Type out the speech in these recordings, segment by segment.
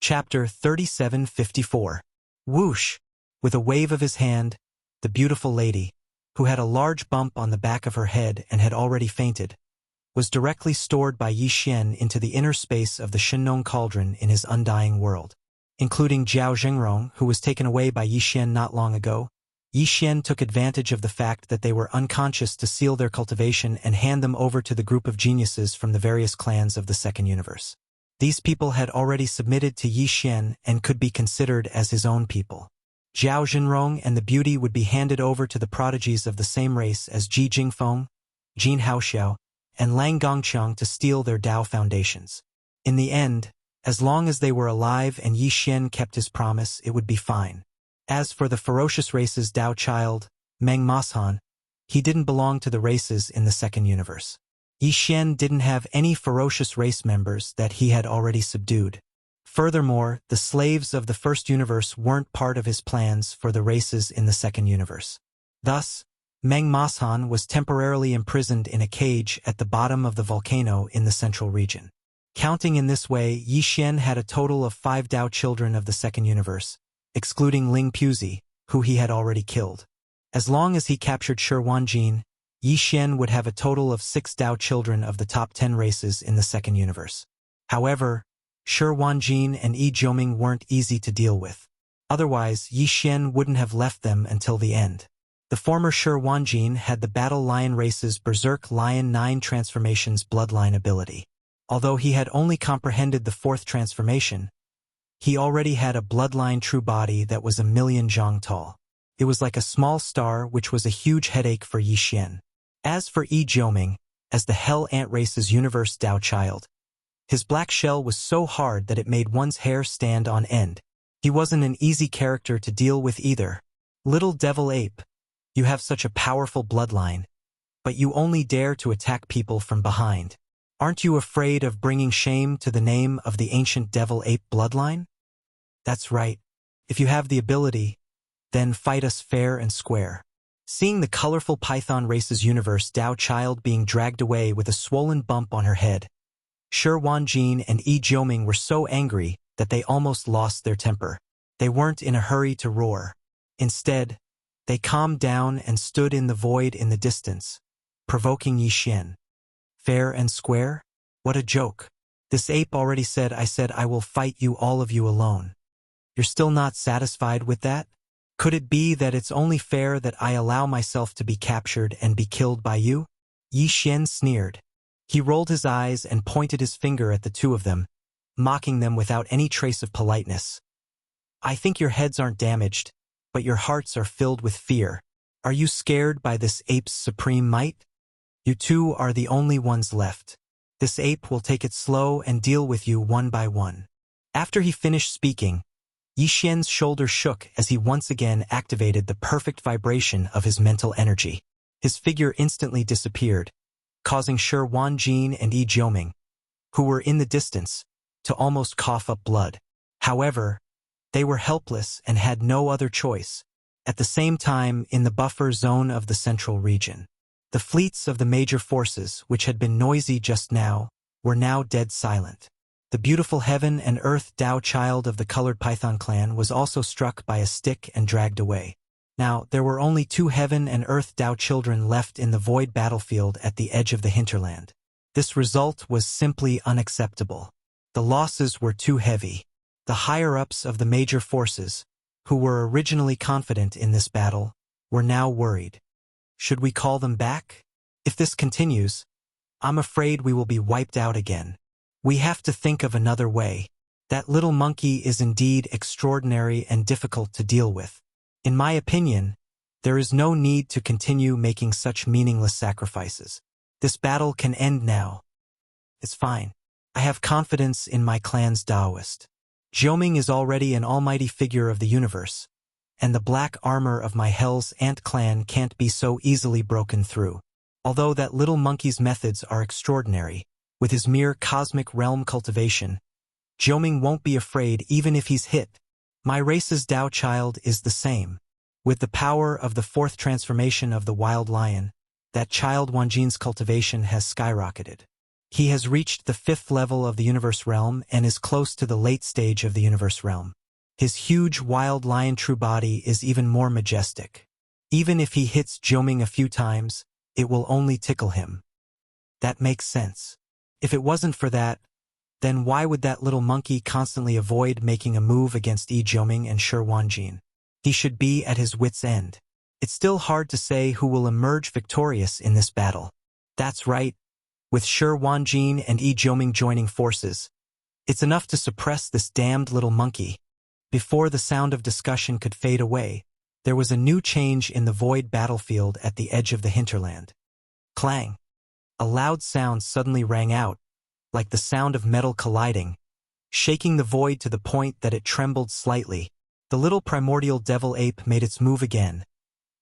Chapter 3754. Whoosh! With a wave of his hand, the beautiful lady, who had a large bump on the back of her head and had already fainted, was directly stored by Yi Xian into the inner space of the Shenong cauldron in his undying world. Including Zhao Zhengrong, who was taken away by Yi Xian not long ago, Yi Xian took advantage of the fact that they were unconscious to seal their cultivation and hand them over to the group of geniuses from the various clans of the Second Universe. These people had already submitted to Yi Xian and could be considered as his own people. Zhao Zhengrong and the beauty would be handed over to the prodigies of the same race as Ji Jingfeng, Jin Haoxiao, and Lang Gongqiang to steal their Dao foundations. In the end, as long as they were alive and Yi Xian kept his promise, it would be fine. As for the ferocious race's Dao child, Meng Moshan, he didn't belong to the races in the Second Universe. Yi Xian didn't have any ferocious race members that he had already subdued. Furthermore, the slaves of the First Universe weren't part of his plans for the races in the Second Universe. Thus, Meng Moshan was temporarily imprisoned in a cage at the bottom of the volcano in the central region. Counting in this way, Yi Xian had a total of 5 Dao children of the Second Universe, excluding Ling Puzi, who he had already killed. As long as he captured Shi Wanjin, Yi Xian would have a total of 6 Dao children of the top 10 races in the Second Universe. However, Shi Wanjin and Yi Jiuming weren't easy to deal with. Otherwise, Yi Xian wouldn't have left them until the end. The former Shi Wanjin had the Battle Lion race's Berserk Lion 9 transformations bloodline ability. Although he had only comprehended the 4th transformation, he already had a bloodline true body that was 1,000,000 zhang tall. It was like a small star, which was a huge headache for Yi Xian. As for Yi Jiuming, as the Hell Ant race's universe Dao child, his black shell was so hard that it made one's hair stand on end. He wasn't an easy character to deal with either. Little devil ape, you have such a powerful bloodline, but you only dare to attack people from behind. Aren't you afraid of bringing shame to the name of the ancient devil ape bloodline? That's right. If you have the ability, then fight us fair and square. Seeing the colorful Python race's universe Dao child being dragged away with a swollen bump on her head, Shi Wanjin and Yi Jiuming were so angry that they almost lost their temper. They weren't in a hurry to roar. Instead, they calmed down and stood in the void in the distance, provoking Yi Xian. Fair and square? What a joke. This ape already said I will fight you all of you alone. You're still not satisfied with that? Could it be that it's only fair that I allow myself to be captured and be killed by you? Yi Xian sneered. He rolled his eyes and pointed his finger at the two of them, mocking them without any trace of politeness. I think your heads aren't damaged, but your hearts are filled with fear. Are you scared by this ape's supreme might? You two are the only ones left. This ape will take it slow and deal with you one by one. After he finished speaking, Yi Xian's shoulder shook as he once again activated the perfect vibration of his mental energy. His figure instantly disappeared, causing Shi Wanjin and Yi Jiuming, who were in the distance, to almost cough up blood. However, they were helpless and had no other choice. At the same time, in the buffer zone of the central region, the fleets of the major forces, which had been noisy just now, were now dead silent. The beautiful heaven and earth Dao child of the colored Python clan was also struck by a stick and dragged away. Now, there were only 2 heaven and earth Dao children left in the void battlefield at the edge of the hinterland. This result was simply unacceptable. The losses were too heavy. The higher-ups of the major forces, who were originally confident in this battle, were now worried. Should we call them back? If this continues, I'm afraid we will be wiped out again. We have to think of another way. That little monkey is indeed extraordinary and difficult to deal with. In my opinion, there is no need to continue making such meaningless sacrifices. This battle can end now. It's fine. I have confidence in my clan's Daoist. Jiuming is already an almighty figure of the universe, and the black armor of my Hell's Ant clan can't be so easily broken through. Although that little monkey's methods are extraordinary, with his mere cosmic realm cultivation, Jiuming won't be afraid even if he's hit. My race's Dao child is the same. With the power of the 4th transformation of the wild lion, that child Wanjin's cultivation has skyrocketed. He has reached the 5th level of the universe realm and is close to the late stage of the universe realm. His huge wild lion true body is even more majestic. Even if he hits Jiuming a few times, it will only tickle him. That makes sense. If it wasn't for that, then why would that little monkey constantly avoid making a move against Yi Jiuming and Shi Wanjin? He should be at his wit's end. It's still hard to say who will emerge victorious in this battle. That's right. With Shi Wanjin and Yi Jiuming joining forces, it's enough to suppress this damned little monkey. Before the sound of discussion could fade away, there was a new change in the void battlefield at the edge of the hinterland. Clang! A loud sound suddenly rang out, like the sound of metal colliding, shaking the void to the point that it trembled slightly. The little primordial devil ape made its move again,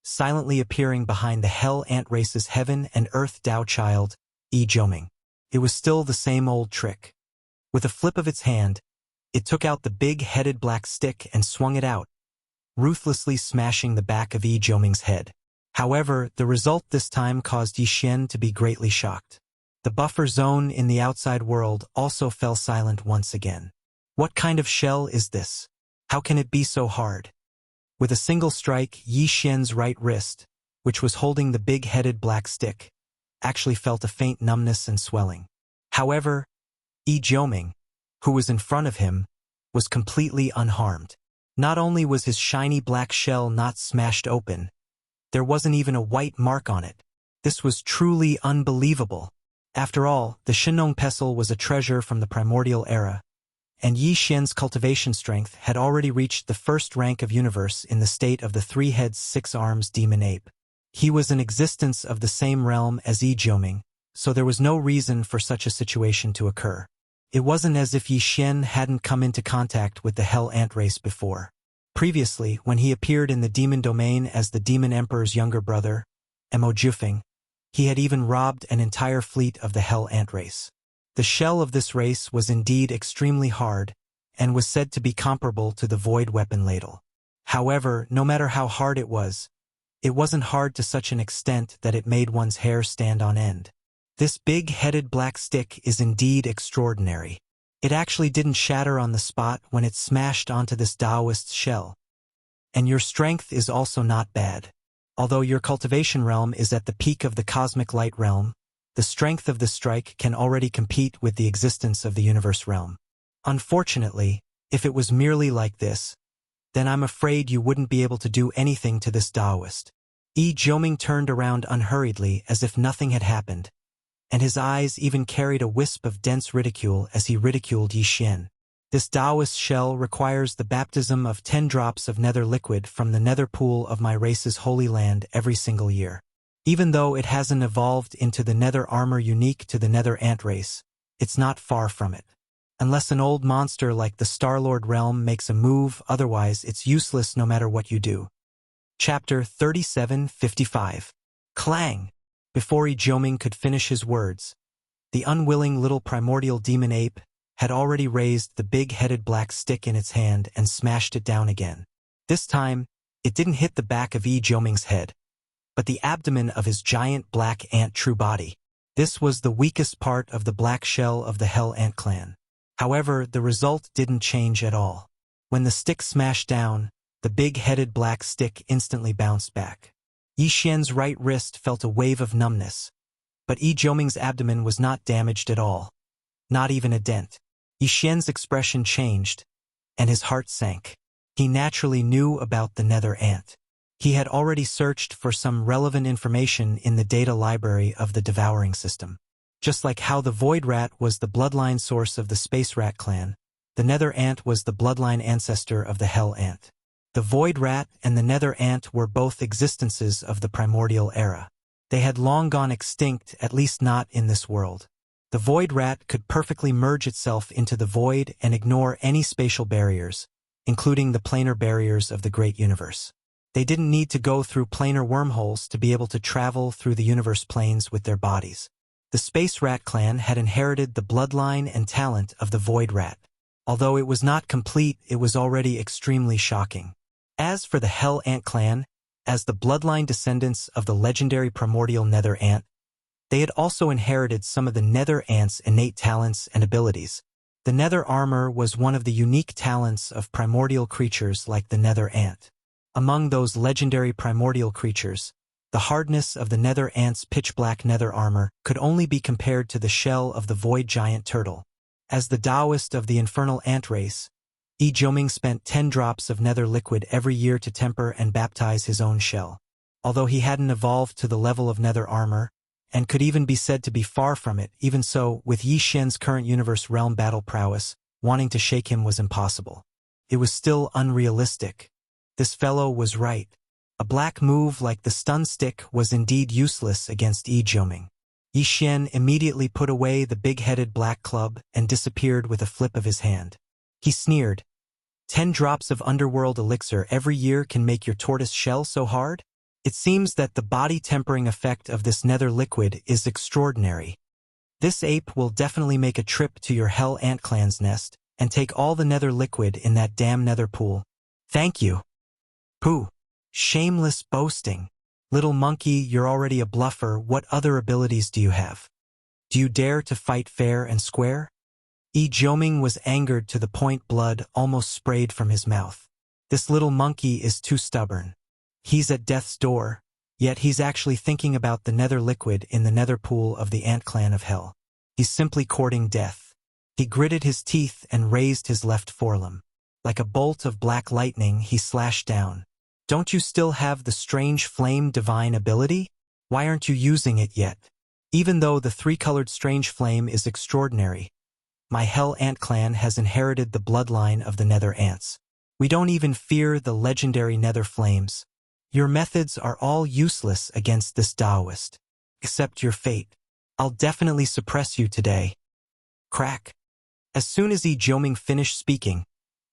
silently appearing behind the Hell Ant Race's Heaven and Earth Tao child, Yi Jiuming. It was still the same old trick. With a flip of its hand, it took out the big-headed black stick and swung it out, ruthlessly smashing the back of Yi Jiuming's head. However, the result this time caused Yi Xian to be greatly shocked. The buffer zone in the outside world also fell silent once again. What kind of shell is this? How can it be so hard? With a single strike, Yi Xian's right wrist, which was holding the big-headed black stick, actually felt a faint numbness and swelling. However, Yi Jiuming, who was in front of him, was completely unharmed. Not only was his shiny black shell not smashed open, there wasn't even a white mark on it. This was truly unbelievable. After all, the Shinong pestle was a treasure from the primordial era, and Yi Xian's cultivation strength had already reached the 1st rank of universe in the state of the 3 heads 6 arms demon ape. He was an existence of the same realm as Yi Jiuming, so there was no reason for such a situation to occur. It wasn't as if Yi Xian hadn't come into contact with the Hell Ant Race before. Previously, when he appeared in the demon domain as the Demon Emperor's younger brother, Mo Jufeng, he had even robbed an entire fleet of the Hell Ant Race. The shell of this race was indeed extremely hard, and was said to be comparable to the void weapon ladle. However, no matter how hard it wasn't hard to such an extent that it made one's hair stand on end. This big-headed black stick is indeed extraordinary. It actually didn't shatter on the spot when it smashed onto this Taoist's shell. And your strength is also not bad. Although your cultivation realm is at the peak of the cosmic light realm, the strength of this strike can already compete with the existence of the universe realm. Unfortunately, if it was merely like this, then I'm afraid you wouldn't be able to do anything to this Taoist. Yi Jiuming turned around unhurriedly as if nothing had happened, and his eyes even carried a wisp of dense ridicule as he ridiculed Yi Xian. This Taoist shell requires the baptism of 10 drops of nether liquid from the nether pool of my race's holy land every single year. Even though it hasn't evolved into the nether armor unique to the nether ant race, it's not far from it. Unless an old monster like the Star-Lord realm makes a move, otherwise it's useless no matter what you do. Chapter 3755. Clang! Before Yi Jiuming could finish his words, the unwilling little primordial demon ape had already raised the big-headed black stick in its hand and smashed it down again. This time, it didn't hit the back of Yi Jiuming's head, but the abdomen of his giant black ant true body. This was the weakest part of the black shell of the Hell Ant clan. However, the result didn't change at all. When the stick smashed down, the big-headed black stick instantly bounced back. Yi Xian's right wrist felt a wave of numbness, but Yi Jiuming's abdomen was not damaged at all. Not even a dent. Yi Xian's expression changed, and his heart sank. He naturally knew about the nether ant. He had already searched for some relevant information in the data library of the devouring system. Just like how the void rat was the bloodline source of the space rat clan, the nether ant was the bloodline ancestor of the hell ant. The void rat and the nether ant were both existences of the primordial era. They had long gone extinct, at least not in this world. The void rat could perfectly merge itself into the void and ignore any spatial barriers, including the planar barriers of the great universe. They didn't need to go through planar wormholes to be able to travel through the universe planes with their bodies. The Space Rat clan had inherited the bloodline and talent of the Void Rat. Although it was not complete, it was already extremely shocking. As for the Hell Ant clan, as the bloodline descendants of the legendary primordial Nether Ant, They had also inherited some of the nether ants' innate talents and abilities. The nether armor was one of the unique talents of primordial creatures like the nether ant. Among those legendary primordial creatures, the hardness of the nether ant's pitch-black nether armor could only be compared to the shell of the void giant turtle. As the Taoist of the infernal ant race, Yi Jiuming spent 10 drops of nether liquid every year to temper and baptize his own shell. Although he hadn't evolved to the level of nether armor, and could even be said to be far from it, even so, with Yi Xian's current universe realm battle prowess, wanting to shake him was impossible. It was still unrealistic. This fellow was right. A black move like the stun stick was indeed useless against Yi Jiuming. Yi Xian immediately put away the big-headed black club and disappeared with a flip of his hand. He sneered. 10 drops of underworld elixir every year can make your tortoise shell so hard? It seems that the body-tempering effect of this nether liquid is extraordinary. This ape will definitely make a trip to your Hell Ant Clan's nest and take all the nether liquid in that damn nether pool. Thank you. Pooh. Shameless boasting. Little monkey, you're already a bluffer. What other abilities do you have? Do you dare to fight fair and square? Yi Jiuming was angered to the point blood almost sprayed from his mouth. This little monkey is too stubborn. He's at death's door, yet he's actually thinking about the nether liquid in the nether pool of the Ant Clan of Hell. He's simply courting death. He gritted his teeth and raised his left forelimb. Like a bolt of black lightning, he slashed down. Don't you still have the strange flame divine ability? Why aren't you using it yet? Even though the 3-colored strange flame is extraordinary, my Hell Ant Clan has inherited the bloodline of the nether ants. We don't even fear the legendary nether flames. Your methods are all useless against this Taoist. Accept your fate. I'll definitely suppress you today. Crack. As soon as Yi Jiuming finished speaking,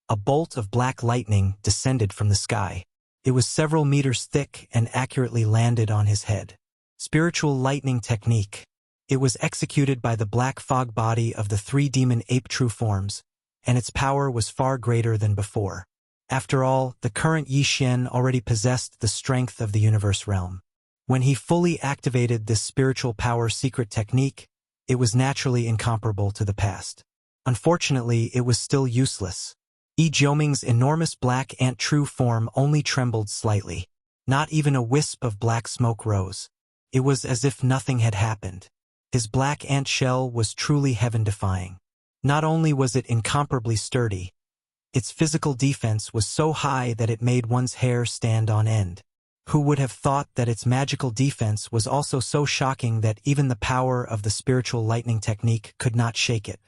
a bolt of black lightning descended from the sky. It was several meters thick and accurately landed on his head. Spiritual lightning technique. It was executed by the black fog body of the 3 demon ape true forms, and its power was far greater than before. After all, the current Yi Xian already possessed the strength of the universe realm. When he fully activated this spiritual power secret technique, it was naturally incomparable to the past. Unfortunately, it was still useless. Yi Jiuming's enormous black ant true form only trembled slightly. Not even a wisp of black smoke rose. It was as if nothing had happened. His black ant shell was truly heaven-defying. Not only was it incomparably sturdy, its physical defense was so high that it made one's hair stand on end. Who would have thought that its magical defense was also so shocking that even the power of the spiritual lightning technique could not shake it?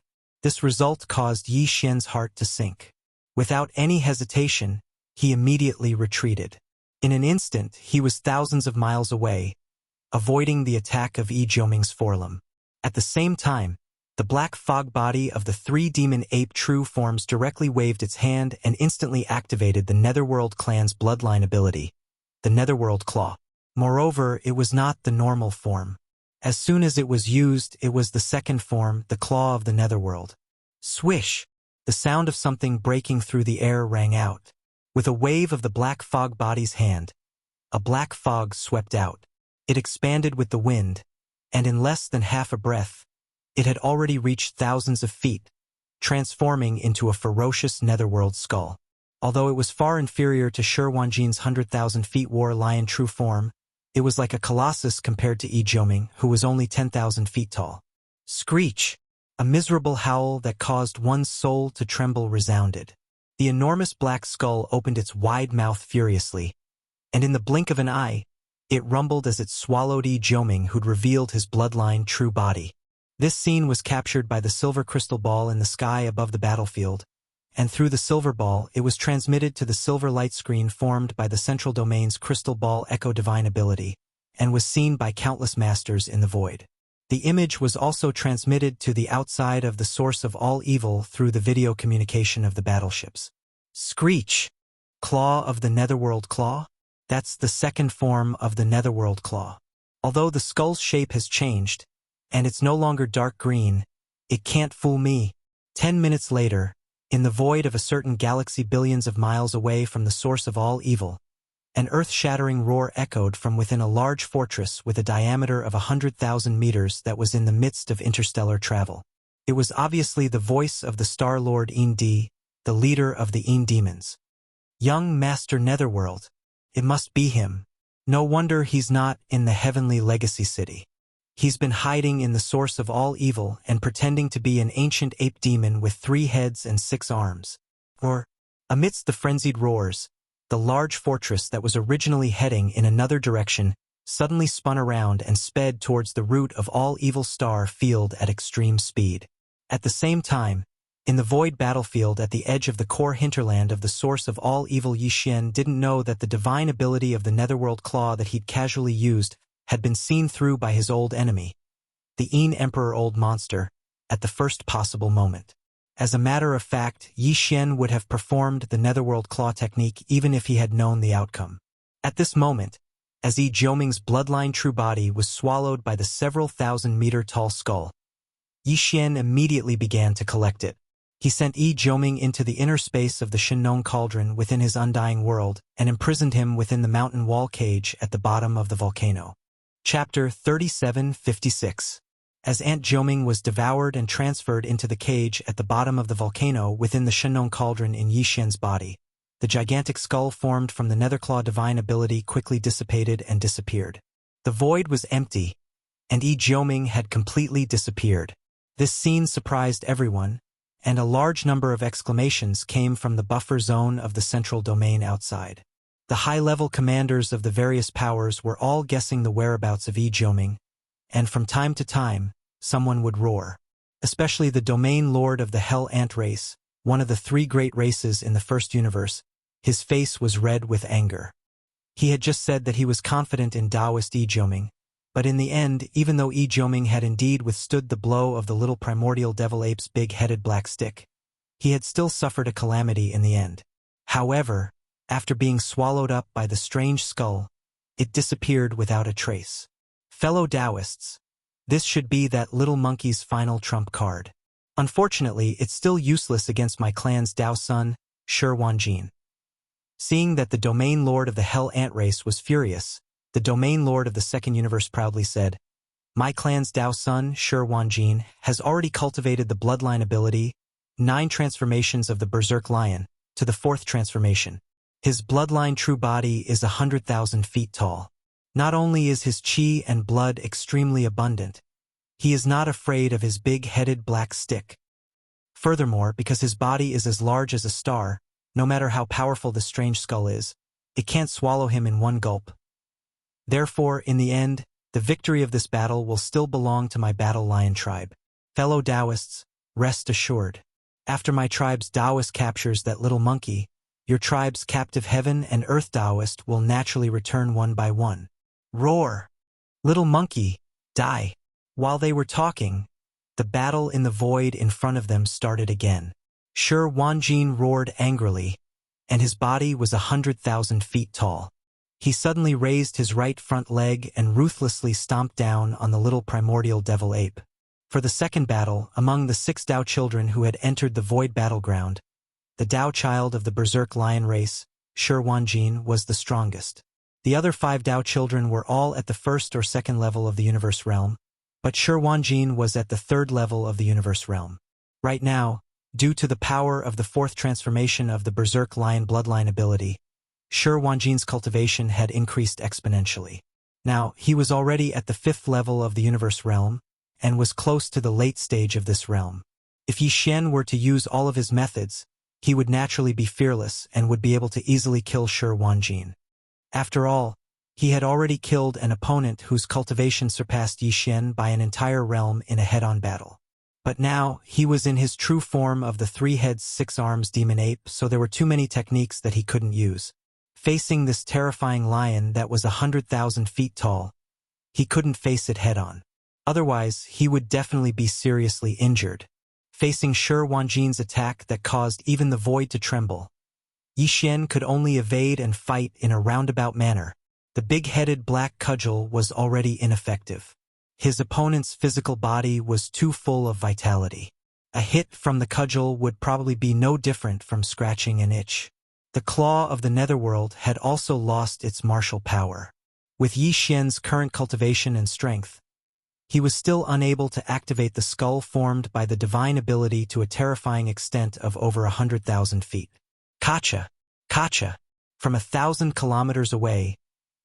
This result caused Yi Xian's heart to sink. Without any hesitation, he immediately retreated. In an instant, he was thousands of miles away, avoiding the attack of Yi Jiuming's forelimb. At the same time, the black fog body of the 3 demon ape true forms directly waved its hand and instantly activated the Netherworld clan's bloodline ability, the Netherworld Claw. Moreover, it was not the normal form. As soon as it was used, it was the second form, the Claw of the Netherworld. Swish! The sound of something breaking through the air rang out. With a wave of the black fog body's hand, a black fog swept out. It expanded with the wind, and in less than half a breath, it had already reached thousands of feet, transforming into a ferocious netherworld skull. Although it was far inferior to Shi Wanjin's 100,000 feet war lion true form, it was like a colossus compared to Yi Jiuming, who was only 10,000 feet tall. Screech! A miserable howl that caused one's soul to tremble resounded. The enormous black skull opened its wide mouth furiously, and in the blink of an eye, it rumbled as it swallowed Yi Jiuming, who'd revealed his bloodline true body. This scene was captured by the silver crystal ball in the sky above the battlefield, and through the silver ball it was transmitted to the silver light screen formed by the central domain's crystal ball echo divine ability, and was seen by countless masters in the void. The image was also transmitted to the outside of the source of all evil through the video communication of the battleships. Screech! Claw of the Netherworld Claw? That's the second form of the Netherworld Claw. Although the skull's shape has changed, and it's no longer dark green, it can't fool me. 10 minutes later, in the void of a certain galaxy billions of miles away from the source of all evil, An earth-shattering roar echoed from within a large fortress with a diameter of 100,000 meters that was in the midst of interstellar travel. It was obviously the voice of the Star Lord Endi, the leader of the Een demons. Young Master Netherworld. It must be him. No wonder he's not in the heavenly legacy city. He's been hiding in the source of all evil and pretending to be an ancient ape demon with 3 heads and 6 arms. Or, amidst the frenzied roars, the large fortress that was originally heading in another direction suddenly spun around and sped towards the root of all evil star field at extreme speed. At the same time, in the void battlefield at the edge of the core hinterland of the source of all evil, Yi Xian didn't know that the divine ability of the Netherworld Claw that he'd casually used had been seen through by his old enemy, the Een Emperor Old Monster, at the first possible moment. As a matter of fact, Yi Xian would have performed the Netherworld Claw technique even if he had known the outcome. At this moment, as Yi Jiuming's bloodline true body was swallowed by the several thousand-meter-tall skull, Yi Xian immediately began to collect it. He sent Yi Jiuming into the inner space of the Shinong Cauldron within his undying world and imprisoned him within the mountain wall cage at the bottom of the volcano. Chapter 3756. As Aunt Jiuming was devoured and transferred into the cage at the bottom of the volcano within the Shinong Cauldron in Yi Xian's body, the gigantic skull formed from the Netherclaw divine ability quickly dissipated and disappeared. The void was empty, and Yi Jiuming had completely disappeared. This scene surprised everyone, and a large number of exclamations came from the buffer zone of the central domain outside. The high-level commanders of the various powers were all guessing the whereabouts of Yi Jiuming, and from time to time, someone would roar. Especially the domain lord of the Hell Ant race, one of the 3 great races in the first universe. His face was red with anger. He had just said that he was confident in Taoist Yi Jiuming, but in the end, even though Yi Jiuming had indeed withstood the blow of the little primordial devil ape's big-headed black stick, he had still suffered a calamity in the end. However, after being swallowed up by the strange skull, it disappeared without a trace. Fellow Taoists, this should be that little monkey's final trump card. Unfortunately, it's still useless against my clan's Dao son, Shi Wanjin. Seeing that the domain lord of the Hell Ant race was furious, the domain lord of the second universe proudly said, "My clan's Dao son, Shi Wanjin, has already cultivated the bloodline ability, 9 transformations of the Berserk Lion, to the 4th transformation. His bloodline true body is 100,000 feet tall. Not only is his chi and blood extremely abundant, he is not afraid of his big-headed black stick. Furthermore, because his body is as large as a star, no matter how powerful the strange skull is, it can't swallow him in one gulp. Therefore, in the end, the victory of this battle will still belong to my Battle Lion tribe. Fellow Taoists, rest assured. After my tribe's Taoist captures that little monkey, your tribe's captive heaven and earth Taoist will naturally return one by one. Roar! Little monkey, die!" While they were talking, the battle in the void in front of them started again. Shi Wanjin roared angrily, and his body was 100,000 feet tall. He suddenly raised his right front leg and ruthlessly stomped down on the little primordial devil ape. For the second battle, among the 6 Dao children who had entered the void battleground, the Dao child of the Berserk Lion race, Shi Wanjin, was the strongest. The other 5 Dao children were all at the 1st or 2nd level of the universe realm, but Shi Wanjin was at the 3rd level of the universe realm. Right now, due to the power of the 4th transformation of the Berserk Lion bloodline ability, Shi Wanjin's cultivation had increased exponentially. Now, he was already at the 5th level of the universe realm, and was close to the late stage of this realm. If Yi Xian were to use all of his methods, he would naturally be fearless and would be able to easily kill Shi Wanjin. After all, he had already killed an opponent whose cultivation surpassed Yi Xian by an entire realm in a head-on battle. But now, he was in his true form of the 3 heads 6 arms demon ape, so there were too many techniques that he couldn't use. Facing this terrifying lion that was 100,000 feet tall, he couldn't face it head-on. Otherwise, he would definitely be seriously injured. Facing Shi Wanjin's attack that caused even the void to tremble, Yi Xian could only evade and fight in a roundabout manner. The big-headed black cudgel was already ineffective. His opponent's physical body was too full of vitality. A hit from the cudgel would probably be no different from scratching an itch. The claw of the netherworld had also lost its martial power. With Yi Xian's current cultivation and strength, he was still unable to activate the skull formed by the divine ability to a terrifying extent of over 100,000 feet. Kacha! Kacha! From 1,000 kilometers away,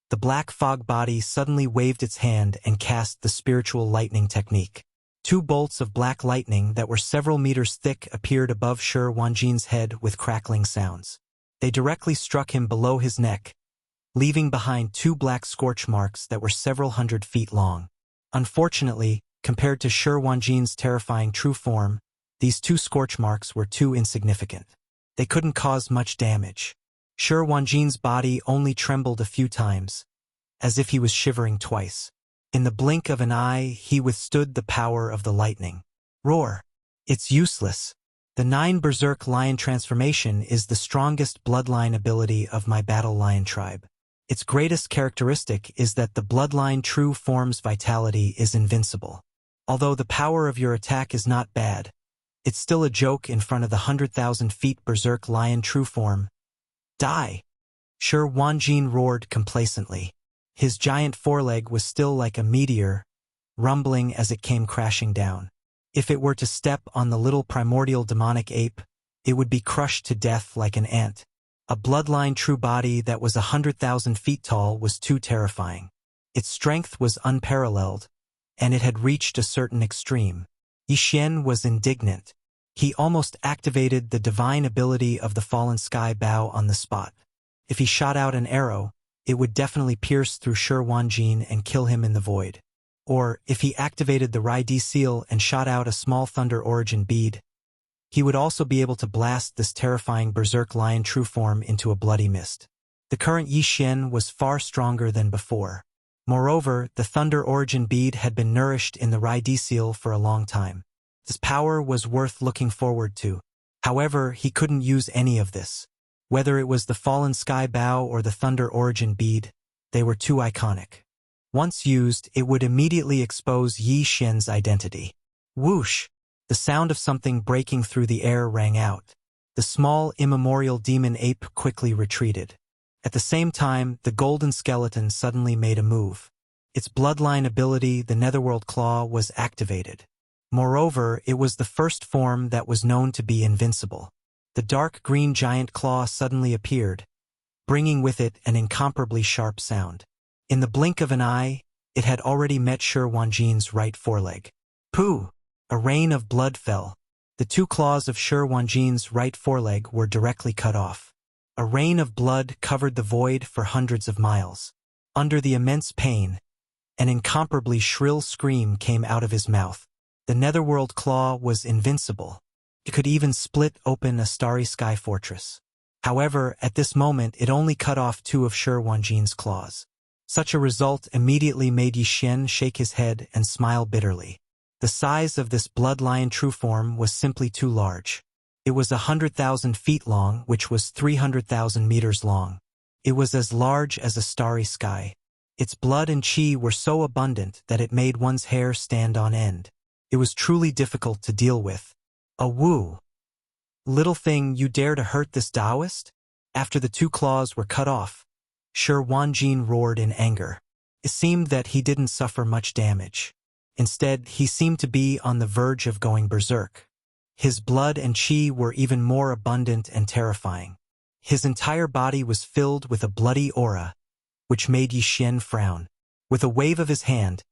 the black fog body suddenly waved its hand and cast the spiritual lightning technique. 2 bolts of black lightning that were several meters thick appeared above Shi Wanjin's head with crackling sounds. They directly struck him below his neck, leaving behind 2 black scorch marks that were several hundred feet long. Unfortunately, compared to Shi Wanjin's terrifying true form, these 2 scorch marks were too insignificant. They couldn't cause much damage. Shi Wanjin's body only trembled a few times, as if he was shivering twice. In the blink of an eye, he withstood the power of the lightning. Roar! It's useless. The 9 Berserk Lion transformation is the strongest bloodline ability of my Battle Lion tribe. Its greatest characteristic is that the bloodline true form's vitality is invincible. Although the power of your attack is not bad, it's still a joke in front of the 100,000 feet Berserk Lion true form. Die! Shi Wanjin roared complacently. His giant foreleg was still like a meteor, rumbling as it came crashing down. If it were to step on the little primordial demonic ape, it would be crushed to death like an ant. A bloodline true body that was 100,000 feet tall was too terrifying. Its strength was unparalleled, and it had reached a certain extreme. Yi Xian was indignant. He almost activated the divine ability of the fallen sky bow on the spot. If he shot out an arrow, it would definitely pierce through Shi Wanjin and kill him in the void. Or, if he activated the Rai-D seal and shot out a small thunder origin bead, he would also be able to blast this terrifying Berserk Lion true form into a bloody mist. The current Yi Xian was far stronger than before. Moreover, the thunder origin bead had been nourished in the Rai-D seal for a long time. This power was worth looking forward to. However, he couldn't use any of this. Whether it was the fallen sky bow or the thunder origin bead, they were too iconic. Once used, it would immediately expose Yi Xian's identity. Whoosh! The sound of something breaking through the air rang out. The small, immemorial demon ape quickly retreated. At the same time, the golden skeleton suddenly made a move. Its bloodline ability, the Netherworld Claw, was activated. Moreover, it was the first form that was known to be invincible. The dark green giant claw suddenly appeared, bringing with it an incomparably sharp sound. In the blink of an eye, it had already met Shi Wanjin's right foreleg. Pooh! A rain of blood fell. The 2 claws of Shi Wanjin's right foreleg were directly cut off. A rain of blood covered the void for hundreds of miles. Under the immense pain, an incomparably shrill scream came out of his mouth. The Netherworld Claw was invincible. It could even split open a starry sky fortress. However, at this moment it only cut off 2 of Shi Wanjin's claws. Such a result immediately made Yi Xian shake his head and smile bitterly. The size of this blood lion true form was simply too large. It was 100,000 feet long, which was 300,000 meters long. It was as large as a starry sky. Its blood and chi were so abundant that it made one's hair stand on end. It was truly difficult to deal with. A woo! Little thing, you dare to hurt this Taoist? After the 2 claws were cut off, Shi Wanjin roared in anger. It seemed that he didn't suffer much damage. Instead, he seemed to be on the verge of going berserk. His blood and chi were even more abundant and terrifying. His entire body was filled with a bloody aura, which made Yi Xian frown. With a wave of his hand,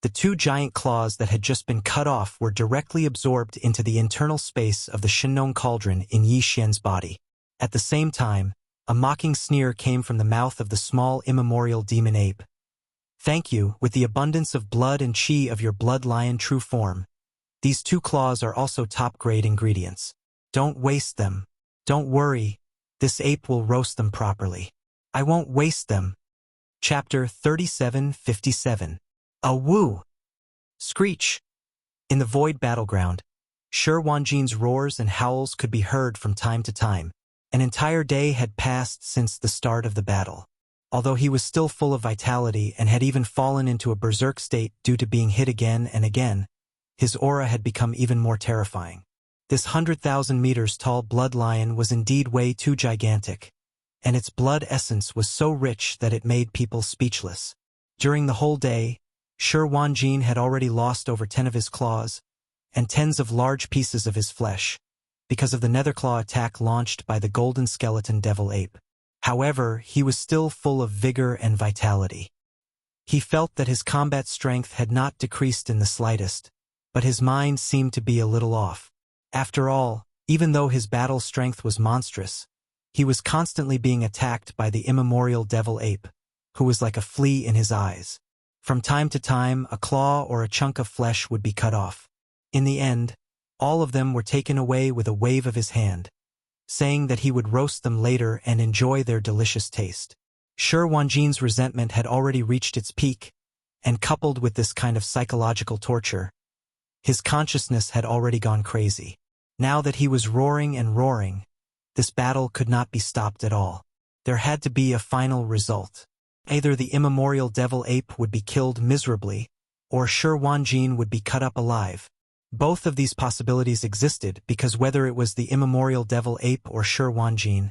the 2 giant claws that had just been cut off were directly absorbed into the internal space of the Shinnon cauldron in Yi Xian's body. At the same time, a mocking sneer came from the mouth of the small immemorial demon ape. Thank you, with the abundance of blood and chi of your blood lion true form. These 2 claws are also top-grade ingredients. Don't waste them. Don't worry, this ape will roast them properly. I won't waste them. Chapter 3757. A woo! Screech! In the void battleground, Shi Wanjin's roars and howls could be heard from time to time. An entire day had passed since the start of the battle. Although he was still full of vitality and had even fallen into a berserk state due to being hit again and again, his aura had become even more terrifying. This 100,000 meters tall blood lion was indeed way too gigantic. and its blood essence was so rich that it made people speechless. During the whole day, Shi Wanjin had already lost over 10 of his claws, and tens of large pieces of his flesh, because of the Netherclaw attack launched by the golden skeleton devil ape. However, he was still full of vigor and vitality. He felt that his combat strength had not decreased in the slightest, but his mind seemed to be a little off. After all, even though his battle strength was monstrous, he was constantly being attacked by the immemorial devil ape, who was like a flea in his eyes. From time to time, a claw or a chunk of flesh would be cut off. In the end, all of them were taken away with a wave of his hand, saying that he would roast them later and enjoy their delicious taste. Shi Wanjin's resentment had already reached its peak, and coupled with this kind of psychological torture, his consciousness had already gone crazy. Now that he was roaring and roaring, this battle could not be stopped at all. There had to be a final result. Either the immemorial devil ape would be killed miserably, or Shi Wanjin would be cut up alive. Both of these possibilities existed because whether it was the immemorial devil ape or Shi Wanjin,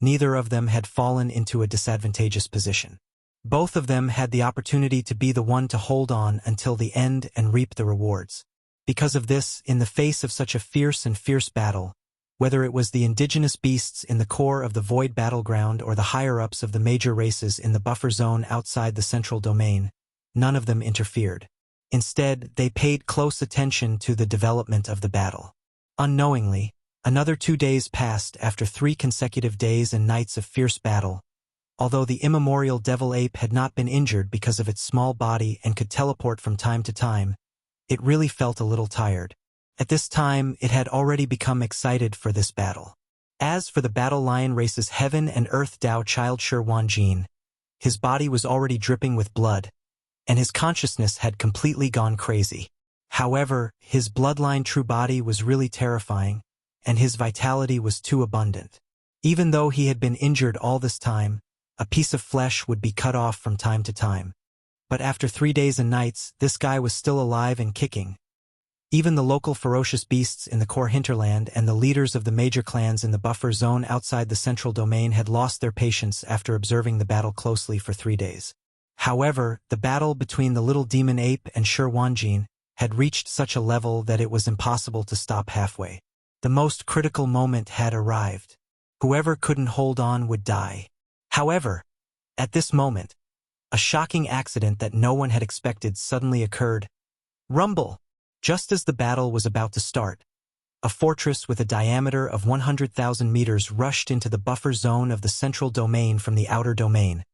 neither of them had fallen into a disadvantageous position. Both of them had the opportunity to be the one to hold on until the end and reap the rewards. Because of this, in the face of such a fierce battle, whether it was the indigenous beasts in the core of the void battleground or the higher-ups of the major races in the buffer zone outside the central domain, none of them interfered. Instead, they paid close attention to the development of the battle. Unknowingly, another 2 days passed after 3 consecutive days and nights of fierce battle. Although the immemorial devil ape had not been injured because of its small body and could teleport from time to time, it really felt a little tired. At this time, it had already become excited for this battle. As for the battle lion race's heaven and earth Tao child Shi Wanjin, his body was already dripping with blood, and his consciousness had completely gone crazy. However, his bloodline true body was really terrifying, and his vitality was too abundant. Even though he had been injured all this time, a piece of flesh would be cut off from time to time. But after 3 days and nights, this guy was still alive and kicking. Even the local ferocious beasts in the core hinterland and the leaders of the major clans in the buffer zone outside the central domain had lost their patience after observing the battle closely for 3 days. However, the battle between the little demon ape and Shi Wanjin had reached such a level that it was impossible to stop halfway. The most critical moment had arrived. Whoever couldn't hold on would die. However, at this moment, a shocking accident that no one had expected suddenly occurred. Rumble! Just as the battle was about to start, a fortress with a diameter of 100,000 meters rushed into the buffer zone of the central domain from the outer domain,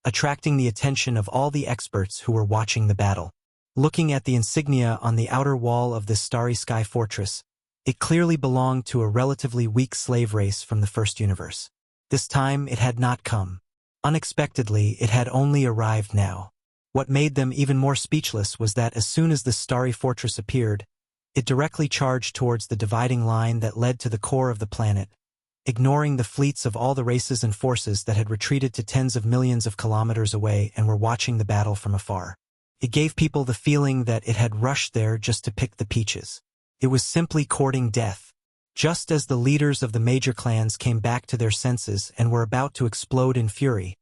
attracting the attention of all the experts who were watching the battle. Looking at the insignia on the outer wall of this starry sky fortress, it clearly belonged to a relatively weak slave race from the first universe. This time it had not come. Unexpectedly, it had only arrived now. What made them even more speechless was that as soon as the starry fortress appeared, it directly charged towards the dividing line that led to the core of the planet, ignoring the fleets of all the races and forces that had retreated to tens of millions of kilometers away and were watching the battle from afar. It gave people the feeling that it had rushed there just to pick the peaches. It was simply courting death. Just as the leaders of the major clans came back to their senses and were about to explode in fury,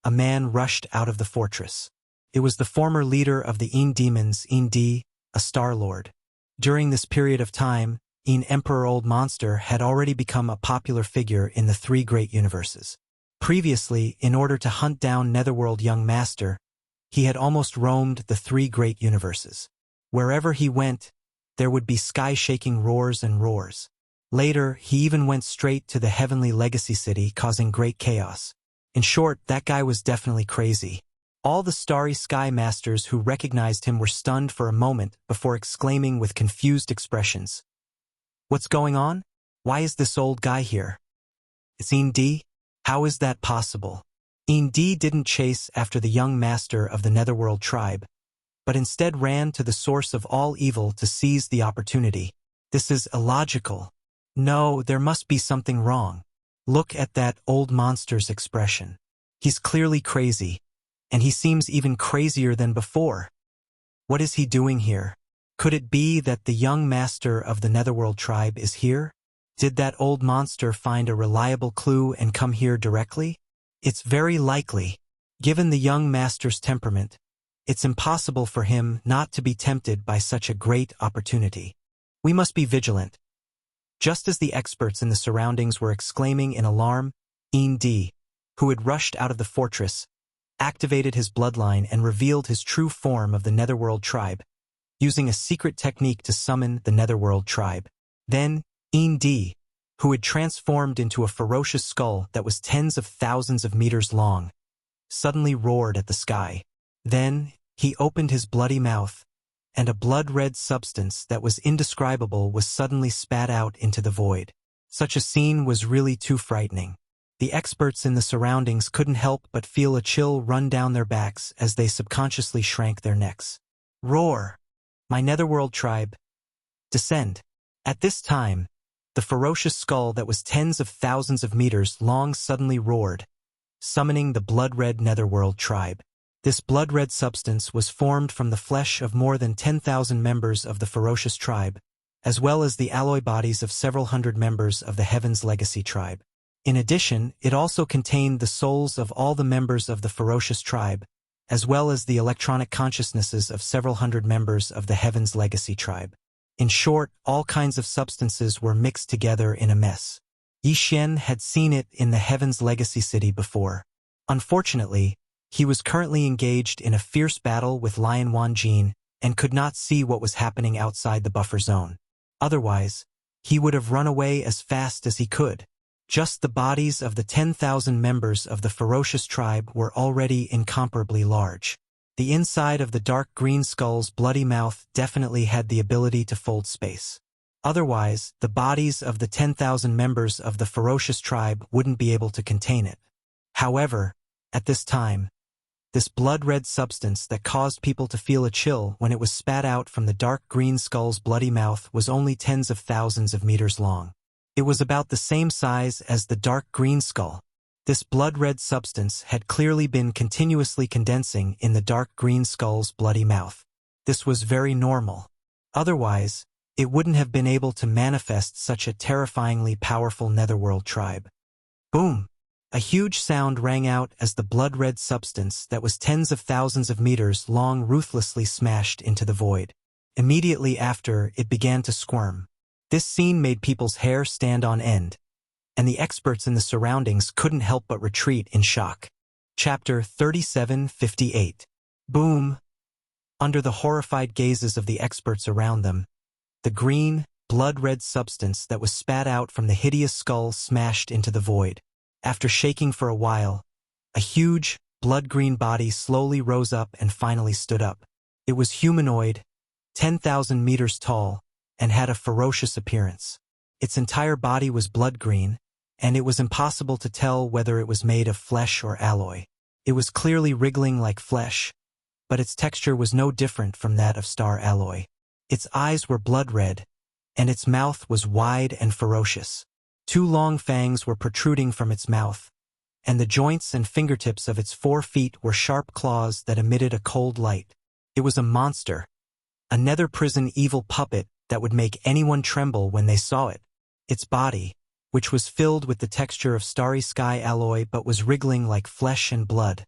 a man rushed out of the fortress. It was the former leader of the Een demons, Een D, a Star Lord. During this period of time, Een Emperor Old Monster had already become a popular figure in the 3 great universes. Previously, in order to hunt down Netherworld Young Master, he had almost roamed the 3 great universes. Wherever he went, there would be sky-shaking roars and roars. Later, he even went straight to the Heavenly Legacy City, causing great chaos. In short, that guy was definitely crazy. All the Starry Sky Masters who recognized him were stunned for a moment before exclaiming with confused expressions, "What's going on? Why is this old guy here? It's Een D? How is that possible?" Een D didn't chase after the young master of the Netherworld tribe, but instead ran to the source of all evil to seize the opportunity. This is illogical. No, there must be something wrong. Look at that old monster's expression. He's clearly crazy, and he seems even crazier than before. What is he doing here? Could it be that the young master of the Netherworld tribe is here? Did that old monster find a reliable clue and come here directly? It's very likely. Given the young master's temperament, it's impossible for him not to be tempted by such a great opportunity. We must be vigilant. Just as the experts in the surroundings were exclaiming in alarm, Indi, who had rushed out of the fortress, activated his bloodline and revealed his true form of the Netherworld tribe, using a secret technique to summon the Netherworld tribe. Then, Indi, who had transformed into a ferocious skull that was tens of thousands of meters long, suddenly roared at the sky. Then, he opened his bloody mouth, and a blood-red substance that was indescribable was suddenly spat out into the void. Such a scene was really too frightening. The experts in the surroundings couldn't help but feel a chill run down their backs as they subconsciously shrank their necks. Roar! My Netherworld tribe, descend. At this time, the ferocious skull that was tens of thousands of meters long suddenly roared, summoning the blood-red Netherworld tribe. This blood-red substance was formed from the flesh of more than 10,000 members of the ferocious tribe, as well as the alloy bodies of several hundred members of the Heaven's Legacy tribe. In addition, it also contained the souls of all the members of the ferocious tribe, as well as the electronic consciousnesses of several hundred members of the Heaven's Legacy tribe. In short, all kinds of substances were mixed together in a mess. Yi Xian had seen it in the Heaven's Legacy city before. Unfortunately, he was currently engaged in a fierce battle with Lion Wanjin and could not see what was happening outside the buffer zone. Otherwise, he would have run away as fast as he could. Just the bodies of the 10,000 members of the ferocious tribe were already incomparably large. The inside of the dark green skull's bloody mouth definitely had the ability to fold space. Otherwise, the bodies of the 10,000 members of the ferocious tribe wouldn't be able to contain it. However, at this time, this blood-red substance that caused people to feel a chill when it was spat out from the dark green skull's bloody mouth was only tens of thousands of meters long. It was about the same size as the dark green skull. This blood-red substance had clearly been continuously condensing in the dark green skull's bloody mouth. This was very normal. Otherwise, it wouldn't have been able to manifest such a terrifyingly powerful Netherworld tribe. Boom! A huge sound rang out as the blood-red substance that was tens of thousands of meters long ruthlessly smashed into the void. Immediately after, it began to squirm. This scene made people's hair stand on end, and the experts in the surroundings couldn't help but retreat in shock. Chapter 3758. Boom! Under the horrified gazes of the experts around them, the green, blood-red substance that was spat out from the hideous skull smashed into the void. After shaking for a while, a huge, blood-green body slowly rose up and finally stood up. It was humanoid, 10,000 meters tall, and had a ferocious appearance. Its entire body was blood-green, and it was impossible to tell whether it was made of flesh or alloy. It was clearly wriggling like flesh, but its texture was no different from that of star alloy. Its eyes were blood-red, and its mouth was wide and ferocious. 2 long fangs were protruding from its mouth, and the joints and fingertips of its 4 feet were sharp claws that emitted a cold light. It was a monster, a nether prison evil puppet that would make anyone tremble when they saw it. Its body, which was filled with the texture of starry sky alloy but was wriggling like flesh and blood,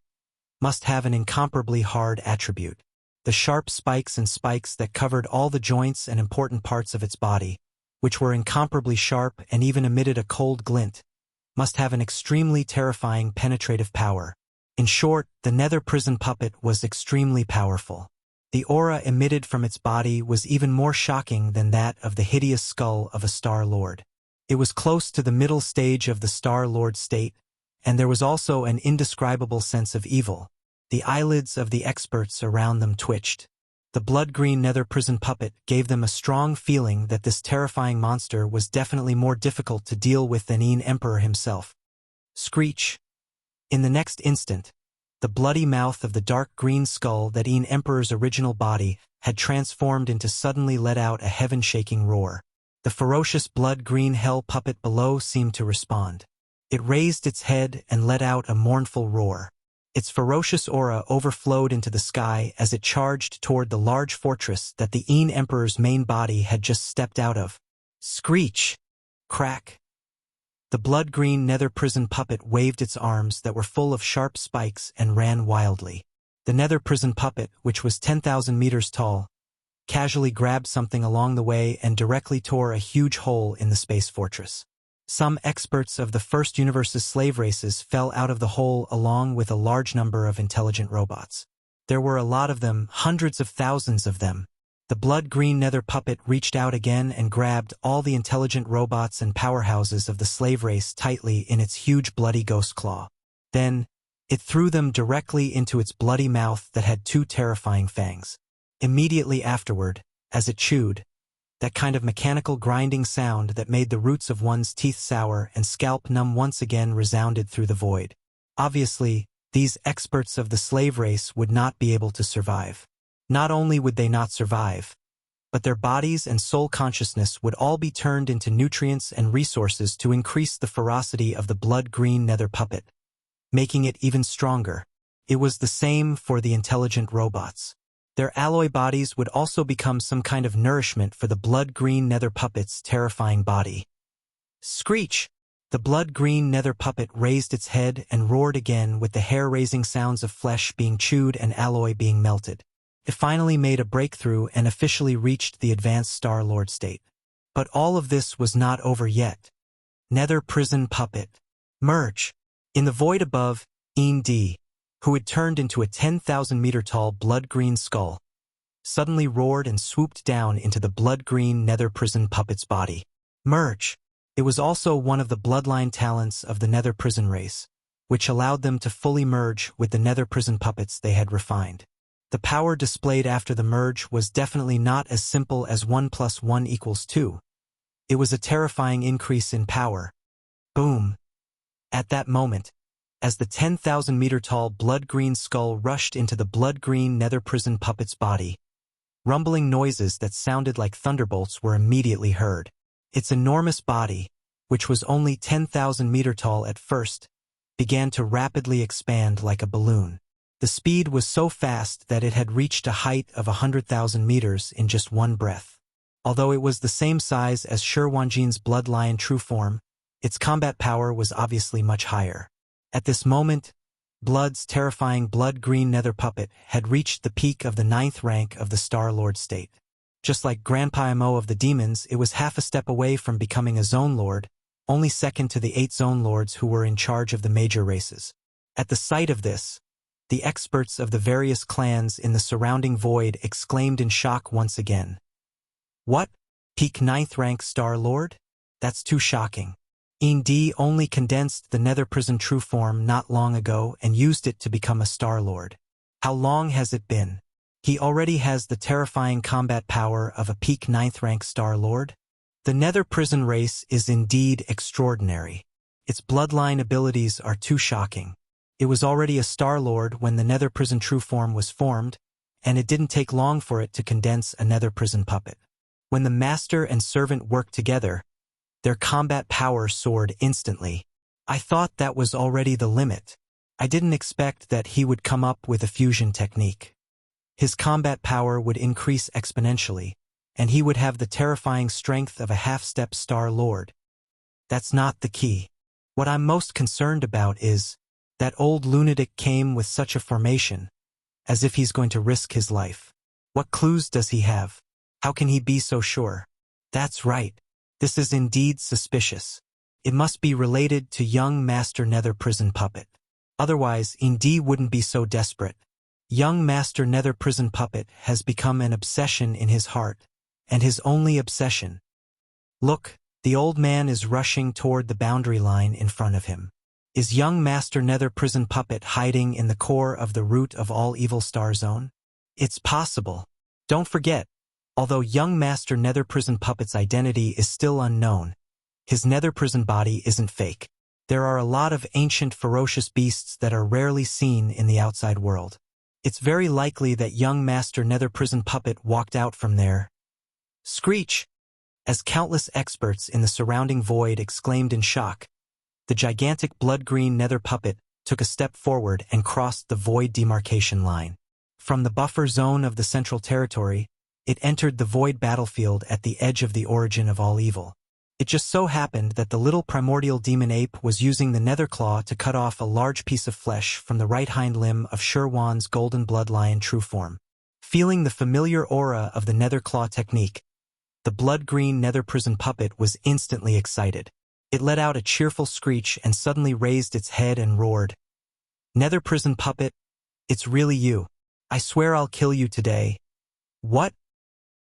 must have an incomparably hard attribute. The sharp spikes and spikes that covered all the joints and important parts of its body, which were incomparably sharp and even emitted a cold glint, must have an extremely terrifying penetrative power. In short, the nether prison puppet was extremely powerful. The aura emitted from its body was even more shocking than that of the hideous skull of a Star Lord. It was close to the middle stage of the Star Lord state, and there was also an indescribable sense of evil. The eyelids of the experts around them twitched. The blood-green nether prison puppet gave them a strong feeling that this terrifying monster was definitely more difficult to deal with than Yin Emperor himself. Screech! In the next instant, the bloody mouth of the dark green skull that Yin Emperor's original body had transformed into suddenly let out a heaven-shaking roar. The ferocious blood-green hell puppet below seemed to respond. It raised its head and let out a mournful roar. Its ferocious aura overflowed into the sky as it charged toward the large fortress that the Yin Emperor's main body had just stepped out of. Screech! Crack! The blood-green nether prison puppet waved its arms that were full of sharp spikes and ran wildly. The nether prison puppet, which was 10,000 meters tall, casually grabbed something along the way and directly tore a huge hole in the space fortress. Some experts of the first universe's slave races fell out of the hole along with a large number of intelligent robots. There were a lot of them, hundreds of thousands of them. The blood-green nether puppet reached out again and grabbed all the intelligent robots and powerhouses of the slave race tightly in its huge bloody ghost claw. Then, it threw them directly into its bloody mouth that had two terrifying fangs. Immediately afterward, as it chewed, that kind of mechanical grinding sound that made the roots of one's teeth sour and scalp numb once again resounded through the void. Obviously, these experts of the slave race would not be able to survive. Not only would they not survive, but their bodies and soul consciousness would all be turned into nutrients and resources to increase the ferocity of the blood-green nether puppet, making it even stronger. It was the same for the intelligent robots. Their alloy bodies would also become some kind of nourishment for the blood-green nether puppet's terrifying body. Screech! The blood-green nether puppet raised its head and roared again with the hair-raising sounds of flesh being chewed and alloy being melted. It finally made a breakthrough and officially reached the advanced Star-Lord state. But all of this was not over yet. Nether prison puppet. Merge! In the void above, D, who had turned into a 10,000-meter-tall blood-green skull, suddenly roared and swooped down into the blood-green nether prison puppet's body. Merge! It was also one of the bloodline talents of the nether prison race, which allowed them to fully merge with the nether prison puppets they had refined. The power displayed after the merge was definitely not as simple as 1 + 1 = 2. It was a terrifying increase in power. Boom! At that moment, as the 10,000-meter-tall blood-green skull rushed into the blood-green nether prison puppet's body, rumbling noises that sounded like thunderbolts were immediately heard. Its enormous body, which was only 10,000 meter tall at first, began to rapidly expand like a balloon. The speed was so fast that it had reached a height of 100,000 meters in just one breath. Although it was the same size as Shi Wanjin's blood lion true form, its combat power was obviously much higher. At this moment, Blood's terrifying blood-green nether puppet had reached the peak of the 9th rank of the Star-Lord state. Just like Grandpa Mo of the demons, it was half a step away from becoming a Zone Lord, only second to the 8 Zone Lords who were in charge of the major races. At the sight of this, the experts of the various clans in the surrounding void exclaimed in shock once again. What? Peak 9th rank Star-Lord? That's too shocking. D only condensed the nether prison true form not long ago and used it to become a Star-Lord. How long has it been? He already has the terrifying combat power of a peak 9th rank Star-Lord. The nether prison race is indeed extraordinary. Its bloodline abilities are too shocking. It was already a Star-Lord when the nether prison true form was formed, and it didn't take long for it to condense a nether prison puppet. When the master and servant worked together, their combat power soared instantly. I thought that was already the limit. I didn't expect that he would come up with a fusion technique. His combat power would increase exponentially, and he would have the terrifying strength of a half-step Star-Lord. That's not the key. What I'm most concerned about is that old lunatic came with such a formation, as if he's going to risk his life. What clues does he have? How can he be so sure? That's right. This is indeed suspicious. It must be related to young Master Nether Prison Puppet. Otherwise, Indy wouldn't be so desperate. Young Master Nether Prison Puppet has become an obsession in his heart, and his only obsession. Look, the old man is rushing toward the boundary line in front of him. Is young Master Nether Prison Puppet hiding in the core of the root of all evil Star Zone? It's possible. Don't forget, although young Master Nether Prison Puppet's identity is still unknown, his nether prison body isn't fake. There are a lot of ancient ferocious beasts that are rarely seen in the outside world. It's very likely that young Master Nether Prison Puppet walked out from there. Screech! As countless experts in the surrounding void exclaimed in shock, the gigantic blood-green nether puppet took a step forward and crossed the void demarcation line. From the buffer zone of the Central Territory, it entered the void battlefield at the edge of the origin of all evil. It just so happened that the little primordial demon ape was using the nether claw to cut off a large piece of flesh from the right hind limb of Sherwan's golden blood lion true form. Feeling the familiar aura of the nether claw technique, the blood-green nether prison puppet was instantly excited. It let out a cheerful screech and suddenly raised its head and roared, "Nether prison puppet, it's really you. I swear I'll kill you today." What?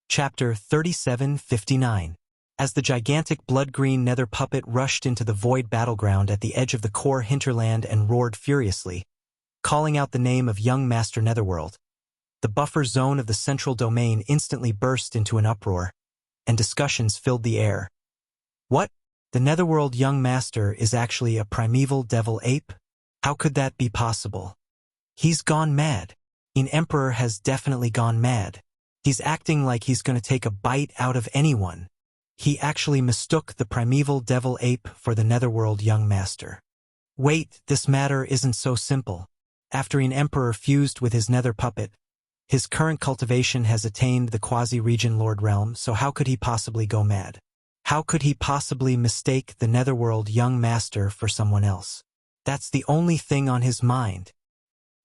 Chapter 3759. As the gigantic blood-green nether puppet rushed into the void battleground at the edge of the core hinterland and roared furiously, calling out the name of young Master Netherworld, the buffer zone of the central domain instantly burst into an uproar, and discussions filled the air. What? The Netherworld young master is actually a primeval devil ape? How could that be possible? He's gone mad. An emperor has definitely gone mad. He's acting like he's going to take a bite out of anyone. He actually mistook the primeval devil ape for the Netherworld young master. Wait, this matter isn't so simple. After an emperor fused with his nether puppet, his current cultivation has attained the quasi-region lord realm, so how could he possibly go mad? How could he possibly mistake the Netherworld young master for someone else? That's the only thing on his mind.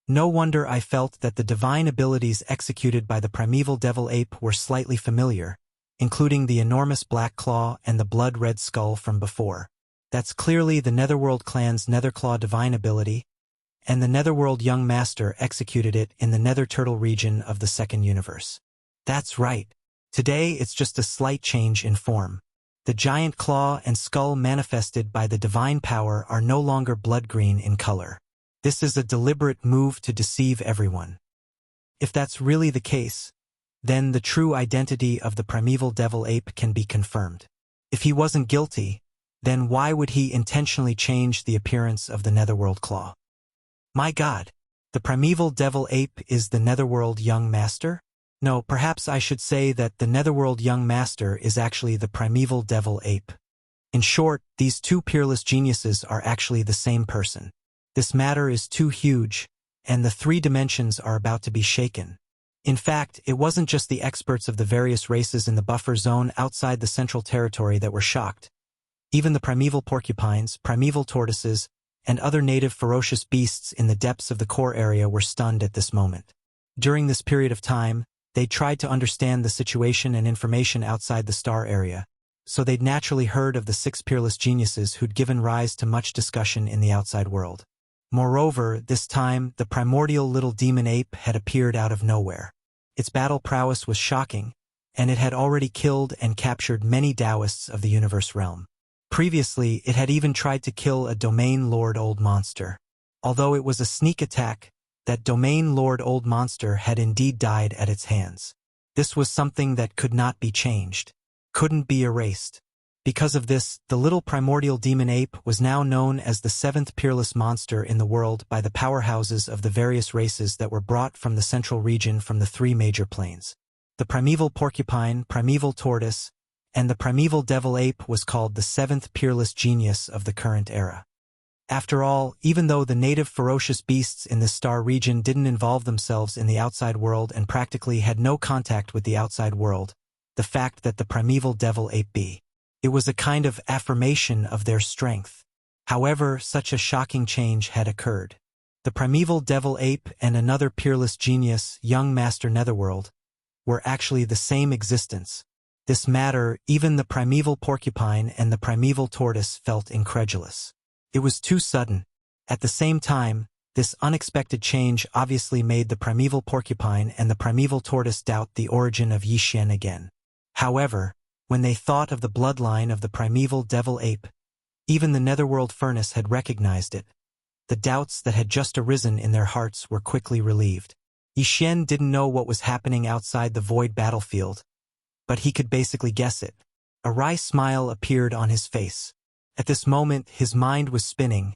No wonder I felt that the divine abilities executed by the primeval devil ape were slightly familiar, including the enormous black claw and the blood-red skull from before. That's clearly the Netherworld clan's Netherclaw divine ability, and the Netherworld young master executed it in the Nether Turtle region of the second universe. That's right. Today it's just a slight change in form. The giant claw and skull manifested by the divine power are no longer blood-green in color. This is a deliberate move to deceive everyone. If that's really the case, then the true identity of the primeval devil ape can be confirmed. If he wasn't guilty, then why would he intentionally change the appearance of the Netherworld claw? My God, the primeval devil ape is the Netherworld young master? No, perhaps I should say that the Netherworld young master is actually the primeval devil ape. In short, these two peerless geniuses are actually the same person. This matter is too huge, and the three dimensions are about to be shaken. In fact, it wasn't just the experts of the various races in the buffer zone outside the central territory that were shocked. Even the primeval porcupines, primeval tortoises, and other native ferocious beasts in the depths of the core area were stunned at this moment. During this period of time, they tried to understand the situation and information outside the star area, so they'd naturally heard of the six peerless geniuses who'd given rise to much discussion in the outside world. Moreover, this time, the primordial little demon ape had appeared out of nowhere. Its battle prowess was shocking, and it had already killed and captured many Taoists of the universe realm. Previously, it had even tried to kill a domain lord old monster. Although it was a sneak attack, that domain lord old monster had indeed died at its hands. This was something that could not be changed, couldn't be erased. Because of this, the little primordial demon ape was now known as the seventh peerless monster in the world by the powerhouses of the various races that were brought from the central region from the three major planes. The primeval porcupine, primeval tortoise, and the primeval devil ape was called the seventh peerless genius of the current era. After all, even though the native ferocious beasts in this star region didn't involve themselves in the outside world and practically had no contact with the outside world, the fact that the primeval devil ape it was a kind of affirmation of their strength. However, such a shocking change had occurred. The primeval devil ape and another peerless genius, young Master Netherworld, were actually the same existence. This matter, even the primeval porcupine and the primeval tortoise felt incredulous. It was too sudden. At the same time, this unexpected change obviously made the primeval porcupine and the primeval tortoise doubt the origin of Yixian again. However, when they thought of the bloodline of the primeval devil ape, even the Netherworld furnace had recognized it. The doubts that had just arisen in their hearts were quickly relieved. Yixian didn't know what was happening outside the void battlefield, but he could basically guess it. A wry smile appeared on his face. At this moment, his mind was spinning,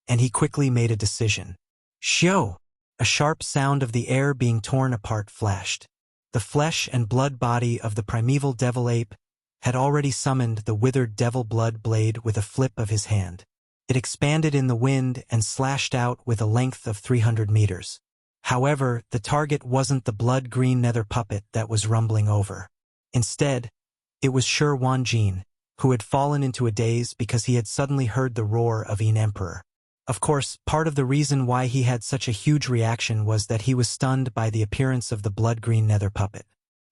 and he quickly made a decision. Shio! A sharp sound of the air being torn apart flashed. The flesh and blood body of the primeval devil ape had already summoned the withered devil blood blade with a flip of his hand. It expanded in the wind and slashed out with a length of 300 meters. However, the target wasn't the blood-green nether puppet that was rumbling over. Instead, it was Shi Wanjin, who had fallen into a daze because he had suddenly heard the roar of an emperor. Of course, part of the reason why he had such a huge reaction was that he was stunned by the appearance of the blood-green nether puppet.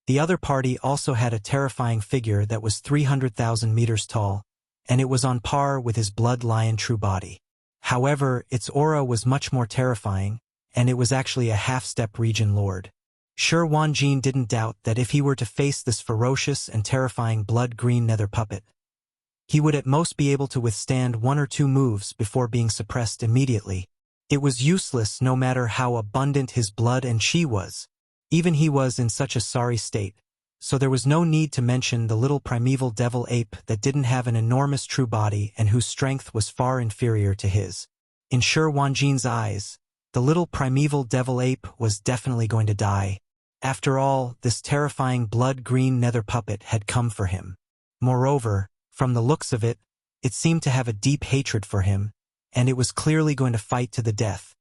The other party also had a terrifying figure that was 300,000 meters tall, and it was on par with his blood lion true body. However, its aura was much more terrifying, and it was actually a half-step region lord. Shi Wanjin didn't doubt that if he were to face this ferocious and terrifying blood-green nether puppet, he would at most be able to withstand 1 or 2 moves before being suppressed immediately. It was useless no matter how abundant his blood and chi was. Even he was in such a sorry state, so there was no need to mention the little primeval devil ape that didn't have an enormous true body and whose strength was far inferior to his. In Shi Wanjin's eyes, the little primeval devil ape was definitely going to die. After all, this terrifying blood-green nether puppet had come for him. Moreover, from the looks of it, it seemed to have a deep hatred for him, and it was clearly going to fight to the death.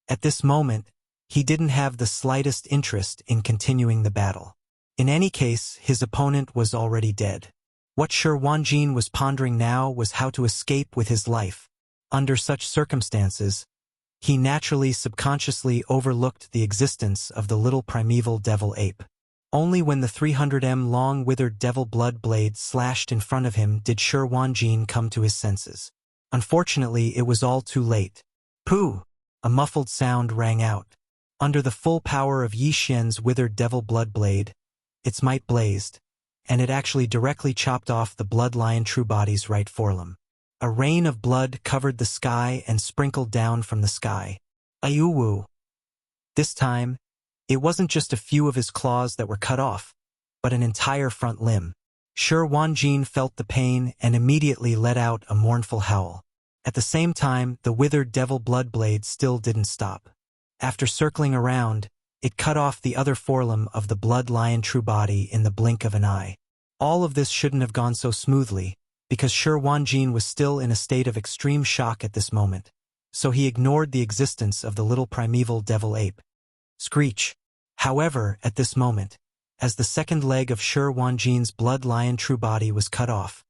At this moment, he didn't have the slightest interest in continuing the battle. In any case, his opponent was already dead. What Shi Wanjin was pondering now was how to escape with his life. Under such circumstances, he naturally subconsciously overlooked the existence of the little primeval devil ape. Only when the 300m long withered devil blood blade slashed in front of him did Shi Wanjin come to his senses. Unfortunately, it was all too late. Pooh! A muffled sound rang out. Under the full power of Yi Xian's withered devil blood blade, its might blazed, and it actually directly chopped off the blood lion true body's right forelimb. A rain of blood covered the sky and sprinkled down from the sky. Ayuwu! This time, it wasn't just a few of his claws that were cut off, but an entire front limb. Shi Wanjin felt the pain and immediately let out a mournful howl. At the same time, the withered devil blood blade still didn't stop. After circling around, it cut off the other forelimb of the blood lion true body in the blink of an eye. All of this shouldn't have gone so smoothly, because Shi Wanjin was still in a state of extreme shock at this moment, so he ignored the existence of the little primeval devil ape. Screech! However, at this moment, as the second leg of Shi Wanjin's blood lion true body was cut off,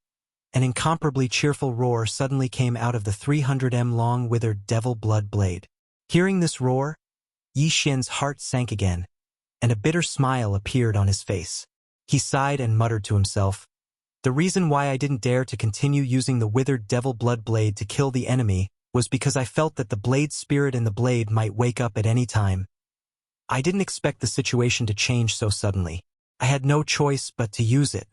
an incomparably cheerful roar suddenly came out of the 300m long withered devil blood blade. Hearing this roar, Yi Xian's heart sank again, and a bitter smile appeared on his face. He sighed and muttered to himself, "The reason why I didn't dare to continue using the withered devil blood blade to kill the enemy was because I felt that the blade spirit in the blade might wake up at any time. I didn't expect the situation to change so suddenly. I had no choice but to use it.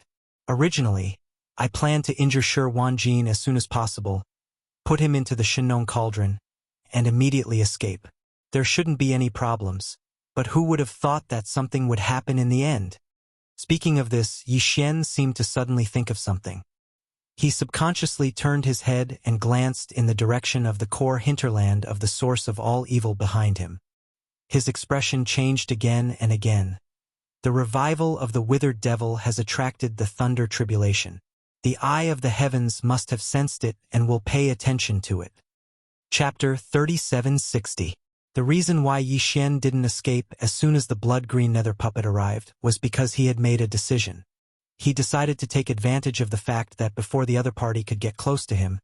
Originally, I planned to injure Shi Wanjin as soon as possible, put him into the Shinnon cauldron, and immediately escape. There shouldn't be any problems, but who would have thought that something would happen in the end?" Speaking of this, Yi Xian seemed to suddenly think of something. He subconsciously turned his head and glanced in the direction of the core hinterland of the source of all evil behind him. His expression changed again and again. The revival of the withered devil has attracted the thunder tribulation. The eye of the heavens must have sensed it and will pay attention to it. Chapter 3760. The reason why Yi Xian didn't escape as soon as the blood-green nether puppet arrived was because he had made a decision. He decided to take advantage of the fact that before the other party could get close to him,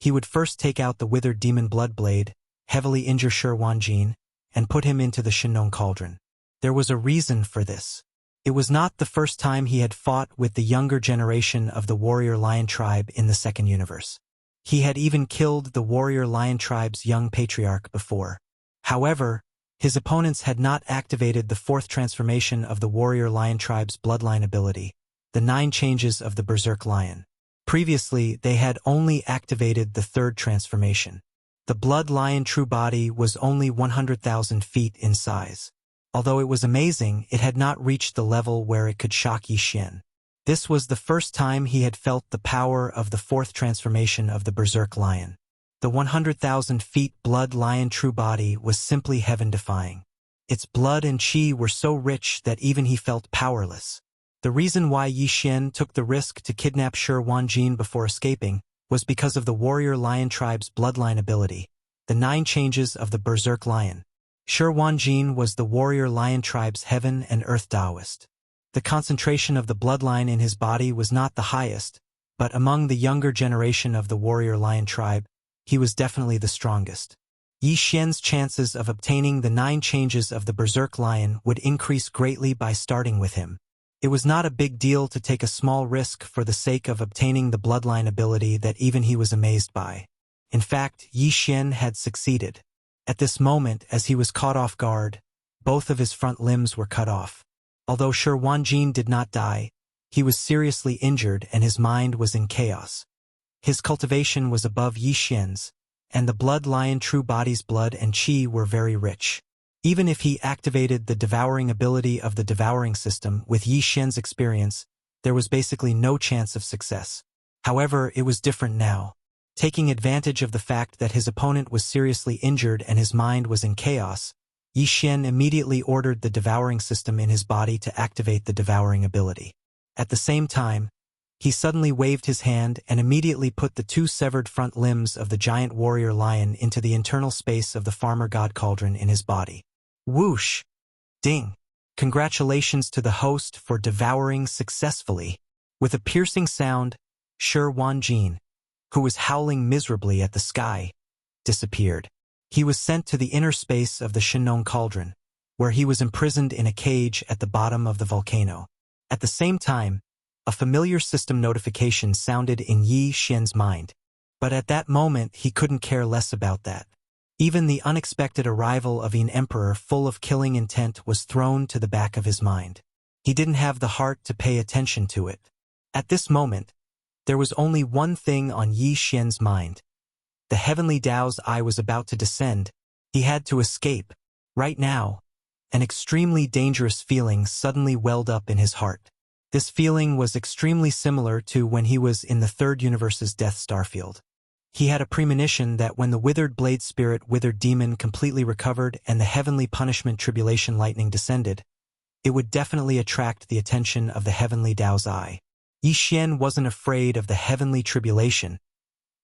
he would first take out the withered demon blood blade, heavily injure Shi Wanjin, and put him into the Shinnon cauldron. There was a reason for this. It was not the first time he had fought with the younger generation of the warrior lion tribe in the second universe. He had even killed the warrior lion tribe's young patriarch before. However, his opponents had not activated the fourth transformation of the warrior lion tribe's bloodline ability, the 9 changes of the berserk lion. Previously, they had only activated the third transformation. The blood lion true body was only 100,000 feet in size. Although it was amazing, it had not reached the level where it could shock Yi Xian. This was the first time he had felt the power of the fourth transformation of the berserk lion. The 100,000 feet blood lion true body was simply heaven-defying. Its blood and chi were so rich that even he felt powerless. The reason why Yi Xian took the risk to kidnap Shi Wanjin before escaping was because of the warrior lion tribe's bloodline ability, the 9 changes of the berserk lion. Shi Wanjin was the warrior lion tribe's heaven and earth Taoist. The concentration of the bloodline in his body was not the highest, but among the younger generation of the warrior lion tribe, he was definitely the strongest. Yi Xian's chances of obtaining the 9 changes of the berserk lion would increase greatly by starting with him. It was not a big deal to take a small risk for the sake of obtaining the bloodline ability that even he was amazed by. In fact, Yi Xian had succeeded. At this moment, as he was caught off guard, both of his front limbs were cut off. Although Shi Wanjin did not die, he was seriously injured and his mind was in chaos. His cultivation was above Yi Xian's, and the blood lion true body's blood and qi were very rich. Even if he activated the devouring ability of the devouring system with Yi Xian's experience, there was basically no chance of success. However, it was different now. Taking advantage of the fact that his opponent was seriously injured and his mind was in chaos, Yi Xian immediately ordered the devouring system in his body to activate the devouring ability. At the same time, he suddenly waved his hand and immediately put the 2 severed front limbs of the giant warrior lion into the internal space of the farmer god cauldron in his body. Whoosh! Ding! Congratulations to the host for devouring successfully. With a piercing sound, Shi Wanjin, who was howling miserably at the sky, disappeared. He was sent to the inner space of the Shinong cauldron, where he was imprisoned in a cage at the bottom of the volcano. At the same time, a familiar system notification sounded in Yi Xian's mind. But at that moment he couldn't care less about that. Even the unexpected arrival of an emperor full of killing intent was thrown to the back of his mind. He didn't have the heart to pay attention to it. At this moment, there was only one thing on Yi Xian's mind. The heavenly Tao's eye was about to descend. He had to escape. Right now, an extremely dangerous feeling suddenly welled up in his heart. This feeling was extremely similar to when he was in the 3rd universe's Death Star field. He had a premonition that when the withered blade spirit withered demon completely recovered and the heavenly punishment tribulation lightning descended, it would definitely attract the attention of the heavenly Tao's eye. Yi Xian wasn't afraid of the heavenly tribulation.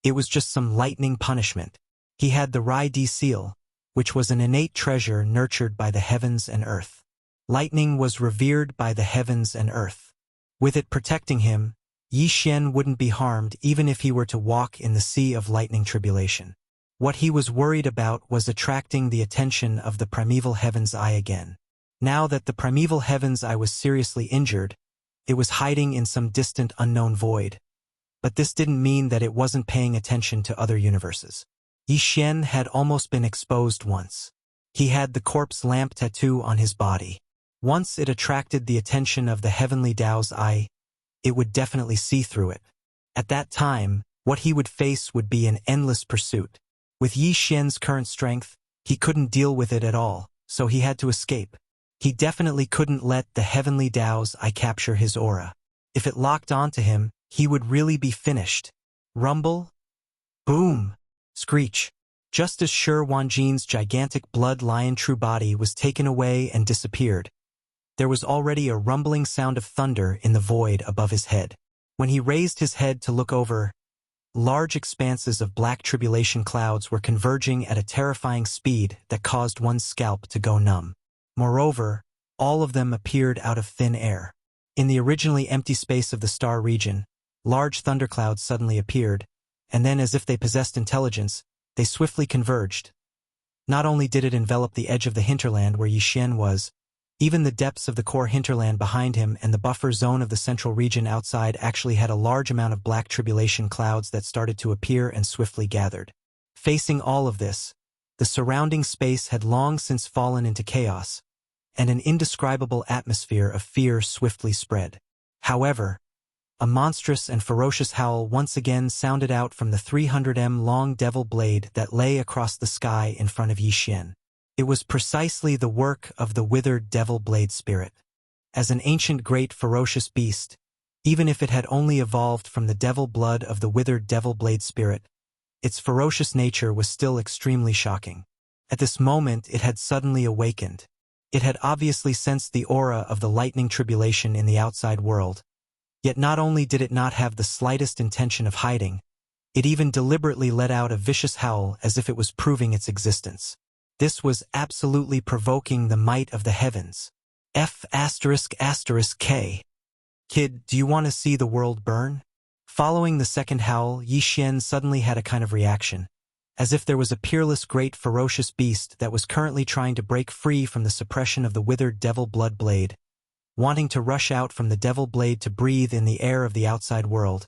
It was just some lightning punishment. He had the Rai Di seal, which was an innate treasure nurtured by the heavens and earth. Lightning was revered by the heavens and earth. With it protecting him, Yi Xian wouldn't be harmed even if he were to walk in the sea of lightning tribulation. What he was worried about was attracting the attention of the primeval heaven's eye again. Now that the primeval heaven's eye was seriously injured, it was hiding in some distant unknown void. But this didn't mean that it wasn't paying attention to other universes. Yi Xian had almost been exposed once. He had the corpse lamp tattoo on his body. Once it attracted the attention of the heavenly Tao's eye, it would definitely see through it. At that time, what he would face would be an endless pursuit. With Yi Xian's current strength, he couldn't deal with it at all, so he had to escape. He definitely couldn't let the heavenly Tao's eye capture his aura. If it locked onto him, he would really be finished. Rumble? Boom! Screech! Just as Shi Wanjin's gigantic blood lion true body was taken away and disappeared, there was already a rumbling sound of thunder in the void above his head. When he raised his head to look over, large expanses of black tribulation clouds were converging at a terrifying speed that caused one's scalp to go numb. Moreover, all of them appeared out of thin air. In the originally empty space of the star region, large thunderclouds suddenly appeared, and then as if they possessed intelligence, they swiftly converged. Not only did it envelop the edge of the hinterland where Yi Xian was, even the depths of the core hinterland behind him and the buffer zone of the central region outside actually had a large amount of black tribulation clouds that started to appear and swiftly gathered. Facing all of this, the surrounding space had long since fallen into chaos, and an indescribable atmosphere of fear swiftly spread. However, a monstrous and ferocious howl once again sounded out from the 300-m-long devil blade that lay across the sky in front of Yi Xian. It was precisely the work of the withered devil blade spirit. As an ancient great ferocious beast, even if it had only evolved from the devil blood of the withered devil blade spirit, its ferocious nature was still extremely shocking. At this moment it had suddenly awakened. It had obviously sensed the aura of the lightning tribulation in the outside world. Yet not only did it not have the slightest intention of hiding, it even deliberately let out a vicious howl as if it was proving its existence. This was absolutely provoking the might of the heavens. F***K. Kid, do you want to see the world burn? Following the second howl, Yi Xian suddenly had a kind of reaction, as if there was a peerless great ferocious beast that was currently trying to break free from the suppression of the withered devil blood blade, wanting to rush out from the devil blade to breathe in the air of the outside world,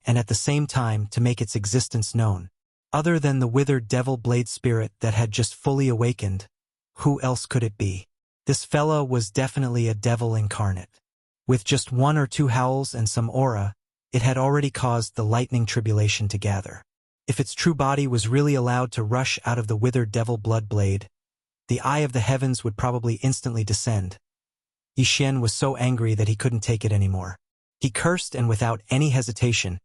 and at the same time to make its existence known. Other than the withered devil blade spirit that had just fully awakened, who else could it be? This fella was definitely a devil incarnate. With just 1 or 2 howls and some aura, it had already caused the lightning tribulation to gather. If its true body was really allowed to rush out of the withered devil blood blade, the eye of the heavens would probably instantly descend. Yi Xian was so angry that he couldn't take it anymore. He cursed, and without any hesitation,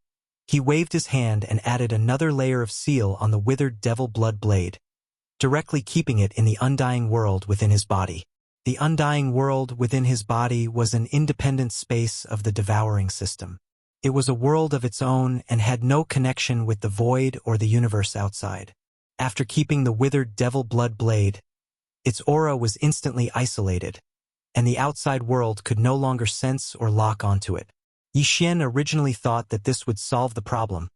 he waved his hand and added another layer of seal on the withered devil blood blade, directly keeping it in the undying world within his body. The undying world within his body was an independent space of the devouring system. It was a world of its own and had no connection with the void or the universe outside. After keeping the withered devil blood blade, its aura was instantly isolated, and the outside world could no longer sense or lock onto it. Yi Xian originally thought that this would solve the problem,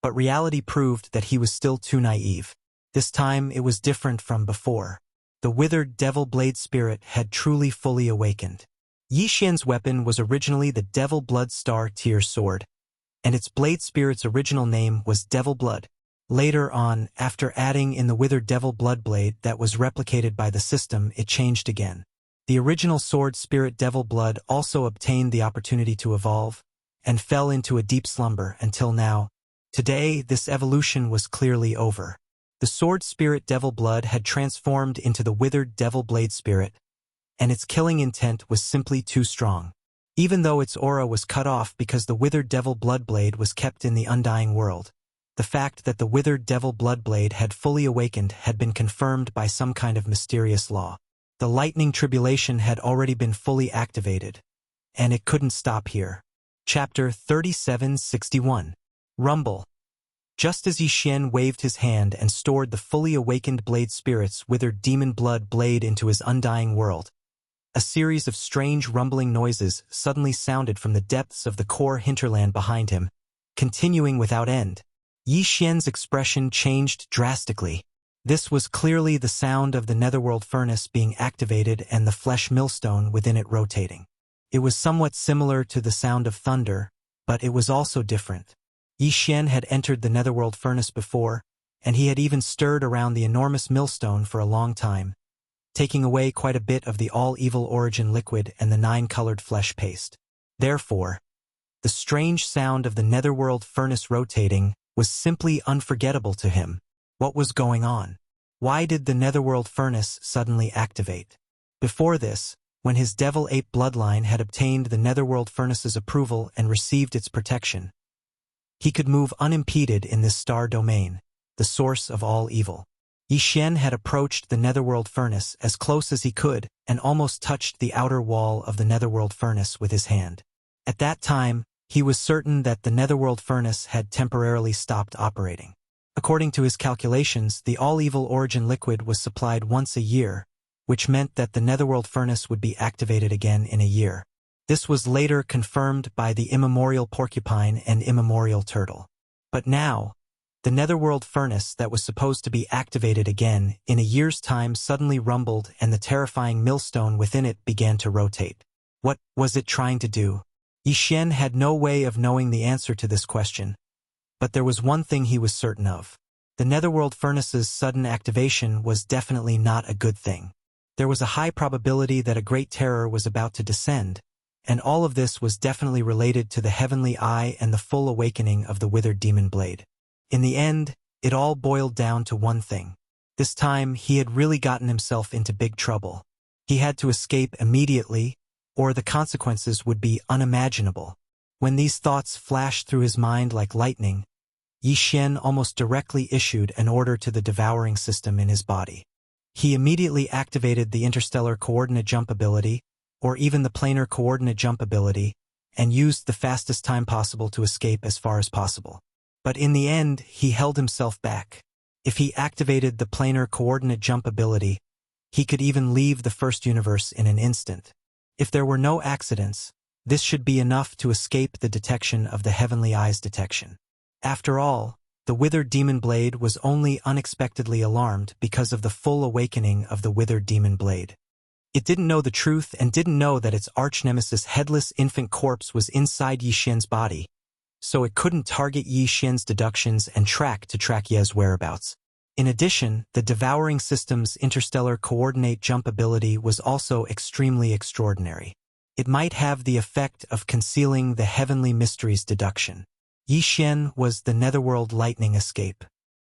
but reality proved that he was still too naive. This time it was different from before. The withered devil blade spirit had truly fully awakened. Yi Xian's weapon was originally the Devil Blood Star Tier Sword, and its blade spirit's original name was Devil Blood. Later on, after adding in the withered devil blood blade that was replicated by the system, it changed again. The original sword spirit Devil Blood also obtained the opportunity to evolve, and fell into a deep slumber until now. Today, this evolution was clearly over. The sword spirit Devil Blood had transformed into the withered devil blade spirit, and its killing intent was simply too strong. Even though its aura was cut off because the withered devil blood blade was kept in the undying world, the fact that the withered devil blood blade had fully awakened had been confirmed by some kind of mysterious law. The lightning tribulation had already been fully activated, and it couldn't stop here. Chapter 3761. Rumble. Just as Yi Xian waved his hand and stored the fully awakened blade spirit's withered demon blood blade into his undying world, a series of strange rumbling noises suddenly sounded from the depths of the core hinterland behind him, continuing without end. Yi Xian's expression changed drastically. This was clearly the sound of the netherworld furnace being activated and the flesh millstone within it rotating. It was somewhat similar to the sound of thunder, but it was also different. Yi Xian had entered the netherworld furnace before, and he had even stirred around the enormous millstone for a long time, taking away quite a bit of the all-evil origin liquid and the 9-colored flesh paste. Therefore, the strange sound of the netherworld furnace rotating was simply unforgettable to him. What was going on? Why did the netherworld furnace suddenly activate? Before this, when his devil ape bloodline had obtained the netherworld furnace's approval and received its protection, he could move unimpeded in this star domain, the source of all evil. Yi Xian had approached the netherworld furnace as close as he could and almost touched the outer wall of the netherworld furnace with his hand. At that time, he was certain that the netherworld furnace had temporarily stopped operating. According to his calculations, the all-evil origin liquid was supplied once a year, which meant that the netherworld furnace would be activated again in a year. This was later confirmed by the immemorial porcupine and immemorial turtle. But now, the netherworld furnace that was supposed to be activated again in a year's time suddenly rumbled, and the terrifying millstone within it began to rotate. What was it trying to do? Yi Xian had no way of knowing the answer to this question, but there was one thing he was certain of. The netherworld furnace's sudden activation was definitely not a good thing. There was a high probability that a great terror was about to descend, and all of this was definitely related to the heavenly eye and the full awakening of the withered demon blade. In the end, it all boiled down to one thing. This time, he had really gotten himself into big trouble. He had to escape immediately, or the consequences would be unimaginable. When these thoughts flashed through his mind like lightning, Yi Xian almost directly issued an order to the devouring system in his body. He immediately activated the interstellar coordinate jump ability, or even the planar coordinate jump ability, and used the fastest time possible to escape as far as possible. But in the end, he held himself back. If he activated the planar coordinate jump ability, he could even leave the first universe in an instant. If there were no accidents, This should be enough to escape the detection of the heavenly eyes detection. After all, the withered demon blade was only unexpectedly alarmed because of the full awakening of the withered demon blade. It didn't know the truth and didn't know that its arch-nemesis headless infant corpse was inside Yi Xian's body, so it couldn't target Yi Xian's deductions and track Ye's whereabouts. In addition, the devouring system's interstellar coordinate jump ability was also extremely extraordinary. It might have the effect of concealing the heavenly mysteries deduction. Yi Xian was the netherworld lightning escape.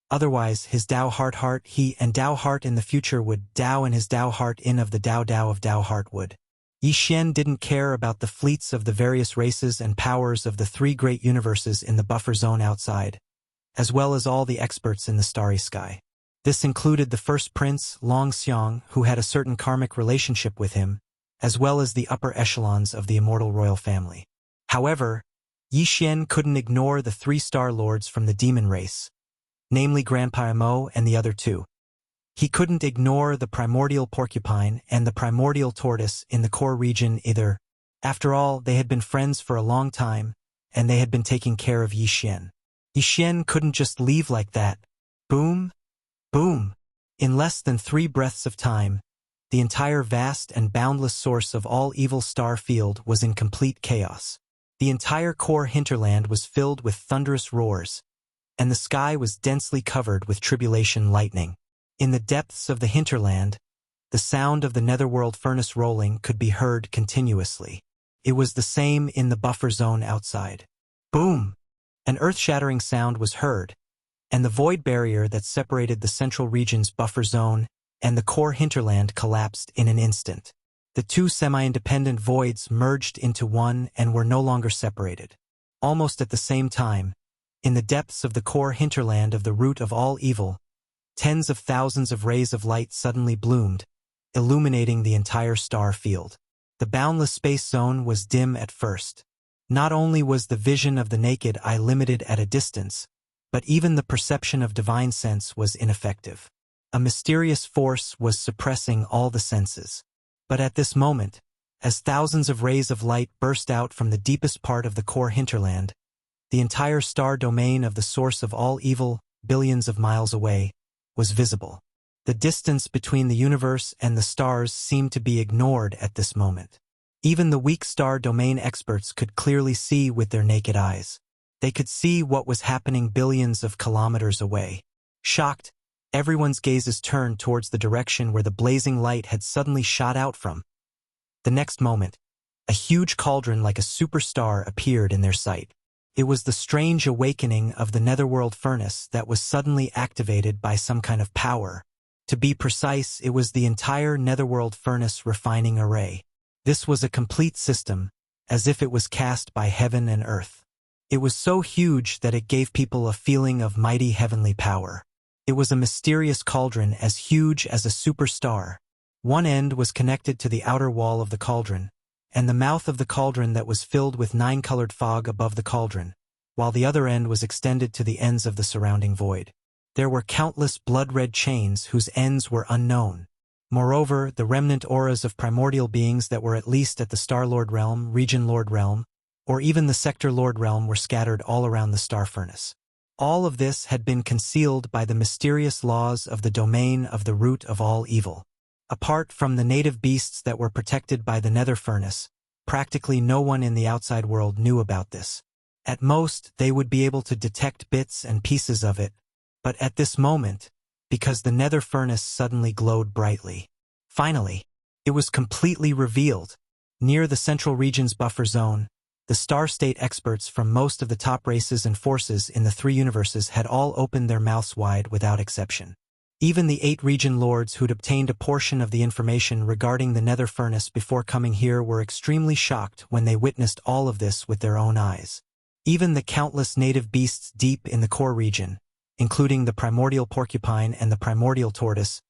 Otherwise, his Dao Heart he and Dao Heart in the future would Dao and his Dao Heart in of the Dao of Dao Heart would. Yi Xian didn't care about the fleets of the various races and powers of the three great universes in the buffer zone outside, as well as all the experts in the starry sky. This included the first prince, Long Xiang, who had a certain karmic relationship with him, as well as the upper echelons of the immortal royal family. However, Yi Xian couldn't ignore the three star lords from the demon race, namely Grandpa Mo and the other two. He couldn't ignore the primordial porcupine and the primordial tortoise in the core region either. After all, they had been friends for a long time, and they had been taking care of Yi Xian. Yi Xian couldn't just leave like that. Boom! Boom! In less than 3 breaths of time, the entire vast and boundless source of all evil star field was in complete chaos. The entire core hinterland was filled with thunderous roars, and the sky was densely covered with tribulation lightning. In the depths of the hinterland, the sound of the netherworld furnace rolling could be heard continuously. It was the same in the buffer zone outside. Boom! An earth-shattering sound was heard, and the void barrier that separated the central region's buffer zone and the core hinterland collapsed in an instant. The two semi-independent voids merged into one and were no longer separated. Almost at the same time, in the depths of the core hinterland of the root of all evil, tens of thousands of rays of light suddenly bloomed, illuminating the entire star field. The boundless space zone was dim at first. Not only was the vision of the naked eye limited at a distance, but even the perception of divine sense was ineffective. A mysterious force was suppressing all the senses. But at this moment, as thousands of rays of light burst out from the deepest part of the core hinterland, the entire star domain of the source of all evil, billions of miles away, was visible. The distance between the universe and the stars seemed to be ignored at this moment. Even the weak star domain experts could clearly see with their naked eyes. They could see what was happening billions of kilometers away. Shocked, everyone's gazes turned towards the direction where the blazing light had suddenly shot out from. The next moment, a huge cauldron like a superstar appeared in their sight. It was the strange awakening of the netherworld furnace that was suddenly activated by some kind of power. To be precise, it was the entire netherworld furnace refining array. This was a complete system, as if it was cast by heaven and earth. It was so huge that it gave people a feeling of mighty heavenly power. It was a mysterious cauldron as huge as a superstar. One end was connected to the outer wall of the cauldron, and the mouth of the cauldron that was filled with 9-colored fog above the cauldron, while the other end was extended to the ends of the surrounding void. There were countless blood-red chains whose ends were unknown. Moreover, the remnant auras of primordial beings that were at least at the Star Lord realm, Region Lord realm, or even the Sector Lord realm were scattered all around the star furnace. All of this had been concealed by the mysterious laws of the domain of the root of all evil. Apart from the native beasts that were protected by the nether furnace, practically no one in the outside world knew about this. At most, they would be able to detect bits and pieces of it, but at this moment, because the nether furnace suddenly glowed brightly. Finally, it was completely revealed. Near the central region's buffer zone, the star state experts from most of the top races and forces in the 3 universes had all opened their mouths wide without exception. Even the 8 region lords who'd obtained a portion of the information regarding the nether furnace before coming here were extremely shocked when they witnessed all of this with their own eyes. Even the countless native beasts deep in the core region, including the primordial porcupine and the primordial tortoise,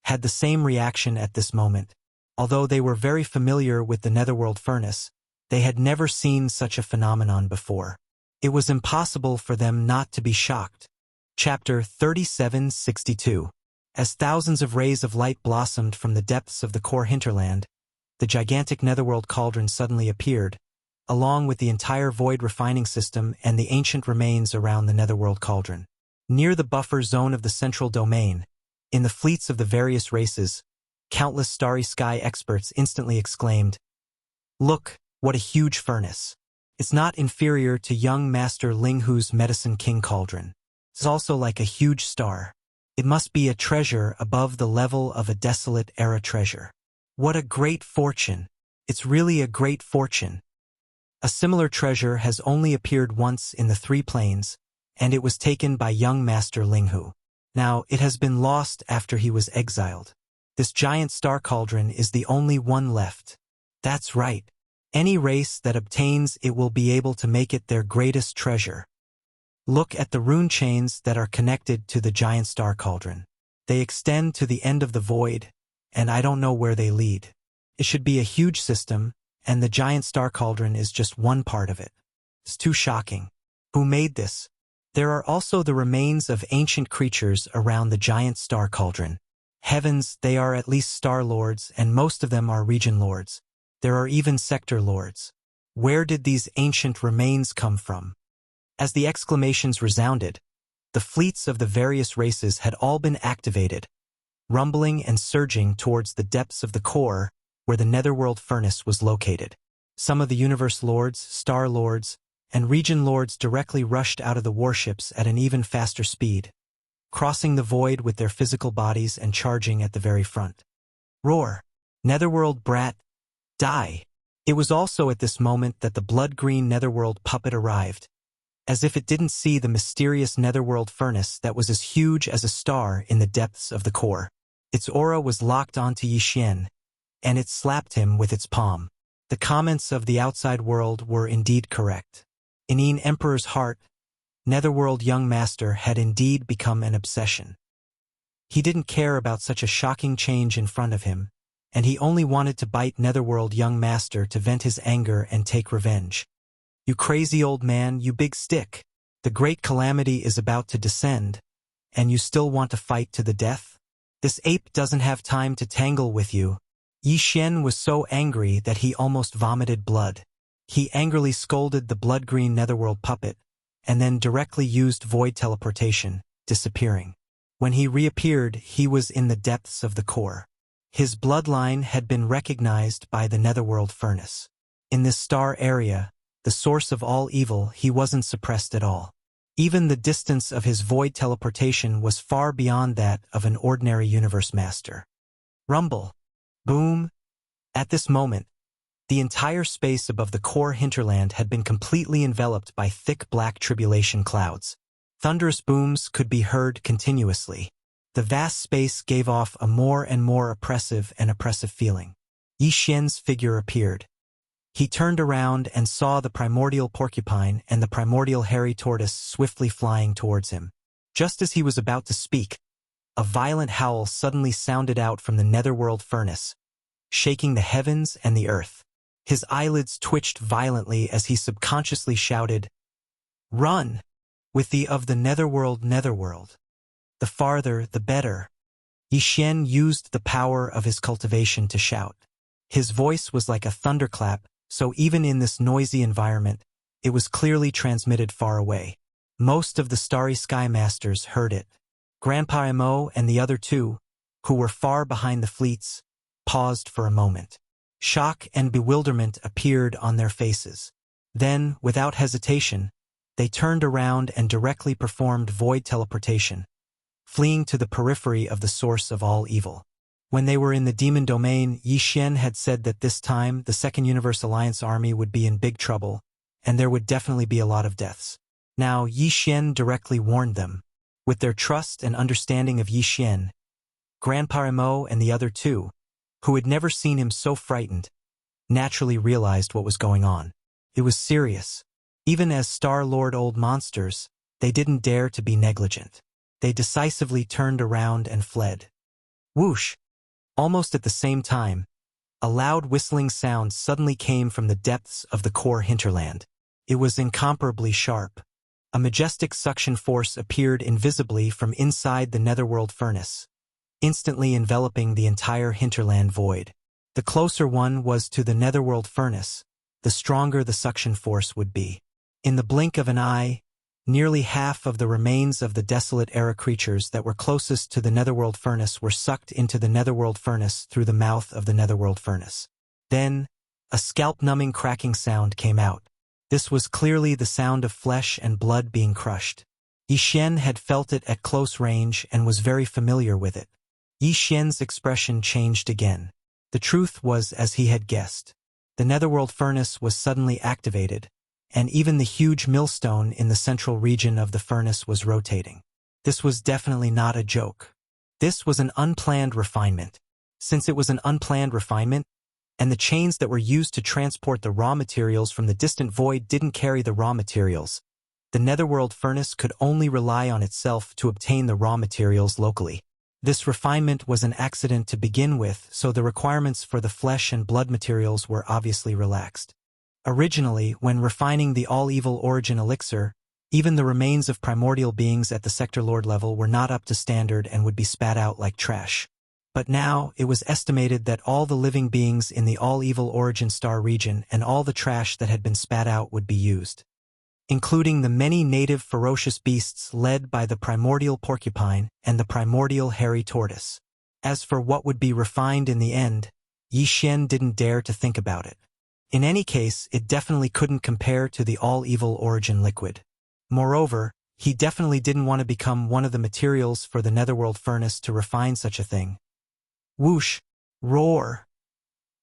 had the same reaction at this moment. Although they were very familiar with the netherworld furnace, they had never seen such a phenomenon before. It was impossible for them not to be shocked. Chapter 3762. As thousands of rays of light blossomed from the depths of the core hinterland, the gigantic netherworld cauldron suddenly appeared, along with the entire void refining system and the ancient remains around the netherworld cauldron. Near the buffer zone of the central domain, in the fleets of the various races, countless starry sky experts instantly exclaimed, "Look, what a huge furnace. It's not inferior to young Master Ling Hu's Medicine King cauldron. It's also like a huge star. It must be a treasure above the level of a desolate era treasure. What a great fortune. It's really a great fortune." A similar treasure has only appeared once in the Three Planes, and it was taken by young Master Ling Hu. Now, it has been lost after he was exiled. This giant star cauldron is the only one left. That's right. Any race that obtains it will be able to make it their greatest treasure. Look at the rune chains that are connected to the giant star cauldron. They extend to the end of the void, and I don't know where they lead. It should be a huge system, and the giant star cauldron is just one part of it. It's too shocking. Who made this? There are also the remains of ancient creatures around the giant star cauldron. Heavens, they are at least star lords, and most of them are region lords. There are even sector lords. Where did these ancient remains come from? As the exclamations resounded, the fleets of the various races had all been activated, rumbling and surging towards the depths of the core where the netherworld furnace was located. Some of the universe lords, star lords, and region lords directly rushed out of the warships at an even faster speed, crossing the void with their physical bodies and charging at the very front. Roar! Netherworld brat! Die! It was also at this moment that the blood-green netherworld puppet arrived, as if it didn't see the mysterious netherworld furnace that was as huge as a star in the depths of the core. Its aura was locked onto Yi Xian, and it slapped him with its palm. The comments of the outside world were indeed correct. In Yin Emperor's heart, netherworld young master had indeed become an obsession. He didn't care about such a shocking change in front of him, and he only wanted to bite netherworld young master to vent his anger and take revenge. "You crazy old man, you big stick. The great calamity is about to descend, and you still want to fight to the death? This ape doesn't have time to tangle with you." Yi Xian was so angry that he almost vomited blood. He angrily scolded the blood-green netherworld puppet, and then directly used void teleportation, disappearing. When he reappeared, he was in the depths of the core. His bloodline had been recognized by the netherworld furnace. In this star area, the source of all evil, he wasn't suppressed at all. Even the distance of his void teleportation was far beyond that of an ordinary universe master. Rumble. Boom. At this moment, the entire space above the core hinterland had been completely enveloped by thick black tribulation clouds. Thunderous booms could be heard continuously. The vast space gave off a more and more oppressive feeling. Yi Xian's figure appeared. He turned around and saw the primordial porcupine and the primordial hairy tortoise swiftly flying towards him. Just as he was about to speak, a violent howl suddenly sounded out from the netherworld furnace, shaking the heavens and the earth. His eyelids twitched violently as he subconsciously shouted, "Run! With the of the netherworld. The farther, the better." Yi Xian used the power of his cultivation to shout. His voice was like a thunderclap, so even in this noisy environment, it was clearly transmitted far away. Most of the Starry Sky Masters heard it. Grandpa Mo and the other two, who were far behind the fleets, paused for a moment. Shock and bewilderment appeared on their faces. Then, without hesitation, they turned around and directly performed void teleportation, fleeing to the periphery of the source of all evil. When they were in the demon domain, Yi Xian had said that this time the Second Universe Alliance army would be in big trouble, and there would definitely be a lot of deaths. Now, Yi Xian directly warned them. With their trust and understanding of Yi Xian, Grandpa Mo and the other two, who had never seen him so frightened, naturally realized what was going on. It was serious. Even as Star-Lord old monsters, they didn't dare to be negligent. They decisively turned around and fled. Whoosh! Almost at the same time, a loud whistling sound suddenly came from the depths of the core hinterland. It was incomparably sharp. A majestic suction force appeared invisibly from inside the netherworld furnace, instantly enveloping the entire hinterland void. The closer one was to the netherworld furnace, the stronger the suction force would be. In the blink of an eye, nearly half of the remains of the desolate era creatures that were closest to the netherworld furnace were sucked into the netherworld furnace through the mouth of the netherworld furnace. Then, a scalp-numbing cracking sound came out. This was clearly the sound of flesh and blood being crushed. Yi Xian had felt it at close range and was very familiar with it. Yi Xian's expression changed again. The truth was as he had guessed. The netherworld furnace was suddenly activated, and even the huge millstone in the central region of the furnace was rotating. This was definitely not a joke. This was an unplanned refinement. Since it was an unplanned refinement, and the chains that were used to transport the raw materials from the distant void didn't carry the raw materials, the netherworld furnace could only rely on itself to obtain the raw materials locally. This refinement was an accident to begin with, so the requirements for the flesh and blood materials were obviously relaxed. Originally, when refining the all-evil origin elixir, even the remains of primordial beings at the sector lord level were not up to standard and would be spat out like trash. But now, it was estimated that all the living beings in the all-evil origin star region and all the trash that had been spat out would be used, including the many native ferocious beasts led by the primordial porcupine and the primordial hairy tortoise. As for what would be refined in the end, Yi Xian didn't dare to think about it. In any case, it definitely couldn't compare to the all-evil origin liquid. Moreover, he definitely didn't want to become one of the materials for the netherworld furnace to refine such a thing. Whoosh! Roar!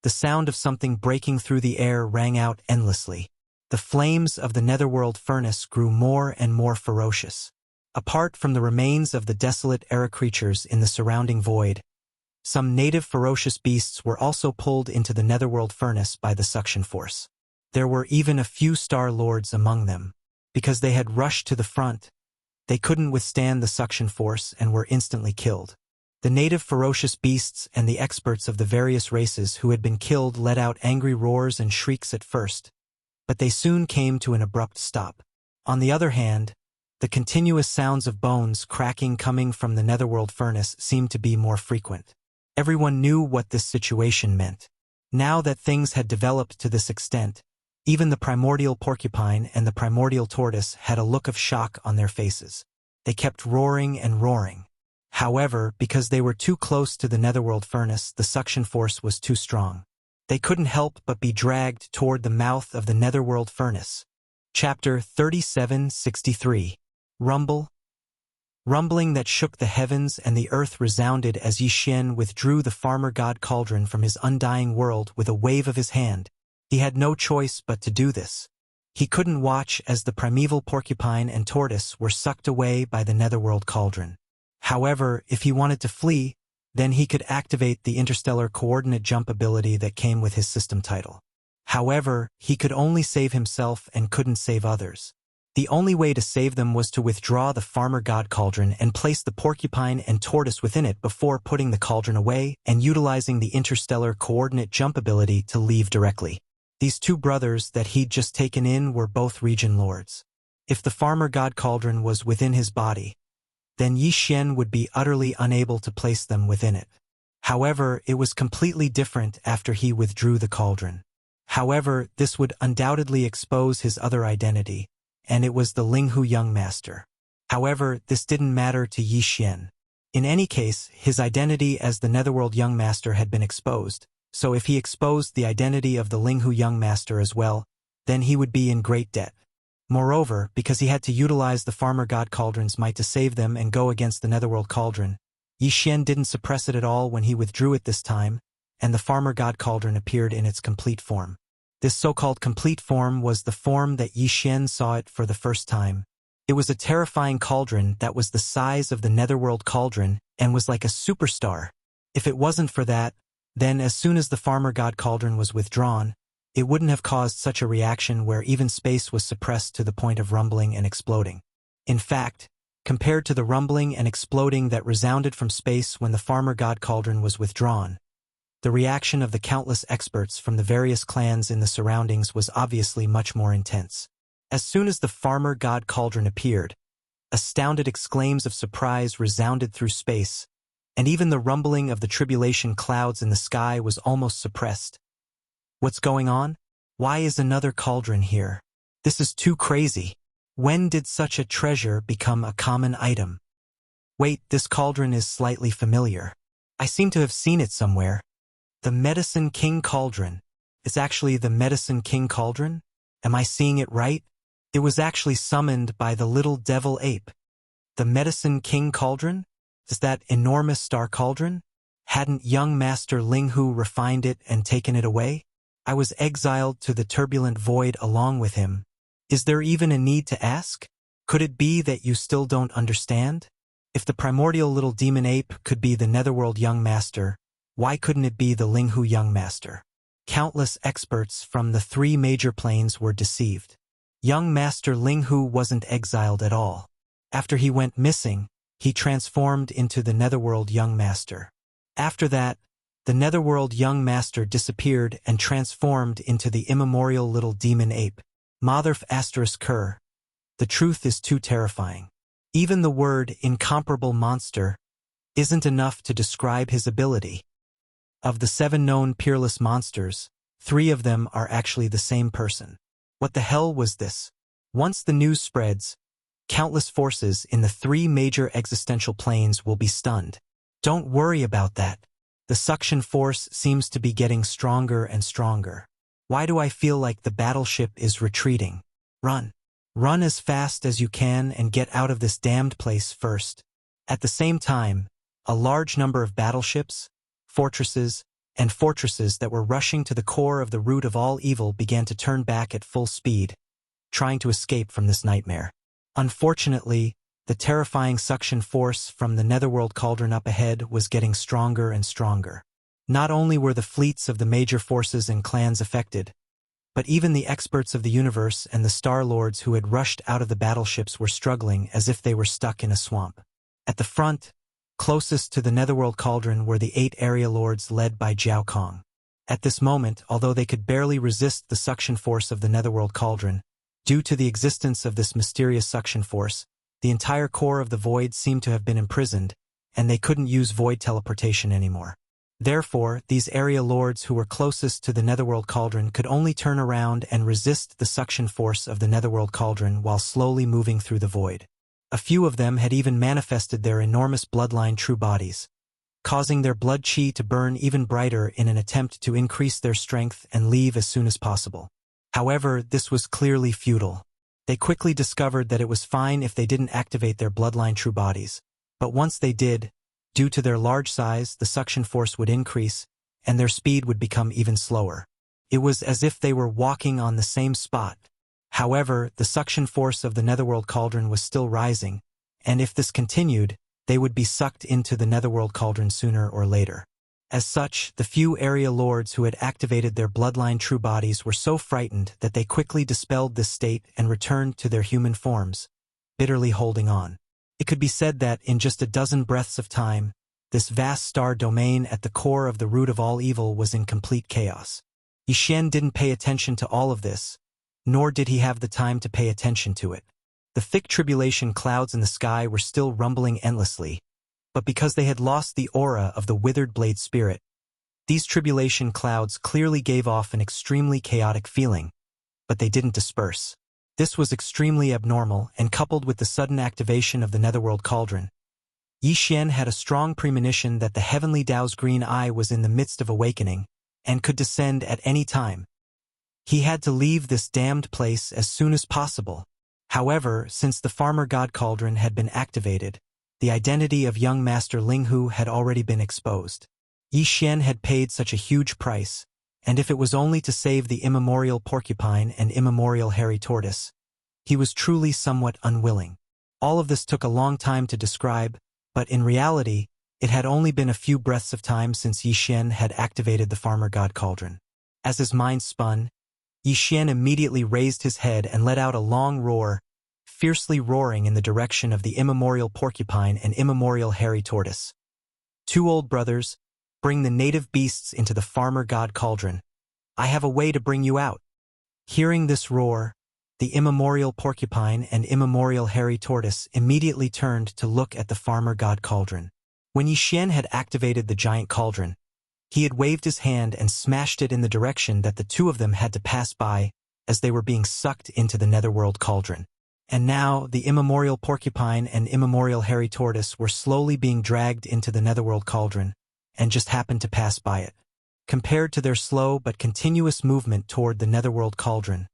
The sound of something breaking through the air rang out endlessly. The flames of the netherworld furnace grew more and more ferocious. Apart from the remains of the desolate era creatures in the surrounding void, some native ferocious beasts were also pulled into the netherworld furnace by the suction force. There were even a few star lords among them. Because they had rushed to the front, they couldn't withstand the suction force and were instantly killed. The native ferocious beasts and the experts of the various races who had been killed let out angry roars and shrieks at first, but they soon came to an abrupt stop. On the other hand, the continuous sounds of bones cracking coming from the netherworld furnace seemed to be more frequent. Everyone knew what this situation meant. Now that things had developed to this extent, even the primordial porcupine and the primordial tortoise had a look of shock on their faces. They kept roaring and roaring. However, because they were too close to the netherworld furnace, the suction force was too strong. They couldn't help but be dragged toward the mouth of the netherworld furnace. Chapter 3763. Rumble. Rumbling that shook the heavens and the earth resounded as Yi Xian withdrew the farmer god cauldron from his undying world with a wave of his hand. He had no choice but to do this. He couldn't watch as the primeval porcupine and tortoise were sucked away by the netherworld cauldron. However, if he wanted to flee, then he could activate the interstellar coordinate jump ability that came with his system title. However, he could only save himself and couldn't save others. The only way to save them was to withdraw the farmer god cauldron and place the porcupine and tortoise within it before putting the cauldron away and utilizing the interstellar coordinate jump ability to leave directly. These two brothers that he'd just taken in were both region lords. If the farmer god cauldron was within his body, then Yi Xian would be utterly unable to place them within it. However, it was completely different after he withdrew the cauldron. However, this would undoubtedly expose his other identity, and it was the Linghu Young Master. However, this didn't matter to Yi Xian. In any case, his identity as the Netherworld Young Master had been exposed, so if he exposed the identity of the Linghu Young Master as well, then he would be in great debt. Moreover, because he had to utilize the Farmer God Cauldron's might to save them and go against the Netherworld Cauldron, Yi Xian didn't suppress it at all when he withdrew it this time, and the Farmer God Cauldron appeared in its complete form. This so-called complete form was the form that Yi Xian saw it for the first time. It was a terrifying cauldron that was the size of the Netherworld Cauldron and was like a superstar. If it wasn't for that, then as soon as the Farmer God Cauldron was withdrawn, it wouldn't have caused such a reaction where even space was suppressed to the point of rumbling and exploding. In fact, compared to the rumbling and exploding that resounded from space when the Farmer God Cauldron was withdrawn, the reaction of the countless experts from the various clans in the surroundings was obviously much more intense. As soon as the Farmer God Cauldron appeared, astounded exclaims of surprise resounded through space, and even the rumbling of the tribulation clouds in the sky was almost suppressed. What's going on? Why is another cauldron here? This is too crazy. When did such a treasure become a common item? Wait, this cauldron is slightly familiar. I seem to have seen it somewhere. The Medicine King Cauldron. It's actually the Medicine King Cauldron? Am I seeing it right? It was actually summoned by the little devil ape. The Medicine King Cauldron? Is that enormous star cauldron? Hadn't young Master Ling Hu refined it and taken it away? I was exiled to the turbulent void along with him. Is there even a need to ask? Could it be that you still don't understand? If the primordial little demon ape could be the Netherworld Young Master, why couldn't it be the Ling Hu Young Master? Countless experts from the 3 major planes were deceived. Young Master Ling Hu wasn't exiled at all. After he went missing, he transformed into the Netherworld Young Master. After that, the Netherworld Young Master disappeared and transformed into the immemorial little demon ape. Motherf ****. The truth is too terrifying. Even the word incomparable monster isn't enough to describe his ability. Of the 7 known peerless monsters, 3 of them are actually the same person. What the hell was this? Once the news spreads, countless forces in the 3 major existential planes will be stunned. Don't worry about that. The suction force seems to be getting stronger and stronger. Why do I feel like the battleship is retreating? Run. Run as fast as you can and get out of this damned place first. At the same time, a large number of battleships, fortresses, and fortresses that were rushing to the core of the root of all evil began to turn back at full speed, trying to escape from this nightmare. Unfortunately, the terrifying suction force from the Netherworld Cauldron up ahead was getting stronger and stronger. Not only were the fleets of the major forces and clans affected, but even the experts of the universe and the Star Lords who had rushed out of the battleships were struggling as if they were stuck in a swamp. At the front, closest to the Netherworld Cauldron, were the 8 area lords led by Jiao Kong. At this moment, although they could barely resist the suction force of the Netherworld Cauldron, due to the existence of this mysterious suction force, the entire core of the void seemed to have been imprisoned, and they couldn't use void teleportation anymore. Therefore, these area lords who were closest to the Netherworld Cauldron could only turn around and resist the suction force of the Netherworld Cauldron while slowly moving through the void. A few of them had even manifested their enormous bloodline true bodies, causing their blood chi to burn even brighter in an attempt to increase their strength and leave as soon as possible. However, this was clearly futile. They quickly discovered that it was fine if they didn't activate their bloodline true bodies, but once they did, due to their large size, the suction force would increase, and their speed would become even slower. It was as if they were walking on the same spot. However, the suction force of the Netherworld Cauldron was still rising, and if this continued, they would be sucked into the Netherworld Cauldron sooner or later. As such, the few area lords who had activated their bloodline true bodies were so frightened that they quickly dispelled this state and returned to their human forms, bitterly holding on. It could be said that, in just a dozen breaths of time, this vast star domain at the core of the root of all evil was in complete chaos. Yi Xian didn't pay attention to all of this, nor did he have the time to pay attention to it. The thick tribulation clouds in the sky were still rumbling endlessly, but because they had lost the aura of the withered blade spirit, these tribulation clouds clearly gave off an extremely chaotic feeling, but they didn't disperse. This was extremely abnormal, and coupled with the sudden activation of the Netherworld Cauldron, Yi Xian had a strong premonition that the heavenly Tao's green eye was in the midst of awakening, and could descend at any time. He had to leave this damned place as soon as possible. However, since the Farmer God Cauldron had been activated, the identity of young Master Ling Hu had already been exposed. Yi Xian had paid such a huge price, and if it was only to save the immemorial porcupine and immemorial hairy tortoise, he was truly somewhat unwilling. All of this took a long time to describe, but in reality, it had only been a few breaths of time since Yi Xian had activated the Farmer God Cauldron. As his mind spun, Yi Xian immediately raised his head and let out a long roar, fiercely roaring in the direction of the immemorial porcupine and immemorial hairy tortoise. 2 old brothers, bring the native beasts into the Farmer God Cauldron. I have a way to bring you out. Hearing this roar, the immemorial porcupine and immemorial hairy tortoise immediately turned to look at the Farmer God Cauldron. When Yi Xian had activated the giant cauldron, He had waved his hand and smashed it in the direction that the two of them had to pass by as they were being sucked into the netherworld cauldron. And now, the immemorial porcupine and immemorial hairy tortoise were slowly being dragged into the netherworld cauldron, and just happened to pass by it. Compared to their slow but continuous movement toward the netherworld cauldron,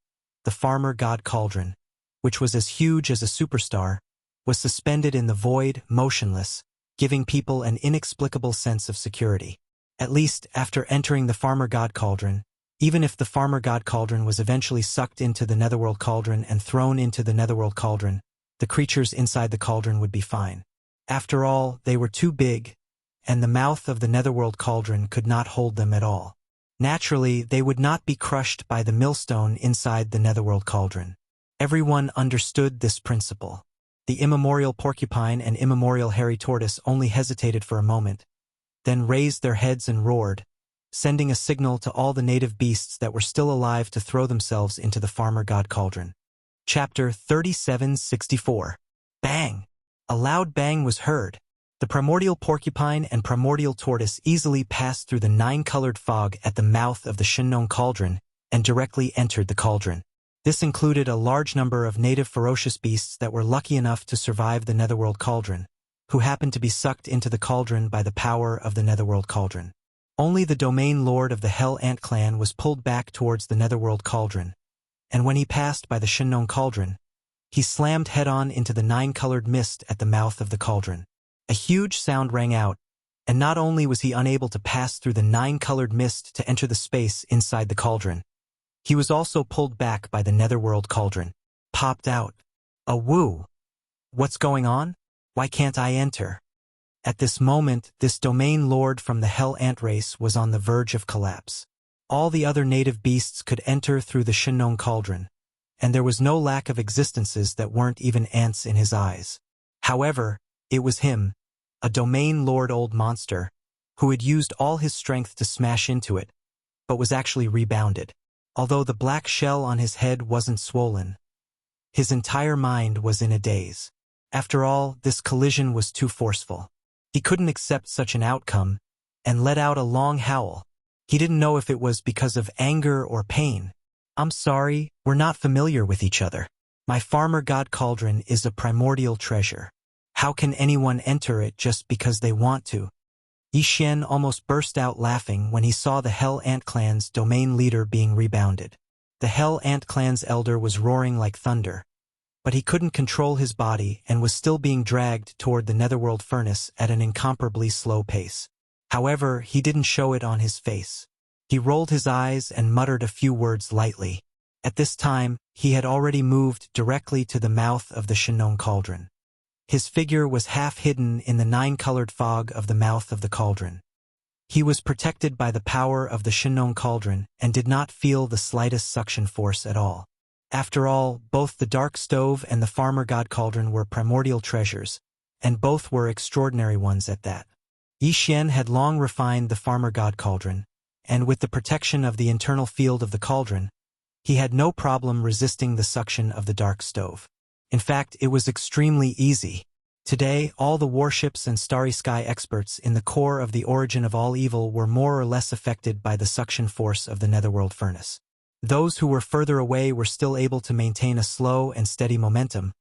the farmer god cauldron, which was as huge as a superstar, was suspended in the void, motionless, giving people an inexplicable sense of security. At least, after entering the farmer god cauldron, even if the farmer god cauldron was eventually sucked into the netherworld cauldron and thrown into the netherworld cauldron, the creatures inside the cauldron would be fine. After all, they were too big, and the mouth of the netherworld cauldron could not hold them at all. Naturally, they would not be crushed by the millstone inside the netherworld cauldron. Everyone understood this principle. The immemorial porcupine and immemorial hairy tortoise only hesitated for a moment, then raised their heads and roared, sending a signal to all the native beasts that were still alive to throw themselves into the farmer god cauldron. Chapter 3764. Bang! A loud bang was heard. The primordial porcupine and primordial tortoise easily passed through the 9-colored fog at the mouth of the Shinnon cauldron and directly entered the cauldron. This included a large number of native ferocious beasts that were lucky enough to survive the netherworld cauldron, who happened to be sucked into the cauldron by the power of the netherworld cauldron. Only the domain lord of the Hell Ant clan was pulled back towards the netherworld cauldron, and when he passed by the Shinnon cauldron, he slammed head-on into the 9-colored mist at the mouth of the cauldron. A huge sound rang out, and not only was he unable to pass through the 9-colored mist to enter the space inside the cauldron, he was also pulled back by the netherworld cauldron. Popped out. A woo! What's going on? Why can't I enter? At this moment, this domain lord from the Hell Ant race was on the verge of collapse. All the other native beasts could enter through the Shinnon cauldron, and there was no lack of existences that weren't even ants in his eyes. However, it was him, a domain lord old monster, who had used all his strength to smash into it, but was actually rebounded. Although the black shell on his head wasn't swollen, his entire mind was in a daze. After all, this collision was too forceful. He couldn't accept such an outcome, and let out a long howl. He didn't know if it was because of anger or pain. I'm sorry, we're not familiar with each other. My farmer god cauldron is a primordial treasure. How can anyone enter it just because they want to? Yixin almost burst out laughing when he saw the Hell Ant clan's domain leader being rebounded. The Hell Ant clan's elder was roaring like thunder, but he couldn't control his body and was still being dragged toward the netherworld furnace at an incomparably slow pace. However, he didn't show it on his face. He rolled his eyes and muttered a few words lightly. At this time, he had already moved directly to the mouth of the Shinnon cauldron. His figure was half hidden in the 9-colored fog of the mouth of the cauldron. He was protected by the power of the Shinnon cauldron and did not feel the slightest suction force at all. After all, both the dark stove and the farmer god cauldron were primordial treasures, and both were extraordinary ones at that. Yixin had long refined the farmer god cauldron, and with the protection of the internal field of the cauldron, he had no problem resisting the suction of the dark stove. In fact, it was extremely easy. Today, all the warships and starry sky experts in the core of the origin of all evil were more or less affected by the suction force of the netherworld furnace. Those who were further away were still able to maintain a slow and steady momentum,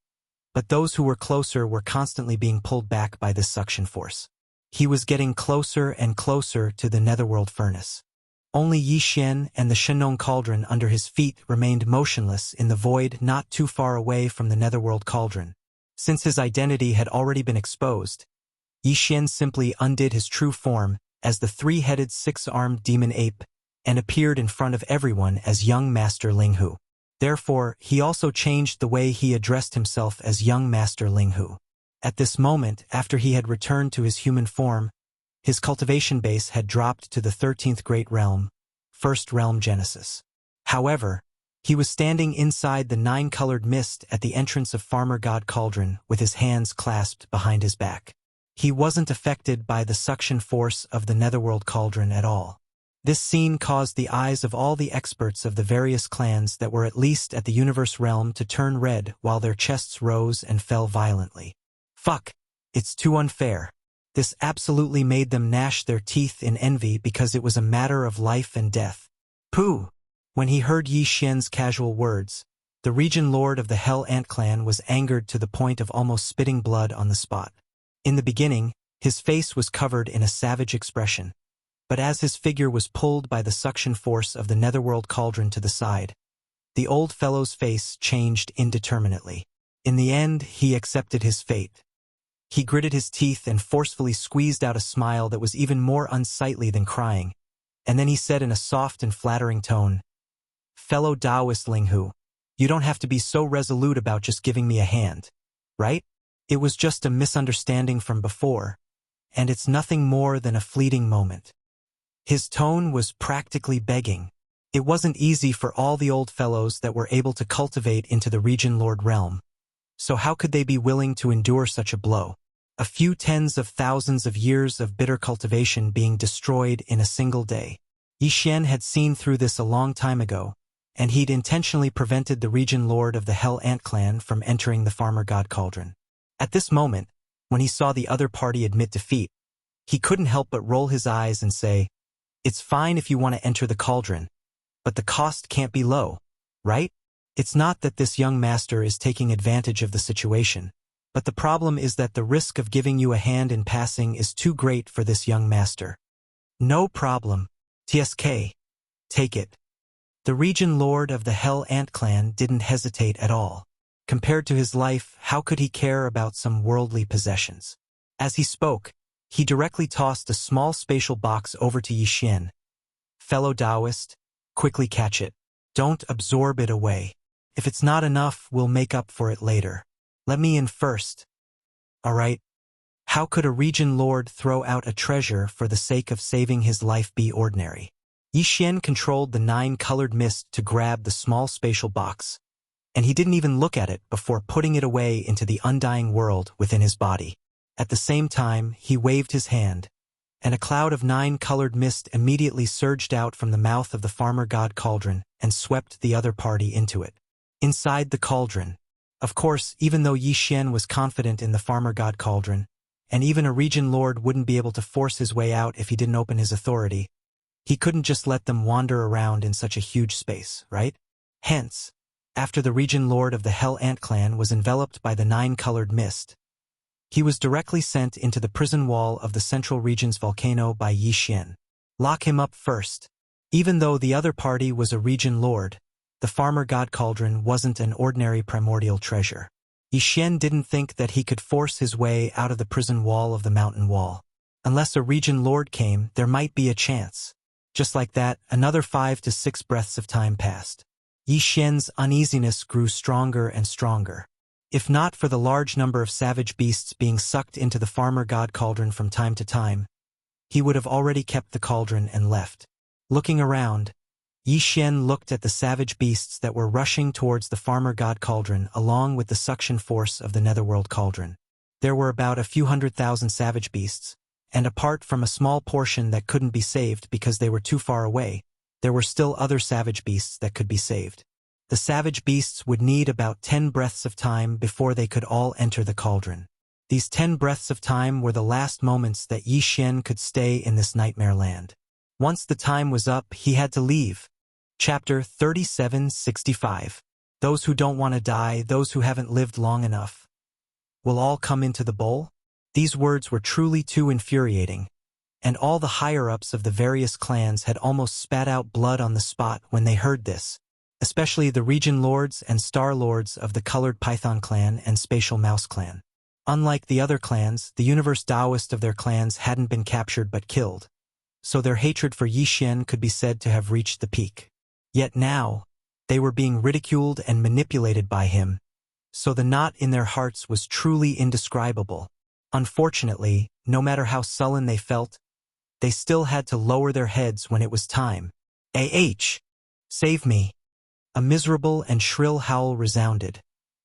but those who were closer were constantly being pulled back by this suction force. He was getting closer and closer to the netherworld furnace. Only Yixin and the Shinnon cauldron under his feet remained motionless in the void not too far away from the netherworld cauldron. Since his identity had already been exposed, Yixin simply undid his true form as the 3-headed 6-armed demon ape and appeared in front of everyone as young Master Linghu. Therefore, he also changed the way he addressed himself as young Master Linghu. At this moment, after he had returned to his human form, his cultivation base had dropped to the 13th Great Realm, First Realm Genesis. However, he was standing inside the 9-colored mist at the entrance of Farmer God Cauldron with his hands clasped behind his back. He wasn't affected by the suction force of the Netherworld Cauldron at all. This scene caused the eyes of all the experts of the various clans that were at least at the Universe Realm to turn red while their chests rose and fell violently. Fuck! It's too unfair. This absolutely made them gnash their teeth in envy because it was a matter of life and death. Pooh! When he heard Yi Xian's casual words, the region lord of the Hell Ant clan was angered to the point of almost spitting blood on the spot. In the beginning, his face was covered in a savage expression, but as his figure was pulled by the suction force of the netherworld cauldron to the side, the old fellow's face changed indeterminately. In the end, he accepted his fate. He gritted his teeth and forcefully squeezed out a smile that was even more unsightly than crying, and then he said in a soft and flattering tone, "Fellow Taoist Linghu, you don't have to be so resolute about just giving me a hand, right? It was just a misunderstanding from before, and it's nothing more than a fleeting moment." His tone was practically begging. It wasn't easy for all the old fellows that were able to cultivate into the region lord realm, so how could they be willing to endure such a blow? A few tens of thousands of years of bitter cultivation being destroyed in a single day. Yi Xian had seen through this a long time ago, and he'd intentionally prevented the region lord of the Hell Ant clan from entering the farmer god cauldron. At this moment, when he saw the other party admit defeat, he couldn't help but roll his eyes and say, "It's fine if you want to enter the cauldron, but the cost can't be low, right? It's not that this young master is taking advantage of the situation, but the problem is that the risk of giving you a hand in passing is too great for this young master." "No problem. TSK. Take it." The region lord of the Hell Ant clan didn't hesitate at all. Compared to his life, how could he care about some worldly possessions? As he spoke, he directly tossed a small spatial box over to Yi Xian. "Fellow Taoist, quickly catch it. Don't absorb it away. If it's not enough, we'll make up for it later. Let me in first. All right." How could a region lord throw out a treasure for the sake of saving his life be ordinary? Yi Xian controlled the 9-colored mist to grab the small spatial box, and he didn't even look at it before putting it away into the undying world within his body. At the same time, he waved his hand, and a cloud of 9-colored mist immediately surged out from the mouth of the farmer god cauldron and swept the other party into it. Inside the cauldron, of course, even though Yi Xian was confident in the farmer god cauldron, and even a region lord wouldn't be able to force his way out if he didn't open his authority, he couldn't just let them wander around in such a huge space, right? Hence, after the region lord of the Hell Ant clan was enveloped by the 9-colored mist, he was directly sent into the prison wall of the central region's volcano by Yi Xian. Lock him up first. Even though the other party was a region lord, the farmer god cauldron wasn't an ordinary primordial treasure. Yi Xian didn't think that he could force his way out of the prison wall of the mountain wall. Unless a region lord came, there might be a chance. Just like that, another 5 to 6 breaths of time passed. Yi Xian's uneasiness grew stronger and stronger. If not for the large number of savage beasts being sucked into the farmer god cauldron from time to time, he would have already kept the cauldron and left. Looking around, Yi Xian looked at the savage beasts that were rushing towards the farmer god cauldron along with the suction force of the netherworld cauldron. There were about a few 100,000 savage beasts, and apart from a small portion that couldn't be saved because they were too far away, there were still other savage beasts that could be saved. The savage beasts would need about 10 breaths of time before they could all enter the cauldron. These 10 breaths of time were the last moments that Yi Xian could stay in this nightmare land. Once the time was up, he had to leave. Chapter 3765. Those who don't want to die, those who haven't lived long enough, will all come into the bowl? These words were truly too infuriating, and all the higher-ups of the various clans had almost spat out blood on the spot when they heard this, especially the region lords and star lords of the Colored Python clan and Spatial Mouse clan. Unlike the other clans, the universe Taoist of their clans hadn't been captured but killed, so their hatred for Yi Xian could be said to have reached the peak. Yet now, they were being ridiculed and manipulated by him, so the knot in their hearts was truly indescribable. Unfortunately, no matter how sullen they felt, they still had to lower their heads when it was time. Save me! A miserable and shrill howl resounded,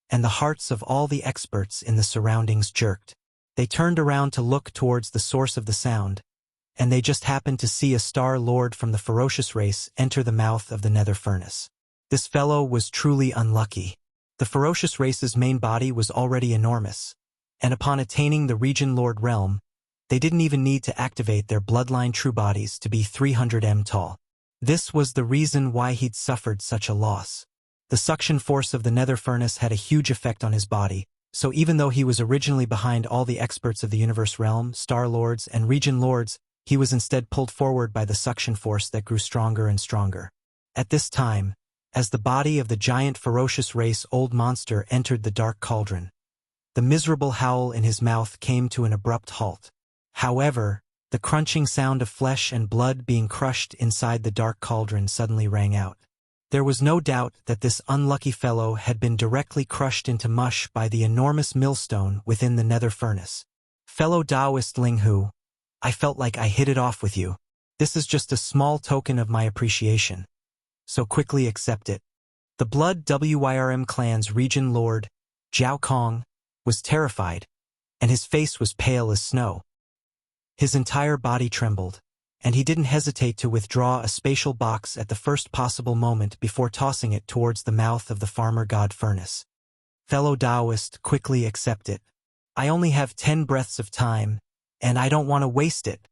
and the hearts of all the experts in the surroundings jerked. They turned around to look towards the source of the sound, and they just happened to see a star lord from the ferocious race enter the mouth of the nether furnace. This fellow was truly unlucky. The ferocious race's main body was already enormous, and upon attaining the region lord realm, They didn't even need to activate their bloodline true bodies to be 300 m tall. This was the reason why he'd suffered such a loss. The suction force of the nether furnace had a huge effect on his body, so even though he was originally behind all the experts of the universe realm, star lords, and region lords, he was instead pulled forward by the suction force that grew stronger and stronger. At this time, as the body of the giant ferocious race old monster entered the dark cauldron, the miserable howl in his mouth came to an abrupt halt. However, the crunching sound of flesh and blood being crushed inside the dark cauldron suddenly rang out. There was no doubt that this unlucky fellow had been directly crushed into mush by the enormous millstone within the nether furnace. Fellow Taoist Ling Hu, I felt like I hit it off with you. This is just a small token of my appreciation. So quickly accept it. The Blood Wyrm clan's region lord, Zhao Kong, was terrified, and his face was pale as snow. His entire body trembled, and he didn't hesitate to withdraw a spatial box at the first possible moment before tossing it towards the mouth of the farmer god furnace. Fellow Taoist, quickly accept it. I only have 10 breaths of time, and I don't want to waste it.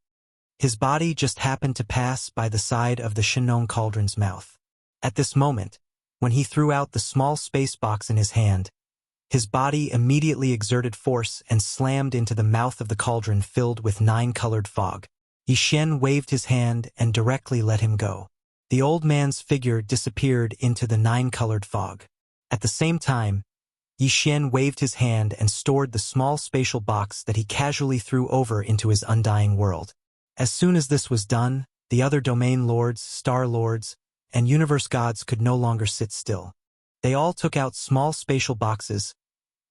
His body just happened to pass by the side of the Shinong cauldron's mouth. At this moment, when he threw out the small space box in his hand, his body immediately exerted force and slammed into the mouth of the cauldron filled with 9-colored fog. Yixuan waved his hand and directly let him go. The old man's figure disappeared into the 9-colored fog. At the same time, Yixuan waved his hand and stored the small spatial box that he casually threw over into his undying world. As soon as this was done, the other domain lords, star lords, and universe gods could no longer sit still. They all took out small spatial boxes,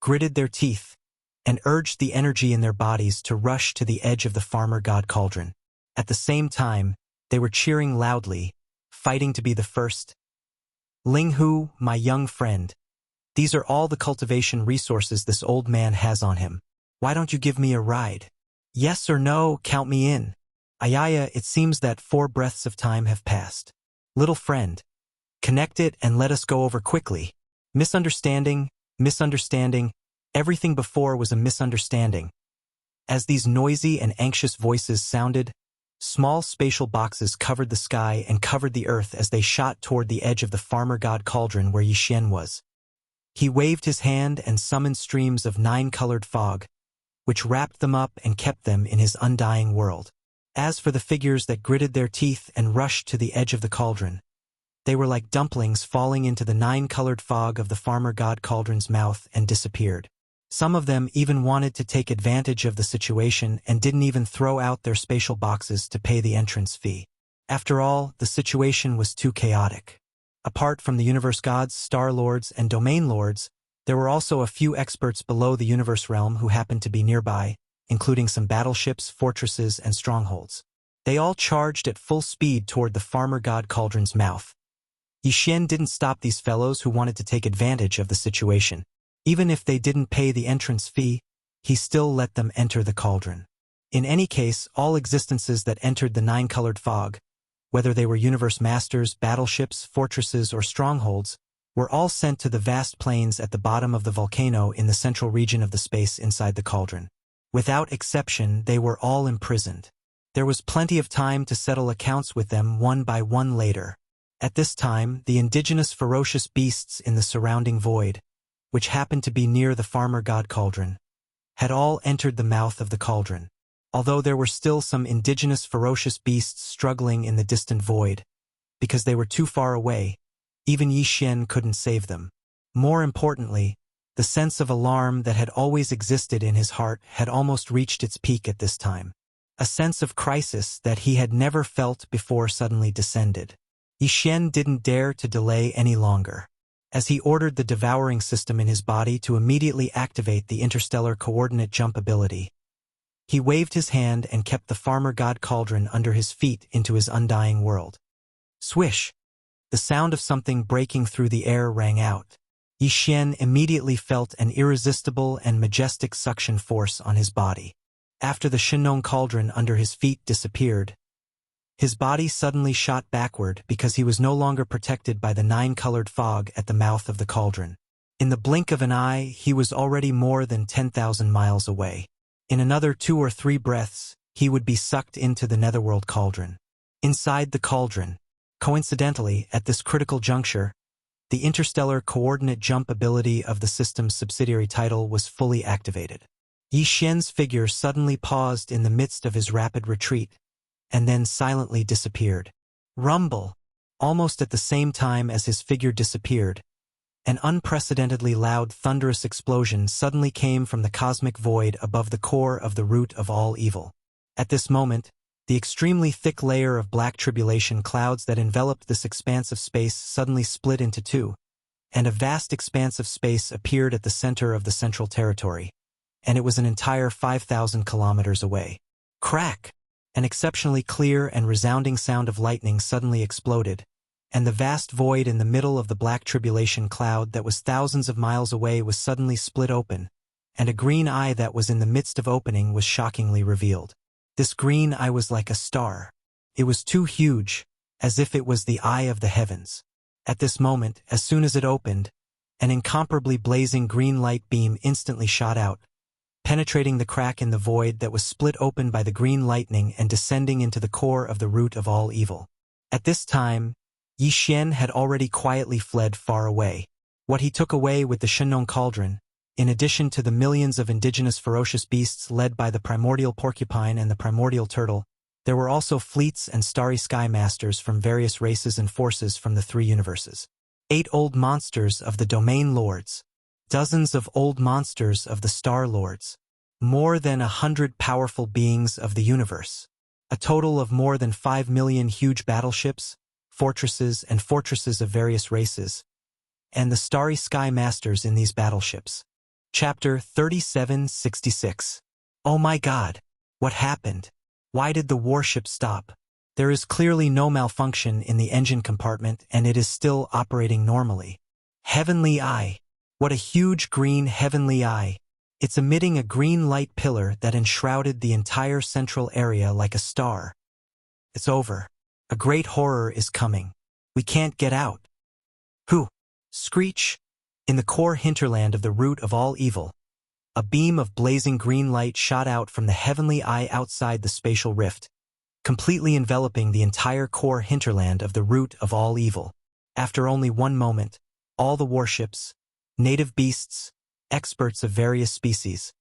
gritted their teeth, and urged the energy in their bodies to rush to the edge of the farmer god cauldron. At the same time, they were cheering loudly, fighting to be the first. Ling Hu, my young friend, these are all the cultivation resources this old man has on him. Why don't you give me a ride? Yes or no, count me in. Ayaya, it seems that 4 breaths of time have passed. Little friend, connect it and let us go over quickly. Misunderstanding, everything before was a misunderstanding. As these noisy and anxious voices sounded, small spatial boxes covered the sky and covered the earth as they shot toward the edge of the farmer god cauldron where Yixuan was. He waved his hand and summoned streams of 9-colored fog, which wrapped them up and kept them in his undying world. As for the figures that gritted their teeth and rushed to the edge of the cauldron, they were like dumplings falling into the 9-colored fog of the farmer god cauldron's mouth and disappeared. Some of them even wanted to take advantage of the situation and didn't even throw out their spatial boxes to pay the entrance fee. After all, the situation was too chaotic. Apart from the universe gods, star lords, and domain lords, there were also a few experts below the universe realm who happened to be nearby, including some battleships, fortresses, and strongholds. They all charged at full speed toward the farmer god cauldron's mouth. Yixuan didn't stop these fellows who wanted to take advantage of the situation. Even if they didn't pay the entrance fee, he still let them enter the cauldron. In any case, all existences that entered the 9-colored fog, whether they were universe masters, battleships, fortresses, or strongholds, were all sent to the vast plains at the bottom of the volcano in the central region of the space inside the cauldron. Without exception, they were all imprisoned. There was plenty of time to settle accounts with them one by one later. At this time, the indigenous ferocious beasts in the surrounding void, which happened to be near the farmer god cauldron, had all entered the mouth of the cauldron. Although there were still some indigenous ferocious beasts struggling in the distant void, because they were too far away, even Yixuan couldn't save them. More importantly, the sense of alarm that had always existed in his heart had almost reached its peak at this time. A sense of crisis that he had never felt before suddenly descended. Yixuan didn't dare to delay any longer. As he ordered the devouring system in his body to immediately activate the interstellar coordinate jump ability, he waved his hand and kept the farmer god cauldron under his feet into his undying world. Swish! The sound of something breaking through the air rang out. Yixuan immediately felt an irresistible and majestic suction force on his body. After the Shinong cauldron under his feet disappeared, his body suddenly shot backward because he was no longer protected by the 9-colored fog at the mouth of the cauldron. In the blink of an eye, he was already more than 10,000 miles away. In another 2 or 3 breaths, he would be sucked into the netherworld cauldron. Inside the cauldron, coincidentally, at this critical juncture, the interstellar coordinate jump ability of the system's subsidiary title was fully activated. Yi Xian's figure suddenly paused in the midst of his rapid retreat, and then silently disappeared. Rumble! Almost at the same time as his figure disappeared, an unprecedentedly loud thunderous explosion suddenly came from the cosmic void above the core of the root of all evil. At this moment, the extremely thick layer of black tribulation clouds that enveloped this expanse of space suddenly split into two, and a vast expanse of space appeared at the center of the central territory, and it was an entire 5,000 kilometers away. Crack! An exceptionally clear and resounding sound of lightning suddenly exploded, and the vast void in the middle of the black tribulation cloud that was thousands of miles away was suddenly split open, and a green eye that was in the midst of opening was shockingly revealed. This green eye was like a star. It was too huge, as if it was the eye of the heavens. At this moment, as soon as it opened, an incomparably blazing green light beam instantly shot out, penetrating the crack in the void that was split open by the green lightning and descending into the core of the root of all evil. At this time, Yi Xian had already quietly fled far away. What he took away with the Shenong cauldron, in addition to the millions of indigenous ferocious beasts led by the primordial porcupine and the primordial turtle, there were also fleets and starry sky masters from various races and forces from the three universes. 8 old monsters of the domain lords, dozens of old monsters of the star lords, more than 100 powerful beings of the universe, a total of more than 5 million huge battleships, fortresses and fortresses of various races, and the starry sky masters in these battleships. Chapter 3766. Oh my God! What happened? Why did the warship stop? There is clearly no malfunction in the engine compartment and it is still operating normally. Heavenly Eye! What a huge green heavenly eye! It's emitting a green light pillar that enshrouded the entire central area like a star. It's over. A great horror is coming. We can't get out. Who? Screech! In the core hinterland of the root of all evil, a beam of blazing green light shot out from the heavenly eye outside the spatial rift, completely enveloping the entire core hinterland of the root of all evil. After only one moment, all the warships, native beasts, experts of various species,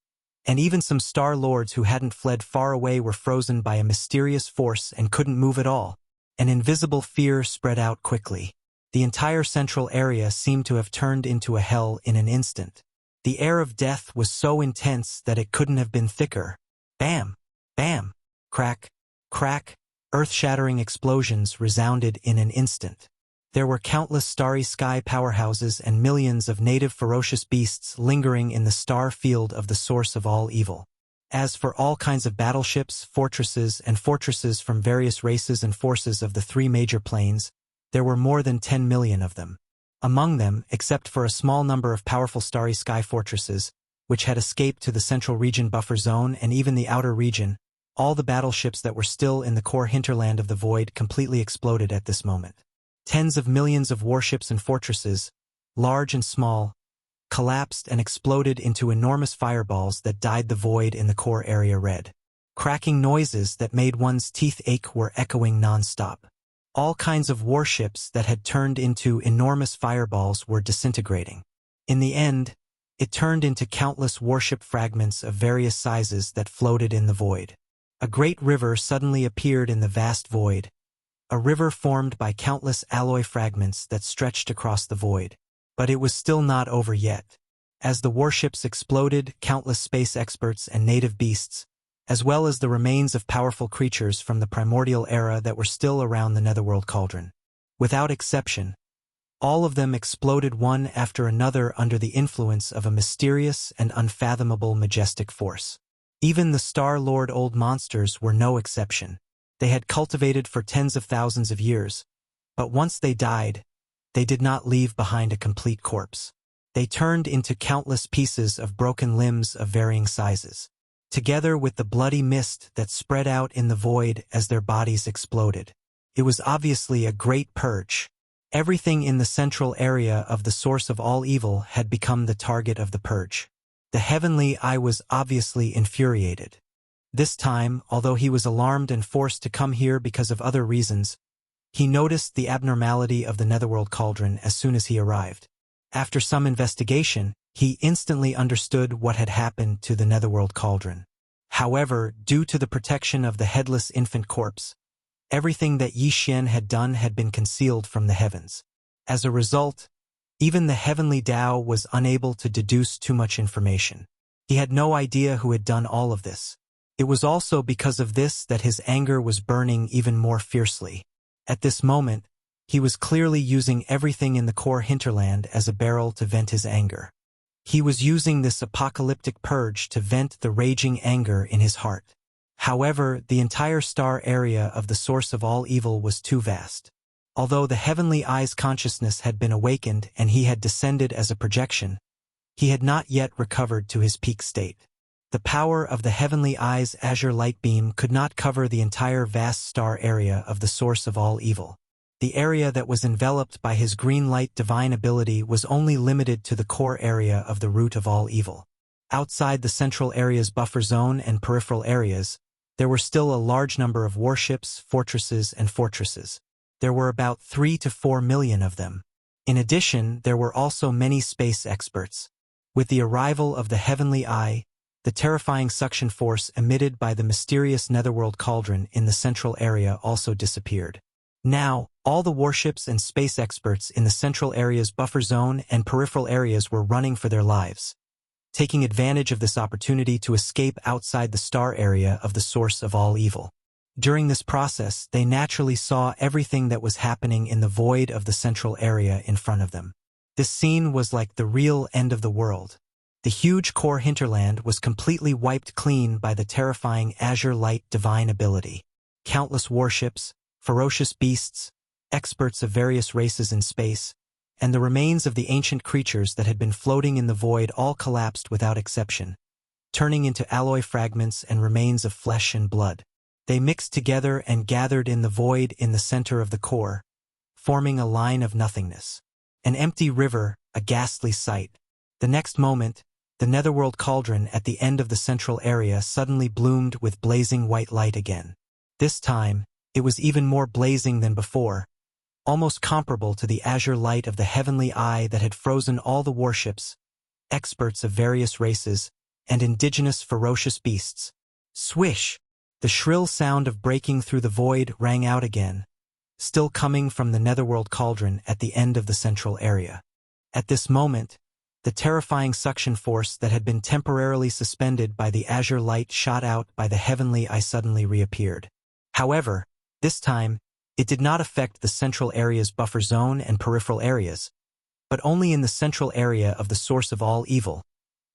and even some star lords who hadn't fled far away were frozen by a mysterious force and couldn't move at all. An invisible fear spread out quickly. The entire central area seemed to have turned into a hell in an instant. The air of death was so intense that it couldn't have been thicker. Bam! Bam! Crack! Crack! Earth-shattering explosions resounded in an instant. There were countless starry sky powerhouses and millions of native ferocious beasts lingering in the star field of the source of all evil. As for all kinds of battleships, fortresses, and fortresses from various races and forces of the three major planes, there were more than 10 million of them. Among them, except for a small number of powerful starry sky fortresses, which had escaped to the central region buffer zone and even the outer region, all the battleships that were still in the core hinterland of the void completely exploded at this moment. Tens of millions of warships and fortresses, large and small, collapsed and exploded into enormous fireballs that dyed the void in the core area red. Cracking noises that made one's teeth ache were echoing non-stop. All kinds of warships that had turned into enormous fireballs were disintegrating. In the end, it turned into countless warship fragments of various sizes that floated in the void. A great river suddenly appeared in the vast void, a river formed by countless alloy fragments that stretched across the void. But it was still not over yet. As the warships exploded, countless space experts and native beasts, as well as the remains of powerful creatures from the primordial era that were still around the netherworld cauldron, without exception, all of them exploded one after another under the influence of a mysterious and unfathomable majestic force. Even the Star Lord old monsters were no exception. They had cultivated for tens of thousands of years, but once they died, they did not leave behind a complete corpse. They turned into countless pieces of broken limbs of varying sizes, together with the bloody mist that spread out in the void as their bodies exploded. It was obviously a great purge. Everything in the central area of the source of all evil had become the target of the purge. The heavenly eye was obviously infuriated. This time, although he was alarmed and forced to come here because of other reasons, he noticed the abnormality of the Netherworld Cauldron as soon as he arrived. After some investigation, he instantly understood what had happened to the Netherworld Cauldron. However, due to the protection of the headless infant corpse, everything that Yi Xian had done had been concealed from the heavens. As a result, even the heavenly Tao was unable to deduce too much information. He had no idea who had done all of this. It was also because of this that his anger was burning even more fiercely. At this moment, he was clearly using everything in the core hinterland as a barrel to vent his anger. He was using this apocalyptic purge to vent the raging anger in his heart. However, the entire star area of the source of all evil was too vast. Although the heavenly eye's consciousness had been awakened and he had descended as a projection, he had not yet recovered to his peak state. The power of the heavenly eye's azure light beam could not cover the entire vast star area of the source of all evil. The area that was enveloped by his green light divine ability was only limited to the core area of the root of all evil. Outside the central area's buffer zone and peripheral areas, there were still a large number of warships, fortresses, and fortresses. There were about 3 to 4 million of them. In addition, there were also many space experts. With the arrival of the heavenly eye, the terrifying suction force emitted by the mysterious Netherworld Cauldron in the central area also disappeared. Now, all the warships and space experts in the central area's buffer zone and peripheral areas were running for their lives, taking advantage of this opportunity to escape outside the star area of the source of all evil. During this process, they naturally saw everything that was happening in the void of the central area in front of them. This scene was like the real end of the world. The huge core hinterland was completely wiped clean by the terrifying azure light divine ability. Countless warships, ferocious beasts, experts of various races in space, and the remains of the ancient creatures that had been floating in the void all collapsed without exception, turning into alloy fragments and remains of flesh and blood. They mixed together and gathered in the void in the center of the core, forming a line of nothingness. An empty river, a ghastly sight. The next moment, the Netherworld Cauldron at the end of the central area suddenly bloomed with blazing white light again. This time, it was even more blazing than before, almost comparable to the azure light of the heavenly eye that had frozen all the warships, experts of various races, and indigenous ferocious beasts. Swish! The shrill sound of breaking through the void rang out again, still coming from the Netherworld Cauldron at the end of the central area. At this moment, the terrifying suction force that had been temporarily suspended by the azure light shot out by the heavenly eye suddenly reappeared. However, this time, it did not affect the central area's buffer zone and peripheral areas, but only in the central area of the source of all evil,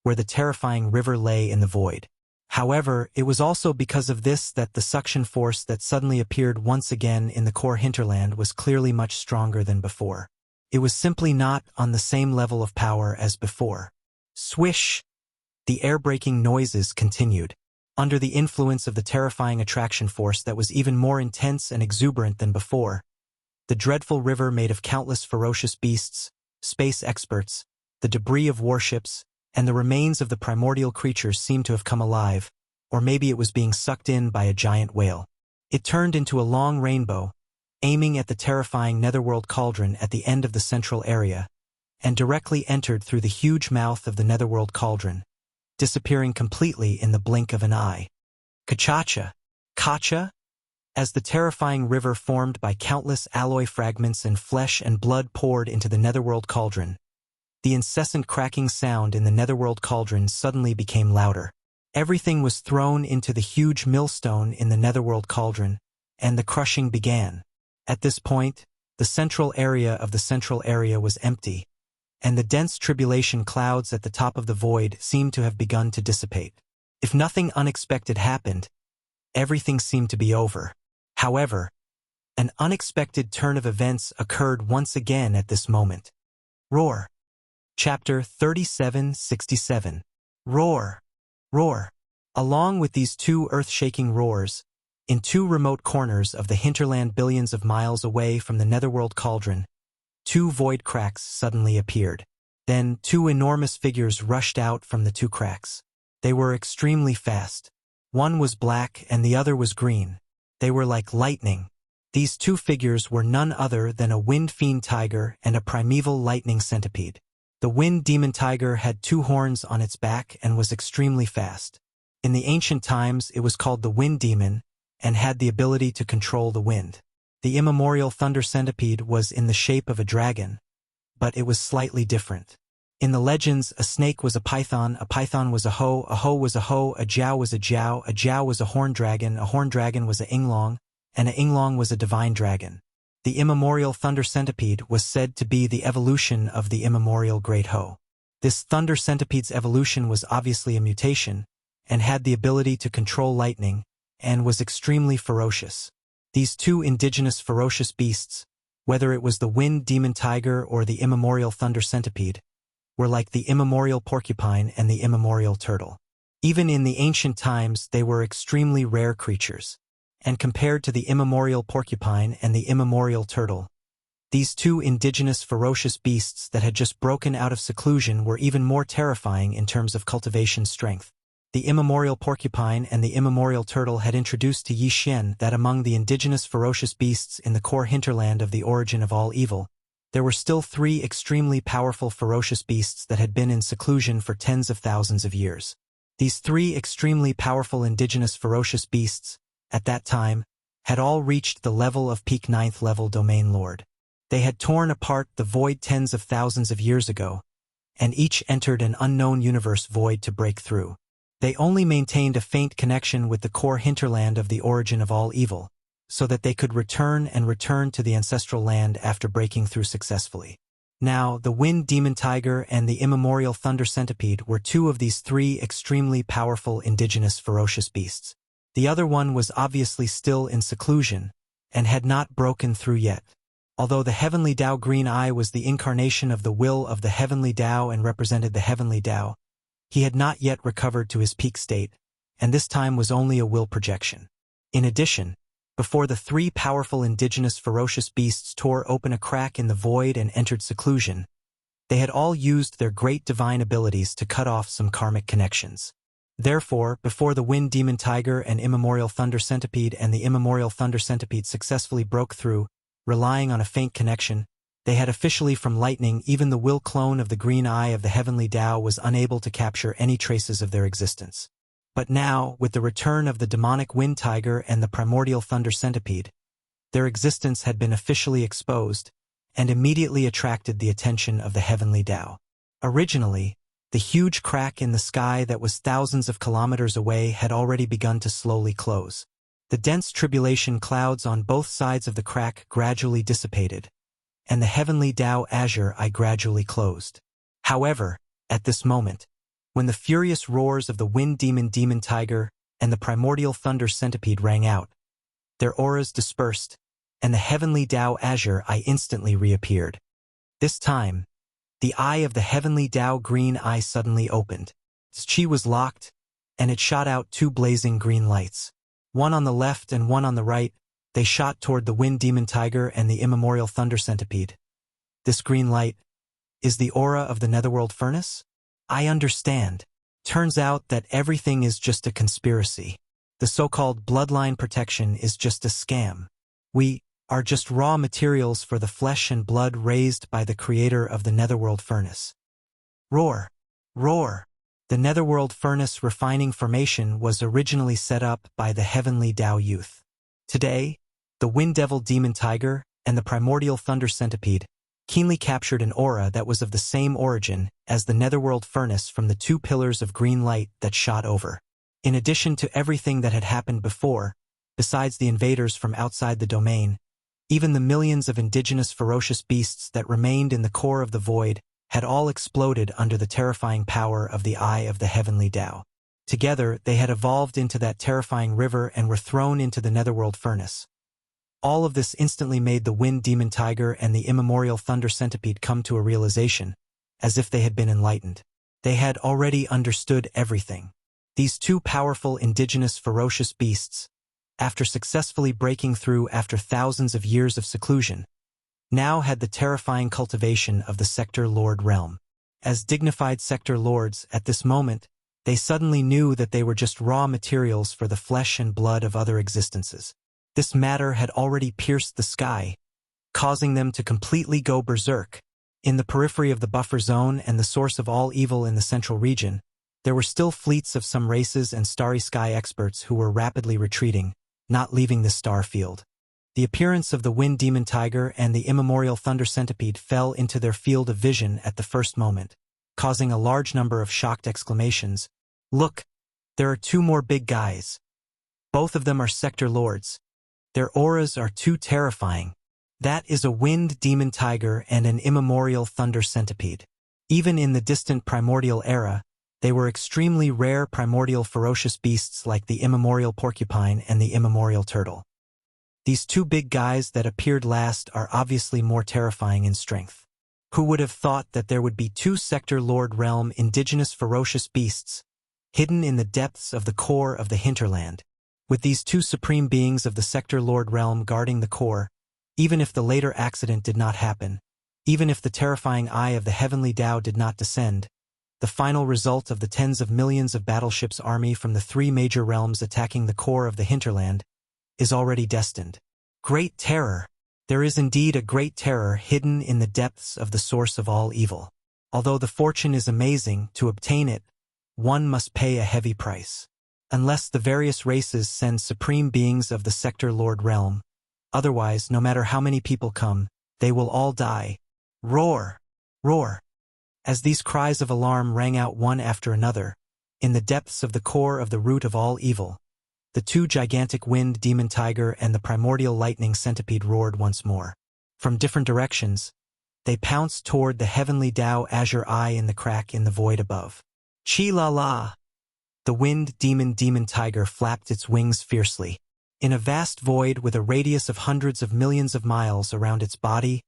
where the terrifying river lay in the void. However, it was also because of this that the suction force that suddenly appeared once again in the core hinterland was clearly much stronger than before. It was simply not on the same level of power as before. Swish! The air-breaking noises continued, under the influence of the terrifying attraction force that was even more intense and exuberant than before. The dreadful river made of countless ferocious beasts, space experts, the debris of warships, and the remains of the primordial creatures seemed to have come alive, or maybe it was being sucked in by a giant whale. It turned into a long rainbow, aiming at the terrifying Netherworld Cauldron at the end of the central area, and directly entered through the huge mouth of the Netherworld Cauldron, disappearing completely in the blink of an eye. Kachacha! Kacha! As the terrifying river formed by countless alloy fragments and flesh and blood poured into the Netherworld Cauldron, the incessant cracking sound in the Netherworld Cauldron suddenly became louder. Everything was thrown into the huge millstone in the Netherworld Cauldron, and the crushing began. At this point, the central area of the central area was empty, and the dense tribulation clouds at the top of the void seemed to have begun to dissipate. If nothing unexpected happened, everything seemed to be over. However, an unexpected turn of events occurred once again at this moment. Roar. Chapter 3767. Roar. Roar. Along with these two earth-shaking roars, in two remote corners of the hinterland billions of miles away from the Netherworld Cauldron, two void cracks suddenly appeared. Then two enormous figures rushed out from the two cracks. They were extremely fast, One was black and the other was green. They were like lightning. These two figures were none other than a wind fiend tiger and a primeval lightning centipede. The wind demon tiger had 2 horns on its back and was extremely fast. In the ancient times it was called the wind demon and had the ability to control the wind. The immemorial thunder centipede was in the shape of a dragon, but it was slightly different. In the legends, a snake was a python was a hoe was a hoe, a jiao was a jiao was a horned dragon was a yinglong, and a yinglong was a divine dragon. The immemorial thunder centipede was said to be the evolution of the immemorial great hoe. This thunder centipede's evolution was obviously a mutation, and had the ability to control lightning, and was extremely ferocious. These two indigenous ferocious beasts, whether it was the wind demon tiger or the immemorial thunder centipede, were like the immemorial porcupine and the immemorial turtle. Even in the ancient times they were extremely rare creatures, and compared to the immemorial porcupine and the immemorial turtle, these two indigenous ferocious beasts that had just broken out of seclusion were even more terrifying in terms of cultivation strength. The immemorial porcupine and the immemorial turtle had introduced to Yi Xian that among the indigenous ferocious beasts in the core hinterland of the origin of all evil, there were still 3 extremely powerful ferocious beasts that had been in seclusion for tens of thousands of years. These 3 extremely powerful indigenous ferocious beasts, at that time, had all reached the level of peak 9th level domain lord. They had torn apart the void tens of thousands of years ago, and each entered an unknown universe void to break through. They only maintained a faint connection with the core hinterland of the origin of all evil, so that they could return to the ancestral land after breaking through successfully. Now, the wind demon tiger and the immemorial thunder centipede were 2 of these 3 extremely powerful indigenous ferocious beasts. The other one was obviously still in seclusion, and had not broken through yet. Although the heavenly Tao green eye was the incarnation of the will of the heavenly Tao and represented the heavenly Tao, he had not yet recovered to his peak state, and this time was only a will projection. In addition, before the 3 powerful indigenous ferocious beasts tore open a crack in the void and entered seclusion, they had all used their great divine abilities to cut off some karmic connections. Therefore, before the wind demon tiger and immemorial thunder centipede and the immemorial thunder centipede successfully broke through, relying on a faint connection, they had officially from lightning. Even the will clone of the green eye of the heavenly Tao was unable to capture any traces of their existence. But now, with the return of the demonic wind tiger and the primordial thunder centipede, their existence had been officially exposed, and immediately attracted the attention of the heavenly Tao. Originally, the huge crack in the sky that was thousands of kilometers away had already begun to slowly close. The dense tribulation clouds on both sides of the crack gradually dissipated, and the heavenly Tao azure eye gradually closed. However, at this moment, when the furious roars of the wind demon tiger and the primordial thunder centipede rang out, their auras dispersed, and the heavenly Tao azure eye instantly reappeared. This time, the eye of the heavenly Tao green eye suddenly opened. Its chi was locked, and it shot out 2 blazing green lights. One on the left and one on the right. They shot toward the wind demon tiger and the immemorial thunder centipede. This green light is the aura of the netherworld furnace? I understand. Turns out that everything is just a conspiracy. The so-called bloodline protection is just a scam. We are just raw materials for the flesh and blood raised by the creator of the netherworld furnace. Roar! Roar! The netherworld furnace refining formation was originally set up by the heavenly Tao youth. Today, the wind devil demon tiger and the primordial thunder centipede keenly captured an aura that was of the same origin as the netherworld furnace from the 2 pillars of green light that shot over. In addition to everything that had happened before, besides the invaders from outside the domain, even the millions of indigenous ferocious beasts that remained in the core of the void had all exploded under the terrifying power of the eye of the heavenly Tao. Together, they had evolved into that terrifying river and were thrown into the netherworld furnace. All of this instantly made the wind demon tiger and the immemorial thunder centipede come to a realization, as if they had been enlightened. They had already understood everything. These 2 powerful indigenous ferocious beasts, after successfully breaking through after thousands of years of seclusion, now had the terrifying cultivation of the Sector Lord realm. As dignified Sector Lords, at this moment, They suddenly knew that they were just raw materials for the flesh and blood of other existences. This matter had already pierced the sky, causing them to completely go berserk. In the periphery of the buffer zone and the source of all evil in the central region, there were still fleets of some races and starry sky experts who were rapidly retreating, not leaving the star field. The appearance of the wind demon tiger and the immemorial thunder centipede fell into their field of vision at the first moment, causing a large number of shocked exclamations. "Look, there are two more big guys. Both of them are sector lords. Their auras are too terrifying. That is a wind demon tiger and an immemorial thunder centipede." Even in the distant primordial era, they were extremely rare primordial ferocious beasts like the immemorial porcupine and the immemorial turtle. These two big guys that appeared last are obviously more terrifying in strength. Who would have thought that there would be two sector lord realm indigenous ferocious beasts hidden in the depths of the core of the hinterland? With these two supreme beings of the sector lord realm guarding the core, even if the later accident did not happen, even if the terrifying eye of the heavenly Tao did not descend, the final result of the tens of millions of battleships army from the three major realms attacking the core of the hinterland is already destined. Great terror. There is indeed a great terror hidden in the depths of the source of all evil. Although the fortune is amazing, to obtain it, one must pay a heavy price. Unless the various races send supreme beings of the sector lord realm, otherwise, no matter how many people come, they will all die. Roar! Roar! As these cries of alarm rang out one after another, in the depths of the core of the root of all evil, the two gigantic wind demon tiger and the primordial lightning centipede roared once more. From different directions, they pounced toward the heavenly Tao azure eye in the crack in the void above. Chi-la-la! The wind demon tiger flapped its wings fiercely. In a vast void with a radius of hundreds of millions of miles around its body,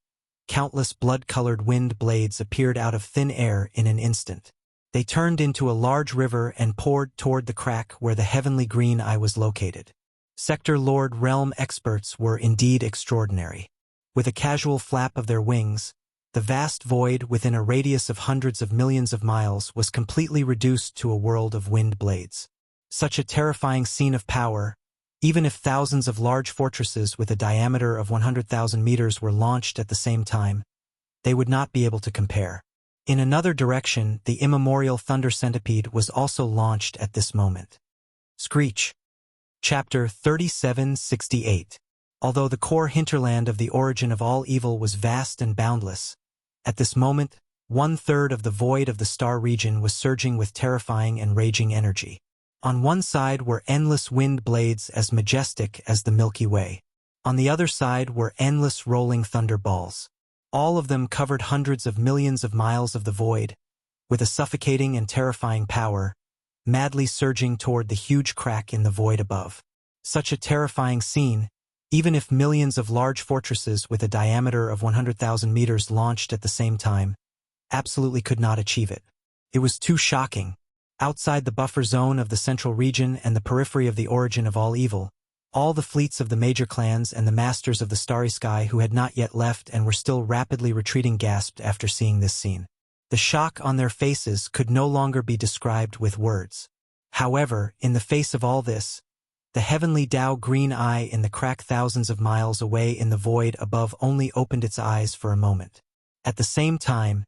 countless blood-colored wind blades appeared out of thin air in an instant. They turned into a large river and poured toward the crack where the heavenly green eye was located. Sector Lord realm experts were indeed extraordinary. With a casual flap of their wings, the vast void within a radius of hundreds of millions of miles was completely reduced to a world of wind blades. Such a terrifying scene of power, even if thousands of large fortresses with a diameter of 100,000 meters were launched at the same time, they would not be able to compare. In another direction, the immemorial thunder centipede was also launched at this moment. Screech. Chapter 3768. Although the core hinterland of the origin of all evil was vast and boundless, at this moment, 1/3 of the void of the star region was surging with terrifying and raging energy. On one side were endless wind blades as majestic as the Milky Way. On the other side were endless rolling thunder balls. All of them covered hundreds of millions of miles of the void, with a suffocating and terrifying power, madly surging toward the huge crack in the void above. Such a terrifying scene, even if millions of large fortresses with a diameter of 100,000 meters launched at the same time, absolutely could not achieve it. It was too shocking. Outside the buffer zone of the central region and the periphery of the origin of all evil, all the fleets of the major clans and the masters of the starry sky who had not yet left and were still rapidly retreating gasped after seeing this scene. The shock on their faces could no longer be described with words. However, in the face of all this, the heavenly Tao green eye in the crack thousands of miles away in the void above only opened its eyes for a moment. At the same time,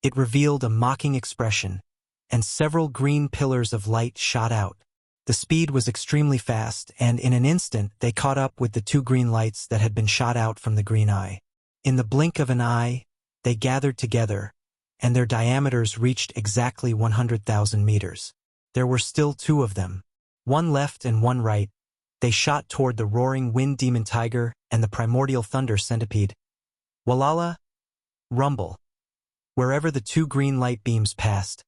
it revealed a mocking expression, and several green pillars of light shot out. The speed was extremely fast, and in an instant they caught up with the two green lights that had been shot out from the green eye. In the blink of an eye, they gathered together, and their diameters reached exactly 100,000 meters. There were still two of them, one left and one right. They shot toward the roaring wind demon tiger and the primordial thunder centipede. Walala! Rumble! Wherever the two green light beams passed,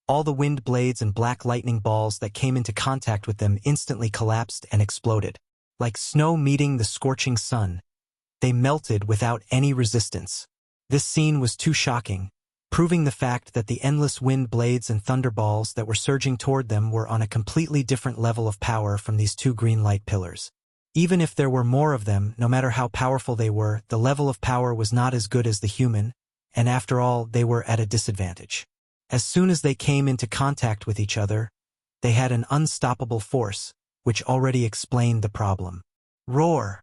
all the wind blades and black lightning balls that came into contact with them instantly collapsed and exploded. Like snow meeting the scorching sun, they melted without any resistance. This scene was too shocking, proving the fact that the endless wind blades and thunderballs that were surging toward them were on a completely different level of power from these two green light pillars. Even if there were more of them, no matter how powerful they were, the level of power was not as good as the human, and after all, they were at a disadvantage. As soon as they came into contact with each other, they had an unstoppable force, which already explained the problem. Roar!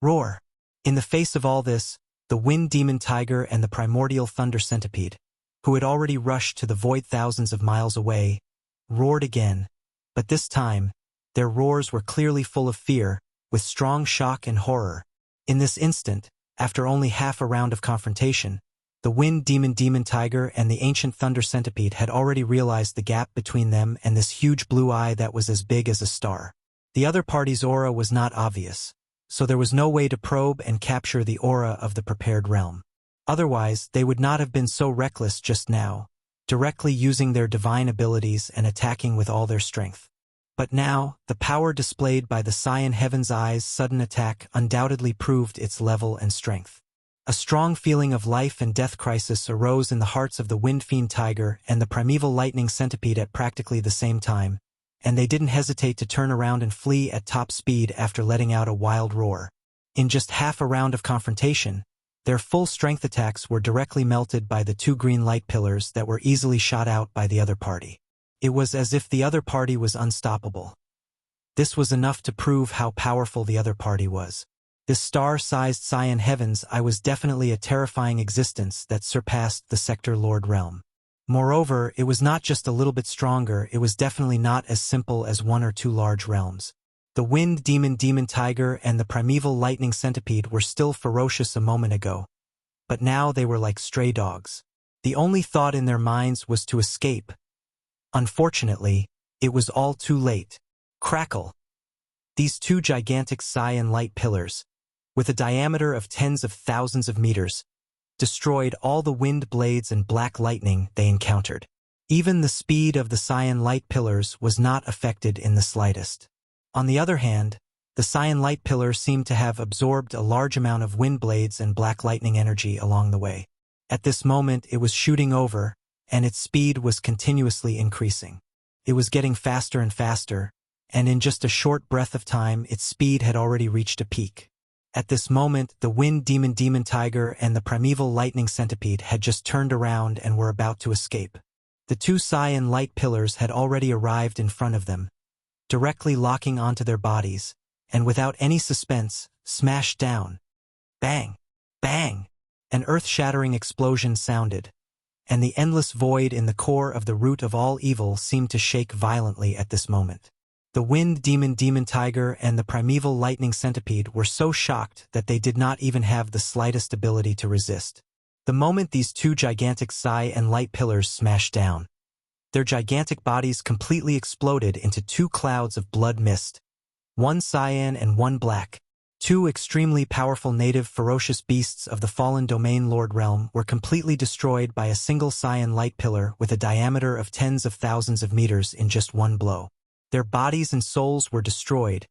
Roar! In the face of all this, the wind demon tiger and the primordial thunder centipede, who had already rushed to the void thousands of miles away, roared again, but this time, their roars were clearly full of fear, with strong shock and horror. In this instant, after only half a round of confrontation, the wind demon tiger and the ancient thunder centipede had already realized the gap between them and this huge blue eye that was as big as a star. The other party's aura was not obvious, so there was no way to probe and capture the aura of the prepared realm. Otherwise, they would not have been so reckless just now, directly using their divine abilities and attacking with all their strength. But now, the power displayed by the Cyan Heaven's Eye's sudden attack undoubtedly proved its level and strength. A strong feeling of life and death crisis arose in the hearts of the Wind Fiend Tiger and the Primeval Lightning Centipede at practically the same time, and they didn't hesitate to turn around and flee at top speed after letting out a wild roar. In just half a round of confrontation, their full-strength attacks were directly melted by the two green light pillars that were easily shot out by the other party. It was as if the other party was unstoppable. This was enough to prove how powerful the other party was. This star-sized Cyan Heavens Eye was definitely a terrifying existence that surpassed the Sector Lord realm. Moreover, it was not just a little bit stronger, it was definitely not as simple as one or two large realms. The Wind Demon Tiger and the Primeval Lightning Centipede were still ferocious a moment ago, but now they were like stray dogs. The only thought in their minds was to escape. Unfortunately, it was all too late. Crackle! These two gigantic cyan light pillars, with a diameter of tens of thousands of meters, destroyed all the wind blades and black lightning they encountered. Even the speed of the cyan light pillars was not affected in the slightest. On the other hand, the cyan light pillar seemed to have absorbed a large amount of wind blades and black lightning energy along the way. At this moment it was shooting over, and its speed was continuously increasing. It was getting faster and faster, and in just a short breath of time its speed had already reached a peak. At this moment, the Wind Demon Tiger and the Primeval Lightning Centipede had just turned around and were about to escape. The two cyan light pillars had already arrived in front of them, directly locking onto their bodies, and without any suspense, smashed down. Bang! Bang! An earth-shattering explosion sounded, and the endless void in the core of the root of all evil seemed to shake violently at this moment. The Wind Demon Tiger and the Primeval Lightning Centipede were so shocked that they did not even have the slightest ability to resist. The moment these two gigantic cyan light pillars smashed down, their gigantic bodies completely exploded into two clouds of blood mist, one cyan and one black. Two extremely powerful native ferocious beasts of the fallen Domain Lord realm were completely destroyed by a single cyan light pillar with a diameter of tens of thousands of meters in just one blow. Their bodies and souls were destroyed,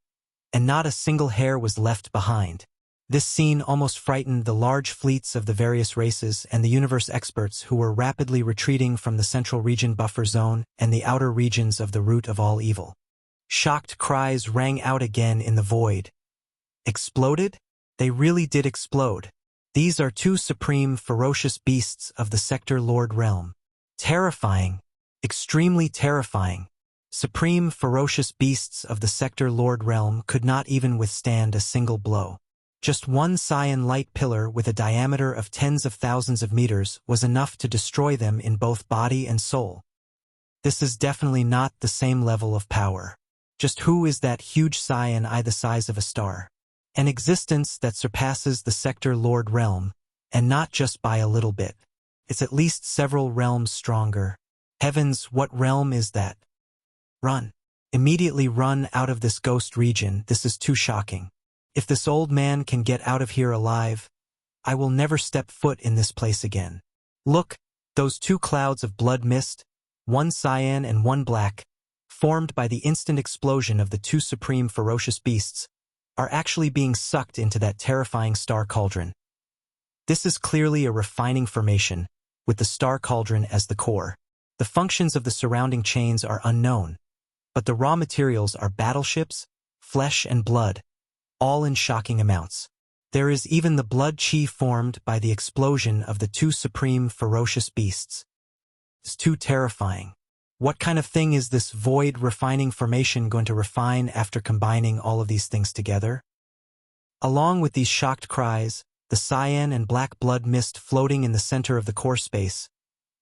and not a single hair was left behind. This scene almost frightened the large fleets of the various races and the universe experts who were rapidly retreating from the central region buffer zone and the outer regions of the root of all evil. Shocked cries rang out again in the void. Exploded? They really did explode. These are two supreme ferocious beasts of the Sector Lord realm. Terrifying. Extremely terrifying. Supreme ferocious beasts of the Sector Lord realm could not even withstand a single blow. Just one cyan light pillar with a diameter of tens of thousands of meters was enough to destroy them in both body and soul. This is definitely not the same level of power. Just who is that huge cyan eye the size of a star? An existence that surpasses the Sector Lord realm, and not just by a little bit. It's at least several realms stronger. Heavens, what realm is that? Run. Immediately run out of this ghost region, this is too shocking. If this old man can get out of here alive, I will never step foot in this place again. Look, those two clouds of blood mist, one cyan and one black, formed by the instant explosion of the two supreme ferocious beasts, are actually being sucked into that terrifying star cauldron. This is clearly a refining formation, with the star cauldron as the core. The functions of the surrounding chains are unknown, but the raw materials are battleships, flesh and blood, all in shocking amounts. There is even the blood chi formed by the explosion of the two supreme ferocious beasts. It's too terrifying. What kind of thing is this void refining formation going to refine after combining all of these things together? Along with these shocked cries, the cyan and black blood mist floating in the center of the core space,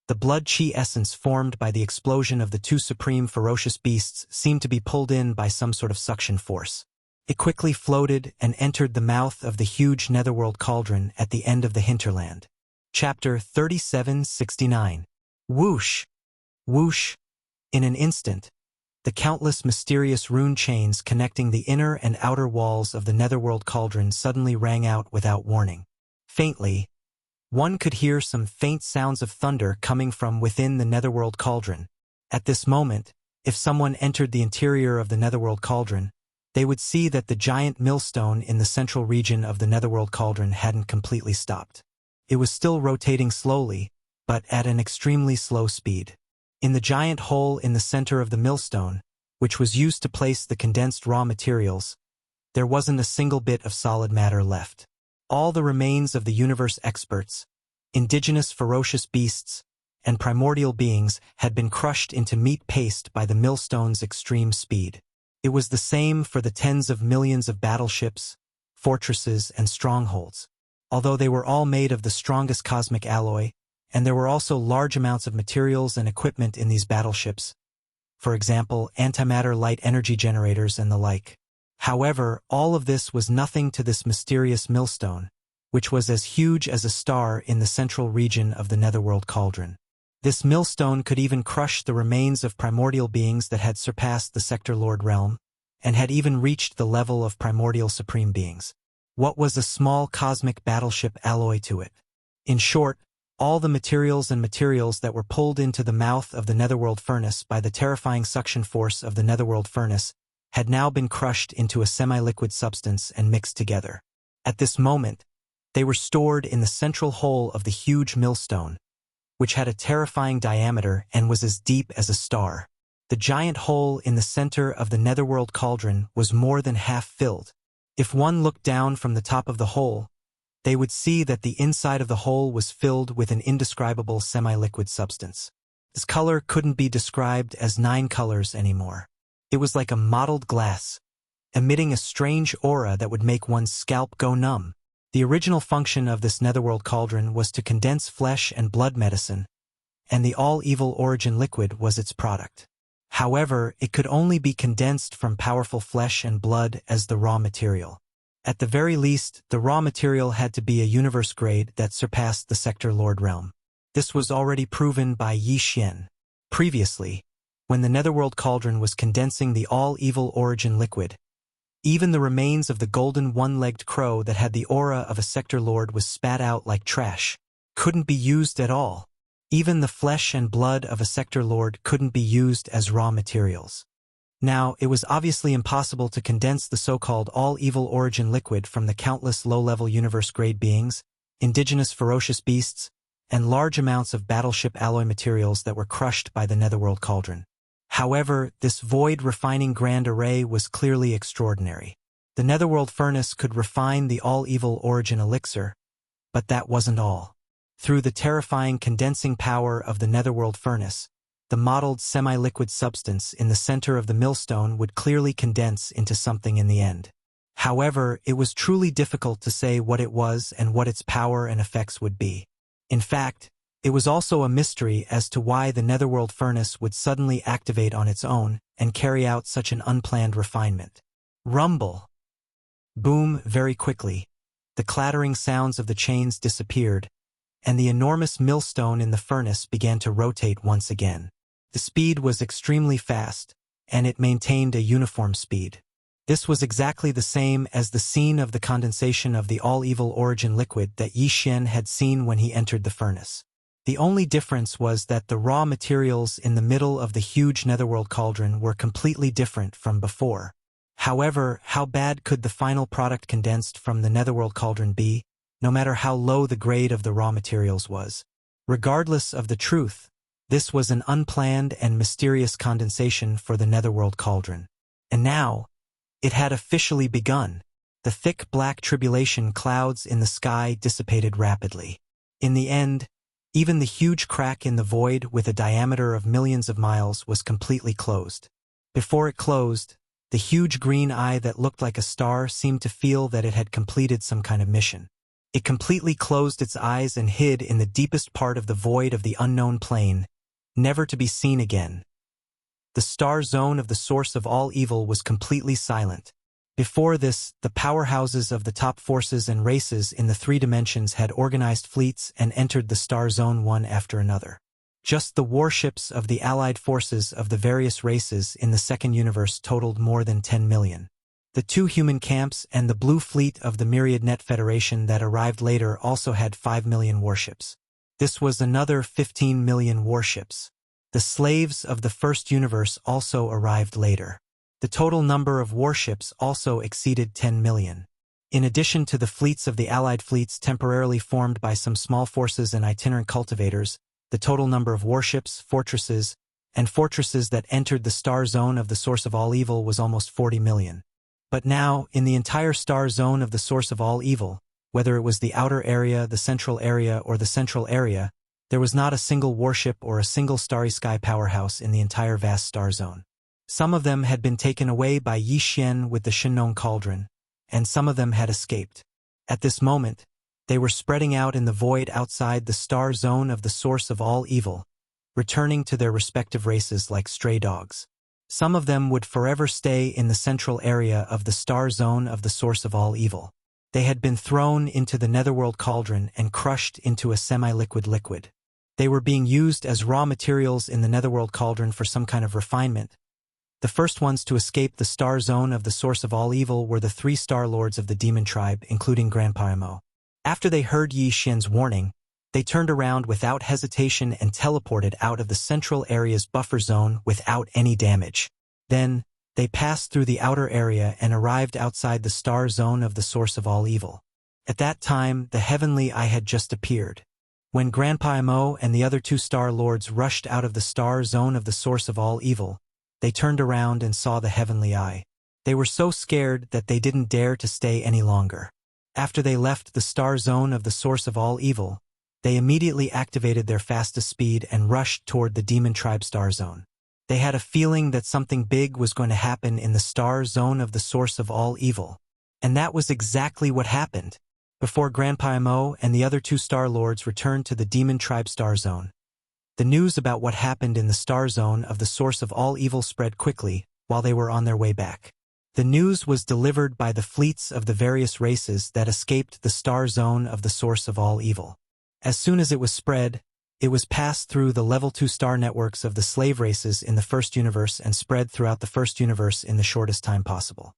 the blood chi essence formed by the explosion of the two supreme ferocious beasts seemed to be pulled in by some sort of suction force. It quickly floated and entered the mouth of the huge netherworld cauldron at the end of the hinterland. Chapter 3769. Whoosh! Whoosh! In an instant, the countless mysterious rune chains connecting the inner and outer walls of the netherworld cauldron suddenly rang out without warning. Faintly, one could hear some faint sounds of thunder coming from within the netherworld cauldron. At this moment, if someone entered the interior of the netherworld cauldron, they would see that the giant millstone in the central region of the netherworld cauldron hadn't completely stopped. It was still rotating slowly, but at an extremely slow speed. In the giant hole in the center of the millstone, which was used to place the condensed raw materials, there wasn't a single bit of solid matter left. All the remains of the universe experts, indigenous ferocious beasts, and primordial beings had been crushed into meat paste by the millstone's extreme speed. It was the same for the tens of millions of battleships, fortresses, and strongholds. Although they were all made of the strongest cosmic alloy, and there were also large amounts of materials and equipment in these battleships, for example, antimatter light energy generators and the like. However, all of this was nothing to this mysterious millstone, which was as huge as a star in the central region of the netherworld cauldron. This millstone could even crush the remains of primordial beings that had surpassed the Sector Lord realm, and had even reached the level of primordial supreme beings. What was a small cosmic battleship alloy to it? In short, all the materials that were pulled into the mouth of the netherworld furnace by the terrifying suction force of the netherworld furnace had now been crushed into a semi-liquid substance and mixed together. At this moment, they were stored in the central hole of the huge millstone, which had a terrifying diameter and was as deep as a star. The giant hole in the center of the netherworld cauldron was more than half filled. If one looked down from the top of the hole, they would see that the inside of the hole was filled with an indescribable semi-liquid substance. This color couldn't be described as 9 colors anymore. It was like a mottled glass, emitting a strange aura that would make one's scalp go numb. The original function of this netherworld cauldron was to condense flesh and blood medicine, and the all-evil origin liquid was its product. However, it could only be condensed from powerful flesh and blood as the raw material. At the very least, the raw material had to be a universe grade that surpassed the Sector Lord realm. This was already proven by Yi Xian. Previously, when the netherworld cauldron was condensing the all-evil origin liquid, even the remains of the golden one-legged crow that had the aura of a Sector Lord was spat out like trash. Couldn't be used at all. Even the flesh and blood of a Sector Lord couldn't be used as raw materials. Now, it was obviously impossible to condense the so-called all-evil origin liquid from the countless low-level universe-grade beings, indigenous ferocious beasts, and large amounts of battleship alloy materials that were crushed by the netherworld cauldron. However, this void refining grand array was clearly extraordinary. The netherworld furnace could refine the all-evil origin elixir, but that wasn't all. Through the terrifying condensing power of the netherworld furnace, the mottled semi-liquid substance in the center of the millstone would clearly condense into something in the end. However, it was truly difficult to say what it was and what its power and effects would be. In fact, it was also a mystery as to why the netherworld furnace would suddenly activate on its own and carry out such an unplanned refinement. Rumble. Boom. Very quickly, the clattering sounds of the chains disappeared, and the enormous millstone in the furnace began to rotate once again. The speed was extremely fast, and it maintained a uniform speed. This was exactly the same as the scene of the condensation of the all-evil origin liquid that Yi Xian had seen when he entered the furnace. The only difference was that the raw materials in the middle of the huge netherworld cauldron were completely different from before. However, how bad could the final product condensed from the netherworld cauldron be, no matter how low the grade of the raw materials was? Regardless of the truth, this was an unplanned and mysterious condensation for the netherworld cauldron. And now, it had officially begun. The thick black tribulation clouds in the sky dissipated rapidly. In the end, Even the huge crack in the void with a diameter of millions of miles was completely closed. Before it closed, the huge green eye that looked like a star seemed to feel that it had completed some kind of mission. It completely closed its eyes and hid in the deepest part of the void of the unknown plane, never to be seen again. The star zone of the source of all evil was completely silent. Before this, the powerhouses of the top forces and races in the three dimensions had organized fleets and entered the star zone one after another. Just the warships of the allied forces of the various races in the second universe totaled more than 10 million. The two human camps and the blue fleet of the Myriad Net Federation that arrived later also had 5 million warships. This was another 15 million warships. The slaves of the first universe also arrived later. The total number of warships also exceeded 10 million. In addition to the fleets of the allied fleets temporarily formed by some small forces and itinerant cultivators, the total number of warships, fortresses, and fortresses that entered the star zone of the source of all evil was almost 40 million. But now, in the entire star zone of the source of all evil, whether it was the outer area, the central area, or the central area, there was not a single warship or a single starry sky powerhouse in the entire vast star zone. Some of them had been taken away by Yi Xian with the Shenong cauldron, and some of them had escaped. At this moment, they were spreading out in the void outside the star zone of the source of all evil, returning to their respective races like stray dogs. Some of them would forever stay in the central area of the star zone of the source of all evil. They had been thrown into the netherworld cauldron and crushed into a semi-liquid liquid. They were being used as raw materials in the netherworld cauldron for some kind of refinement. The first ones to escape the star zone of the source of all evil were the 3 star lords of the demon tribe, including Grandpa Mo. After they heard Yi Xian's warning, they turned around without hesitation and teleported out of the central area's buffer zone without any damage. Then, they passed through the outer area and arrived outside the star zone of the source of all evil. At that time, the heavenly eye had just appeared. When Grandpa Mo and the other 2 star lords rushed out of the star zone of the source of all evil, they turned around and saw the heavenly eye. They were so scared that they didn't dare to stay any longer. After they left the star zone of the source of all evil, they immediately activated their fastest speed and rushed toward the demon tribe star zone. They had a feeling that something big was going to happen in the star zone of the source of all evil. And that was exactly what happened. Before Grandpa Mo and the other 2 star lords returned to the demon tribe star zone, the news about what happened in the star zone of the source of all evil spread quickly while they were on their way back. The news was delivered by the fleets of the various races that escaped the star zone of the source of all evil. As soon as it was spread, it was passed through the level 2 star networks of the slave races in the first universe and spread throughout the first universe in the shortest time possible.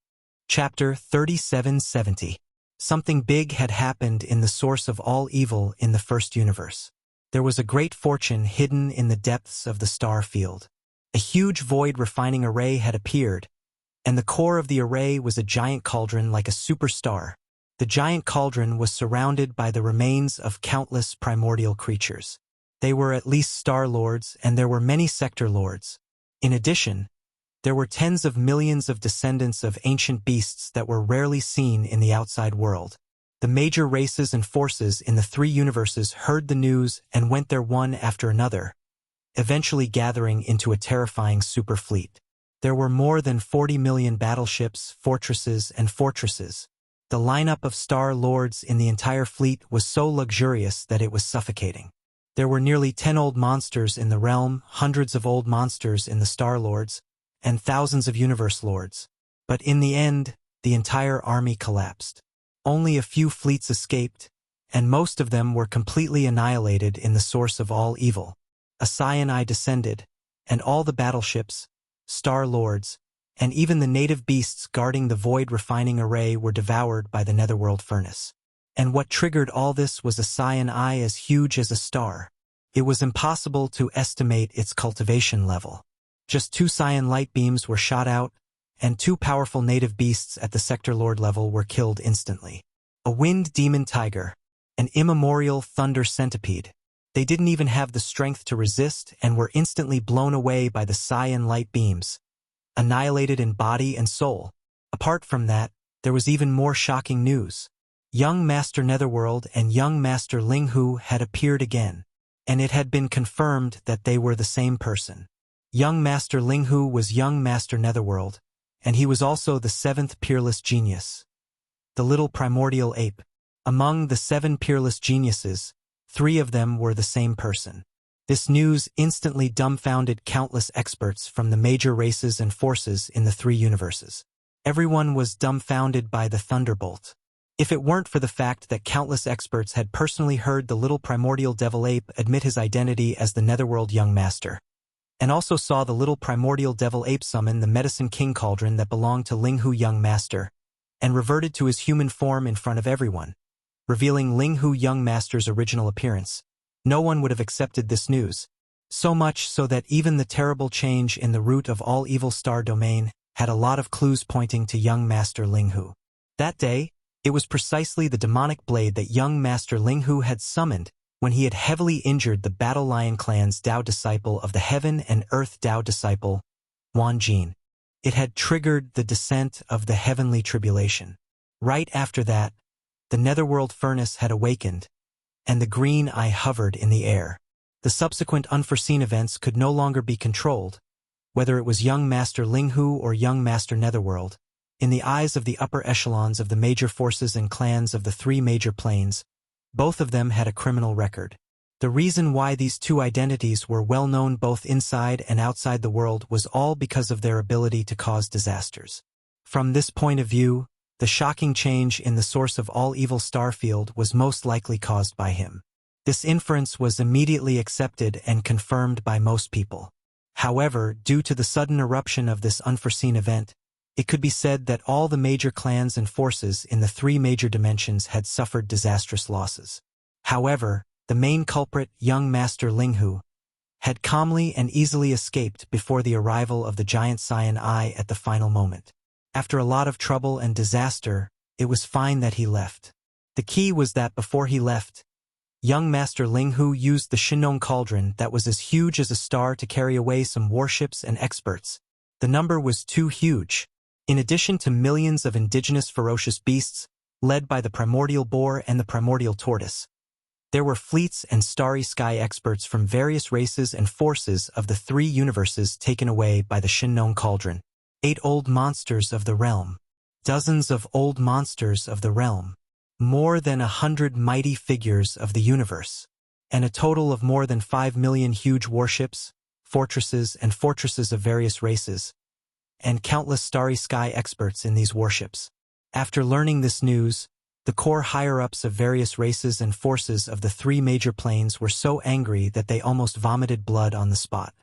Chapter 3770. Something big had happened in the source of all evil in the first universe. There was a great fortune hidden in the depths of the star field. A huge void refining array had appeared, and the core of the array was a giant cauldron like a superstar. The giant cauldron was surrounded by the remains of countless primordial creatures. They were at least star lords, and there were many sector lords. In addition, there were tens of millions of descendants of ancient beasts that were rarely seen in the outside world. The major races and forces in the 3 universes heard the news and went there one after another, eventually gathering into a terrifying super fleet. There were more than 40 million battleships, fortresses, and fortresses. The lineup of star lords in the entire fleet was so luxurious that it was suffocating. There were nearly 10 old monsters in the realm, hundreds of old monsters in the star lords, and thousands of universe lords. But in the end, the entire army collapsed. Only a few fleets escaped, and most of them were completely annihilated in the source of all evil. A Saiyan eye descended, and all the battleships, star lords, and even the native beasts guarding the void refining array were devoured by the netherworld furnace. And what triggered all this was a Saiyan eye as huge as a star. It was impossible to estimate its cultivation level. Just 2 Saiyan light beams were shot out, and 2 powerful native beasts at the sector lord level were killed instantly. A wind demon tiger, an immemorial thunder centipede. They didn't even have the strength to resist and were instantly blown away by the Saiyan light beams, annihilated in body and soul. Apart from that, there was even more shocking news. Young Master Netherworld and young Master Linghu had appeared again. and it had been confirmed that they were the same person. Young Master Linghu was young Master Netherworld, and he was also the seventh peerless genius, the little primordial ape. Among the 7 peerless geniuses, 3 of them were the same person. This news instantly dumbfounded countless experts from the major races and forces in the 3 universes. Everyone was dumbfounded by the thunderbolt. If it weren't for the fact that countless experts had personally heard the little primordial devil ape admit his identity as the Netherworld Young Master, and also saw the little primordial devil ape summon the Medicine King cauldron that belonged to Linghu Young Master, and reverted to his human form in front of everyone, revealing Linghu Young Master's original appearance, no one would have accepted this news, so much so that even the terrible change in the root of all evil star domain had a lot of clues pointing to young Master Linghu. That day, it was precisely the demonic blade that young Master Linghu had summoned when he had heavily injured the Battle Lion clan's Dao disciple of the Heaven and Earth Dao disciple, Wan Jin. It had triggered the descent of the heavenly tribulation. Right after that, the netherworld furnace had awakened, and the green eye hovered in the air. The subsequent unforeseen events could no longer be controlled, whether it was young Master Linghu or young Master Netherworld. In the eyes of the upper echelons of the major forces and clans of the 3 major planes, both of them had a criminal record. The reason why these 2 identities were well known both inside and outside the world was all because of their ability to cause disasters. From this point of view, the shocking change in the source of all evil starfield was most likely caused by him. This inference was immediately accepted and confirmed by most people. However, due to the sudden eruption of this unforeseen event, it could be said that all the major clans and forces in the 3 major dimensions had suffered disastrous losses. However, the main culprit, young Master Linghu, had calmly and easily escaped before the arrival of the giant Cyan Eye at the final moment. After a lot of trouble and disaster, it was fine that he left. The key was that before he left, young Master Linghu used the Shinnong cauldron that was as huge as a star to carry away some warships and experts. The number was too huge. In addition to millions of indigenous ferocious beasts, led by the primordial boar and the primordial tortoise, there were fleets and starry sky experts from various races and forces of the 3 universes taken away by the Shinnong cauldron. 8 old monsters of the realm, dozens of old monsters of the realm, more than 100 mighty figures of the universe, and a total of more than 5 million huge warships, fortresses of various races, and countless starry sky experts in these warships. After learning this news, the core higher-ups of various races and forces of the 3 major planes were so angry that they almost vomited blood on the spot.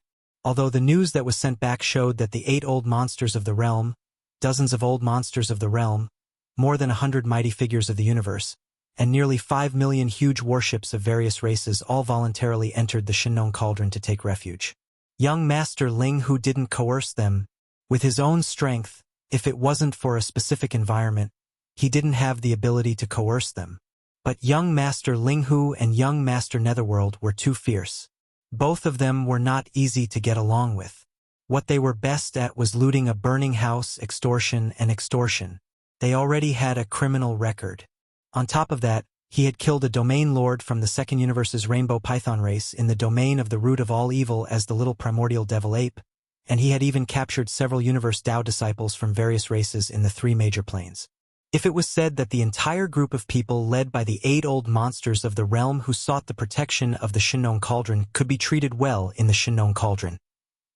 Although the news that was sent back showed that the 8 old monsters of the realm, dozens of old monsters of the realm, more than 100 mighty figures of the universe, and nearly 5 million huge warships of various races all voluntarily entered the Shinnong cauldron to take refuge. Young Master Linghu didn't coerce them. With his own strength, if it wasn't for a specific environment, he didn't have the ability to coerce them. But young Master Linghu and young Master Netherworld were too fierce. Both of them were not easy to get along with. What they were best at was looting a burning house, extortion, and extortion. They already had a criminal record. On top of that, he had killed a domain lord from the 2nd universe's Rainbow Python race in the domain of the root of all evil as the little primordial devil ape, and he had even captured several universe Dao disciples from various races in the 3 major planes. If it was said that the entire group of people led by the 8 old monsters of the realm who sought the protection of the Shinnong cauldron could be treated well in the Shinnong cauldron,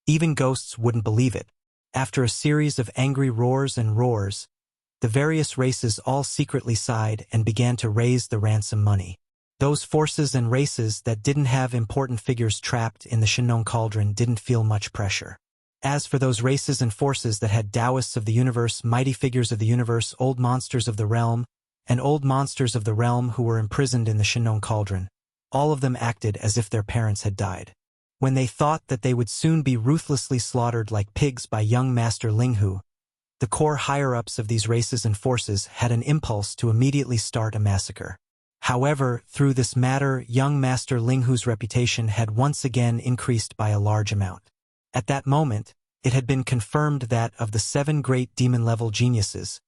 even ghosts wouldn't believe it. After a series of angry roars and roars, the various races all secretly sighed and began to raise the ransom money. Those forces and races that didn't have important figures trapped in the Shinnong cauldron didn't feel much pressure. As for those races and forces that had Taoists of the universe, mighty figures of the universe, old monsters of the realm, and old monsters of the realm who were imprisoned in the Shinnong cauldron, all of them acted as if their parents had died. When they thought that they would soon be ruthlessly slaughtered like pigs by young Master Linghu, the core higher-ups of these races and forces had an impulse to immediately start a massacre. However, through this matter, young Master Linghu's reputation had once again increased by a large amount. At that moment, it had been confirmed that of the 7 great demon-level geniuses,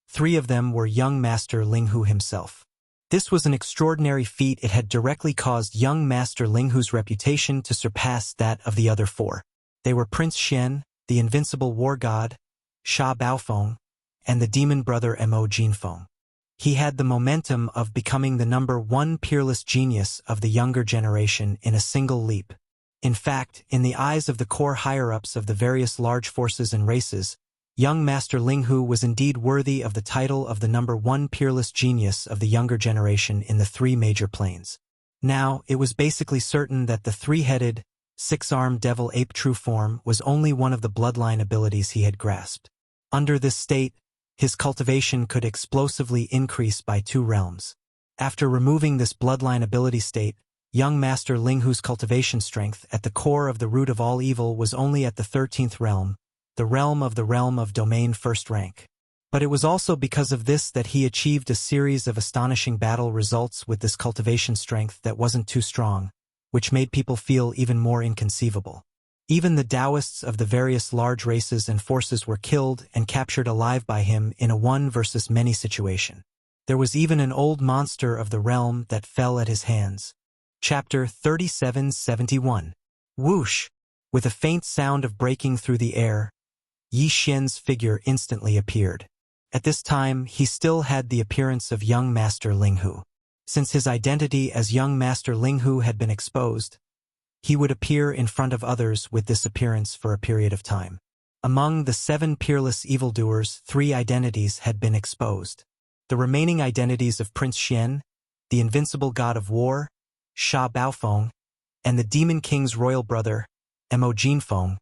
3 of them were young Master Linghu himself. This was an extraordinary feat. It had directly caused young Master Linghu's reputation to surpass that of the other four. They were Prince Xian, the invincible war god, Sha Baofeng, and the demon brother Mo Jinfeng. He had the momentum of becoming the #1 peerless genius of the younger generation in a single leap. In fact, in the eyes of the core higher-ups of the various large forces and races, young Master Linghu was indeed worthy of the title of the #1 peerless genius of the younger generation in the three major planes. Now, it was basically certain that the three-headed, six-armed devil ape true form was only one of the bloodline abilities he had grasped. Under this state, his cultivation could explosively increase by 2 realms. After removing this bloodline ability state, young Master Linghu's cultivation strength at the core of the root of all evil was only at the 13th realm, the realm of domain 1st rank. But it was also because of this that he achieved a series of astonishing battle results with this cultivation strength that wasn't too strong, which made people feel even more inconceivable. Even the Taoists of the various large races and forces were killed and captured alive by him in a one versus many situation. There was even an old monster of the realm that fell at his hands. Chapter 3771. Whoosh! With a faint sound of breaking through the air, Yi Xian's figure instantly appeared. At this time, he still had the appearance of young Master Linghu. Since his identity as young Master Linghu had been exposed, he would appear in front of others with this appearance for a period of time. Among the 7 peerless evildoers, 3 identities had been exposed. The remaining identities of Prince Xian, the invincible god of war, Sha Baofeng, and the Demon King's royal brother, Mo Jinfeng,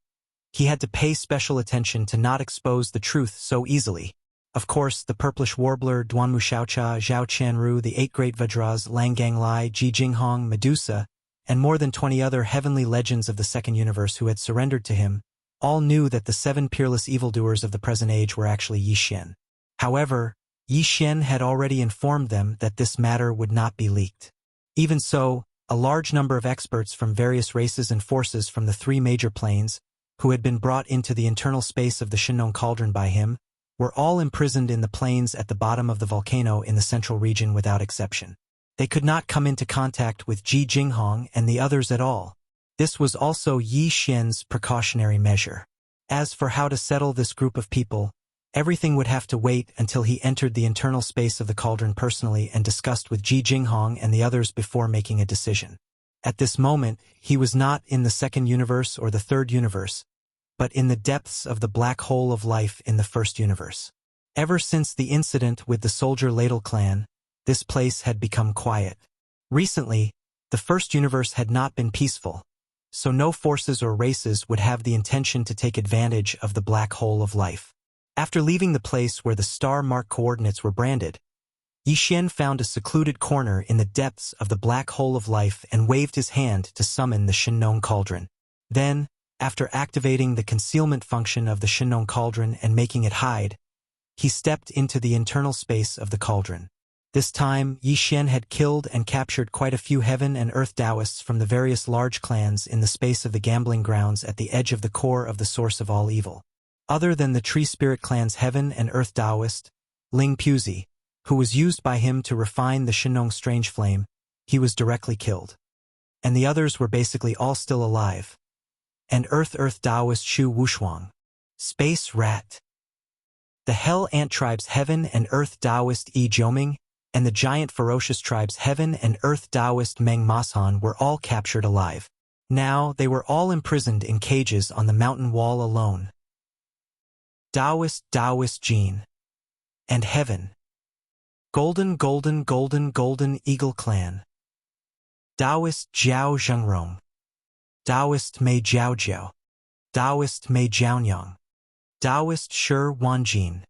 he had to pay special attention to not expose the truth so easily. Of course, the purplish warbler Duanmu Xiaocha, Zhao Qianru, the 8 great Vajras, Langgang Lai, Ji Jinghong, Medusa, and more than 20 other heavenly legends of the second universe who had surrendered to him, all knew that the 7 peerless evildoers of the present age were actually Yi Xian. However, Yi Xian had already informed them that this matter would not be leaked. Even so, a large number of experts from various races and forces from the 3 major planes, who had been brought into the internal space of the Shinnong Cauldron by him, were all imprisoned in the plains at the bottom of the volcano in the central region without exception. They could not come into contact with Ji Jinghong and the others at all. This was also Yi Xian's precautionary measure. As for how to settle this group of people, everything would have to wait until he entered the internal space of the cauldron personally and discussed with Ji Jinghong and the others before making a decision. At this moment, he was not in the second universe or the third universe, but in the depths of the black hole of life in the first universe. Ever since the incident with the soldier Ladle clan, this place had become quiet. Recently, the first universe had not been peaceful, so no forces or races would have the intention to take advantage of the black hole of life. After leaving the place where the star-marked coordinates were branded, Yi Xian found a secluded corner in the depths of the black hole of life and waved his hand to summon the Shinnong Cauldron. Then, after activating the concealment function of the Shinnong Cauldron and making it hide, he stepped into the internal space of the cauldron. This time, Yi Xian had killed and captured quite a few heaven and earth Taoists from the various large clans in the space of the gambling grounds at the edge of the core of the source of all evil. Other than the Tree Spirit clan's heaven and earth Taoist, Ling Puzi, who was used by him to refine the Shinnong Strange Flame, he was directly killed. And the others were basically all still alive. And Earth Taoist Shu Wushuang. Space Rat. The Hell Ant Tribe's heaven and earth Taoist Yi Jiuming, and the giant ferocious tribe's heaven and earth Taoist Meng Mashan were all captured alive. Now they were all imprisoned in cages on the mountain wall alone. Taoist Jin. And Heaven. Golden Eagle Clan. Taoist Jiao Zhengrong. Taoist Mei Jiao. Taoist Mei Jiaonyang. Taoist Shi Wanjin.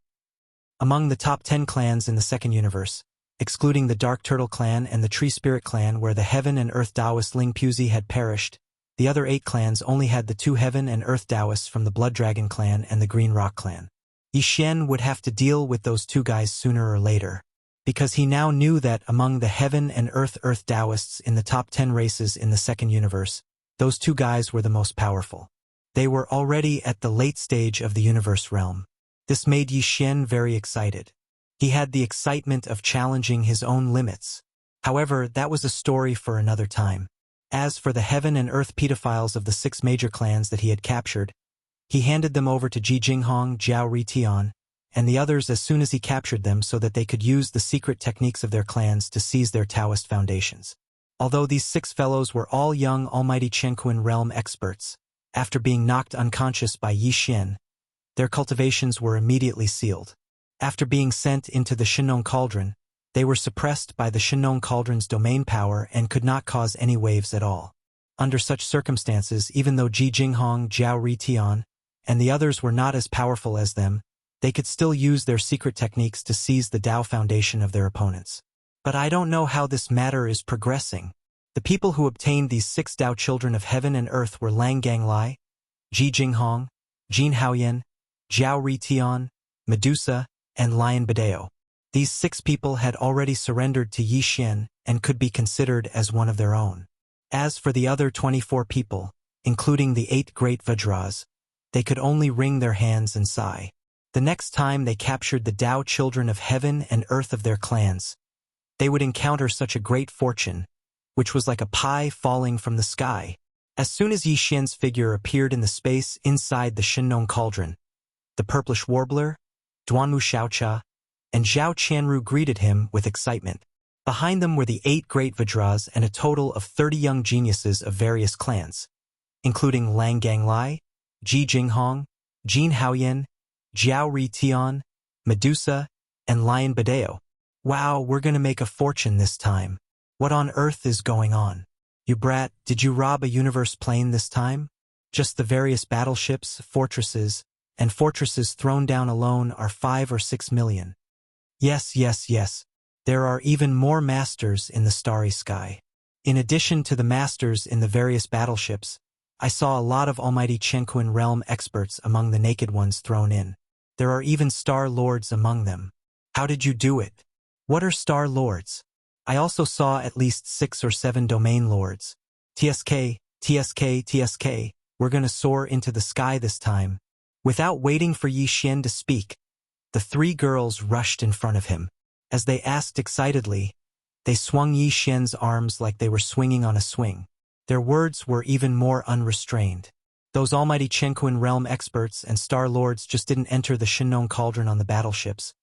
Among the top 10 clans in the second universe, excluding the Dark Turtle clan and the Tree Spirit clan where the heaven and earth Taoist Ling Puzi had perished, the other 8 clans only had the 2 heaven and earth Taoists from the Blood Dragon clan and the Green Rock clan. Yi Xian would have to deal with those 2 guys sooner or later, because he now knew that among the heaven and earth Taoists in the top 10 races in the second universe, those 2 guys were the most powerful. They were already at the late stage of the universe realm. This made Yi Xian very excited. He had the excitement of challenging his own limits. However, that was a story for another time. As for the heaven and earth pedophiles of the 6 major clans that he had captured, he handed them over to Ji Jinghong, Zhao Ritian, and the others as soon as he captured them so that they could use the secret techniques of their clans to seize their Taoist foundations. Although these 6 fellows were all young Almighty Chenquin realm experts, after being knocked unconscious by Yi Xian, their cultivations were immediately sealed. After being sent into the Shinong Cauldron, they were suppressed by the Shinong Cauldron's domain power and could not cause any waves at all. Under such circumstances, even though Ji Jinghong, Zhao Ritian, and the others were not as powerful as them, they could still use their secret techniques to seize the Dao foundation of their opponents. But I don't know how this matter is progressing. The people who obtained these 6 Dao children of heaven and earth were Lang Ganglai, Ji Jinghong, Jin Haoyan, Zhao Ritian, Medusa, and Lion Badeo. These 6 people had already surrendered to Yi Xian and could be considered as one of their own. As for the other 24 people, including the 8 great Vajras, they could only wring their hands and sigh. The next time they captured the Dao children of heaven and earth of their clans, they would encounter such a great fortune, which was like a pie falling from the sky. As soon as Yi Xian's figure appeared in the space inside the Shinong Cauldron, the purplish warbler, Duanmu Xiaocha, and Zhao Qianru greeted him with excitement. Behind them were the 8 great Vajras and a total of 30 young geniuses of various clans, including Lang Ganglai, Ji Jinghong, Jin Haoyan, Zhao Ritian, Medusa, and Lion Badeo. Wow, we're gonna make a fortune this time. What on earth is going on? You brat, did you rob a universe plane this time? Just the various battleships, fortresses, and fortresses thrown down alone are 5 or 6 million. Yes, yes, yes. There are even more masters in the starry sky. In addition to the masters in the various battleships, I saw a lot of Almighty Chenquin realm experts among the naked ones thrown in. There are even star lords among them. How did you do it? What are star lords? I also saw at least 6 or 7 domain lords. TSK, TSK, TSK, we're gonna soar into the sky this time. Without waiting for Yi Xian to speak, the 3 girls rushed in front of him. As they asked excitedly, they swung Yi Xian's arms like they were swinging on a swing. Their words were even more unrestrained. Those Almighty Chenquin realm experts and star lords just didn't enter the Shinong Cauldron on the battleships,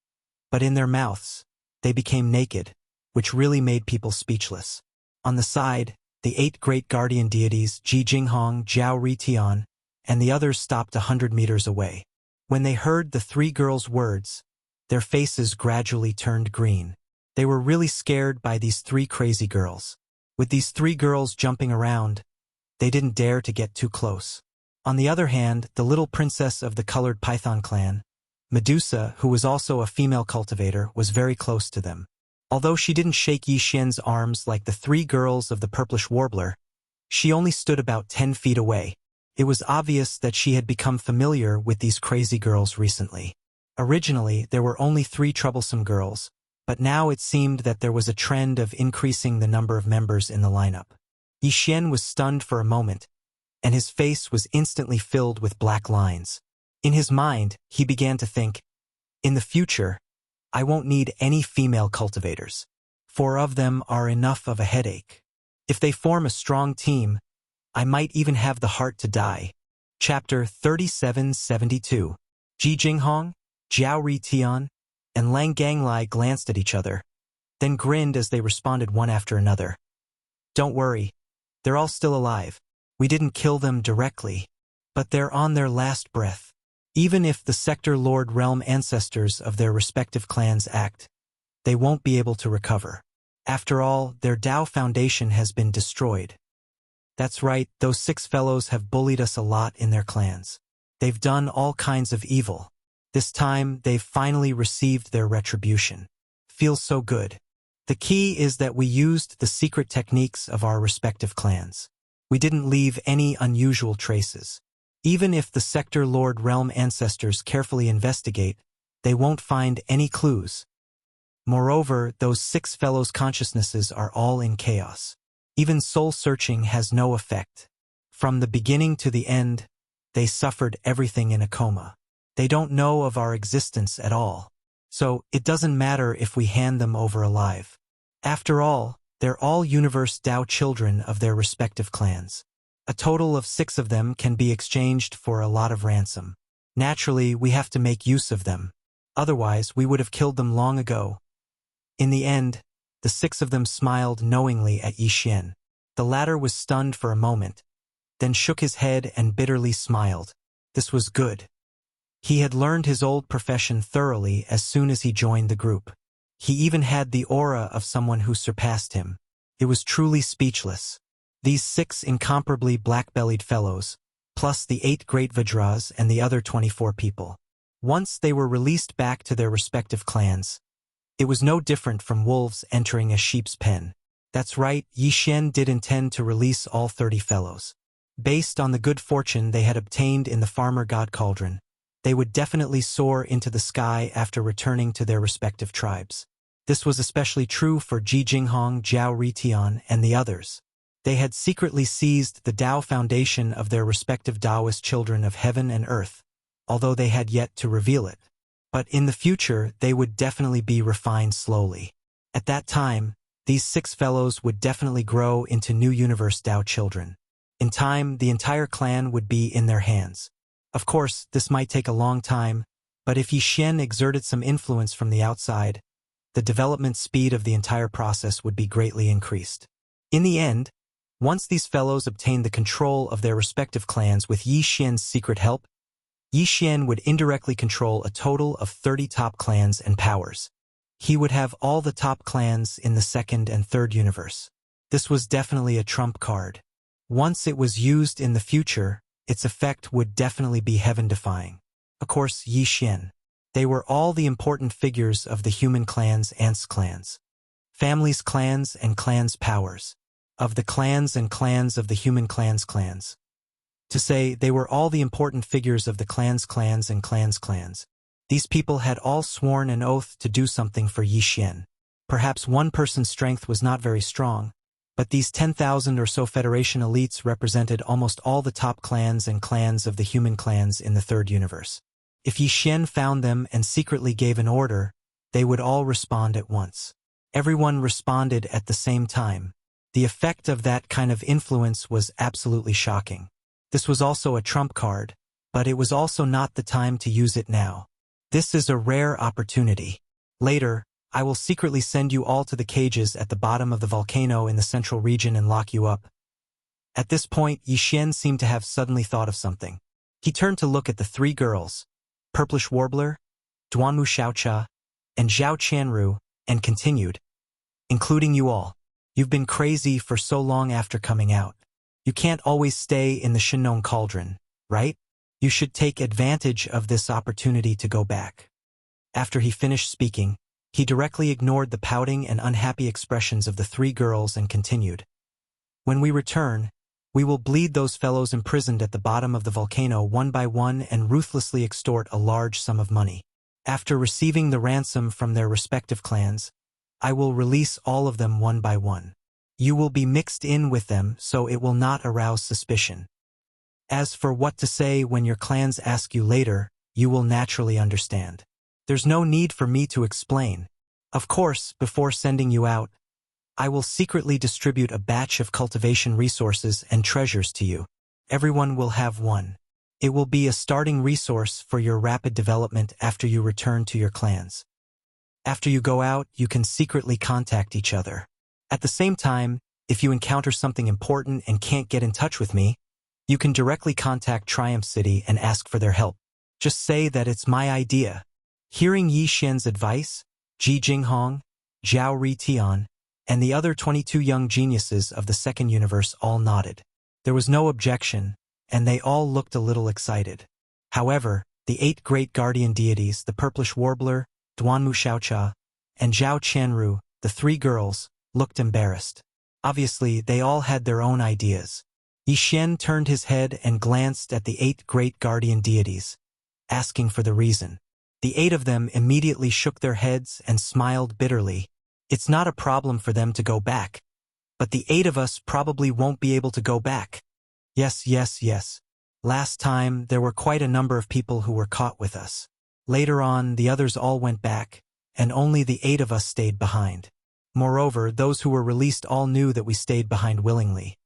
but in their mouths, they became naked, which really made people speechless. On the side, the 8 great guardian deities, Ji Jinghong, Zhao Ritian, and the others stopped 100 meters away. When they heard the 3 girls' words, their faces gradually turned green. They were really scared by these 3 crazy girls. With these 3 girls jumping around, they didn't dare to get too close. On the other hand, the little princess of the colored python clan, Medusa, who was also a female cultivator, was very close to them. Although she didn't shake Yi Xian's arms like the 3 girls of the purplish warbler, she only stood about 10 feet away. It was obvious that she had become familiar with these crazy girls recently. Originally, there were only 3 troublesome girls, but now it seemed that there was a trend of increasing the number of members in the lineup. Yi Xian was stunned for a moment, and his face was instantly filled with black lines. In his mind, he began to think, in the future, I won't need any female cultivators. 4 of them are enough of a headache. If they form a strong team, I might even have the heart to die. Chapter 3772. Ji Jinghong, Zhao Ritian, and Lang Ganglai glanced at each other, then grinned as they responded one after another. Don't worry, they're all still alive. We didn't kill them directly, but they're on their last breath. Even if the Sector Lord Realm ancestors of their respective clans act, they won't be able to recover. After all, their Dao foundation has been destroyed. That's right, those 6 fellows have bullied us a lot in their clans. They've done all kinds of evil. This time, they've finally received their retribution. Feels so good. The key is that we used the secret techniques of our respective clans. We didn't leave any unusual traces. Even if the Sector Lord Realm ancestors carefully investigate, they won't find any clues. Moreover, those 6 fellows' consciousnesses are all in chaos. Even soul-searching has no effect. From the beginning to the end, they suffered everything in a coma. They don't know of our existence at all. So, it doesn't matter if we hand them over alive. After all, They're all Universe Tao children of their respective clans. A total of 6 of them can be exchanged for a lot of ransom. Naturally, we have to make use of them. Otherwise, we would have killed them long ago. In the end, the 6 of them smiled knowingly at Yi Xian. The latter was stunned for a moment, then shook his head and bitterly smiled. This was good. He had learned his old profession thoroughly as soon as he joined the group. He even had the aura of someone who surpassed him. It was truly speechless. These 6 incomparably black-bellied fellows, plus the 8 great Vajras and the other 24 people. Once they were released back to their respective clans, it was no different from wolves entering a sheep's pen. That's right, Yi Xian did intend to release all 30 fellows. Based on the good fortune they had obtained in the Farmer God Cauldron, they would definitely soar into the sky after returning to their respective tribes. This was especially true for Ji Jinghong, Zhao Ritian, and the others. They had secretly seized the Tao foundation of their respective Taoist children of heaven and earth, although they had yet to reveal it. But in the future, they would definitely be refined slowly. At that time, these 6 fellows would definitely grow into new Universe Tao children. In time, the entire clan would be in their hands. Of course, this might take a long time, but if Yi Xian exerted some influence from the outside, the development speed of the entire process would be greatly increased. In the end, once these fellows obtained the control of their respective clans with Yi Xian's secret help, Yi Xian would indirectly control a total of 30 top clans and powers. He would have all the top clans in the 2nd and 3rd universe. This was definitely a trump card. Once it was used in the future, its effect would definitely be heaven-defying. Of course, Yi Xian. They were all the important figures of the human clans' ants clans. Families' clans and clans' powers. Of the clans and clans of the human clans' clans. To say, they were all the important figures of the clans' clans and clans' clans. These people had all sworn an oath to do something for Yi Xian. Perhaps one person's strength was not very strong, but these 10,000 or so Federation elites represented almost all the top clans and clans of the human clans in the 3rd universe. If Yi Xian found them and secretly gave an order, they would all respond at once. Everyone responded at the same time. The effect of that kind of influence was absolutely shocking. This was also a trump card, but it was also not the time to use it now. This is a rare opportunity. Later, I will secretly send you all to the cages at the bottom of the volcano in the central region and lock you up. At this point, Yi Xian seemed to have suddenly thought of something. He turned to look at the 3 girls, Purplish Warbler, Duanmu Xiaocha, and Zhao Qianru, and continued, including you all. You've been crazy for so long after coming out. You can't always stay in the Shinong Cauldron, right? You should take advantage of this opportunity to go back. After he finished speaking, he directly ignored the pouting and unhappy expressions of the 3 girls and continued. When we return, we will bleed those fellows imprisoned at the bottom of the volcano one by one and ruthlessly extort a large sum of money. After receiving the ransom from their respective clans, I will release all of them one by one. You will be mixed in with them so it will not arouse suspicion. As for what to say when your clans ask you later, you will naturally understand. There's no need for me to explain. Of course, before sending you out, I will secretly distribute a batch of cultivation resources and treasures to you. Everyone will have one. It will be a starting resource for your rapid development after you return to your clans. After you go out, you can secretly contact each other. At the same time, if you encounter something important and can't get in touch with me, you can directly contact Triumph City and ask for their help. Just say that it's my idea. Hearing Yi Xian's advice, Ji Jinghong, Zhao Ritian, and the other 22 young geniuses of the 2nd universe all nodded. There was no objection, and they all looked a little excited. However, the 8 great guardian deities, the Purplish Warbler, Duanmu Xiaocha, and Zhao Qianru, the 3 girls, looked embarrassed. Obviously, they all had their own ideas. Yi Xian turned his head and glanced at the 8 great guardian deities, asking for the reason. The 8 of them immediately shook their heads and smiled bitterly. It's not a problem for them to go back. But the 8 of us probably won't be able to go back. Yes. Last time, there were quite a number of people who were caught with us. Later on, the others all went back, and only the 8 of us stayed behind. Moreover, those who were released all knew that we stayed behind willingly.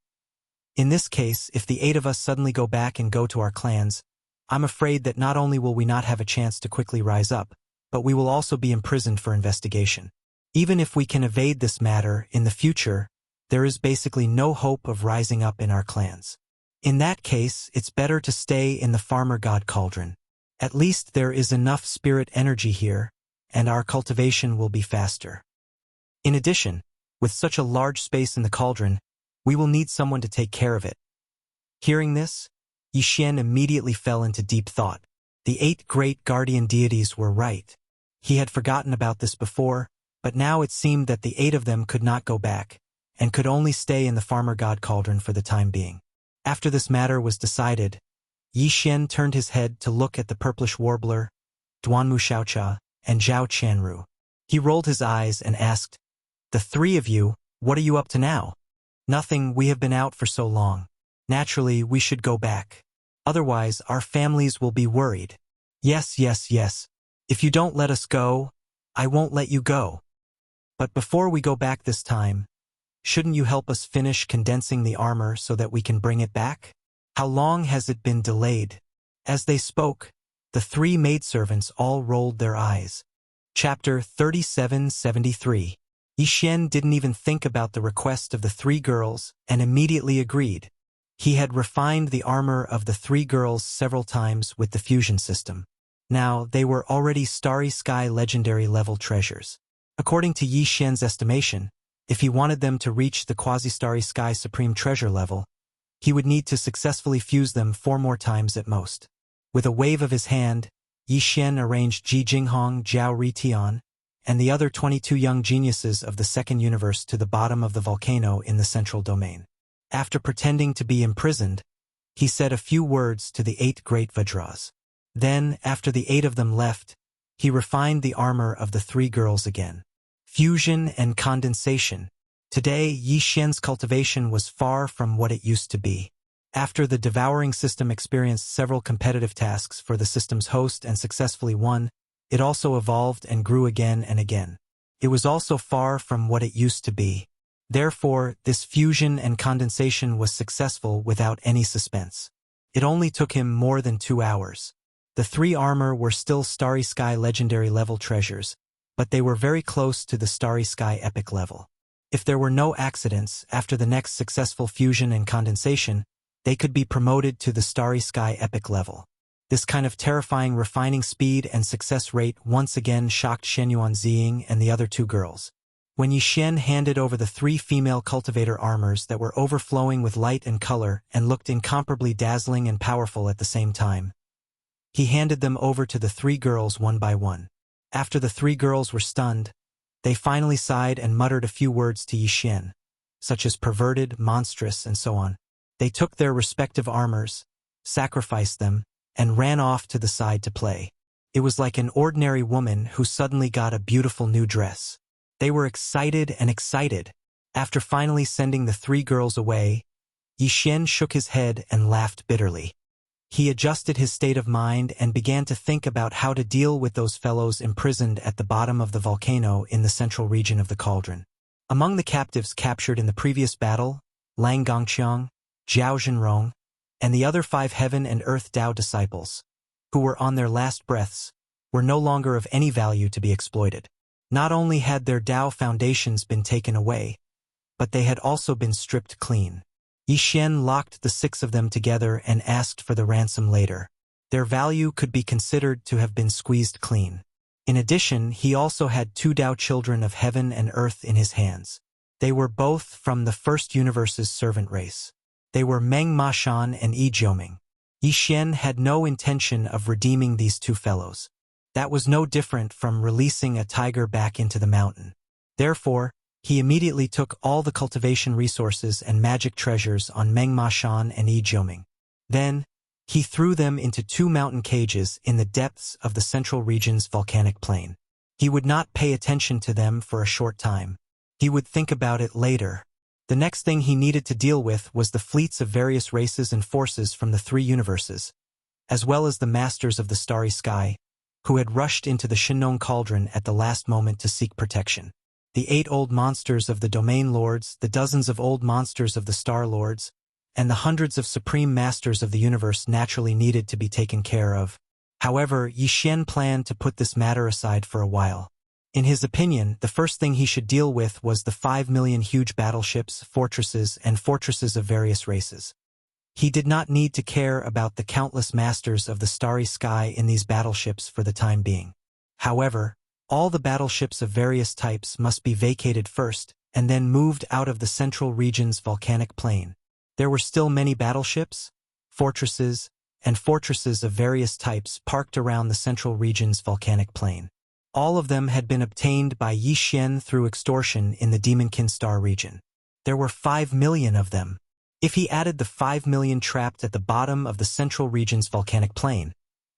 In this case, if the 8 of us suddenly go back and go to our clans, I'm afraid that not only will we not have a chance to quickly rise up, but we will also be imprisoned for investigation. Even if we can evade this matter in the future, there is basically no hope of rising up in our clans. In that case, it's better to stay in the farmer god cauldron. At least there is enough spirit energy here, and our cultivation will be faster. In addition, with such a large space in the cauldron, we will need someone to take care of it. Hearing this, Yixian immediately fell into deep thought. The 8 great guardian deities were right. He had forgotten about this before, but now it seemed that the 8 of them could not go back, and could only stay in the farmer god cauldron for the time being. After this matter was decided, Yixian turned his head to look at the purplish warbler, Duanmu Xiaocha, and Zhao Qianru. He rolled his eyes and asked, "The 3 of you, what are you up to now?" "Nothing, we have been out for so long. Naturally, we should go back. Otherwise, our families will be worried." Yes. If you don't let us go, I won't let you go. But before we go back this time, shouldn't you help us finish condensing the armor so that we can bring it back? How long has it been delayed?" As they spoke, the 3 maidservants all rolled their eyes. Chapter 3773. Yixian didn't even think about the request of the 3 girls and immediately agreed. He had refined the armor of the 3 girls several times with the fusion system. Now, they were already Starry Sky legendary level treasures. According to Yixian's estimation, if he wanted them to reach the Quasi-Starry Sky Supreme Treasure level, he would need to successfully fuse them 4 more times at most. With a wave of his hand, Yixian arranged Ji Jinghong, Zhao Ritian, and the other 22 young geniuses of the second universe to the bottom of the volcano in the central domain. After pretending to be imprisoned, he said a few words to the 8 great Vajras. Then, after the 8 of them left, he refined the armor of the 3 girls again. Fusion and condensation. Today, Yixian's cultivation was far from what it used to be. After the devouring system experienced several competitive tasks for the system's host and successfully won, it also evolved and grew again and again. It was also far from what it used to be. Therefore, this fusion and condensation was successful without any suspense. It only took him more than 2 hours. The 3 armor were still Starry Sky legendary level treasures, but they were very close to the Starry Sky epic level. If there were no accidents, after the next successful fusion and condensation, they could be promoted to the Starry Sky epic level. This kind of terrifying refining speed and success rate once again shocked Shenyuan Ziying and the other 2 girls. When Yixian handed over the 3 female cultivator armors that were overflowing with light and color and looked incomparably dazzling and powerful at the same time, he handed them over to the 3 girls one by one. After the 3 girls were stunned, they finally sighed and muttered a few words to Yixian, such as perverted, monstrous, and so on. They took their respective armors, sacrificed them, and ran off to the side to play. It was like an ordinary woman who suddenly got a beautiful new dress. They were excited and excited. After finally sending the 3 girls away, Yixian shook his head and laughed bitterly. He adjusted his state of mind and began to think about how to deal with those fellows imprisoned at the bottom of the volcano in the central region of the cauldron. Among the captives captured in the previous battle, Lang Gongqiang, Zhao Zhenrong, and the other 5 Heaven and Earth Tao disciples, who were on their last breaths, were no longer of any value to be exploited. Not only had their Tao foundations been taken away, but they had also been stripped clean. Yixian locked the 6 of them together and asked for the ransom later. Their value could be considered to have been squeezed clean. In addition, he also had 2 Tao children of heaven and earth in his hands. They were both from the first universe's servant race. They were Meng Mashan and Yi Jiuming. Yixian had no intention of redeeming these 2 fellows. That was no different from releasing a tiger back into the mountain. Therefore, he immediately took all the cultivation resources and magic treasures on Meng Mashan and Yi Jiuming. Then, he threw them into 2 mountain cages in the depths of the central region's volcanic plain. He would not pay attention to them for a short time. He would think about it later. The next thing he needed to deal with was the fleets of various races and forces from the 3 universes, as well as the masters of the Starry Sky, who had rushed into the Shinnong Cauldron at the last moment to seek protection. the 8 old monsters of the Domain Lords, the dozens of old monsters of the Star Lords, and the hundreds of supreme masters of the universe naturally needed to be taken care of. However, Yi Xian planned to put this matter aside for a while. In his opinion, the first thing he should deal with was the 5 million huge battleships, fortresses, and fortresses of various races. He did not need to care about the countless masters of the starry sky in these battleships for the time being. However, all the battleships of various types must be vacated first, and then moved out of the central region's volcanic plain. There were still many battleships, fortresses, and fortresses of various types parked around the central region's volcanic plain. All of them had been obtained by Yi Xian through extortion in the Demonkin Star region. There were 5 million of them. If he added the 5 million trapped at the bottom of the central region's volcanic plain,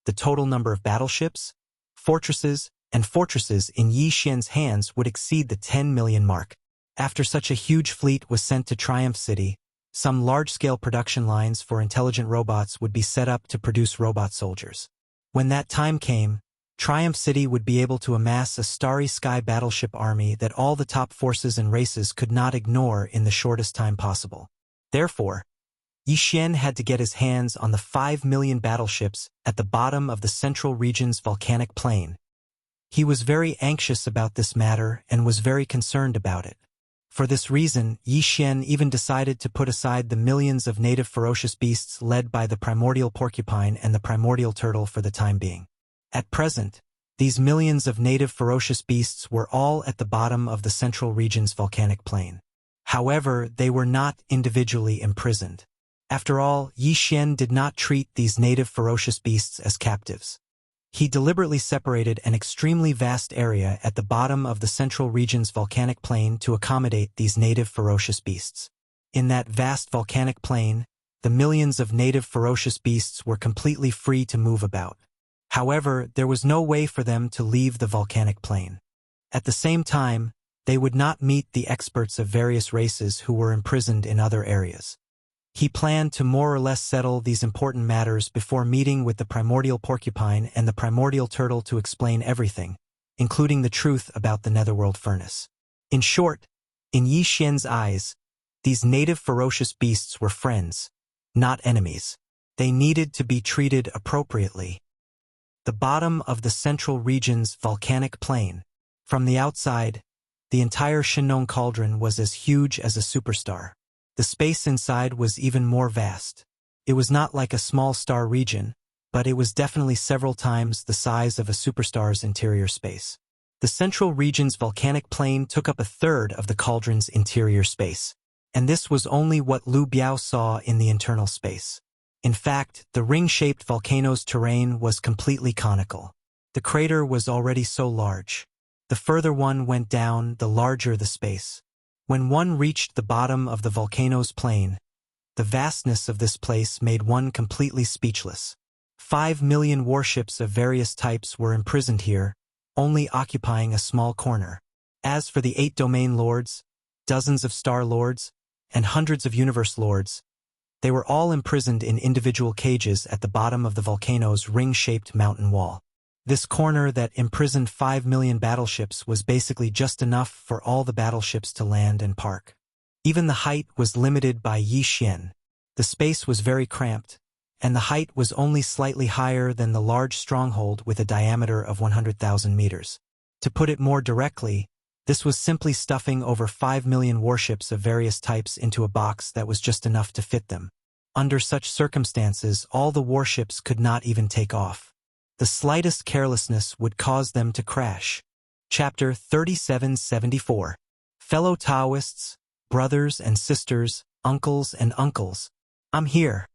the total number of battleships, fortresses, and fortresses in Yi Xian's hands would exceed the 10 million mark. After such a huge fleet was sent to Triumph City, some large-scale production lines for intelligent robots would be set up to produce robot soldiers. When that time came, Triumph City would be able to amass a starry sky battleship army that all the top forces and races could not ignore in the shortest time possible. Therefore, Yi Xian had to get his hands on the 5 million battleships at the bottom of the central region's volcanic plain. He was very anxious about this matter and was very concerned about it. For this reason, Yi Xian even decided to put aside the millions of native ferocious beasts led by the primordial porcupine and the primordial turtle for the time being. At present, these millions of native ferocious beasts were all at the bottom of the central region's volcanic plain. However, they were not individually imprisoned. After all, Yi Xian did not treat these native ferocious beasts as captives. He deliberately separated an extremely vast area at the bottom of the central region's volcanic plain to accommodate these native ferocious beasts. In that vast volcanic plain, the millions of native ferocious beasts were completely free to move about. However, there was no way for them to leave the volcanic plain. At the same time, they would not meet the experts of various races who were imprisoned in other areas. He planned to more or less settle these important matters before meeting with the primordial porcupine and the primordial turtle to explain everything, including the truth about the netherworld furnace. In short, in Yi Xian's eyes, these native ferocious beasts were friends, not enemies. They needed to be treated appropriately. The bottom of the central region's volcanic plain. From the outside, the entire Shinong cauldron was as huge as a superstar. The space inside was even more vast. It was not like a small star region, but it was definitely several times the size of a superstar's interior space. The central region's volcanic plain took up a third of the cauldron's interior space, and this was only what Lu Biao saw in the internal space. In fact, the ring-shaped volcano's terrain was completely conical. The crater was already so large. The further one went down, the larger the space. When one reached the bottom of the volcano's plain, the vastness of this place made one completely speechless. 5 million warships of various types were imprisoned here, only occupying a small corner. As for the 8 domain lords, dozens of star lords, and hundreds of universe lords, they were all imprisoned in individual cages at the bottom of the volcano's ring-shaped mountain wall. This corner that imprisoned 5 million battleships was basically just enough for all the battleships to land and park. Even the height was limited by Yi Xian. The space was very cramped, and the height was only slightly higher than the large stronghold with a diameter of 100,000 meters. To put it more directly, this was simply stuffing over 5 million warships of various types into a box that was just enough to fit them. Under such circumstances, all the warships could not even take off. The slightest carelessness would cause them to crash. Chapter 3774. Fellow Taoists, brothers and sisters, uncles and uncles, I'm here.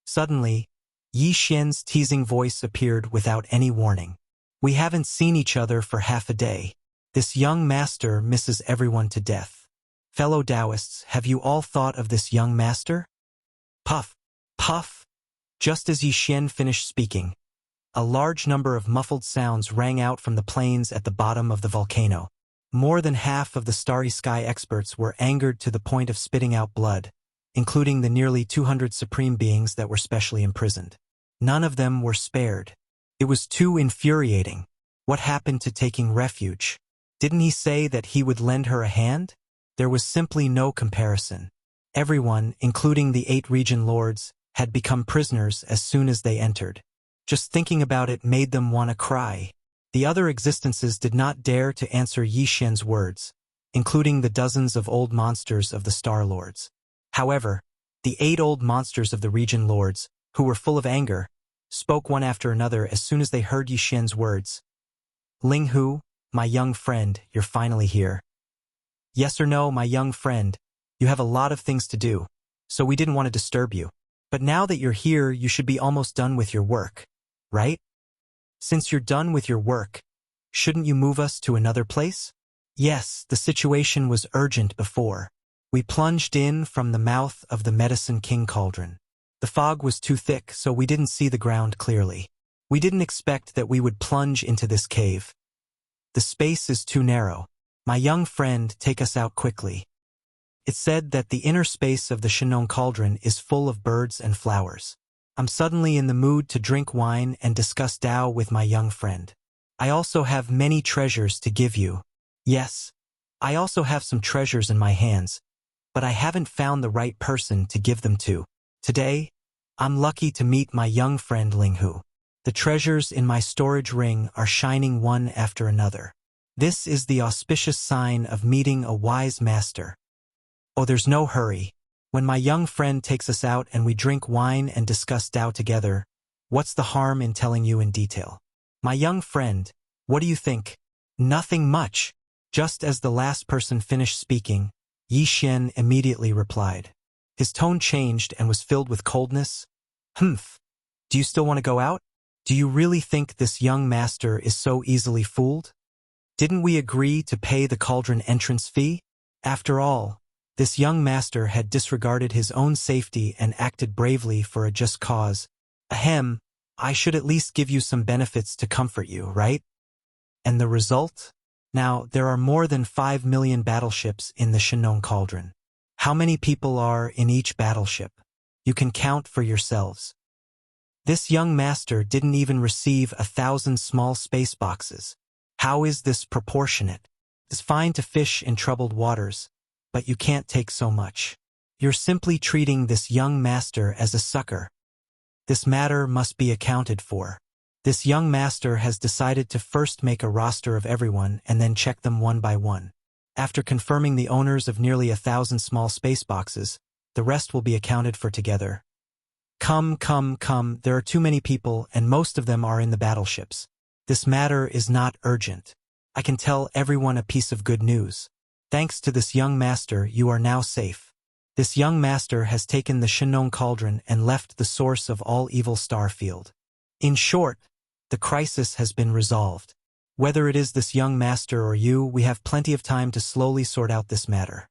Suddenly, Yi Xian's teasing voice appeared without any warning. We haven't seen each other for half a day. This young master misses everyone to death. Fellow Taoists, have you all thought of this young master? Puff, puff. Just as Yi Xian finished speaking, a large number of muffled sounds rang out from the plains at the bottom of the volcano. More than half of the starry sky experts were angered to the point of spitting out blood, including the nearly 200 supreme beings that were specially imprisoned. None of them were spared. It was too infuriating. What happened to taking refuge? Didn't he say that he would lend her a hand? There was simply no comparison. Everyone, including the 8 region lords, had become prisoners as soon as they entered. Just thinking about it made them want to cry. The other existences did not dare to answer Yi Xian's words, including the dozens of old monsters of the Star Lords. However, the 8 old monsters of the region lords, who were full of anger, spoke one after another as soon as they heard Yi Xian's words. Ling Hu, my young friend, you're finally here. Yes or no, my young friend, you have a lot of things to do, so we didn't want to disturb you. But now that you're here, you should be almost done with your work, right? Since you're done with your work, shouldn't you move us to another place? Yes, the situation was urgent before. We plunged in from the mouth of the Medicine King cauldron. The fog was too thick, so we didn't see the ground clearly. We didn't expect that we would plunge into this cave. The space is too narrow. My young friend, take us out quickly. It's said that the inner space of the Shenong cauldron is full of birds and flowers. I'm suddenly in the mood to drink wine and discuss Tao with my young friend. I also have many treasures to give you. Yes, I also have some treasures in my hands, but I haven't found the right person to give them to. Today, I'm lucky to meet my young friend Ling Hu. The treasures in my storage ring are shining one after another. This is the auspicious sign of meeting a wise master. Oh, there's no hurry. When my young friend takes us out and we drink wine and discuss Tao together, what's the harm in telling you in detail? My young friend, what do you think? Nothing much. Just as the last person finished speaking, Yi Xian immediately replied. His tone changed and was filled with coldness. Humph. Do you still want to go out? Do you really think this young master is so easily fooled? Didn't we agree to pay the cauldron entrance fee? After all, this young master had disregarded his own safety and acted bravely for a just cause. Ahem, I should at least give you some benefits to comfort you, right? And the result? Now, there are more than 5 million battleships in the Shenong cauldron. How many people are in each battleship? You can count for yourselves. This young master didn't even receive 1,000 small space boxes. How is this proportionate? It's fine to fish in troubled waters, but you can't take so much. You're simply treating this young master as a sucker. This matter must be accounted for. This young master has decided to first make a roster of everyone and then check them one by one. After confirming the owners of nearly 1,000 small space boxes, the rest will be accounted for together. Come, there are too many people and most of them are in the battleships. This matter is not urgent. I can tell everyone a piece of good news. Thanks to this young master, you are now safe. This young master has taken the Shenong cauldron and left the source of all evil Starfield. In short, the crisis has been resolved. Whether it is this young master or you, we have plenty of time to slowly sort out this matter.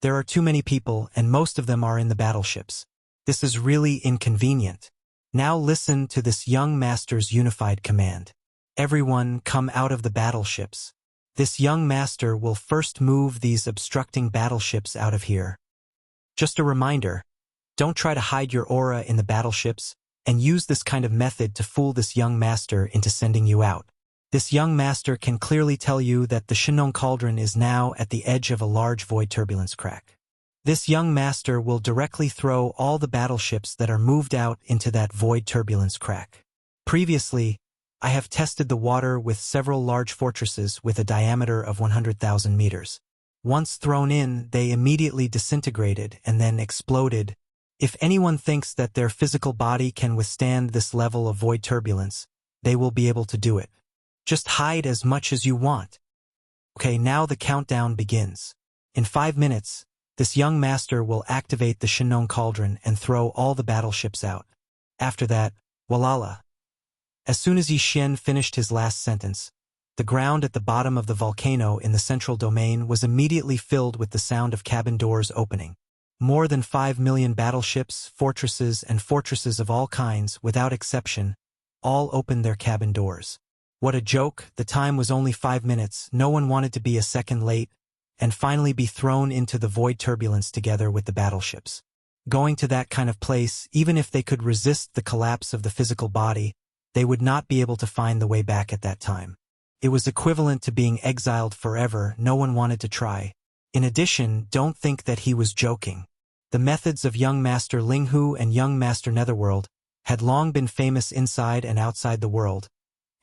There are too many people and most of them are in the battleships. This is really inconvenient. Now listen to this young master's unified command. Everyone come out of the battleships. This young master will first move these obstructing battleships out of here. Just a reminder, don't try to hide your aura in the battleships and use this kind of method to fool this young master into sending you out. This young master can clearly tell you that the Shenong cauldron is now at the edge of a large void turbulence crack. This young master will directly throw all the battleships that are moved out into that void turbulence crack. Previously, I have tested the water with several large fortresses with a diameter of 100,000 meters. Once thrown in, they immediately disintegrated and then exploded. If anyone thinks that their physical body can withstand this level of void turbulence, they will be able to do it. Just hide as much as you want. Okay, now the countdown begins. In 5 minutes, this young master will activate the Shenong cauldron and throw all the battleships out. After that, walala. As soon as Yi Xian finished his last sentence, the ground at the bottom of the volcano in the central domain was immediately filled with the sound of cabin doors opening. More than 5 million battleships, fortresses, and fortresses of all kinds, without exception, all opened their cabin doors. What a joke, the time was only 5 minutes, no one wanted to be a second late, and finally be thrown into the void turbulence together with the battleships. Going to that kind of place, even if they could resist the collapse of the physical body, they would not be able to find the way back at that time. It was equivalent to being exiled forever. No one wanted to try. In addition, don't think that he was joking. The methods of young Master Linghu and young Master Netherworld had long been famous inside and outside the world,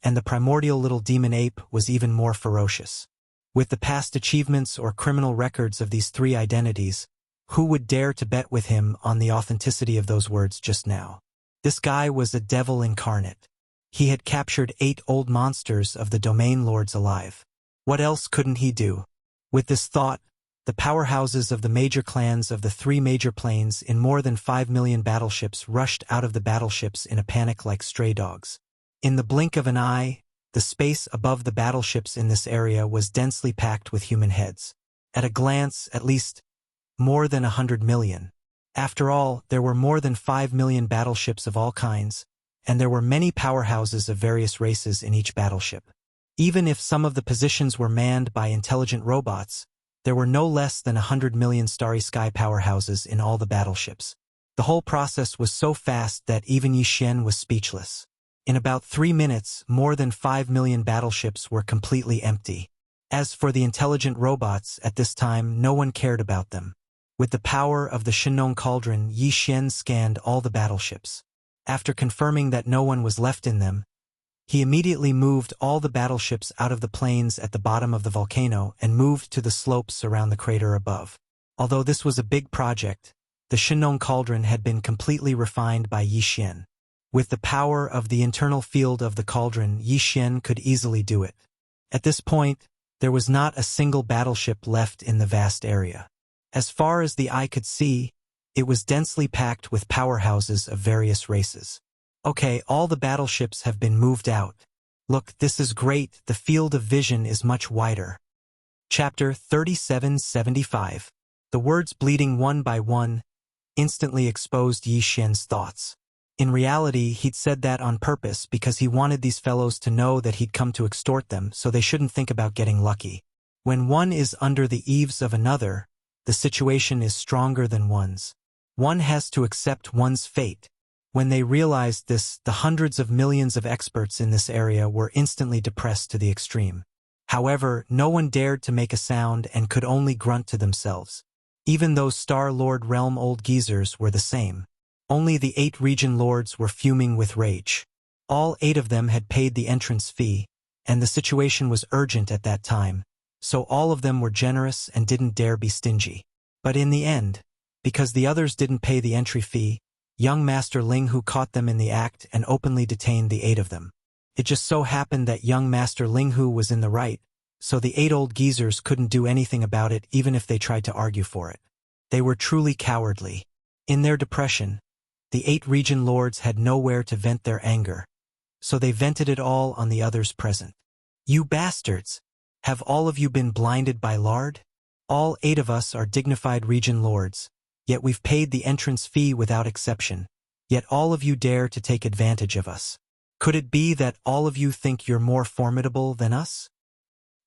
and the primordial little demon ape was even more ferocious. With the past achievements or criminal records of these three identities, who would dare to bet with him on the authenticity of those words just now? This guy was a devil incarnate. He had captured 8 old monsters of the domain lords alive. What else couldn't he do? With this thought, the powerhouses of the major clans of the 3 major planes in more than 5 million battleships rushed out of the battleships in a panic like stray dogs. In the blink of an eye, the space above the battleships in this area was densely packed with human heads. At a glance, at least more than 100 million. After all, there were more than 5 million battleships of all kinds, and there were many powerhouses of various races in each battleship. Even if some of the positions were manned by intelligent robots, there were no less than 100 million starry sky powerhouses in all the battleships. The whole process was so fast that even Yi Xian was speechless. In about 3 minutes, more than 5 million battleships were completely empty. As for the intelligent robots, at this time no one cared about them. With the power of the Shinong Cauldron, Yi Xian scanned all the battleships. After confirming that no one was left in them, he immediately moved all the battleships out of the plains at the bottom of the volcano and moved to the slopes around the crater above. Although this was a big project, the Shinong Cauldron had been completely refined by Yi Xian. With the power of the internal field of the cauldron, Yi Xian could easily do it. At this point, there was not a single battleship left in the vast area. As far as the eye could see, it was densely packed with powerhouses of various races. Okay, all the battleships have been moved out. Look, this is great, the field of vision is much wider. Chapter 3775. The words bleeding one by one instantly exposed Yi Xian's thoughts. In reality, he'd said that on purpose because he wanted these fellows to know that he'd come to extort them so they shouldn't think about getting lucky. When one is under the eaves of another, the situation is stronger than one's. One has to accept one's fate. When they realized this, the hundreds of millions of experts in this area were instantly depressed to the extreme. However, no one dared to make a sound and could only grunt to themselves. Even those Star Lord realm old geezers were the same. Only the 8 region lords were fuming with rage. All 8 of them had paid the entrance fee, and the situation was urgent at that time, so all of them were generous and didn't dare be stingy. But in the end, because the others didn't pay the entry fee, young Master Linghu caught them in the act and openly detained the 8 of them. It just so happened that young Master Linghu was in the right, so the 8 old geezers couldn't do anything about it even if they tried to argue for it. They were truly cowardly. In their depression, the 8 region lords had nowhere to vent their anger, so they vented it all on the others present. You bastards! Have all of you been blinded by lard? All 8 of us are dignified region lords, yet we've paid the entrance fee without exception, yet all of you dare to take advantage of us. Could it be that all of you think you're more formidable than us?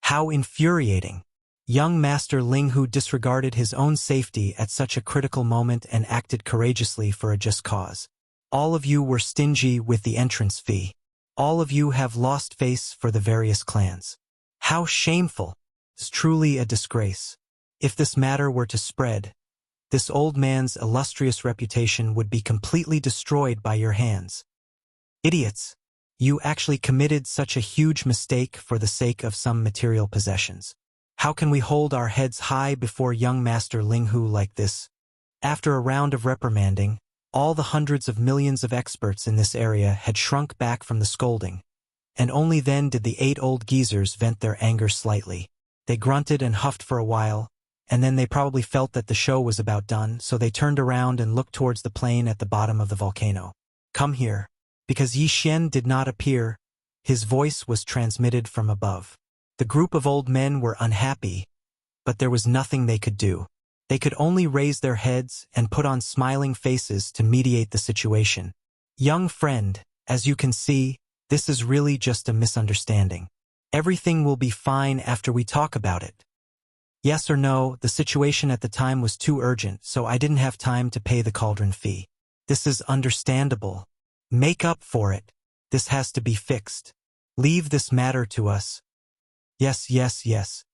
How infuriating! Young Master Linghu disregarded his own safety at such a critical moment and acted courageously for a just cause. All of you were stingy with the entrance fee. All of you have lost face for the various clans. How shameful! It's truly a disgrace. If this matter were to spread, this old man's illustrious reputation would be completely destroyed by your hands. Idiots! You actually committed such a huge mistake for the sake of some material possessions. How can we hold our heads high before young Master Linghu like this? After a round of reprimanding, all the hundreds of millions of experts in this area had shrunk back from the scolding, and only then did the 8 old geezers vent their anger slightly. They grunted and huffed for a while, and then they probably felt that the show was about done, so they turned around and looked towards the plain at the bottom of the volcano. Come here. Because Yi Xian did not appear, his voice was transmitted from above. The group of old men were unhappy, but there was nothing they could do. They could only raise their heads and put on smiling faces to mediate the situation. Young friend, as you can see, this is really just a misunderstanding. Everything will be fine after we talk about it. Yes or no, the situation at the time was too urgent, so I didn't have time to pay the cauldron fee. This is understandable. Make up for it. This has to be fixed. Leave this matter to us. Yes, yes, yes.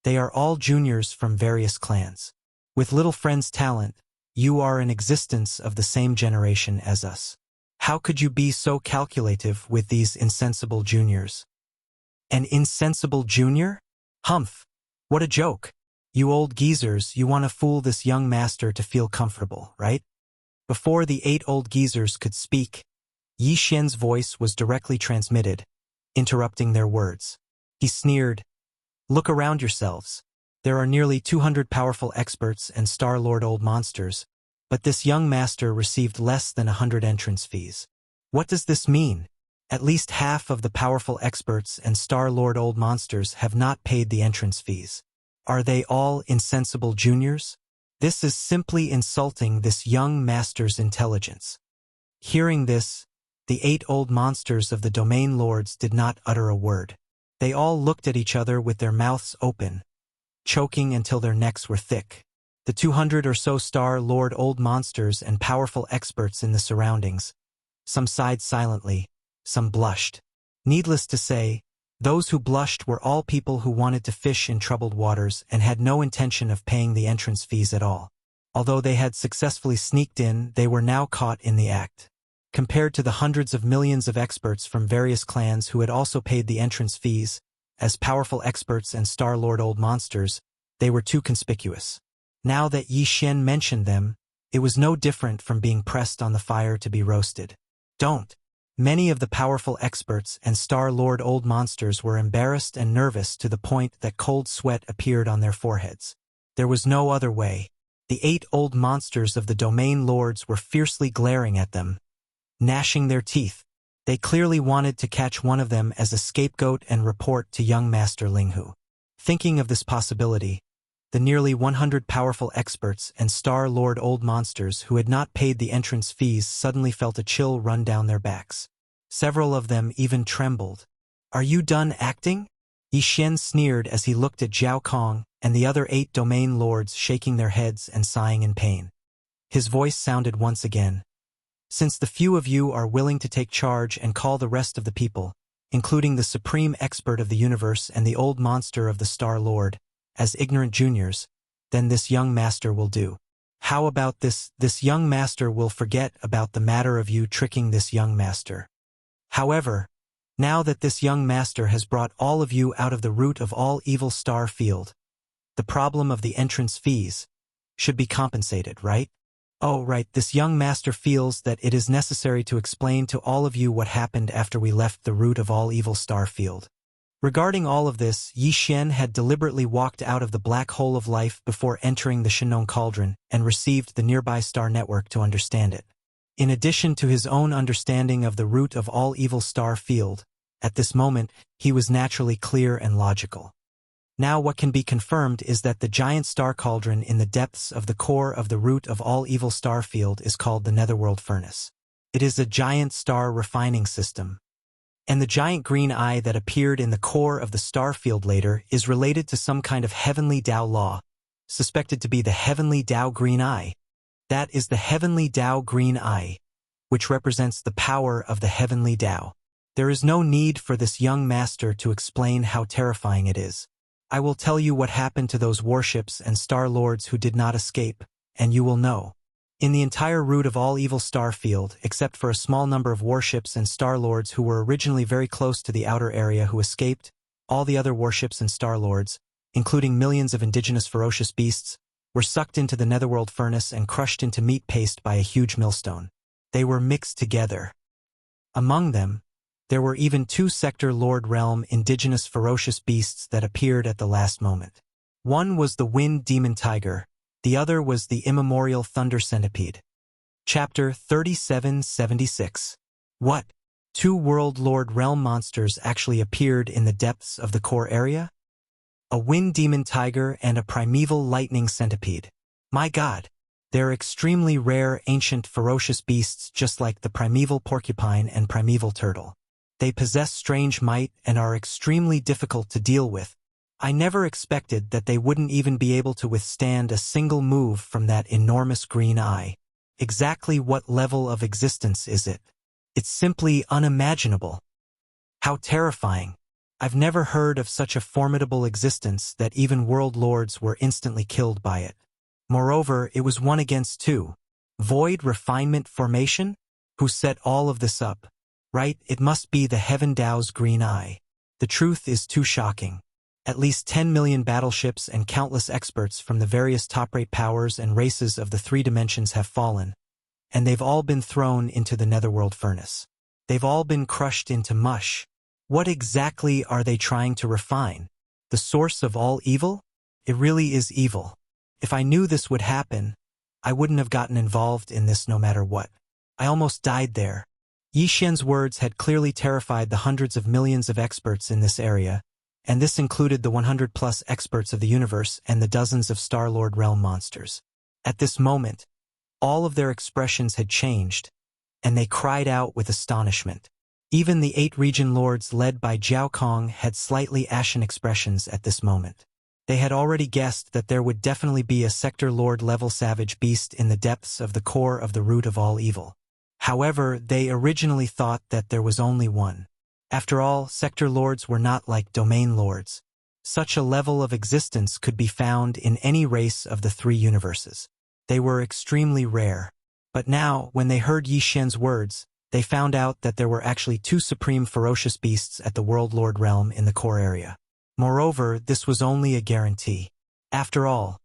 They are all juniors from various clans. With little friend's talent, you are an existence of the same generation as us. How could you be so calculative with these insensible juniors? An insensible junior? Humph! What a joke! You old geezers, you want to fool this young master to feel comfortable, right? Before the 8 old geezers could speak, Yi Xian's voice was directly transmitted, interrupting their words. He sneered, "Look around yourselves. There are nearly 200 powerful experts and Star-Lord old monsters, but this young master received less than 100 entrance fees. What does this mean? At least half of the powerful experts and Star-Lord old monsters have not paid the entrance fees. Are they all insensible juniors? This is simply insulting this young master's intelligence." Hearing this, the 8 old monsters of the domain lords did not utter a word. They all looked at each other with their mouths open, choking until their necks were thick. The 200 or so Star-Lord old monsters and powerful experts in the surroundings. Some sighed silently, some blushed. Needless to say, those who blushed were all people who wanted to fish in troubled waters and had no intention of paying the entrance fees at all. Although they had successfully sneaked in, they were now caught in the act. Compared to the hundreds of millions of experts from various clans who had also paid the entrance fees, as powerful experts and Star-Lord old monsters, they were too conspicuous. Now that Yi Xian mentioned them, it was no different from being pressed on the fire to be roasted. Don't! Many of the powerful experts and Star-Lord old monsters were embarrassed and nervous to the point that cold sweat appeared on their foreheads. There was no other way. The 8 old monsters of the domain lords were fiercely glaring at them, gnashing their teeth. They clearly wanted to catch one of them as a scapegoat and report to young Master Linghu. Thinking of this possibility, the nearly 100 powerful experts and Star-Lord old monsters who had not paid the entrance fees suddenly felt a chill run down their backs. Several of them even trembled. "Are you done acting?" Yi Xian sneered as he looked at Zhao Kong and the other 8 domain lords shaking their heads and sighing in pain. His voice sounded once again. "Since the few of you are willing to take charge and call the rest of the people, including the supreme expert of the universe and the old monster of the Star-Lord, as ignorant juniors, then this young master will do. How about this young master will forget about the matter of you tricking this young master. However, now that this young master has brought all of you out of the root of all evil star field, the problem of the entrance fees should be compensated, right? Oh, right, this young master feels that it is necessary to explain to all of you what happened after we left the root of all evil star field." Regarding all of this, Yi Xian had deliberately walked out of the black hole of life before entering the Shinong Cauldron and received the nearby star network to understand it. In addition to his own understanding of the root of all evil star field, at this moment, he was naturally clear and logical. Now what can be confirmed is that the giant star cauldron in the depths of the core of the root of all evil star field is called the Netherworld Furnace. It is a giant star refining system. And the giant green eye that appeared in the core of the star field later is related to some kind of heavenly Dao law, suspected to be the heavenly Dao green eye. That is the heavenly Dao green eye, which represents the power of the heavenly Dao. There is no need for this young master to explain how terrifying it is. I will tell you what happened to those warships and star lords who did not escape, and you will know. In the entire root of all evil star field, except for a small number of warships and star lords who were originally very close to the outer area who escaped, all the other warships and star lords, including millions of indigenous ferocious beasts, were sucked into the netherworld furnace and crushed into meat paste by a huge millstone. They were mixed together. Among them, there were even 2 sector Lord Realm indigenous ferocious beasts that appeared at the last moment. One was the Wind Demon Tiger, the other was the Immemorial Thunder Centipede. Chapter 3776. What? 2 World Lord Realm monsters actually appeared in the depths of the core area? A Wind Demon Tiger and a Primeval Lightning Centipede. My God! They're extremely rare ancient ferocious beasts just like the Primeval Porcupine and Primeval Turtle. They possess strange might and are extremely difficult to deal with. I never expected that they wouldn't even be able to withstand a single move from that enormous green eye. Exactly what level of existence is it? It's simply unimaginable. How terrifying. I've never heard of such a formidable existence that even world lords were instantly killed by it. Moreover, it was 1 against 2. Void refinement formation? Who set all of this up? Right, it must be the Heaven Dao's green eye. The truth is too shocking. At least 10 million battleships and countless experts from the various top-rate powers and races of the 3 dimensions have fallen, and they've all been thrown into the netherworld furnace. They've all been crushed into mush. What exactly are they trying to refine? The source of all evil? It really is evil. If I knew this would happen, I wouldn't have gotten involved in this no matter what. I almost died there. Yi Xian's words had clearly terrified the hundreds of millions of experts in this area, and this included the 100-plus experts of the universe and the dozens of Star-Lord realm monsters. At this moment, all of their expressions had changed, and they cried out with astonishment. Even the 8 region lords led by Zhao Kong had slightly ashen expressions at this moment. They had already guessed that there would definitely be a sector lord-level savage beast in the depths of the core of the root of all evil. However, they originally thought that there was only one. After all, sector lords were not like domain lords. Such a level of existence could be found in any race of the 3 universes. They were extremely rare. But now, when they heard Yi Xian's words, they found out that there were actually 2 supreme ferocious beasts at the World Lord realm in the core area. Moreover, this was only a guarantee. After all,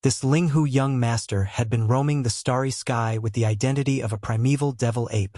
this Linghu young master had been roaming the starry sky with the identity of a primeval devil ape,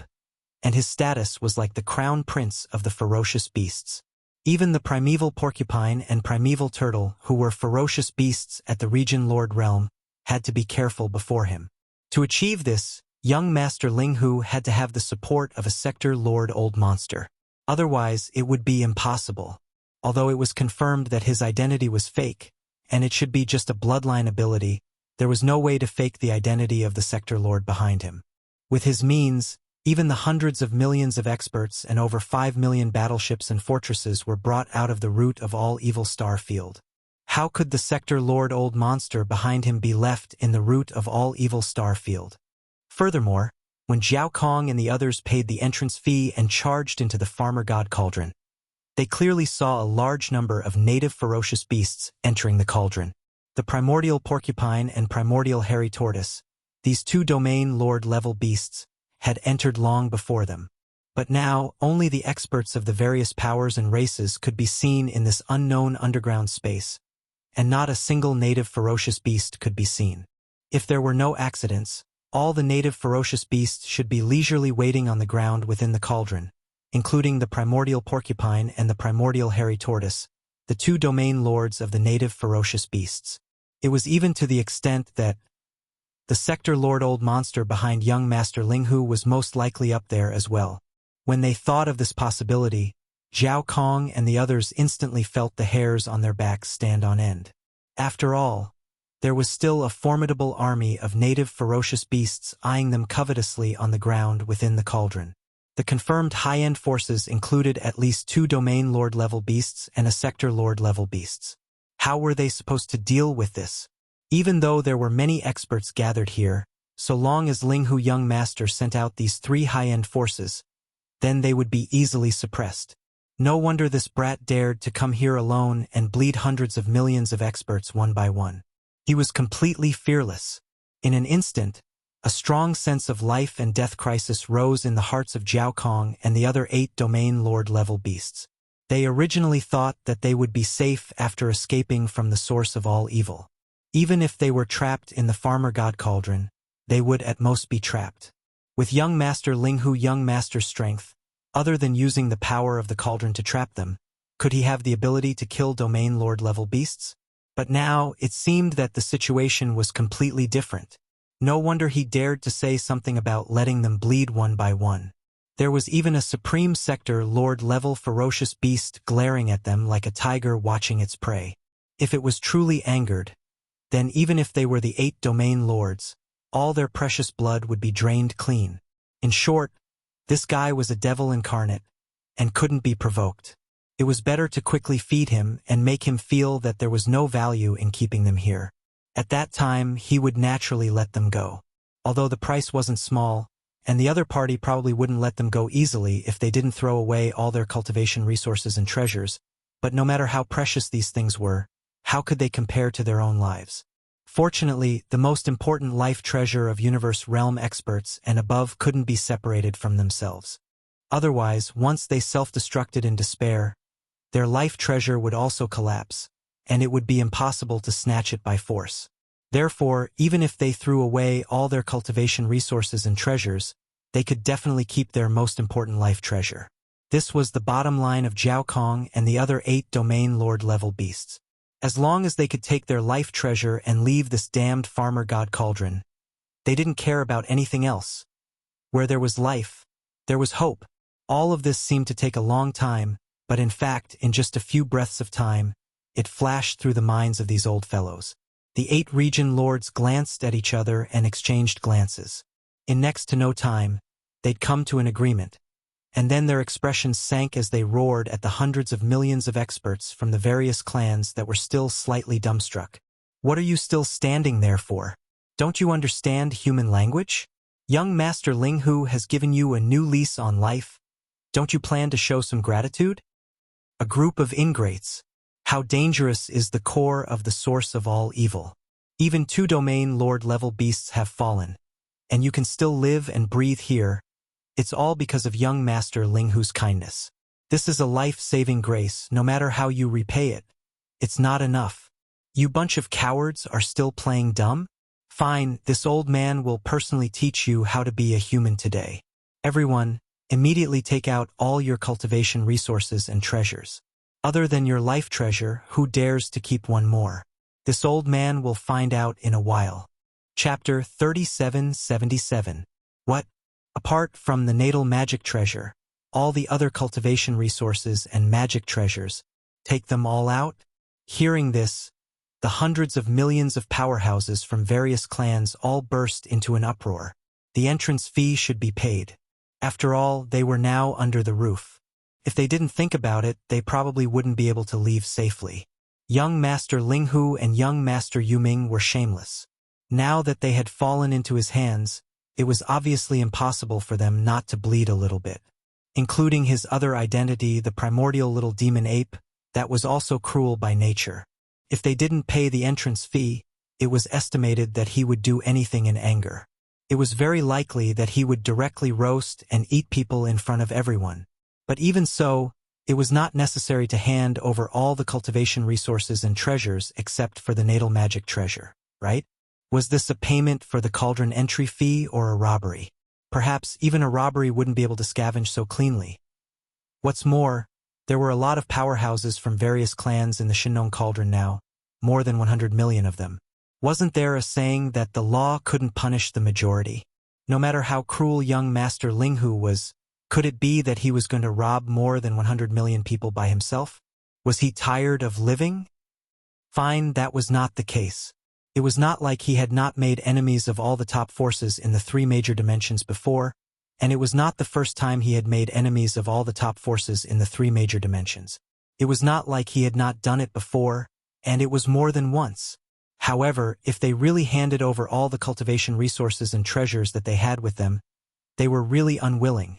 and his status was like the crown prince of the ferocious beasts. Even the primeval porcupine and primeval turtle, who were ferocious beasts at the region lord realm, had to be careful before him. To achieve this, young Master Linghu had to have the support of a sector lord old monster. Otherwise, it would be impossible. Although it was confirmed that his identity was fake, and it should be just a bloodline ability, there was no way to fake the identity of the sector lord behind him. With his means, even the hundreds of millions of experts and over 5 million battleships and fortresses were brought out of the root of all evil star field. How could the sector lord old monster behind him be left in the root of all evil star field? Furthermore, when Zhao Kong and the others paid the entrance fee and charged into the farmer god cauldron, they clearly saw a large number of native ferocious beasts entering the cauldron. The primordial porcupine and primordial hairy tortoise, these 2 domain lord-level beasts, had entered long before them. But now, only the experts of the various powers and races could be seen in this unknown underground space, and not a single native ferocious beast could be seen. If there were no accidents, all the native ferocious beasts should be leisurely waiting on the ground within the cauldron, including the primordial porcupine and the primordial hairy tortoise, the 2 domain lords of the native ferocious beasts. It was even to the extent that the sector lord old monster behind young Master Linghu was most likely up there as well. When they thought of this possibility, Zhao Kong and the others instantly felt the hairs on their backs stand on end. After all, there was still a formidable army of native ferocious beasts eyeing them covetously on the ground within the cauldron. The confirmed high-end forces included at least 2 domain lord-level beasts and a sector lord-level beasts. How were they supposed to deal with this? Even though there were many experts gathered here, so long as Linghu young master sent out these 3 high-end forces, then they would be easily suppressed. No wonder this brat dared to come here alone and bleed hundreds of millions of experts one by one. He was completely fearless. In an instant, a strong sense of life and death crisis rose in the hearts of Zhao Kong and the other 8 domain lord-level beasts. They originally thought that they would be safe after escaping from the source of all evil. Even if they were trapped in the farmer god cauldron, they would at most be trapped. With young Master Linghu young master's strength, other than using the power of the cauldron to trap them, could he have the ability to kill domain lord-level beasts? But now, it seemed that the situation was completely different. No wonder he dared to say something about letting them bleed one by one. There was even a supreme sector lord-level ferocious beast glaring at them like a tiger watching its prey. If it was truly angered, then even if they were the 8 domain lords, all their precious blood would be drained clean. In short, this guy was a devil incarnate, and couldn't be provoked. It was better to quickly feed him and make him feel that there was no value in keeping them here. At that time, he would naturally let them go. Although the price wasn't small, and the other party probably wouldn't let them go easily if they didn't throw away all their cultivation resources and treasures, But no matter how precious these things were, how could they compare to their own lives? Fortunately, the most important life treasure of universe realm experts and above couldn't be separated from themselves. Otherwise, once they self-destructed in despair, their life treasure would also collapse, and it would be impossible to snatch it by force. Therefore, even if they threw away all their cultivation resources and treasures, they could definitely keep their most important life treasure. This was the bottom line of Zhao Kong and the other 8 domain lord-level beasts. As long as they could take their life treasure and leave this damned farmer god cauldron, they didn't care about anything else. Where there was life, there was hope. All of this seemed to take a long time, but in fact, in just a few breaths of time, it flashed through the minds of these old fellows. The 8 region lords glanced at each other and exchanged glances. In next to no time, they'd come to an agreement. And then their expressions sank as they roared at the hundreds of millions of experts from the various clans that were still slightly dumbstruck. What are you still standing there for? Don't you understand human language? Young Master Linghu has given you a new lease on life. Don't you plan to show some gratitude? A group of ingrates. How dangerous is the core of the source of all evil. Even 2 domain lord-level beasts have fallen. And you can still live and breathe here. It's all because of young Master Linghu's kindness. This is a life-saving grace, no matter how you repay it. It's not enough. You bunch of cowards are still playing dumb? Fine, this old man will personally teach you how to be a human today. Everyone, immediately take out all your cultivation resources and treasures. Other than your life treasure, who dares to keep one more? This old man will find out in a while. Chapter 3777. What? Apart from the natal magic treasure, all the other cultivation resources and magic treasures, take them all out? Hearing this, the hundreds of millions of powerhouses from various clans all burst into an uproar. The entrance fee should be paid. After all, they were now under the roof. If they didn't think about it, they probably wouldn't be able to leave safely. Young Master Linghu and young Master Yuming were shameless. Now that they had fallen into his hands, it was obviously impossible for them not to bleed a little bit. Including his other identity, the primordial little demon ape, that was also cruel by nature. If they didn't pay the entrance fee, it was estimated that he would do anything in anger. It was very likely that he would directly roast and eat people in front of everyone. But even so, it was not necessary to hand over all the cultivation resources and treasures except for the natal magic treasure, right? Was this a payment for the cauldron entry fee or a robbery? Perhaps even a robbery wouldn't be able to scavenge so cleanly. What's more, there were a lot of powerhouses from various clans in the Shinnong cauldron now, more than 100 million of them. Wasn't there a saying that the law couldn't punish the majority? No matter how cruel young Master Linghu was, could it be that he was going to rob more than 100 million people by himself? Was he tired of living? Fine, that was not the case. It was not like he had not made enemies of all the top forces in the 3 major dimensions before, and it was not the first time he had made enemies of all the top forces in the 3 major dimensions. It was not like he had not done it before, and it was more than once. However, if they really handed over all the cultivation resources and treasures that they had with them, they were really unwilling.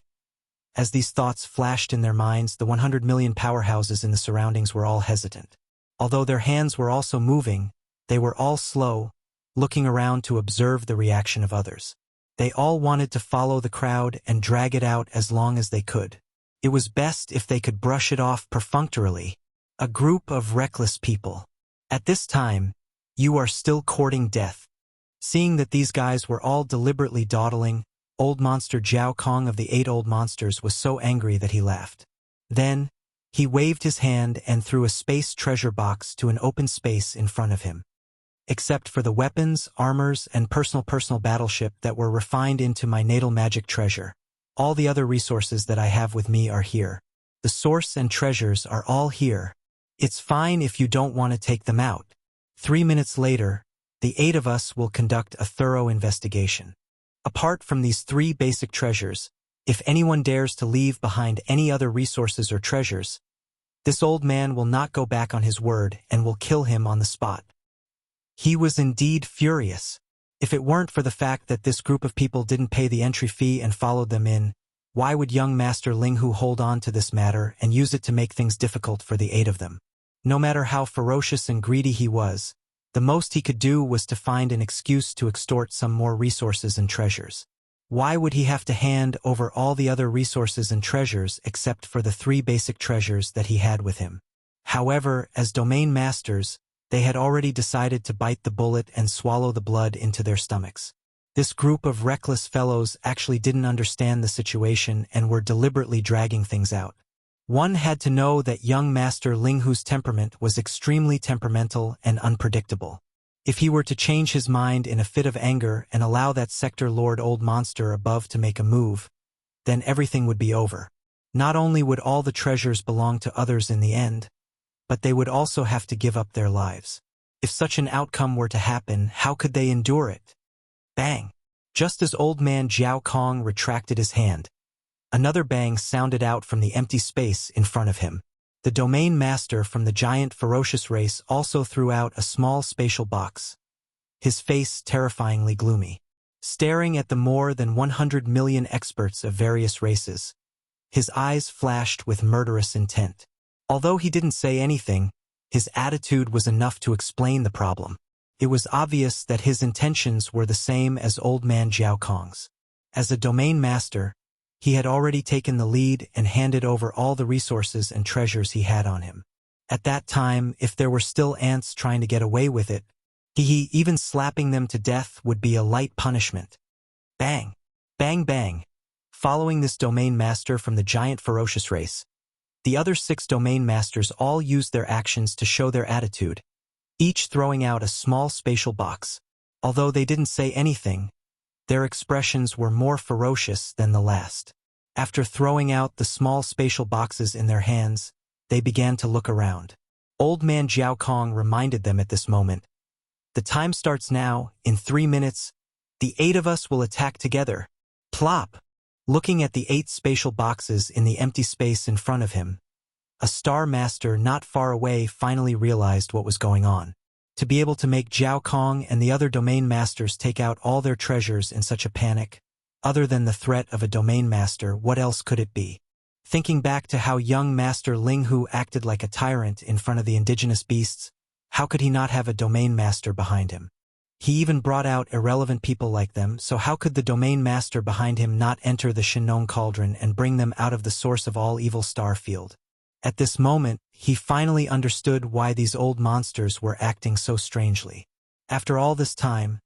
As these thoughts flashed in their minds, the 100 million powerhouses in the surroundings were all hesitant. Although their hands were also moving, they were all slow, looking around to observe the reaction of others. They all wanted to follow the crowd and drag it out as long as they could. It was best if they could brush it off perfunctorily. A group of reckless people. At this time, you are still courting death. Seeing that these guys were all deliberately dawdling, old monster Zhao Kong of the 8 old monsters was so angry that he laughed. Then, he waved his hand and threw a space treasure box to an open space in front of him. Except for the weapons, armors, and personal battleship that were refined into my natal magic treasure. All the other resources that I have with me are here. The source and treasures are all here. It's fine if you don't want to take them out. 3 minutes later, the 8 of us will conduct a thorough investigation. Apart from these 3 basic treasures, if anyone dares to leave behind any other resources or treasures, this old man will not go back on his word and will kill him on the spot. He was indeed furious. If it weren't for the fact that this group of people didn't pay the entry fee and followed them in, Why would young Master Linghu hold on to this matter and use it to make things difficult for the 8 of them? No matter how ferocious and greedy he was, the most he could do was to find an excuse to extort some more resources and treasures. Why would he have to hand over all the other resources and treasures except for the 3 basic treasures that he had with him? However, as domain masters, they had already decided to bite the bullet and swallow the blood into their stomachs. This group of reckless fellows actually didn't understand the situation and were deliberately dragging things out. One had to know that young Master Linghu's temperament was extremely temperamental and unpredictable. If he were to change his mind in a fit of anger and allow that sector lord old monster above to make a move, then everything would be over. Not only would all the treasures belong to others in the end, but they would also have to give up their lives. If such an outcome were to happen, how could they endure it? Bang! Just as old man Jiao Kong retracted his hand, another bang sounded out from the empty space in front of him. The domain master from the giant ferocious race also threw out a small spatial box, his face terrifyingly gloomy. Staring at the more than 100 million experts of various races, his eyes flashed with murderous intent. Although he didn't say anything, his attitude was enough to explain the problem. It was obvious that his intentions were the same as old man Jiao Kong's. As a domain master, he had already taken the lead and handed over all the resources and treasures he had on him. At that time, if there were still ants trying to get away with it, even slapping them to death would be a light punishment. Bang! Bang bang! Following this domain master from the giant ferocious race, the other 6 domain masters all used their actions to show their attitude, each throwing out a small spatial box. Although they didn't say anything, their expressions were more ferocious than the last. After throwing out the small spatial boxes in their hands, they began to look around. Old man Jiao Kong reminded them at this moment, "The time starts now. In 3 minutes, the 8 of us will attack together." Plop! Looking at the 8 spatial boxes in the empty space in front of him, a star master not far away finally realized what was going on. To be able to make Jiao Kong and the other domain masters take out all their treasures in such a panic, other than the threat of a domain master, what else could it be? Thinking back to how young Master Linghu acted like a tyrant in front of the indigenous beasts, how could he not have a domain master behind him? He even brought out irrelevant people like them, so how could the domain master behind him not enter the Shinong Cauldron and bring them out of the source of all evil star field? At this moment, he finally understood why these old monsters were acting so strangely. After all this time,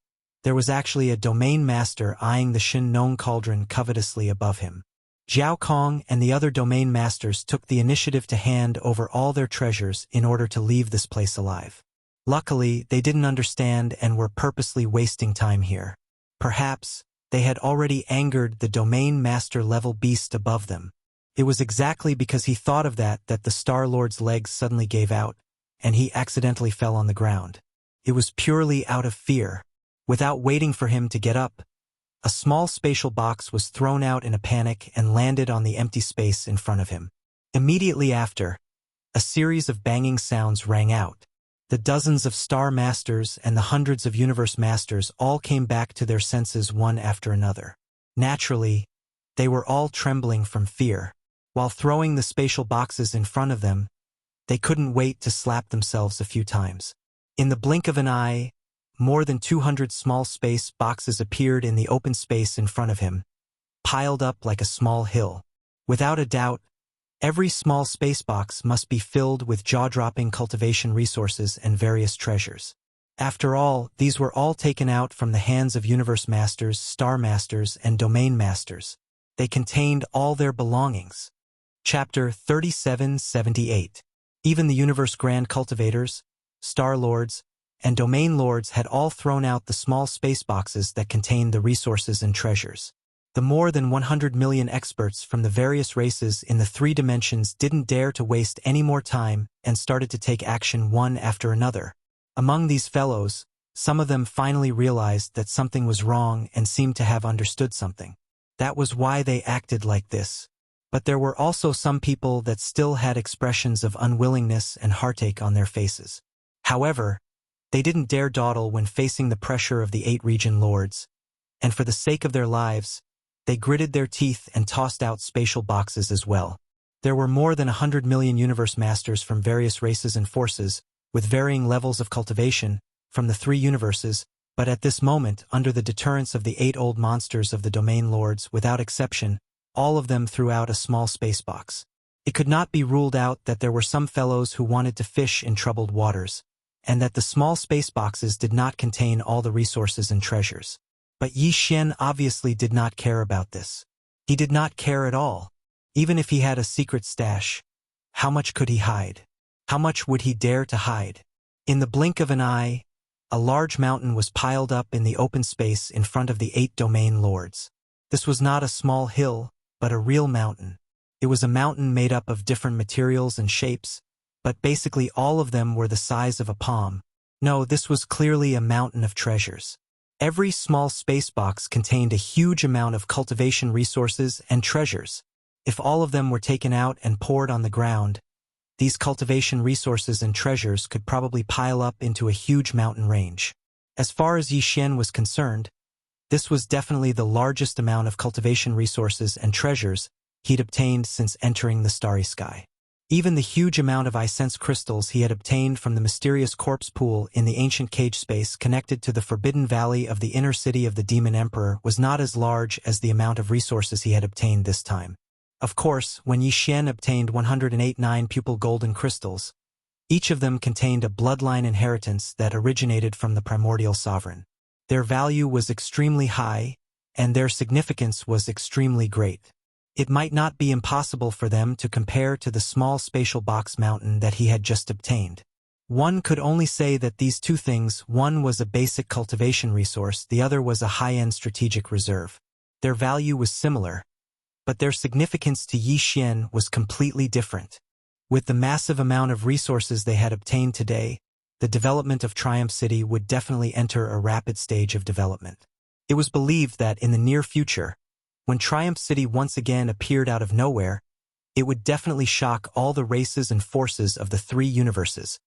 there was actually a domain master eyeing the Shinong Cauldron covetously above him. Jiao Kong and the other domain masters took the initiative to hand over all their treasures in order to leave this place alive. Luckily, they didn't understand and were purposely wasting time here. Perhaps they had already angered the domain master level beast above them. It was exactly because he thought of that the Star Lord's legs suddenly gave out, and he accidentally fell on the ground. It was purely out of fear. Without waiting for him to get up, a small spatial box was thrown out in a panic and landed on the empty space in front of him. Immediately after, a series of banging sounds rang out. The dozens of Star Masters and the hundreds of Universe Masters all came back to their senses one after another. Naturally, they were all trembling from fear. While throwing the spatial boxes in front of them, they couldn't wait to slap themselves a few times. In the blink of an eye, more than 200 small space boxes appeared in the open space in front of him, piled up like a small hill. Without a doubt, every small space box must be filled with jaw-dropping cultivation resources and various treasures. After all, these were all taken out from the hands of Universe Masters, Star Masters, and Domain Masters. They contained all their belongings. Chapter 3778. Even the Universe Grand Cultivators, Star Lords, and Domain Lords had all thrown out the small space boxes that contained the resources and treasures. The more than 100 million experts from the various races in the 3 dimensions didn't dare to waste any more time and started to take action one after another. Among these fellows, some of them finally realized that something was wrong and seemed to have understood something. That was why they acted like this. But there were also some people that still had expressions of unwillingness and heartache on their faces. However, they didn't dare dawdle when facing the pressure of the 8 region lords, and for the sake of their lives, They gritted their teeth and tossed out spatial boxes as well. There were more than 100 million universe masters from various races and forces, with varying levels of cultivation, from the 3 universes, but at this moment, under the deterrence of the 8 old monsters of the domain lords, without exception, all of them threw out a small space box. It could not be ruled out that there were some fellows who wanted to fish in troubled waters, and that the small space boxes did not contain all the resources and treasures. But Yi Xian obviously did not care about this. He did not care at all. Even if he had a secret stash, how much could he hide? How much would he dare to hide? In the blink of an eye, a large mountain was piled up in the open space in front of the 8 domain lords. This was not a small hill, but a real mountain. It was a mountain made up of different materials and shapes, but basically all of them were the size of a palm. No, this was clearly a mountain of treasures. Every small space box contained a huge amount of cultivation resources and treasures. If all of them were taken out and poured on the ground, these cultivation resources and treasures could probably pile up into a huge mountain range. As far as Yi Xian was concerned, this was definitely the largest amount of cultivation resources and treasures he'd obtained since entering the starry sky. Even the huge amount of essence crystals he had obtained from the mysterious corpse pool in the ancient cage space connected to the forbidden valley of the inner city of the Demon Emperor was not as large as the amount of resources he had obtained this time. Of course, when Yi Xian obtained 108 9-pupil golden crystals, each of them contained a bloodline inheritance that originated from the primordial sovereign. Their value was extremely high, and their significance was extremely great. It might not be impossible for them to compare to the small spatial box mountain that he had just obtained. One could only say that these two things, one was a basic cultivation resource, the other was a high-end strategic reserve. Their value was similar, but their significance to Yi Xian was completely different. With the massive amount of resources they had obtained today, the development of Triumph City would definitely enter a rapid stage of development. It was believed that in the near future, when Triumph City once again appeared out of nowhere, it would definitely shock all the races and forces of the 3 universes,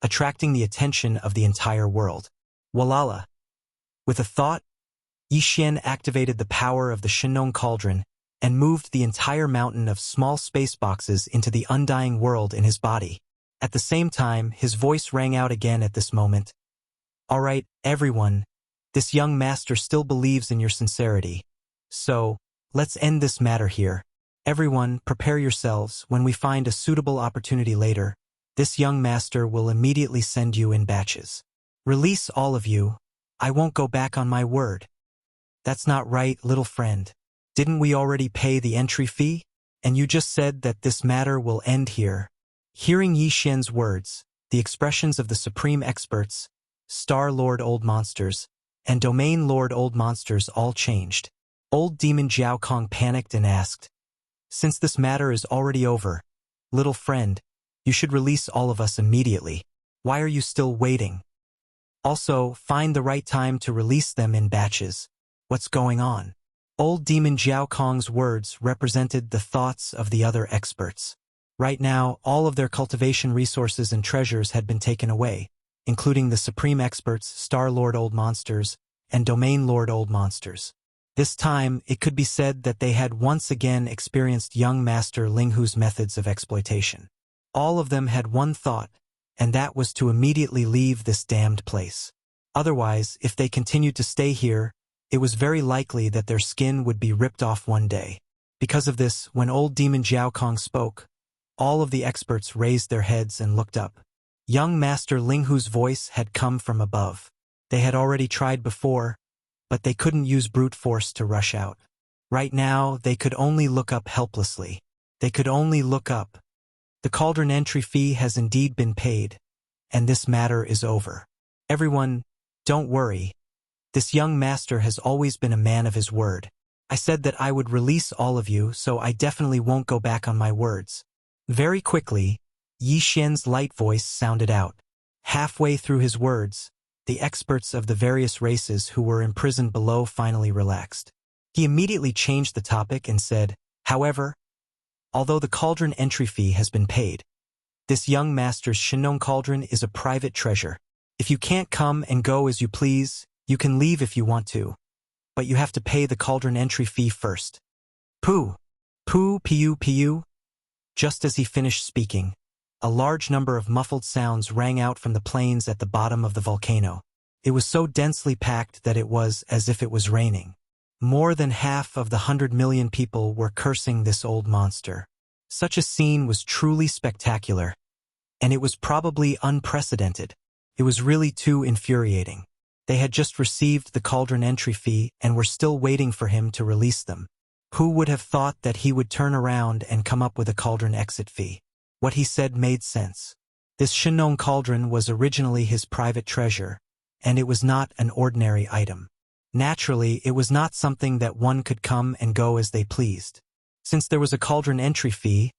attracting the attention of the entire world. Walala. With a thought, Yi Xian activated the power of the Shinong Cauldron and moved the entire mountain of small space boxes into the undying world in his body. At the same time, his voice rang out again at this moment. "All right, everyone, this young master still believes in your sincerity. So, let's end this matter here. Everyone, prepare yourselves. When we find a suitable opportunity later, this young master will immediately send you in batches. Release all of you. I won't go back on my word." "That's not right, little friend. Didn't we already pay the entry fee? And you just said that this matter will end here." Hearing Yi Xian's words, the expressions of the supreme experts, Star Lord Old Monsters, and Domain Lord Old Monsters all changed. Old Demon Jiao Kong panicked and asked, "Since this matter is already over, little friend, you should release all of us immediately. Why are you still waiting? Also, find the right time to release them in batches. What's going on?" Old Demon Jiao Kong's words represented the thoughts of the other experts. Right now, all of their cultivation resources and treasures had been taken away, including the supreme experts, Star Lord Old Monsters, and Domain Lord Old Monsters. This time, it could be said that they had once again experienced young Master Linghu's methods of exploitation. All of them had one thought, and that was to immediately leave this damned place. Otherwise, if they continued to stay here, it was very likely that their skin would be ripped off one day. Because of this, when old Demon Jiao Kong spoke, all of the experts raised their heads and looked up. Young Master Linghu's voice had come from above. They had already tried before, but they couldn't use brute force to rush out. Right now, they could only look up helplessly. They could only look up. The cauldron entry fee has indeed been paid, and this matter is over. Everyone, don't worry. This young master has always been a man of his word. I said that I would release all of you, so I definitely won't go back on my words. Very quickly, Yi Xian's light voice sounded out. Halfway through his words, the experts of the various races who were imprisoned below finally relaxed. He immediately changed the topic and said, "However, although the cauldron entry fee has been paid, this young master's Shinong Cauldron is a private treasure. If you can't come and go as you please, you can leave if you want to. but you have to pay the cauldron entry fee first. Pooh! Pooh, pu, pu. Just as he finished speaking, a large number of muffled sounds rang out from the plains at the bottom of the volcano. It was so densely packed that it was as if it was raining. More than half of the 100 million people were cursing this old monster. Such a scene was truly spectacular, and it was probably unprecedented. It was really too infuriating. They had just received the cauldron entry fee and were still waiting for him to release them. Who would have thought that he would turn around and come up with a cauldron exit fee? What he said made sense. This Shinong cauldron was originally his private treasure, and it was not an ordinary item. Naturally, it was not something that one could come and go as they pleased. Since there was a cauldron entry fee,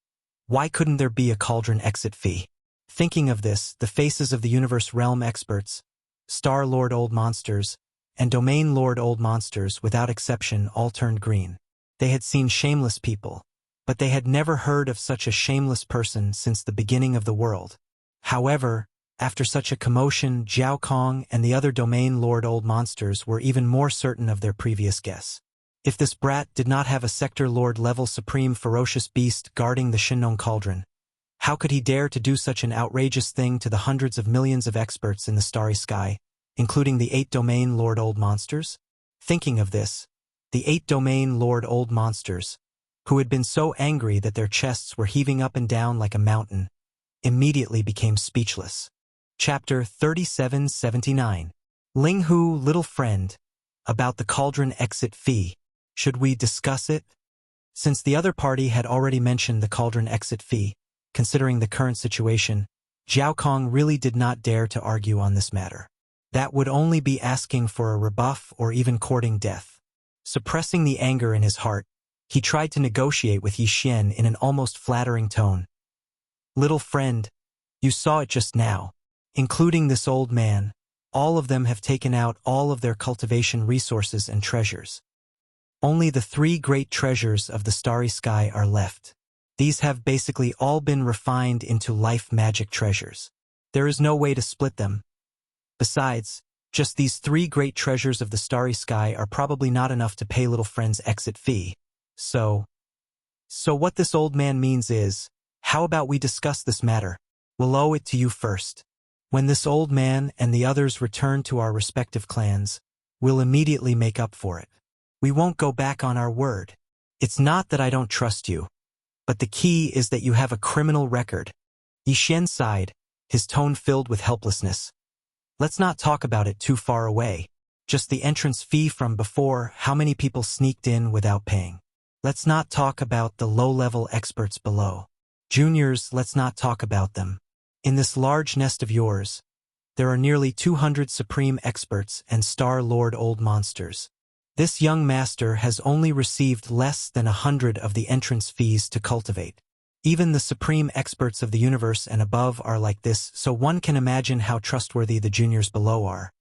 why couldn't there be a cauldron exit fee? Thinking of this, the faces of the Universe Realm experts, Star Lord Old Monsters, and Domain Lord Old Monsters, without exception, all turned green. They had seen shameless people, but they had never heard of such a shameless person since the beginning of the world. However, after such a commotion, Zhao Kong and the other Domain Lord Old Monsters were even more certain of their previous guess. If this brat did not have a Sector Lord level supreme ferocious beast guarding the Shinong Cauldron, how could he dare to do such an outrageous thing to the hundreds of millions of experts in the starry sky, including the 8 Domain Lord Old Monsters? Thinking of this, the 8 Domain Lord Old Monsters, who had been so angry that their chests were heaving up and down like a mountain, immediately became speechless. Chapter 3779. Ling Hu, little friend, about the cauldron exit fee. Should we discuss it? Since the other party had already mentioned the cauldron exit fee, considering the current situation, Zhao Kong really did not dare to argue on this matter. That would only be asking for a rebuff or even courting death. Suppressing the anger in his heart, he tried to negotiate with Yi Xian in an almost flattering tone. Little friend, you saw it just now. Including this old man, all of them have taken out all of their cultivation resources and treasures. Only the 3 great treasures of the starry sky are left. These have basically all been refined into life magic treasures. There is no way to split them. Besides, just these 3 great treasures of the starry sky are probably not enough to pay little friend's exit fee. So what this old man means is, how about we discuss this matter? We'll owe it to you first. When this old man and the others return to our respective clans, we'll immediately make up for it. We won't go back on our word. It's not that I don't trust you, but the key is that you have a criminal record. Yi Xian sighed, his tone filled with helplessness. Let's not talk about it too far away. Just the entrance fee from before, how many people sneaked in without paying. Let's not talk about the low-level experts below. Juniors, let's not talk about them. In this large nest of yours, there are nearly 200 supreme experts and Star Lord Old Monsters. This young master has only received less than 100 of the entrance fees to cultivate. Even the supreme experts of the universe and above are like this, so one can imagine how trustworthy the juniors below are.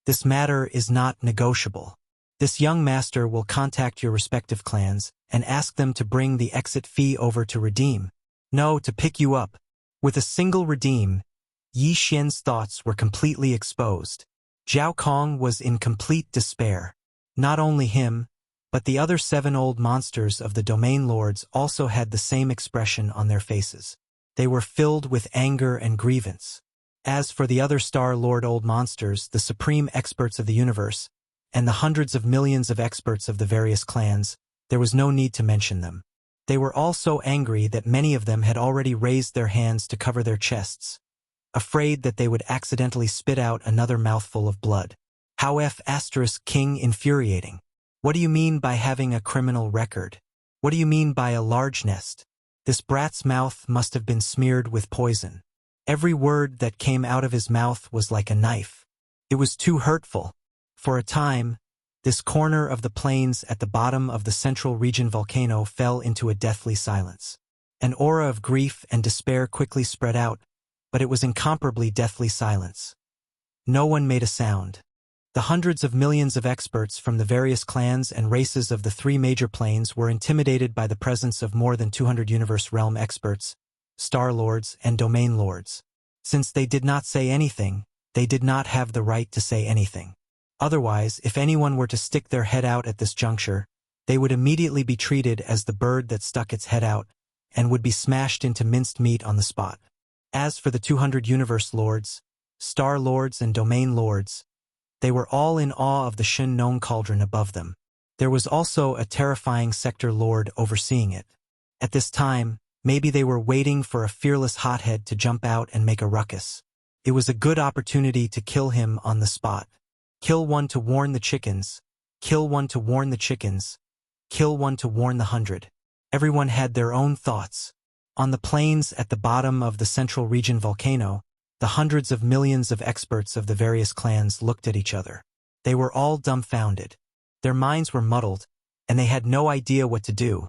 This matter is not negotiable. This young master will contact your respective clans and ask them to bring the exit fee over to redeem. No, to pick you up. With a single redeem, Yi Xian's thoughts were completely exposed. Zhao Kong was in complete despair. Not only him, but the other 7 old monsters of the Domain Lords also had the same expression on their faces. They were filled with anger and grievance. As for the other Star Lord Old Monsters, the supreme experts of the universe, and the hundreds of millions of experts of the various clans, there was no need to mention them. They were all so angry that many of them had already raised their hands to cover their chests, afraid that they would accidentally spit out another mouthful of blood. How King infuriating. What do you mean by having a criminal record? What do you mean by a large nest? This brat's mouth must have been smeared with poison. Every word that came out of his mouth was like a knife. It was too hurtful. For a time, this corner of the plains at the bottom of the central region volcano fell into a deathly silence. An aura of grief and despair quickly spread out, but it was incomparably deathly silence. No one made a sound. The hundreds of millions of experts from the various clans and races of the 3 major planes were intimidated by the presence of more than 200 Universe Realm experts, Star Lords, and Domain Lords. Since they did not say anything, they did not have the right to say anything. Otherwise, if anyone were to stick their head out at this juncture, they would immediately be treated as the bird that stuck its head out, and would be smashed into minced meat on the spot. As for the 200 universe lords, star lords and domain lords, they were all in awe of the Shin Nong cauldron above them. There was also a terrifying sector lord overseeing it. At this time, maybe they were waiting for a fearless hothead to jump out and make a ruckus. It was a good opportunity to kill him on the spot. Kill one to warn the chickens. Kill one to warn the chickens. Kill one to warn the 100. Everyone had their own thoughts. On the plains at the bottom of the central region volcano, the hundreds of millions of experts of the various clans looked at each other. They were all dumbfounded. Their minds were muddled, and they had no idea what to do.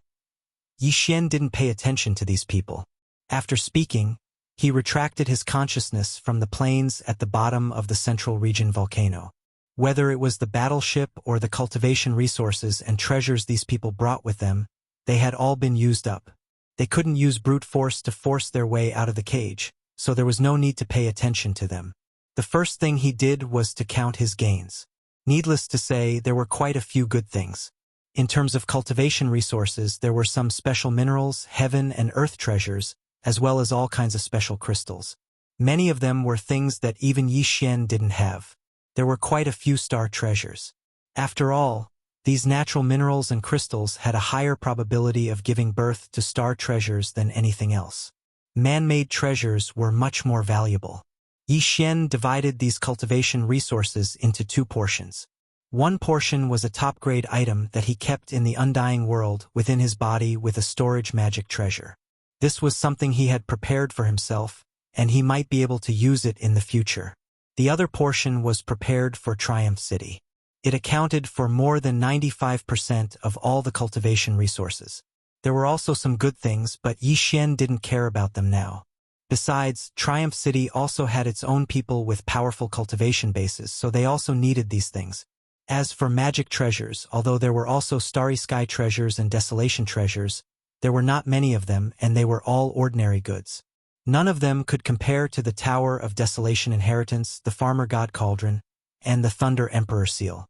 Yi Xian didn't pay attention to these people. After speaking, he retracted his consciousness from the plains at the bottom of the central region volcano. Whether it was the battleship or the cultivation resources and treasures these people brought with them, they had all been used up. They couldn't use brute force to force their way out of the cage, so there was no need to pay attention to them. The first thing he did was to count his gains. Needless to say, there were quite a few good things. In terms of cultivation resources, there were some special minerals, heaven and earth treasures, as well as all kinds of special crystals. Many of them were things that even Yi Xian didn't have. There were quite a few star treasures. After all, these natural minerals and crystals had a higher probability of giving birth to star treasures than anything else. Man-made treasures were much more valuable. Yi Xian divided these cultivation resources into two portions. One portion was a top-grade item that he kept in the undying world within his body with a storage magic treasure. This was something he had prepared for himself, and he might be able to use it in the future. The other portion was prepared for Triumph City. It accounted for more than 95% of all the cultivation resources. There were also some good things, but Yi Xian didn't care about them now. Besides, Triumph City also had its own people with powerful cultivation bases, so they also needed these things. As for magic treasures, although there were also Starry Sky treasures and Desolation treasures, there were not many of them, and they were all ordinary goods. None of them could compare to the Tower of Desolation Inheritance, the Farmer God Cauldron, and the Thunder Emperor Seal.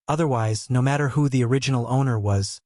Otherwise, no matter who the original owner was,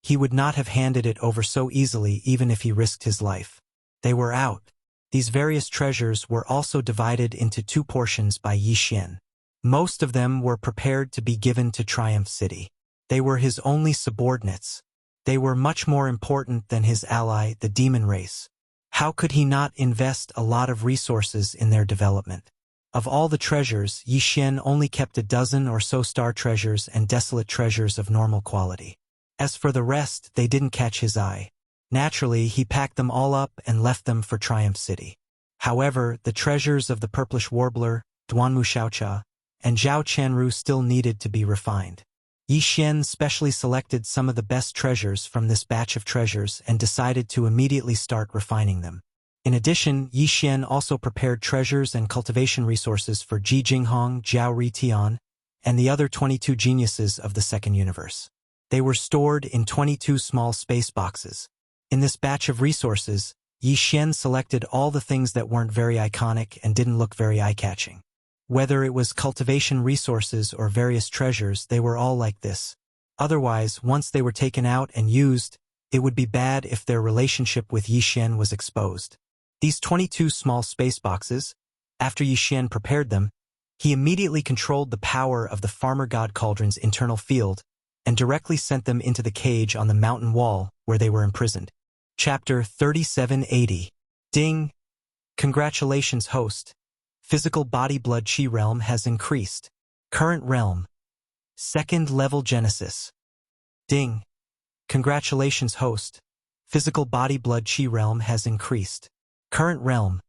he would not have handed it over so easily even if he risked his life. They were out. These various treasures were also divided into two portions by Yi Xian. Most of them were prepared to be given to Triumph City. They were his only subordinates. They were much more important than his ally, the demon race. How could he not invest a lot of resources in their development? Of all the treasures, Yi Xian only kept a dozen or so star treasures and desolate treasures of normal quality. As for the rest, they didn't catch his eye. Naturally, he packed them all up and left them for Triumph City. However, the treasures of the Purplish Warbler, Duanmu Xiaocha, and Zhao Qianru still needed to be refined. Yi Xian specially selected some of the best treasures from this batch of treasures and decided to immediately start refining them. In addition, Yi Xian also prepared treasures and cultivation resources for Ji Jinghong, Zhao Ritian, and the other 22 geniuses of the second universe. They were stored in 22 small space boxes. In this batch of resources, Yi Xian selected all the things that weren't very iconic and didn't look very eye-catching. Whether it was cultivation resources or various treasures, they were all like this. Otherwise, once they were taken out and used, it would be bad if their relationship with Yi Xian was exposed. These 22 small space boxes, after Yi Xian prepared them, he immediately controlled the power of the Farmer God Cauldron's internal field and directly sent them into the cage on the mountain wall where they were imprisoned. Chapter 3780. Ding! Congratulations, host. Physical body blood chi realm has increased. Current realm. Second level Genesis. Ding! Congratulations, host. Physical body blood chi realm has increased. Current realm.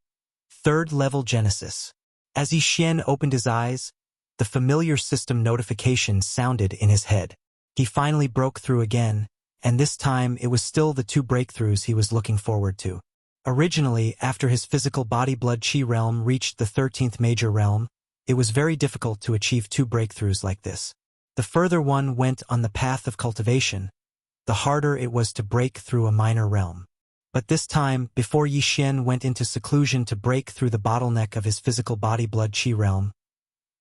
Third level Genesis. As Yi Xian opened his eyes, the familiar system notification sounded in his head. He finally broke through again, and this time it was still the two breakthroughs he was looking forward to. Originally, after his physical body blood chi realm reached the 13th major realm, it was very difficult to achieve two breakthroughs like this. The further one went on the path of cultivation, the harder it was to break through a minor realm. But this time, before Yi Xian went into seclusion to break through the bottleneck of his physical body blood chi realm,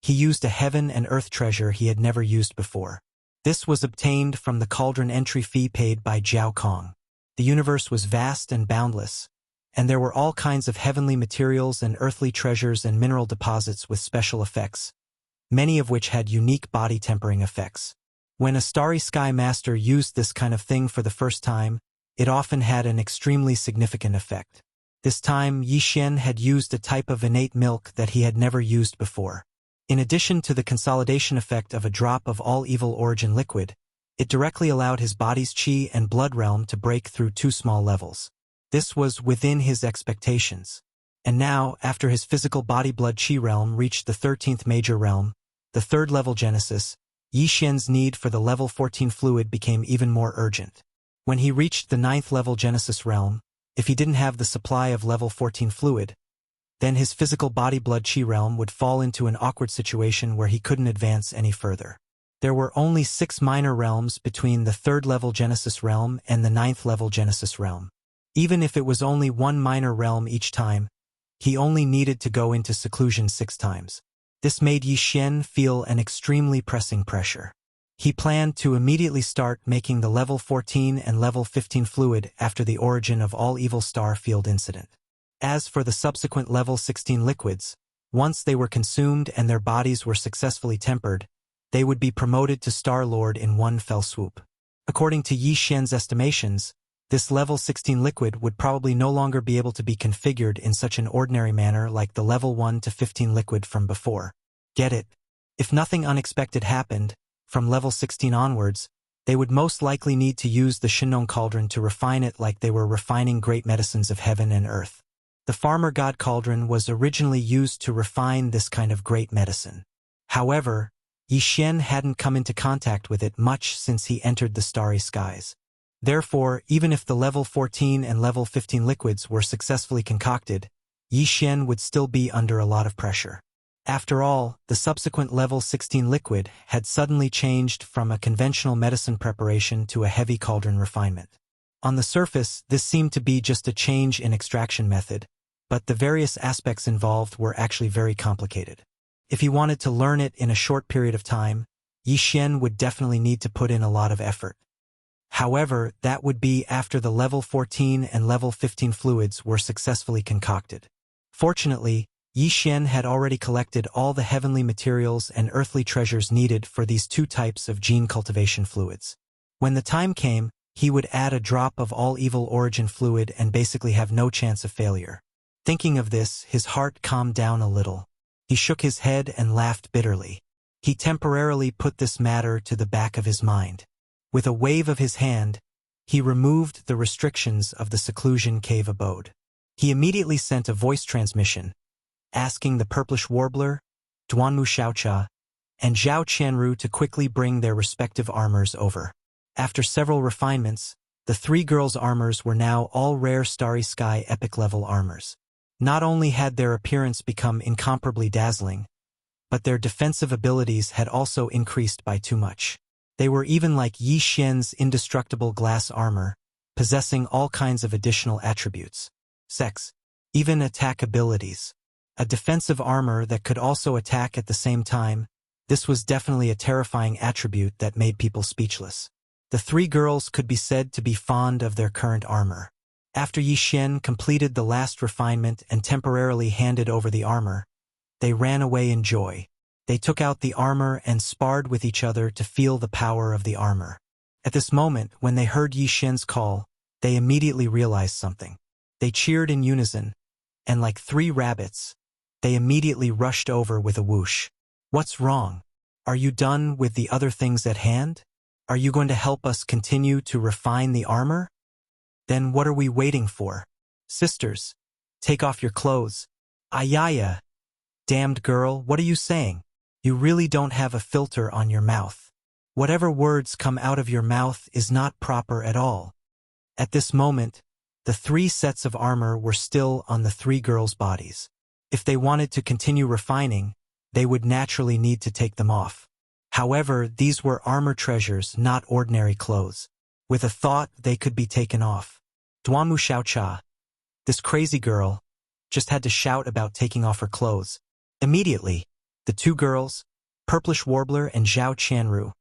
He used a heaven and earth treasure he had never used before. This was obtained from the cauldron entry fee paid by Jiao Kong. The universe was vast and boundless, and there were all kinds of heavenly materials and earthly treasures and mineral deposits with special effects, many of which had unique body tempering effects. When a Starry Sky Master used this kind of thing for the first time, it often had an extremely significant effect. This time, Yi Xian had used a type of innate milk that he had never used before. In addition to the consolidation effect of a drop of all evil origin liquid, it directly allowed his body's qi and blood realm to break through 2 small levels. This was within his expectations. And now, after his physical body blood qi realm reached the 13th major realm, the 3rd level Genesis, Yi Xian's need for the level 14 fluid became even more urgent. When he reached the 9th level Genesis realm, if he didn't have the supply of level 14 fluid, then his physical body blood qi realm would fall into an awkward situation where he couldn't advance any further. There were only 6 minor realms between the 3rd level Genesis realm and the 9th level Genesis realm. Even if it was only 1 minor realm each time, he only needed to go into seclusion 6 times. This made Yi Xian feel an extremely pressing pressure. He planned to immediately start making the level 14 and level 15 fluid after the origin of all evil star field incident. As for the subsequent level 16 liquids, once they were consumed and their bodies were successfully tempered, they would be promoted to Star Lord in one fell swoop. According to Yi Xian's estimations, this level 16 liquid would probably no longer be able to be configured in such an ordinary manner like the level 1 to 15 liquid from before. Get it? If nothing unexpected happened, from level 16 onwards, they would most likely need to use the Shinong Cauldron to refine it like they were refining great medicines of heaven and earth. The Farmer God Cauldron was originally used to refine this kind of great medicine. However, Yi Xian hadn't come into contact with it much since he entered the starry skies. Therefore, even if the level 14 and level 15 liquids were successfully concocted, Yi Xian would still be under a lot of pressure. After all, the subsequent level 16 liquid had suddenly changed from a conventional medicine preparation to a heavy cauldron refinement. On the surface, this seemed to be just a change in extraction method, but the various aspects involved were actually very complicated. If he wanted to learn it in a short period of time, Yi Xian would definitely need to put in a lot of effort. However, that would be after the level 14 and level 15 fluids were successfully concocted. Fortunately, Yi Xian had already collected all the heavenly materials and earthly treasures needed for these 2 types of gene cultivation fluids. When the time came, he would add a drop of all evil origin fluid and basically have no chance of failure. Thinking of this, his heart calmed down a little. He shook his head and laughed bitterly. He temporarily put this matter to the back of his mind. With a wave of his hand, he removed the restrictions of the seclusion cave abode. He immediately sent a voice transmission, asking the Purplish Warbler, Duanmu Xiaocha, and Zhao Qianru to quickly bring their respective armors over. After several refinements, the 3 girls' armors were now all rare Starry Sky epic-level armors. Not only had their appearance become incomparably dazzling, but their defensive abilities had also increased by too much. They were even like Yi Xian's indestructible glass armor, possessing all kinds of additional attributes. Sex, even attack abilities. A defensive armor that could also attack at the same time, this was definitely a terrifying attribute that made people speechless. The 3 girls could be said to be fond of their current armor. After Yi Xian completed the last refinement and temporarily handed over the armor, they ran away in joy. They took out the armor and sparred with each other to feel the power of the armor. At this moment, when they heard Yi Xian's call, they immediately realized something. They cheered in unison, and like 3 rabbits, they immediately rushed over with a whoosh. What's wrong? Are you done with the other things at hand? Are you going to help us continue to refine the armor? Then what are we waiting for? Sisters, take off your clothes. Ayaya! Damned girl, what are you saying? You really don't have a filter on your mouth. Whatever words come out of your mouth is not proper at all. At this moment, the 3 sets of armor were still on the 3 girls' bodies. If they wanted to continue refining, they would naturally need to take them off. However, these were armor treasures, not ordinary clothes. With a thought, they could be taken off. Duanmu Xiaocha, this crazy girl, just had to shout about taking off her clothes. Immediately, The two girls, Purplish Warbler and Zhao Qianru,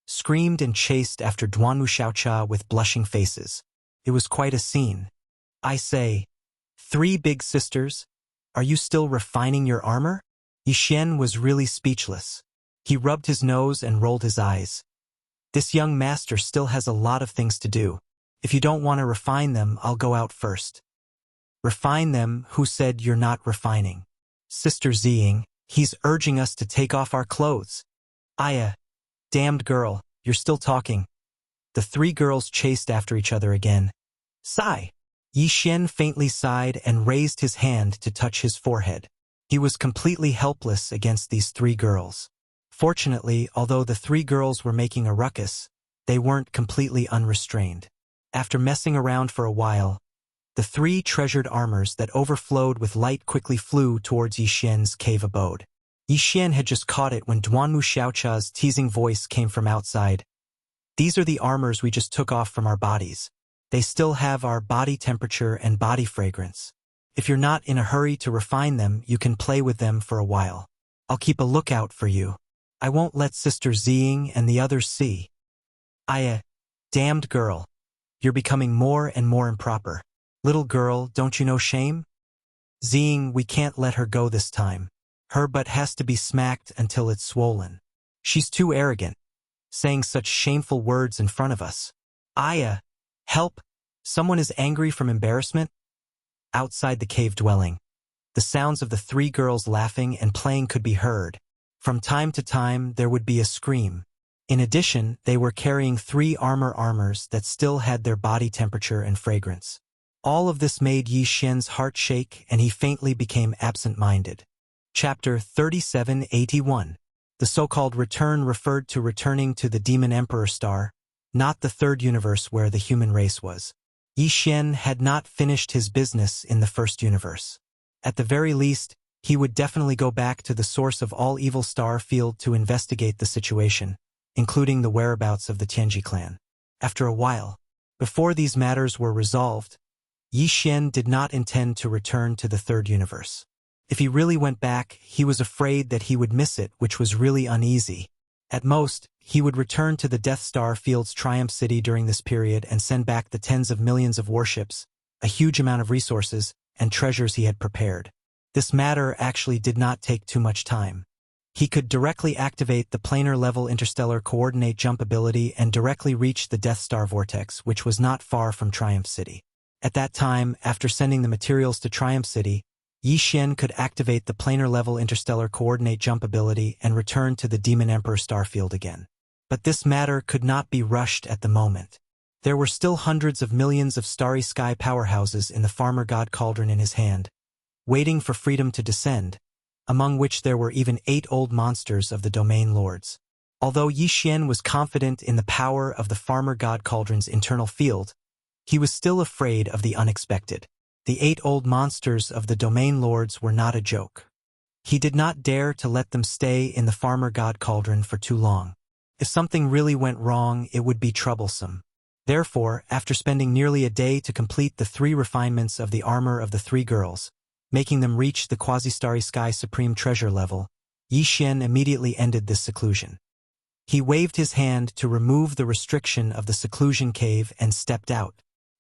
screamed and chased after Duanwu Xiaocha with blushing faces. It was quite a scene. I say, 3 big sisters, are you still refining your armor? Yixuan was really speechless. He rubbed his nose and rolled his eyes. This young master still has a lot of things to do. If you don't want to refine them, I'll go out first. Refine them? Who said you're not refining? Sister Ziying, he's urging us to take off our clothes. Aya, damned girl, you're still talking. The 3 girls chased after each other again. Sigh. Yixuan faintly sighed and raised his hand to touch his forehead. He was completely helpless against these 3 girls. Fortunately, although the 3 girls were making a ruckus, they weren't completely unrestrained. After messing around for a while, the 3 treasured armors that overflowed with light quickly flew towards Yixuan's cave abode. Yixuan had just caught it when Duanwu Xiaocha's teasing voice came from outside. These are the armors we just took off from our bodies. They still have our body temperature and body fragrance. If you're not in a hurry to refine them, you can play with them for a while. I'll keep a lookout for you. I won't let Sister Ziying and the others see. Aya, damned girl. You're becoming more and more improper. Little girl, don't you know shame? Ziying, we can't let her go this time. Her butt has to be smacked until it's swollen. She's too arrogant, saying such shameful words in front of us. Aya, help! Someone is angry from embarrassment? Outside the cave dwelling, the sounds of the 3 girls laughing and playing could be heard. From time to time, there would be a scream. In addition, they were carrying 3 armors that still had their body temperature and fragrance. All of this made Yixuan's heart shake and he faintly became absent-minded. Chapter 3781. The so-called return referred to returning to the Demon Emperor star, not the 3rd universe where the human race was. Yixuan had not finished his business in the 1st universe. At the very least, he would definitely go back to the source of all evil star field to investigate the situation, including the whereabouts of the Tianji clan. After a while, before these matters were resolved, Yixuan did not intend to return to the 3rd universe. If he really went back, he was afraid that he would miss it, which was really uneasy. At most, he would return to the Death Star Field's Triumph City during this period and send back the tens of millions of warships, a huge amount of resources, and treasures he had prepared. This matter actually did not take too much time. He could directly activate the planar-level interstellar coordinate jump ability and directly reach the Death Star Vortex, which was not far from Triumph City. At that time, after sending the materials to Triumph City, Yixuan could activate the planar-level interstellar coordinate jump ability and return to the Demon Emperor starfield again. But this matter could not be rushed at the moment. There were still hundreds of millions of starry sky powerhouses in the Farmer God Cauldron in his hand, waiting for freedom to descend, among which there were even 8 old monsters of the Domain Lords. Although Yixuan was confident in the power of the Farmer God Cauldron's internal field, he was still afraid of the unexpected. The 8 old monsters of the Domain Lords were not a joke. He did not dare to let them stay in the Farmer God Cauldron for too long. If something really went wrong, it would be troublesome. Therefore, after spending nearly a day to complete the 3 refinements of the armor of the 3 girls, making them reach the Quasi-Starry Sky Supreme Treasure level, Yixuan immediately ended this seclusion. He waved his hand to remove the restriction of the seclusion cave and stepped out.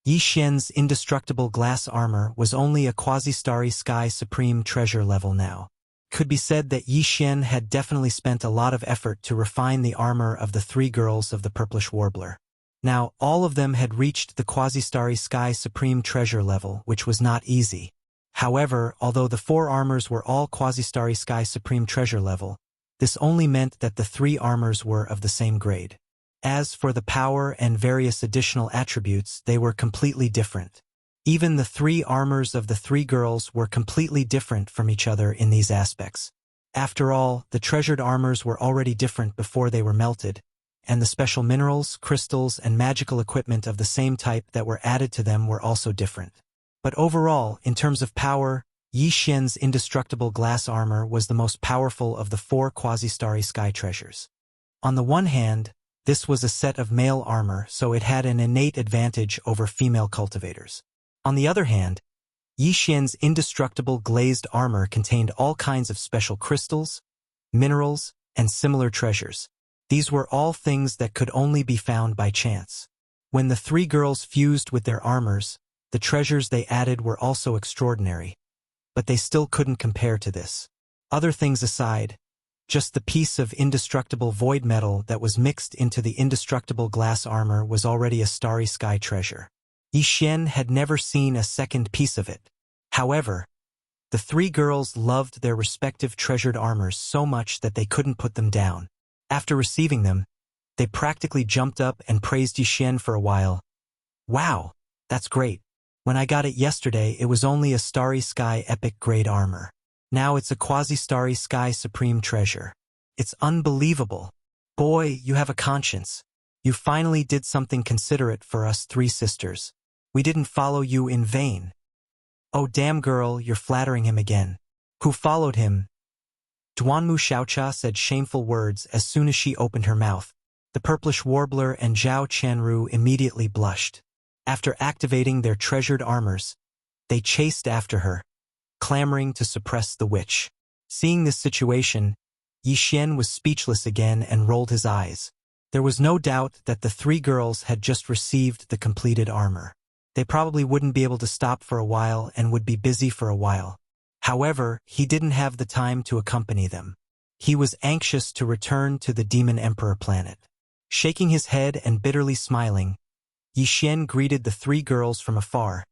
Yixuan's indestructible glass armor was only a Quasi-Starry Sky Supreme Treasure level now. It could be said that Yixuan had definitely spent a lot of effort to refine the armor of the 3 girls of the Purplish Warbler. Now, all of them had reached the Quasi-Starry Sky Supreme Treasure level, which was not easy. However, although the 4 armors were all Quasi-Starry Sky Supreme Treasure level, this only meant that the 3 armors were of the same grade. As for the power and various additional attributes, they were completely different. Even the 3 armors of the 3 girls were completely different from each other in these aspects. After all, the treasured armors were already different before they were melted, and the special minerals, crystals, and magical equipment of the same type that were added to them were also different. But overall, in terms of power, Yixuan's indestructible glass armor was the most powerful of the 4 quasi-starry sky treasures. On the one hand, this was a set of male armor, so it had an innate advantage over female cultivators. On the other hand, Yixuan's indestructible glazed armor contained all kinds of special crystals, minerals, and similar treasures. These were all things that could only be found by chance. When the three girls fused with their armors, the treasures they added were also extraordinary, but they still couldn't compare to this. Other things aside, just the piece of indestructible void metal that was mixed into the indestructible glass armor was already a starry sky treasure. Yi Xian had never seen a second piece of it. However, the three girls loved their respective treasured armors so much that they couldn't put them down. After receiving them, they practically jumped up and praised Yi Xian for a while. "Wow, that's great. When I got it yesterday, it was only a starry sky epic grade armor. Now it's a quasi-starry sky supreme treasure. It's unbelievable. Boy, you have a conscience. You finally did something considerate for us three sisters. We didn't follow you in vain." "Oh damn girl, you're flattering him again." "Who followed him?" Duanmu Xiaocha said shameful words as soon as she opened her mouth. The purplish warbler and Zhao Qianru immediately blushed. After activating their treasured armors, they chased after her, clamoring to suppress the witch. Seeing this situation, Yi Xian was speechless again and rolled his eyes. There was no doubt that the three girls had just received the completed armor. They probably wouldn't be able to stop for a while and would be busy for a while. However, he didn't have the time to accompany them. He was anxious to return to the Demon Emperor planet. Shaking his head and bitterly smiling, Yi Xian greeted the three girls from afar,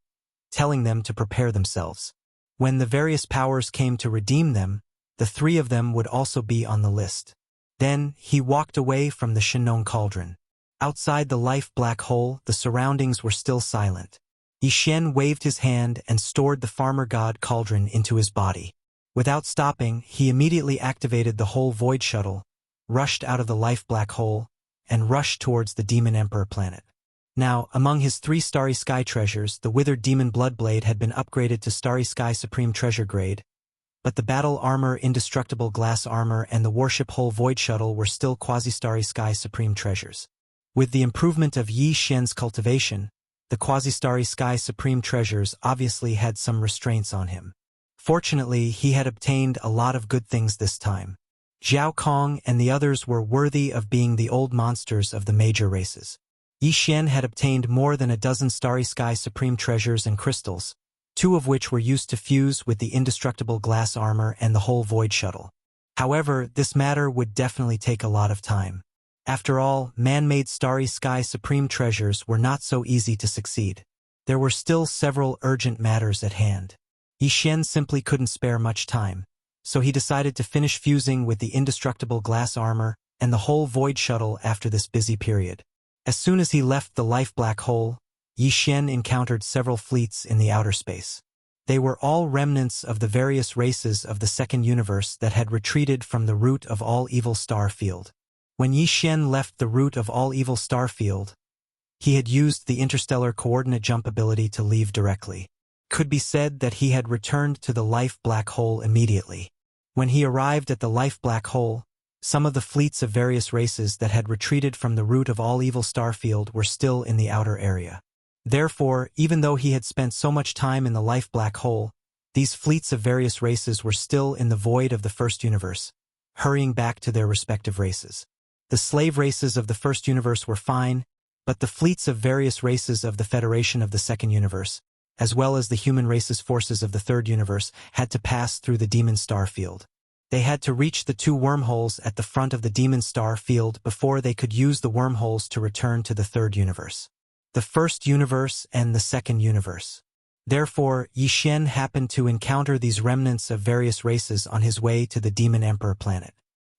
telling them to prepare themselves. When the various powers came to redeem them, the three of them would also be on the list. Then, he walked away from the Shinong Cauldron. Outside the life black hole, the surroundings were still silent. Yi Xian waved his hand and stored the farmer god cauldron into his body. Without stopping, he immediately activated the whole void shuttle, rushed out of the life black hole, and rushed towards the Demon Emperor planet. Now, among his three Starry Sky treasures, the Withered Demon Bloodblade had been upgraded to Starry Sky Supreme Treasure Grade, but the Battle Armor, Indestructible Glass Armor, and the Warship Hull Void Shuttle were still Quasi-Starry Sky Supreme Treasures. With the improvement of Yi Xian's cultivation, the Quasi-Starry Sky Supreme Treasures obviously had some restraints on him. Fortunately, he had obtained a lot of good things this time. Zhao Kong and the others were worthy of being the old monsters of the major races. Yi Xian had obtained more than a dozen Starry Sky Supreme Treasures and crystals, two of which were used to fuse with the indestructible glass armor and the whole void shuttle. However, this matter would definitely take a lot of time. After all, man-made Starry Sky Supreme Treasures were not so easy to succeed. There were still several urgent matters at hand. Yi Xian simply couldn't spare much time, so he decided to finish fusing with the indestructible glass armor and the whole void shuttle after this busy period. As soon as he left the life black hole, Yi Xian encountered several fleets in the outer space. They were all remnants of the various races of the second universe that had retreated from the root of all evil star field. When Yi Xian left the root of all evil star field, he had used the interstellar coordinate jump ability to leave directly. Could be said that he had returned to the life black hole immediately. When he arrived at the life black hole, some of the fleets of various races that had retreated from the root of all evil starfield were still in the outer area. Therefore, even though he had spent so much time in the life black hole, these fleets of various races were still in the void of the first universe, hurrying back to their respective races. The slave races of the first universe were fine, but the fleets of various races of the Federation of the second universe, as well as the human race's forces of the third universe, had to pass through the demon star field. They had to reach the two wormholes at the front of the demon star field before they could use the wormholes to return to the third universe, the first universe and the second universe. Therefore, Yi Xian happened to encounter these remnants of various races on his way to the Demon Emperor planet.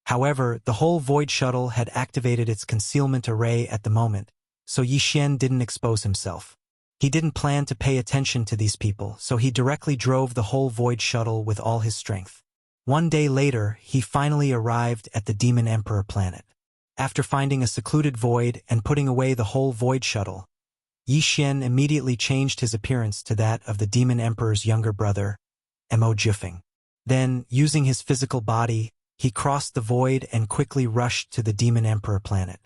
However, the whole void shuttle had activated its concealment array at the moment, so Yi Xian didn't expose himself. He didn't plan to pay attention to these people, so he directly drove the whole void shuttle with all his strength. One day later, he finally arrived at the Demon Emperor planet. After finding a secluded void and putting away the whole void shuttle, Yi Xian immediately changed his appearance to that of the Demon Emperor's younger brother, Mo Jufeng. Then, using his physical body, he crossed the void and quickly rushed to the Demon Emperor planet.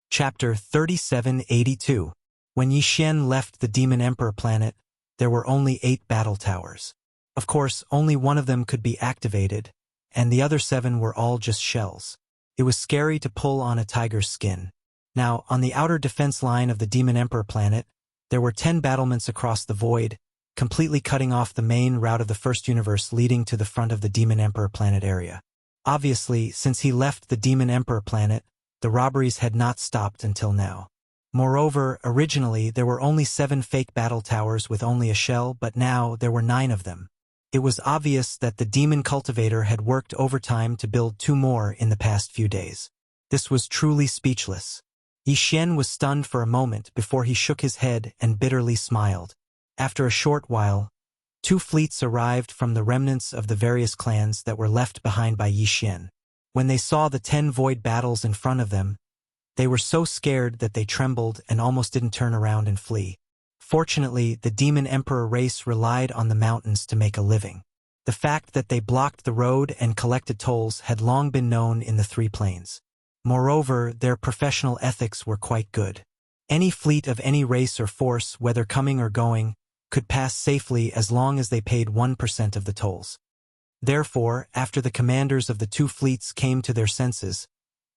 Chapter 3782. When Yi Xian left the Demon Emperor planet, there were only 8 battle towers. Of course, only one of them could be activated, and the other 7 were all just shells. It was scary to pull on a tiger's skin. Now, on the outer defense line of the Demon Emperor planet, there were 10 battlements across the void, completely cutting off the main route of the first universe leading to the front of the Demon Emperor planet area. Obviously, since he left the Demon Emperor planet, the robberies had not stopped until now. Moreover, originally there were only 7 fake battle towers with only a shell, but now there were 9 of them. It was obvious that the demon cultivator had worked overtime to build 2 more in the past few days. This was truly speechless. Yi Xian was stunned for a moment before he shook his head and bitterly smiled. After a short while, 2 fleets arrived from the remnants of the various clans that were left behind by Yi Xian. When they saw the 10 void battles in front of them, they were so scared that they trembled and almost didn't turn around and flee. Fortunately, the Demon Emperor race relied on the mountains to make a living. The fact that they blocked the road and collected tolls had long been known in the 3 plains. Moreover, their professional ethics were quite good. Any fleet of any race or force, whether coming or going, could pass safely as long as they paid 1% of the tolls. Therefore, after the commanders of the 2 fleets came to their senses,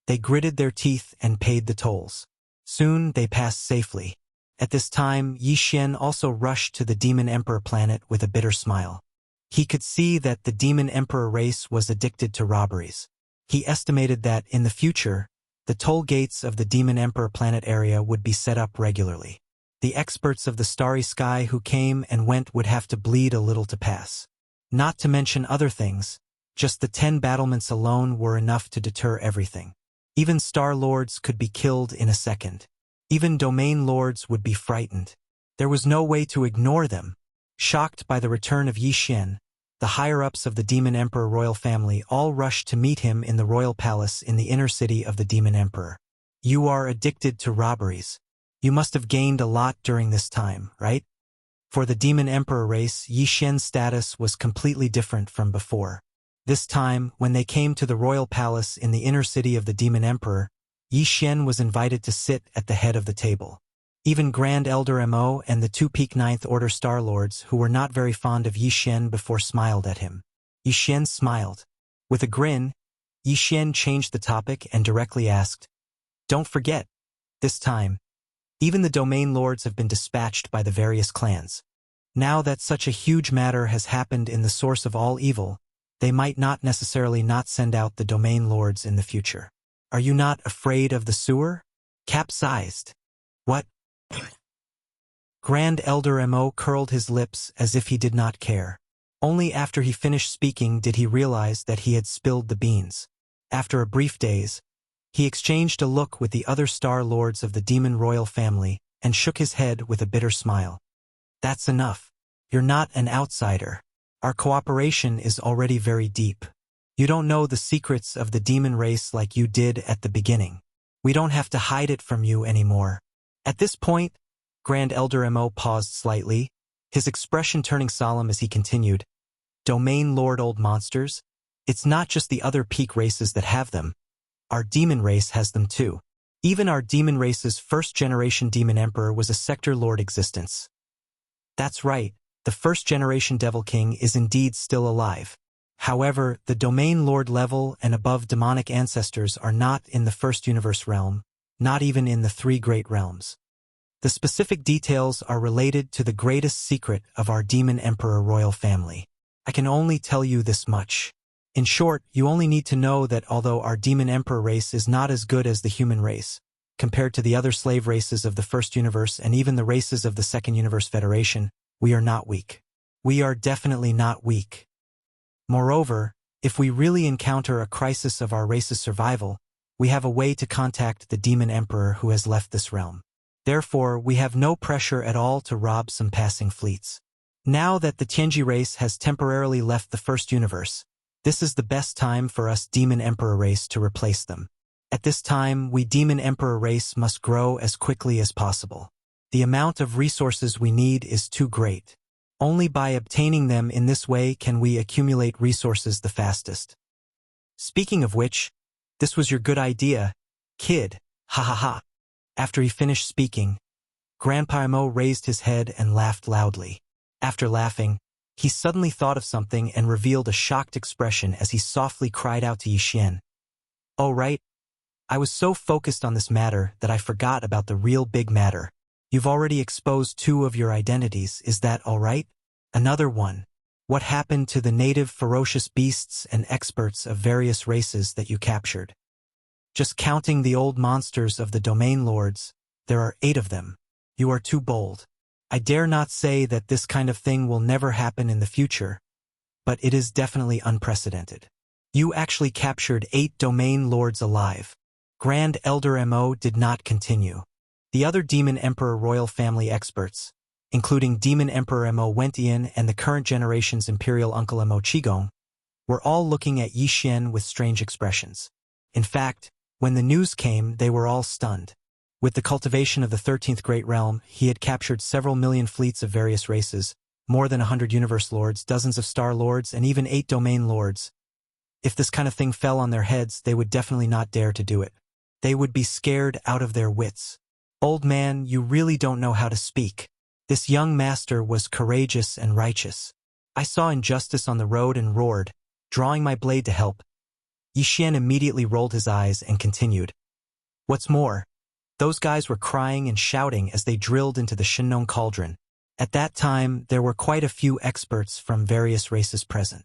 they gritted their teeth and paid the tolls. Soon they passed safely. At this time, Yi Xian also rushed to the Demon Emperor planet with a bitter smile. He could see that the Demon Emperor race was addicted to robberies. He estimated that, in the future, the toll gates of the Demon Emperor planet area would be set up regularly. The experts of the starry sky who came and went would have to bleed a little to pass. Not to mention other things, just the 10 battlements alone were enough to deter everything. Even Star Lords could be killed in a second. Even Domain Lords would be frightened. There was no way to ignore them. Shocked by the return of Yi Xian, the higher-ups of the Demon Emperor royal family all rushed to meet him in the royal palace in the inner city of the Demon Emperor. You are addicted to robberies. You must have gained a lot during this time, right? For the Demon Emperor race, Yi Xian's status was completely different from before. This time, when they came to the royal palace in the inner city of the Demon Emperor, Yi Xian was invited to sit at the head of the table. Even Grand Elder Mo and the 2 Peak Ninth Order Star Lords, who were not very fond of Yi Xian before, smiled at him. Yi Xian smiled. With a grin, Yi Xian changed the topic and directly asked, "Don't forget, this time, even the Domain Lords have been dispatched by the various clans. Now that such a huge matter has happened in the source of all evil, they might not necessarily not send out the Domain Lords in the future. Are you not afraid of the sewer? Capsized." "What?" Grand Elder Mo curled his lips as if he did not care. Only after he finished speaking did he realize that he had spilled the beans. After a brief daze, he exchanged a look with the other Star Lords of the Demon Royal family and shook his head with a bitter smile. "That's enough. You're not an outsider. Our cooperation is already very deep. You don't know the secrets of the demon race like you did at the beginning. We don't have to hide it from you anymore." At this point, Grand Elder Mo paused slightly, his expression turning solemn as he continued, "Domain Lord old monsters, it's not just the other peak races that have them. Our demon race has them too. Even our demon race's first-generation Demon Emperor was a Sector Lord existence." "That's right, the first-generation Devil King is indeed still alive. However, the Domain Lord level and above demonic ancestors are not in the First Universe realm, not even in the 3 Great Realms. The specific details are related to the greatest secret of our Demon Emperor royal family. I can only tell you this much. In short, you only need to know that although our Demon Emperor race is not as good as the human race, compared to the other slave races of the First Universe and even the races of the Second Universe Federation, we are not weak. We are definitely not weak. Moreover, if we really encounter a crisis of our race's survival, we have a way to contact the Demon Emperor who has left this realm. Therefore, we have no pressure at all to rob some passing fleets. Now that the Tianji race has temporarily left the First Universe, this is the best time for us Demon Emperor race to replace them. At this time, we Demon Emperor race must grow as quickly as possible. The amount of resources we need is too great. Only by obtaining them in this way can we accumulate resources the fastest. Speaking of which, this was your good idea, kid, ha ha ha." After he finished speaking, Grandpa Mo raised his head and laughed loudly. After laughing, He suddenly thought of something and revealed a shocked expression as he softly cried out to Yixian. "Oh right, I was so focused on this matter that I forgot about the real big matter. You've already exposed 2 of your identities, is that all right? Another one. What happened to the native ferocious beasts and experts of various races that you captured? Just counting the old monsters of the domain lords, there are 8 of them. You are too bold. I dare not say that this kind of thing will never happen in the future, but it is definitely unprecedented. You actually captured 8 domain lords alive." Grand Elder Mo did not continue. The other Demon Emperor royal family experts, including Demon Emperor Mo Wentian and the current generation's Imperial Uncle Mo Qigong, were all looking at Yixian with strange expressions. In fact, when the news came, they were all stunned. With the cultivation of the 13th Great Realm, he had captured several million fleets of various races, more than 100 Universe Lords, dozens of Star Lords, and even 8 Domain Lords. If this kind of thing fell on their heads, they would definitely not dare to do it. They would be scared out of their wits. "Old man, you really don't know how to speak. This young master was courageous and righteous. I saw injustice on the road and roared, drawing my blade to help." Yixian immediately rolled his eyes and continued. "What's more, those guys were crying and shouting as they drilled into the Shinnon cauldron. At that time, there were quite a few experts from various races present.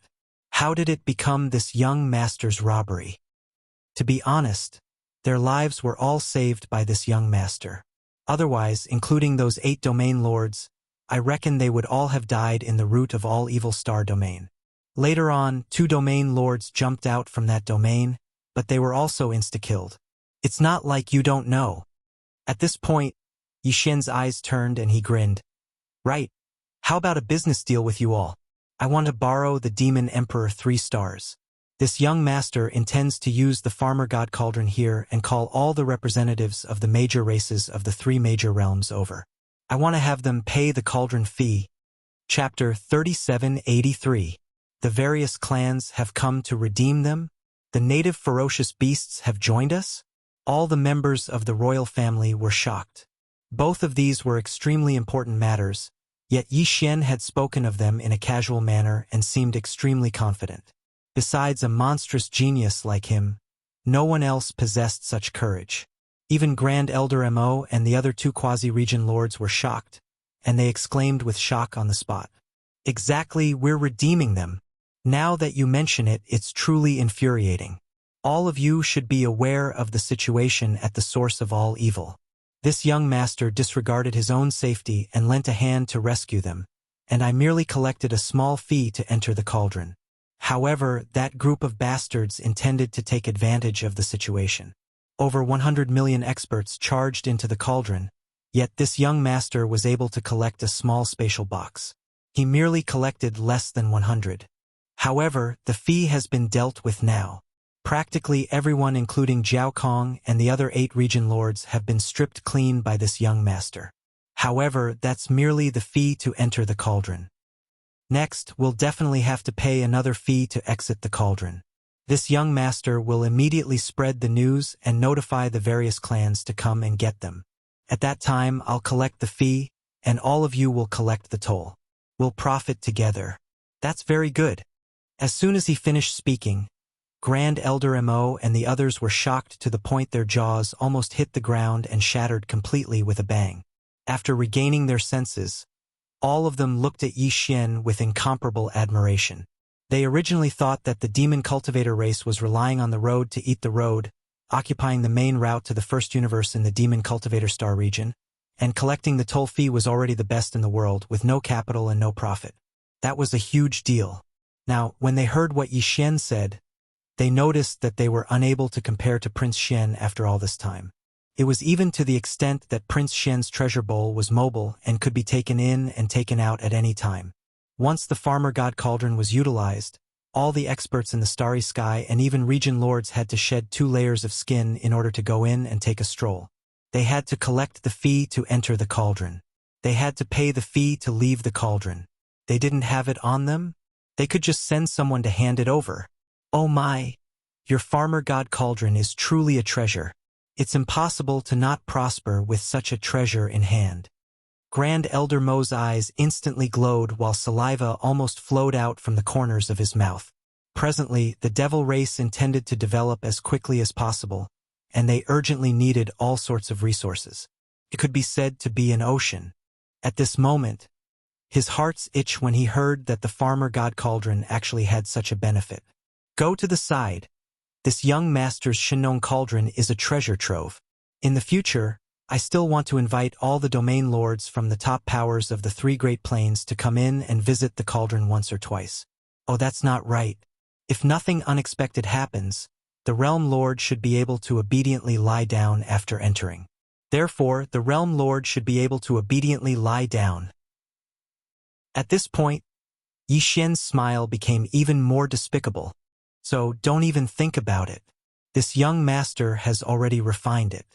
How did it become this young master's robbery? To be honest, their lives were all saved by this young master. Otherwise, including those 8 domain lords, I reckon they would all have died in the root of all evil star domain. Later on, 2 domain lords jumped out from that domain, but they were also insta-killed. It's not like you don't know." At this point, Yixian's eyes turned and he grinned. "Right. How about a business deal with you all? I want to borrow the Demon Emperor 3 stars. This young master intends to use the Farmer God Cauldron here and call all the representatives of the major races of the 3 major realms over. I want to have them pay the cauldron fee." Chapter 3783. The various clans have come to redeem them? The native ferocious beasts have joined us? All the members of the royal family were shocked. Both of these were extremely important matters, yet Yixian had spoken of them in a casual manner and seemed extremely confident. Besides a monstrous genius like him, no one else possessed such courage. Even Grand Elder Mo and the other 2 quasi-region lords were shocked, and they exclaimed with shock on the spot. "Exactly, we're redeeming them. Now that you mention it, it's truly infuriating. All of you should be aware of the situation at the source of all evil. This young master disregarded his own safety and lent a hand to rescue them, and I merely collected a small fee to enter the cauldron. However, that group of bastards intended to take advantage of the situation. Over 100 million experts charged into the cauldron, yet this young master was able to collect a small spatial box. He merely collected less than 100. However, the fee has been dealt with now. Practically everyone including Jiao Kong and the other 8 region lords have been stripped clean by this young master. However, that's merely the fee to enter the cauldron. Next, we'll definitely have to pay another fee to exit the cauldron. This young master will immediately spread the news and notify the various clans to come and get them. At that time, I'll collect the fee, and all of you will collect the toll. We'll profit together." "That's very good." As soon as he finished speaking, Grand Elder Mo and the others were shocked to the point their jaws almost hit the ground and shattered completely with a bang. After regaining their senses, all of them looked at Yixian with incomparable admiration. They originally thought that the demon cultivator race was relying on the road to eat the road, occupying the main route to the first universe in the demon cultivator star region, and collecting the toll fee was already the best in the world with no capital and no profit. That was a huge deal. Now, when they heard what Yixian said, they noticed that they were unable to compare to Prince Shen after all this time. It was even to the extent that Prince Shen's treasure bowl was mobile and could be taken in and taken out at any time. Once the Farmer God Cauldron was utilized, all the experts in the starry sky and even region lords had to shed 2 layers of skin in order to go in and take a stroll. They had to collect the fee to enter the cauldron. They had to pay the fee to leave the cauldron. They didn't have it on them? They could just send someone to hand it over. Oh my! Your Farmer God Cauldron is truly a treasure. It's impossible to not prosper with such a treasure in hand. Grand Elder Mo's eyes instantly glowed while saliva almost flowed out from the corners of his mouth. Presently, the devil race intended to develop as quickly as possible, and they urgently needed all sorts of resources. It could be said to be an ocean. At this moment, his heart's itch when he heard that the farmer god cauldron actually had such a benefit. Go to the side. This young master's Shinong cauldron is a treasure trove. In the future, I still want to invite all the domain lords from the top powers of the three great plains to come in and visit the cauldron once or twice. Oh, that's not right. If nothing unexpected happens, the realm lord should be able to obediently lie down after entering. Therefore, the realm lord should be able to obediently lie down. At this point, Yi Xian's smile became even more despicable. So don't even think about it. This young master has already refined it.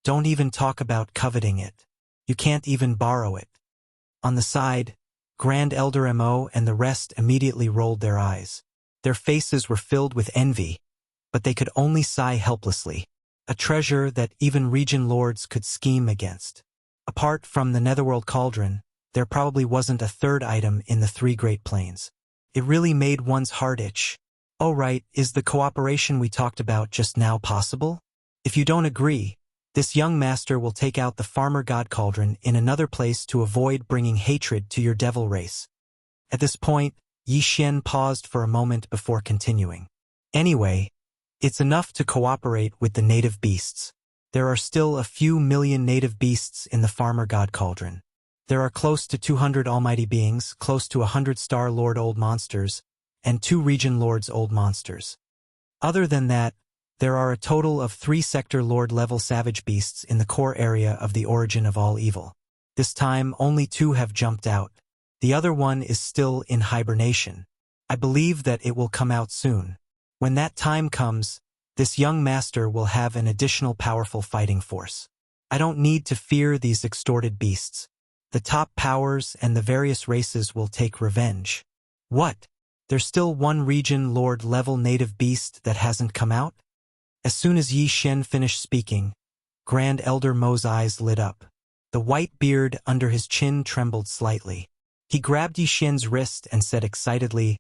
Don't even talk about coveting it. You can't even borrow it. On the side, Grand Elder Mo and the rest immediately rolled their eyes. Their faces were filled with envy, but they could only sigh helplessly. A treasure that even region lords could scheme against. Apart from the Netherworld Cauldron, there probably wasn't a third item in the three great plains. It really made one's heart itch. Oh right, is the cooperation we talked about just now possible? If you don't agree, this young master will take out the farmer god cauldron in another place to avoid bringing hatred to your devil race. At this point, Yi Xian paused for a moment before continuing. Anyway, it's enough to cooperate with the native beasts. There are still a few million native beasts in the farmer god cauldron. There are close to 200 almighty beings, close to 100 star lord old monsters, and 2 region lords old monsters. Other than that, there are a total of 3 sector lord level savage beasts in the core area of the origin of all evil. This time only 2 have jumped out. The other one is still in hibernation. I believe that it will come out soon. When that time comes, this young master will have an additional powerful fighting force. I don't need to fear these extorted beasts. The top powers and the various races will take revenge. What? There's still 1 region lord level native beast that hasn't come out? As soon as Yi Xian finished speaking, Grand Elder Mo's eyes lit up. The white beard under his chin trembled slightly. He grabbed Yi Xian's wrist and said excitedly,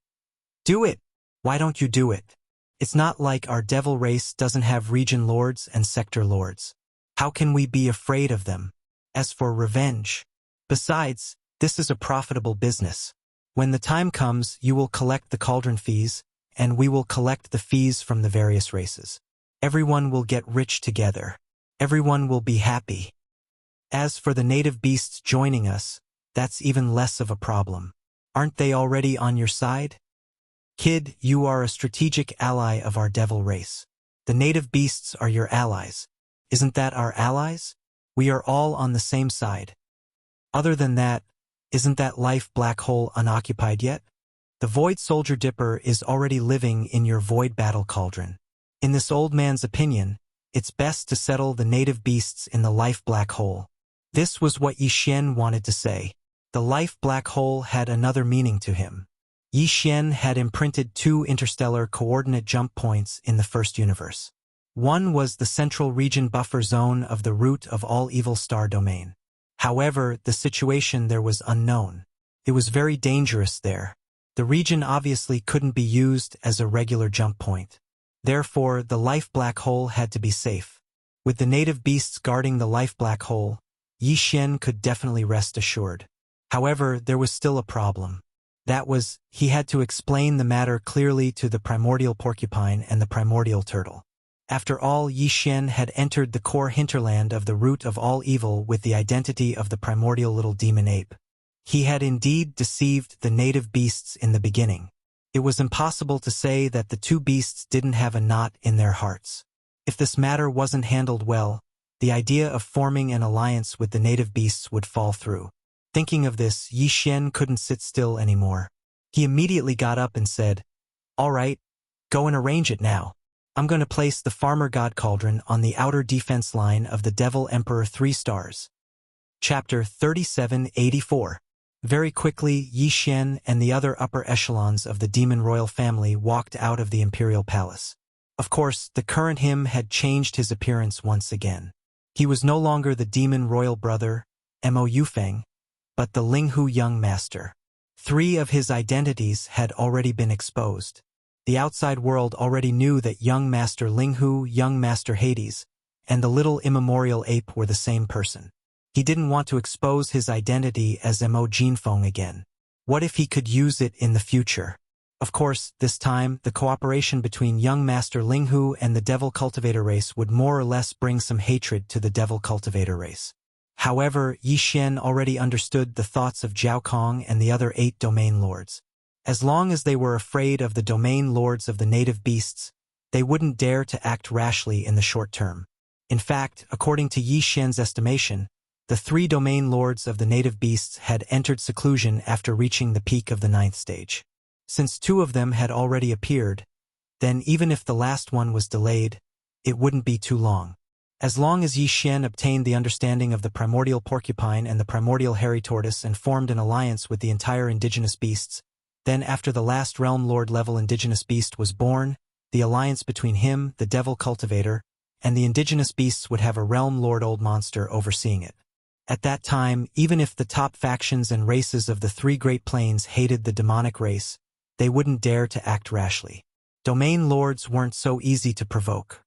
"Do it! Why don't you do it? It's not like our devil race doesn't have region lords and sector lords. How can we be afraid of them? As for revenge, besides, this is a profitable business. When the time comes, you will collect the cauldron fees, and we will collect the fees from the various races. Everyone will get rich together. Everyone will be happy. As for the native beasts joining us, that's even less of a problem. Aren't they already on your side? Kid, you are a strategic ally of our devil race. The native beasts are your allies. Isn't that our allies? We are all on the same side. Other than that, isn't that life black hole unoccupied yet? The Void Soldier Dipper is already living in your Void Battle Cauldron. In this old man's opinion, it's best to settle the native beasts in the life black hole. This was what Yi Xian wanted to say. The life black hole had another meaning to him. Yi Xian had imprinted 2 interstellar coordinate jump points in the first universe. One was the central region buffer zone of the root of all evil star domain. However, the situation there was unknown. It was very dangerous there. The region obviously couldn't be used as a regular jump point. Therefore, the life black hole had to be safe. With the native beasts guarding the life black hole, Yi Xian could definitely rest assured. However, there was still a problem. That was, he had to explain the matter clearly to the primordial porcupine and the primordial turtle. After all, Yi Xian had entered the core hinterland of the root of all evil with the identity of the primordial little demon ape. He had indeed deceived the native beasts in the beginning. It was impossible to say that the 2 beasts didn't have a knot in their hearts. If this matter wasn't handled well, the idea of forming an alliance with the native beasts would fall through. Thinking of this, Yi Xian couldn't sit still anymore. He immediately got up and said, "All right, go and arrange it now. I'm going to place the Farmer God Cauldron on the outer defense line of the Devil Emperor 3 stars." Chapter 3784. Very quickly, Yi Xian and the other upper echelons of the Demon Royal family walked out of the Imperial Palace. Of course, the current him had changed his appearance once again. He was no longer the Demon Royal brother, Mo Yufeng, but the Linghu young master. 3 of his identities had already been exposed. The outside world already knew that young Master Linghu, young Master Hades, and the little immemorial ape were the same person. He didn't want to expose his identity as Mo Jinfeng again. What if he could use it in the future? Of course, this time, the cooperation between young Master Linghu and the Devil Cultivator race would more or less bring some hatred to the Devil Cultivator race. However, Yi Xian already understood the thoughts of Zhao Kong and the other 8 domain lords. As long as they were afraid of the domain lords of the native beasts, they wouldn't dare to act rashly in the short term. In fact, according to Yi Xian's estimation, the 3 domain lords of the native beasts had entered seclusion after reaching the peak of the 9th stage. Since 2 of them had already appeared, then even if the last one was delayed, it wouldn't be too long. As long as Yi Xian obtained the understanding of the primordial porcupine and the primordial hairy tortoise and formed an alliance with the entire indigenous beasts, then after the last realm lord level indigenous beast was born, the alliance between him, the devil cultivator, and the indigenous beasts would have a realm lord old monster overseeing it. At that time, even if the top factions and races of the 3 Great Plains hated the demonic race, they wouldn't dare to act rashly. Domain lords weren't so easy to provoke.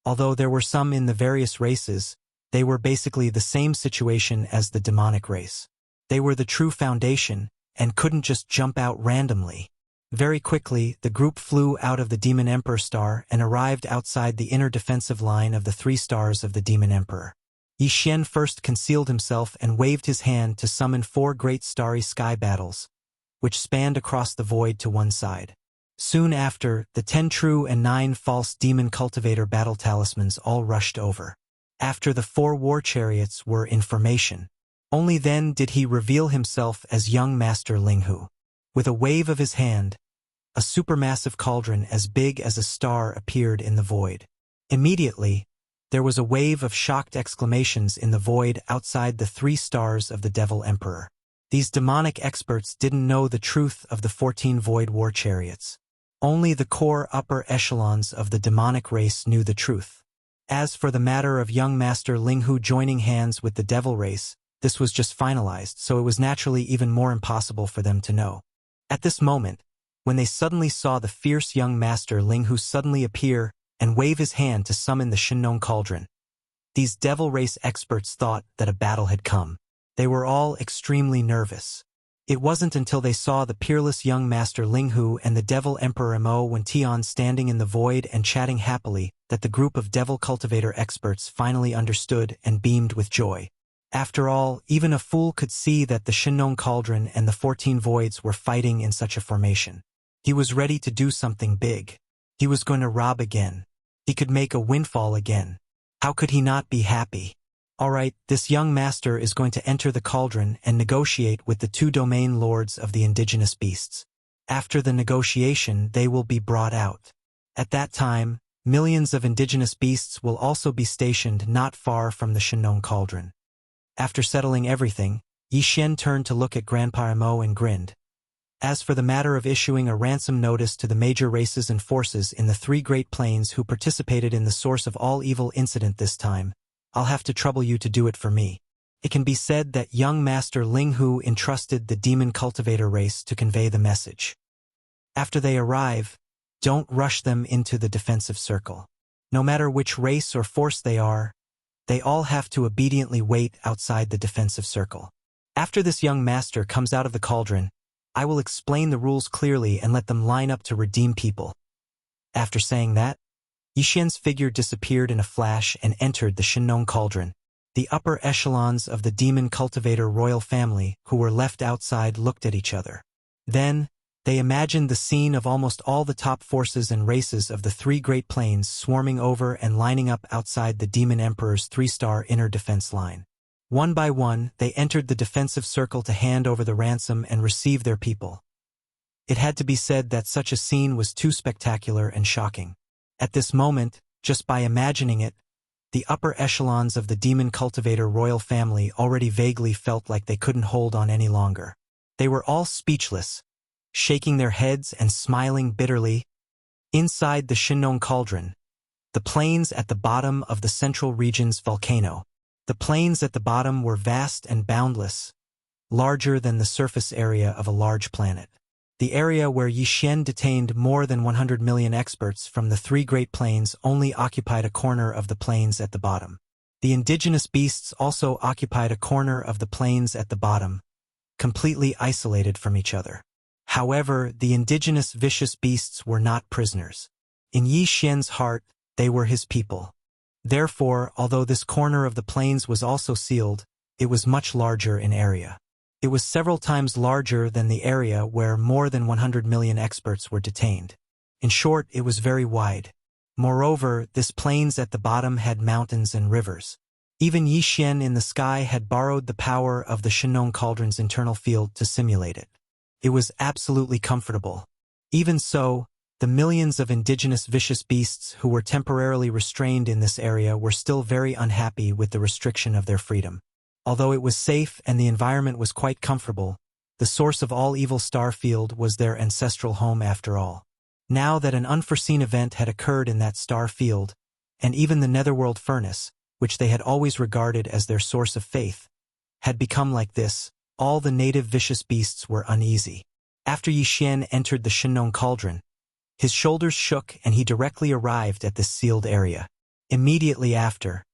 Although there were some in the various races, they were basically the same situation as the demonic race. They were the true foundation, and couldn't just jump out randomly. Very quickly, the group flew out of the Demon Emperor star and arrived outside the inner defensive line of the 3 stars of the Demon Emperor. Yi Xian first concealed himself and waved his hand to summon 4 great starry sky battles, which spanned across the void to one side. Soon after, the 10 true and 9 false demon cultivator battle talismans all rushed over. After the 4 war chariots were in formation, only then did he reveal himself as young Master Linghu. With a wave of his hand, a supermassive cauldron as big as a star appeared in the void. Immediately, there was a wave of shocked exclamations in the void outside the 3 stars of the Devil Emperor. These demonic experts didn't know the truth of the 14 void war chariots. Only the core upper echelons of the demonic race knew the truth. As for the matter of young Master Linghu joining hands with the devil race, this was just finalized, so it was naturally even more impossible for them to know. At this moment, when they suddenly saw the fierce young Master Linghu suddenly appear and wave his hand to summon the Shinnon Cauldron, these devil race experts thought that a battle had come. They were all extremely nervous. It wasn't until they saw the peerless young Master Linghu and the Devil Emperor Mo Wen Tian standing in the void and chatting happily that the group of devil cultivator experts finally understood and beamed with joy. After all, even a fool could see that the Shinnon Cauldron and the 14 voids were fighting in such a formation. He was ready to do something big. He was going to rob again. He could make a windfall again. How could he not be happy? Alright, this young master is going to enter the cauldron and negotiate with the 2 domain lords of the indigenous beasts. After the negotiation, they will be brought out. At that time, millions of indigenous beasts will also be stationed not far from the Shinnon Cauldron. After settling everything, Yi Xian turned to look at Grandpa Mo and grinned. As for the matter of issuing a ransom notice to the major races and forces in the 3 Great Plains who participated in the source of all evil incident this time, I'll have to trouble you to do it for me. It can be said that young Master Linghu entrusted the demon cultivator race to convey the message. After they arrive, don't rush them into the defensive circle. No matter which race or force they are, they all have to obediently wait outside the defensive circle. After this young master comes out of the cauldron, I will explain the rules clearly and let them line up to redeem people. After saying that, Yi Xian's figure disappeared in a flash and entered the Shinnon Cauldron. The upper echelons of the demon cultivator royal family who were left outside looked at each other. Then, they imagined the scene of almost all the top forces and races of the 3 Great Plains swarming over and lining up outside the Demon Emperor's 3-star inner defense line. One by one, they entered the defensive circle to hand over the ransom and receive their people. It had to be said that such a scene was too spectacular and shocking. At this moment, just by imagining it, the upper echelons of the demon cultivator royal family already vaguely felt like they couldn't hold on any longer. They were all speechless, shaking their heads and smiling bitterly. Inside the Shinnon Cauldron, the plains at the bottom of the central region's volcano. The plains at the bottom were vast and boundless, larger than the surface area of a large planet. The area where Yi Xian detained more than 100 million experts from the three Great Plains only occupied a corner of the plains at the bottom. The indigenous beasts also occupied a corner of the plains at the bottom, completely isolated from each other. However, the indigenous vicious beasts were not prisoners. In Yi Xian's heart, they were his people. Therefore, although this corner of the plains was also sealed, it was much larger in area. It was several times larger than the area where more than 100 million experts were detained. In short, it was very wide. Moreover, this plains at the bottom had mountains and rivers. Even Yi Xian in the sky had borrowed the power of the Shenong Cauldron's internal field to simulate it. It was absolutely comfortable. Even so, the millions of indigenous vicious beasts who were temporarily restrained in this area were still very unhappy with the restriction of their freedom. Although it was safe and the environment was quite comfortable, the source of all evil Starfield was their ancestral home after all. Now that an unforeseen event had occurred in that star field, and even the netherworld furnace, which they had always regarded as their source of faith, had become like this, all the native vicious beasts were uneasy. After Yi Xian entered the Shenong Cauldron, his shoulders shook and he directly arrived at this sealed area. Immediately after,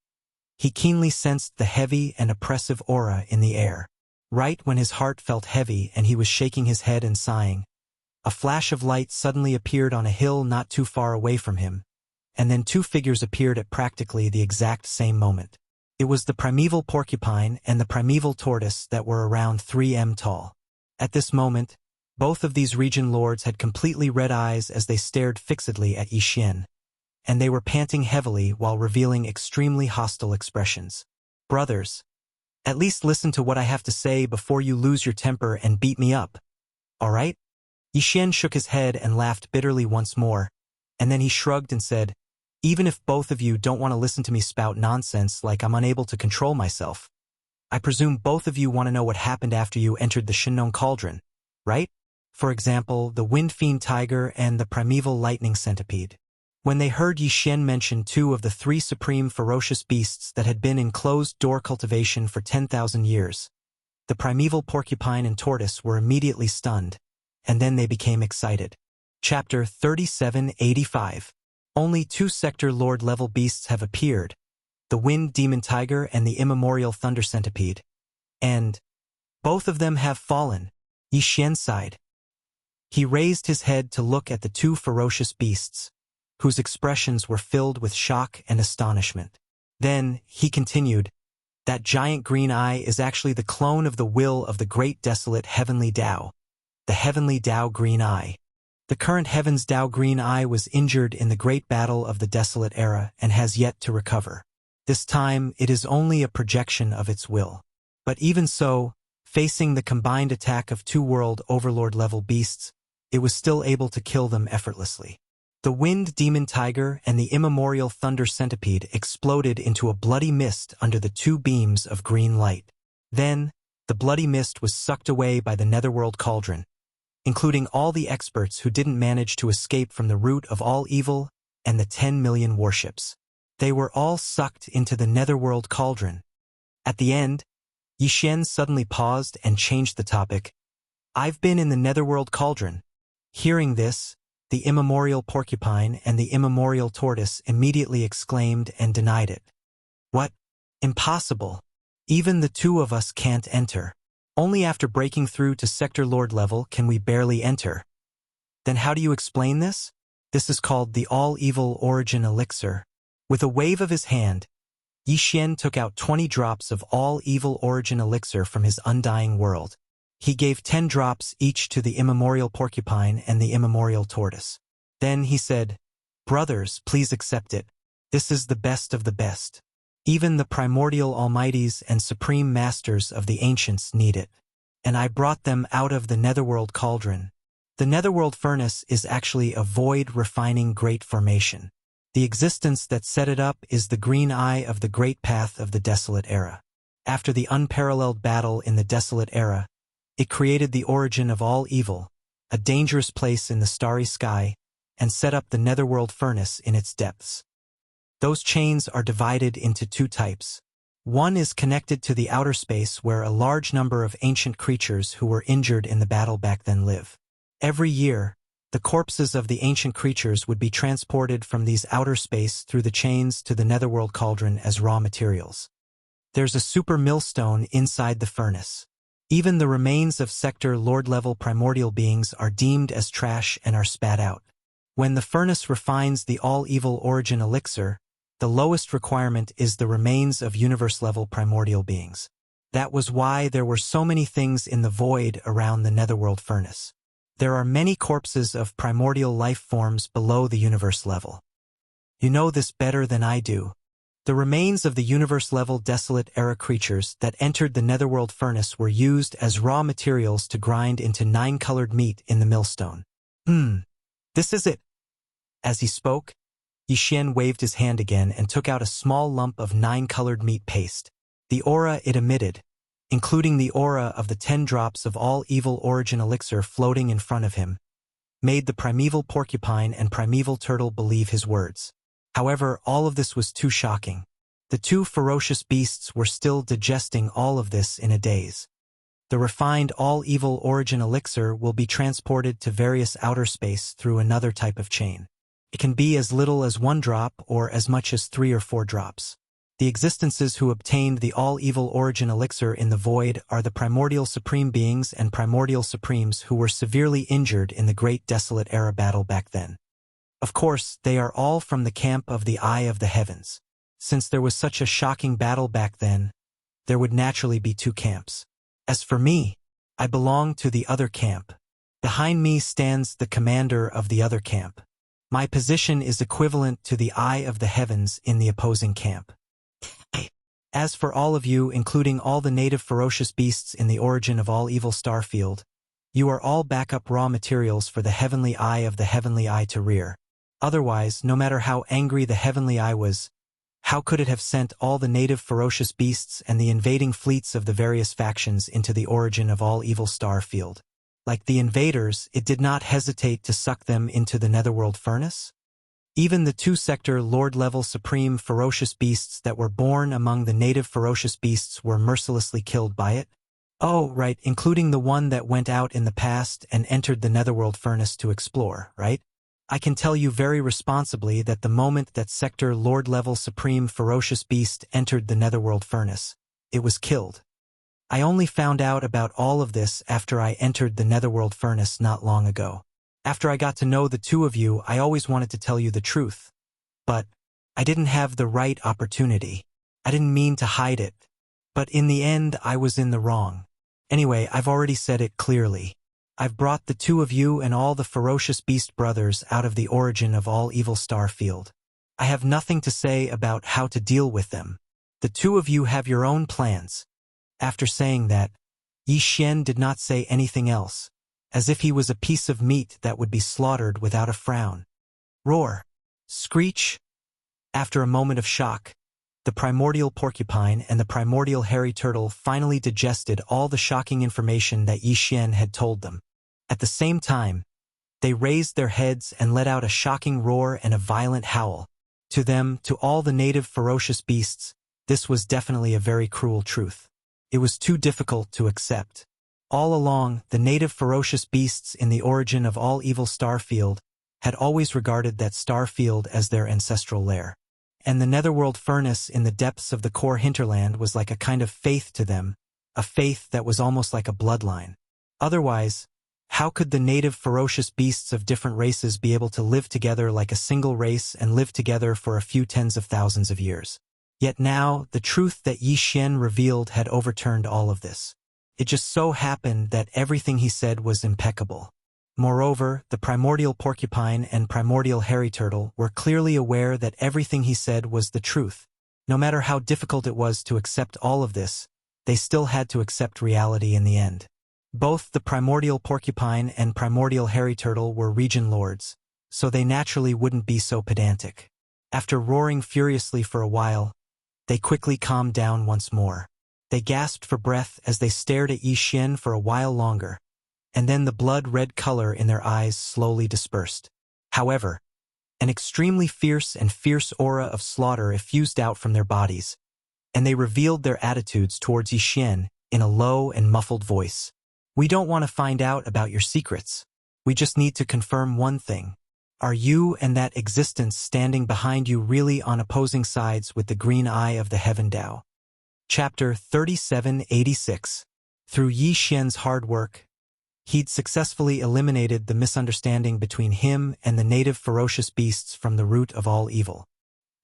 he keenly sensed the heavy and oppressive aura in the air. Right when his heart felt heavy and he was shaking his head and sighing, a flash of light suddenly appeared on a hill not too far away from him, and then two figures appeared at practically the exact same moment. It was the primeval porcupine and the primeval tortoise that were around 3 m tall. At this moment, both of these region lords had completely red eyes as they stared fixedly at Yi Xian, and they were panting heavily while revealing extremely hostile expressions. Brothers, at least listen to what I have to say before you lose your temper and beat me up. All right? Yi Xian shook his head and laughed bitterly once more, and then he shrugged and said, even if both of you don't want to listen to me spout nonsense like I'm unable to control myself, I presume both of you want to know what happened after you entered the Shenong Cauldron, right? For example, the Wind Fiend Tiger and the Primeval Lightning Centipede. When they heard Yi Xian mention two of the three supreme ferocious beasts that had been in closed-door cultivation for 10,000 years, the primeval porcupine and tortoise were immediately stunned, and then they became excited. Chapter 3785. Only two Sector Lord-level beasts have appeared, the Wind Demon Tiger and the Immemorial Thunder Centipede, and both of them have fallen. Yi Xian sighed. He raised his head to look at the two ferocious beasts, whose expressions were filled with shock and astonishment. Then, he continued, that giant green eye is actually the clone of the will of the great desolate Heavenly Tao, the Heavenly Tao Green Eye. The current Heaven's Tao Green Eye was injured in the great battle of the Desolate Era and has yet to recover. This time, it is only a projection of its will. But even so, facing the combined attack of two World Overlord-level beasts, it was still able to kill them effortlessly. The Wind Demon Tiger and the Immemorial Thunder Centipede exploded into a bloody mist under the two beams of green light. Then, the bloody mist was sucked away by the Netherworld Cauldron, including all the experts who didn't manage to escape from the root of all evil and the 10 million warships. They were all sucked into the Netherworld Cauldron. At the end, Yi Xian suddenly paused and changed the topic. I've been in the Netherworld Cauldron. Hearing this, the Immemorial Porcupine and the Immemorial Tortoise immediately exclaimed and denied it. What? Impossible. Even the two of us can't enter. Only after breaking through to Sector Lord level can we barely enter. Then how do you explain this? This is called the All-Evil Origin Elixir. With a wave of his hand, Yi Xian took out 20 drops of All-Evil Origin Elixir from his undying world. He gave 10 drops each to the Immemorial Porcupine and the Immemorial Tortoise. Then he said, brothers, please accept it. This is the best of the best. Even the primordial almighties and supreme masters of the ancients need it. And I brought them out of the Netherworld Cauldron. The Netherworld Furnace is actually a void-refining great formation. The existence that set it up is the green eye of the great path of the Desolate Era. After the unparalleled battle in the Desolate Era, it created the origin of all evil, a dangerous place in the starry sky, and set up the Netherworld Furnace in its depths. Those chains are divided into two types, One is connected to the outer space where a large number of ancient creatures who were injured in the battle back then live. Every year, the corpses of the ancient creatures would be transported from these outer space through the chains to the netherworld cauldron as raw materials. There's a super millstone inside the furnace. Even the remains of sector lord-level primordial beings are deemed as trash and are spat out. When the furnace refines the all-evil origin elixir, the lowest requirement is the remains of universe-level primordial beings. That was why there were so many things in the void around the netherworld furnace. There are many corpses of primordial life forms below the universe level. You know this better than I do. The remains of the universe-level desolate-era creatures that entered the netherworld furnace were used as raw materials to grind into 9-colored meat in the millstone. This is it. As he spoke, Yixian waved his hand again and took out a small lump of 9-colored meat paste. The aura it emitted, including the aura of the 10 drops of all evil origin elixir floating in front of him, made the primeval porcupine and primeval turtle believe his words. However, all of this was too shocking. The two ferocious beasts were still digesting all of this in a daze. The refined all-evil origin elixir will be transported to various outer space through another type of chain. It can be as little as 1 drop or as much as 3 or 4 drops. The existences who obtained the all-evil origin elixir in the void are the primordial supreme beings and primordial supremes who were severely injured in the Great Desolate Era battle back then. Of course, they are all from the camp of the Eye of the Heavens. Since there was such a shocking battle back then, there would naturally be 2 camps. As for me, I belong to the other camp. Behind me stands the commander of the other camp. My position is equivalent to the Eye of the Heavens in the opposing camp. As for all of you, including all the native ferocious beasts in the origin of all evil starfield, you are all backup raw materials for the heavenly Eye of the heavenly Eye to rear. Otherwise, no matter how angry the heavenly Eye was, how could it have sent all the native ferocious beasts and the invading fleets of the various factions into the origin of all evil star field? Like the invaders, it did not hesitate to suck them into the netherworld furnace? Even the 2-sector lord-level supreme ferocious beasts that were born among the native ferocious beasts were mercilessly killed by it? Oh, right, including the one that went out in the past and entered the netherworld furnace to explore, right? I can tell you very responsibly that the moment that sector lord-level supreme ferocious beast entered the netherworld furnace, it was killed. I only found out about all of this after I entered the netherworld furnace not long ago. After I got to know the 2 of you, I always wanted to tell you the truth. But I didn't have the right opportunity. I didn't mean to hide it. But in the end, I was in the wrong. Anyway, I've already said it clearly. I've brought the 2 of you and all the ferocious beast brothers out of the origin of all evil star field. I have nothing to say about how to deal with them. The 2 of you have your own plans. After saying that, Yixian did not say anything else, as if he was a piece of meat that would be slaughtered without a frown. Roar! Screech! After a moment of shock, the primordial porcupine and the primordial hairy turtle finally digested all the shocking information that Yixian had told them. At the same time, they raised their heads and let out a shocking roar and a violent howl. To them, to all the native ferocious beasts, this was definitely a very cruel truth. It was too difficult to accept. All along, the native ferocious beasts in the origin of all evil starfield had always regarded that starfield as their ancestral lair. And the netherworld furnace in the depths of the core hinterland was like a kind of faith to them, a faith that was almost like a bloodline. Otherwise, how could the native ferocious beasts of different races be able to live together like a single race and live together for a few tens of thousands of years? Yet now, the truth that Yixian revealed had overturned all of this. It just so happened that everything he said was impeccable. Moreover, the primordial porcupine and primordial hairy turtle were clearly aware that everything he said was the truth. No matter how difficult it was to accept all of this, they still had to accept reality in the end. Both the primordial porcupine and primordial hairy turtle were region lords, so they naturally wouldn't be so pedantic. After roaring furiously for a while, they quickly calmed down once more. They gasped for breath as they stared at Yixian for a while longer, and then the blood-red color in their eyes slowly dispersed. However, an extremely fierce aura of slaughter effused out from their bodies, and they revealed their attitudes towards Yixin in a low and muffled voice. "We don't want to find out about your secrets. We just need to confirm one thing. Are you and that existence standing behind you really on opposing sides with the green eye of the Heaven Tao?" Chapter 3786. Through Yi Xian's hard work, he'd successfully eliminated the misunderstanding between him and the native ferocious beasts from the root of all evil.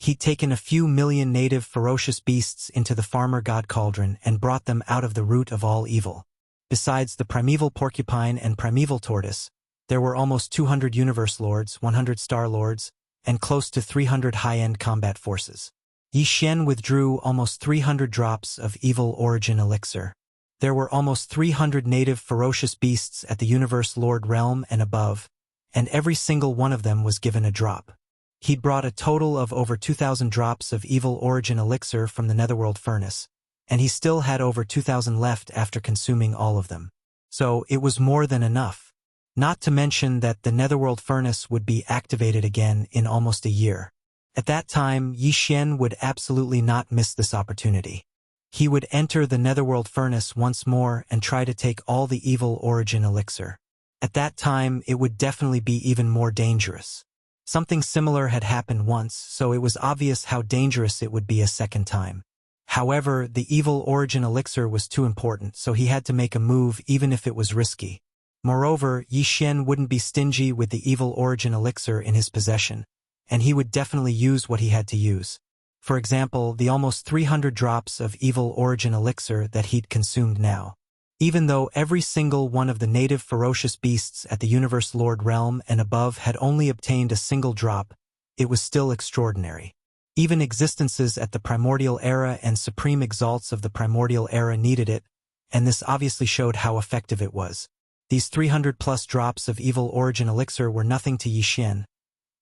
He'd taken a few million native ferocious beasts into the farmer god cauldron and brought them out of the root of all evil. Besides the primeval porcupine and primeval tortoise, there were almost 200 universe lords, 100 star lords, and close to 300 high-end combat forces. Yi Xian withdrew almost 300 drops of evil origin elixir. There were almost 300 native ferocious beasts at the universe lord realm and above, and every single one of them was given a drop. He'd brought a total of over 2,000 drops of evil origin elixir from the netherworld furnace, and he still had over 2,000 left after consuming all of them. So it was more than enough. Not to mention that the netherworld furnace would be activated again in almost a year. At that time, Yi Xian would absolutely not miss this opportunity. He would enter the netherworld furnace once more and try to take all the evil origin elixir. At that time, it would definitely be even more dangerous. Something similar had happened once, so it was obvious how dangerous it would be a second time. However, the evil origin elixir was too important, so he had to make a move even if it was risky. Moreover, Yi Xian wouldn't be stingy with the evil origin elixir in his possession, and he would definitely use what he had to use. For example, the almost 300 drops of evil origin elixir that he'd consumed now. Even though every single one of the native ferocious beasts at the universe lord realm and above had only obtained a single drop, it was still extraordinary. Even existences at the primordial era and supreme exalts of the primordial era needed it, and this obviously showed how effective it was. These 300-plus drops of evil origin elixir were nothing to Yi Xian,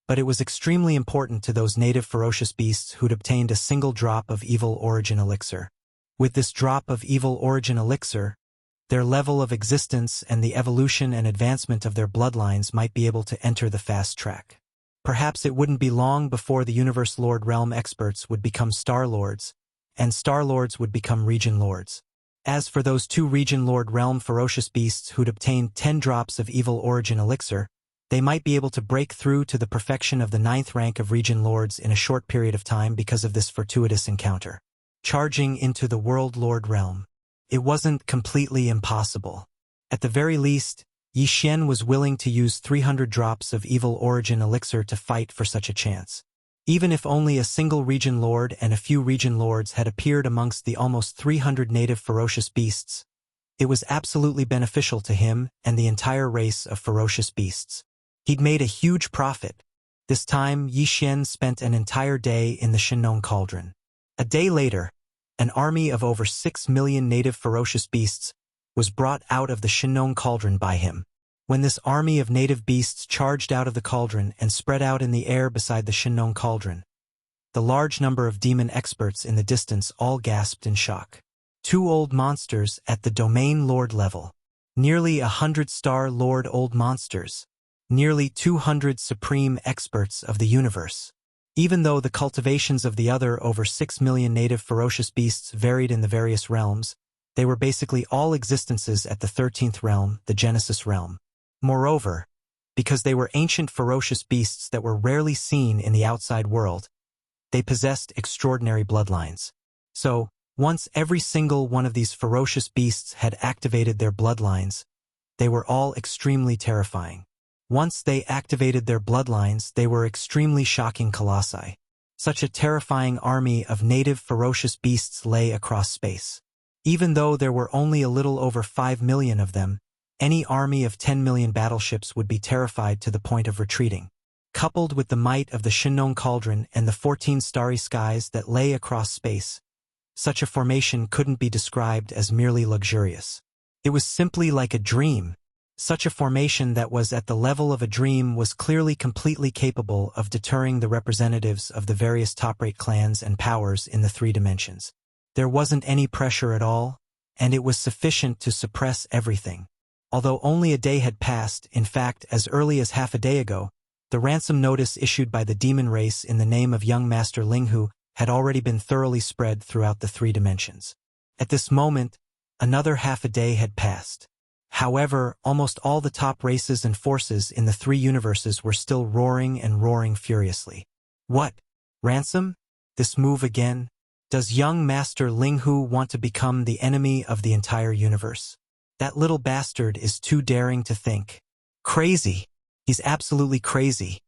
but it was extremely important to those native ferocious beasts who'd obtained a single drop of evil origin elixir. With this drop of evil origin elixir, their level of existence and the evolution and advancement of their bloodlines might be able to enter the fast track. Perhaps it wouldn't be long before the Universe Lord Realm experts would become Star Lords, and Star Lords would become Region Lords. As for those 2 Region Lord Realm ferocious beasts who'd obtained 10 drops of evil origin elixir, they might be able to break through to the perfection of the 9th rank of Region Lords in a short period of time because of this fortuitous encounter. Charging into the World Lord Realm. It wasn't completely impossible. At the very least, Yi Xian was willing to use 300 drops of evil origin elixir to fight for such a chance. Even if only a single region lord and a few region lords had appeared amongst the almost 300 native ferocious beasts, it was absolutely beneficial to him and the entire race of ferocious beasts. He'd made a huge profit. This time, Yi Xian spent an entire day in the Shinnong Cauldron. A day later, an army of over 6 million native ferocious beasts was brought out of the Shinnong Cauldron by him. When this army of native beasts charged out of the cauldron and spread out in the air beside the Shinnong Cauldron, the large number of demon experts in the distance all gasped in shock. 2 old monsters at the domain lord level. Nearly 100 star lord old monsters. Nearly 200 supreme experts of the universe. Even though the cultivations of the other over 6 million native ferocious beasts varied in the various realms, they were basically all existences at the 13th realm, the Genesis realm. Moreover, because they were ancient ferocious beasts that were rarely seen in the outside world, they possessed extraordinary bloodlines. So, once every single one of these ferocious beasts had activated their bloodlines, they were all extremely terrifying. Once they activated their bloodlines, they were extremely shocking colossi. Such a terrifying army of native ferocious beasts lay across space. Even though there were only a little over 5 million of them, any army of 10 million battleships would be terrified to the point of retreating. Coupled with the might of the Shinnong Cauldron and the 14 starry skies that lay across space, such a formation couldn't be described as merely luxurious. It was simply like a dream. Such a formation that was at the level of a dream was clearly completely capable of deterring the representatives of the various top-rate clans and powers in the 3 dimensions. There wasn't any pressure at all, and it was sufficient to suppress everything. Although only a day had passed, in fact, as early as half a day ago, the ransom notice issued by the demon race in the name of young Master Linghu had already been thoroughly spread throughout the 3 dimensions. At this moment, another half a day had passed. However, almost all the top races and forces in the 3 universes were still roaring and roaring furiously. What? Ransom? This move again? Does young Master Linghu want to become the enemy of the entire universe? That little bastard is too daring to think. Crazy. He's absolutely crazy.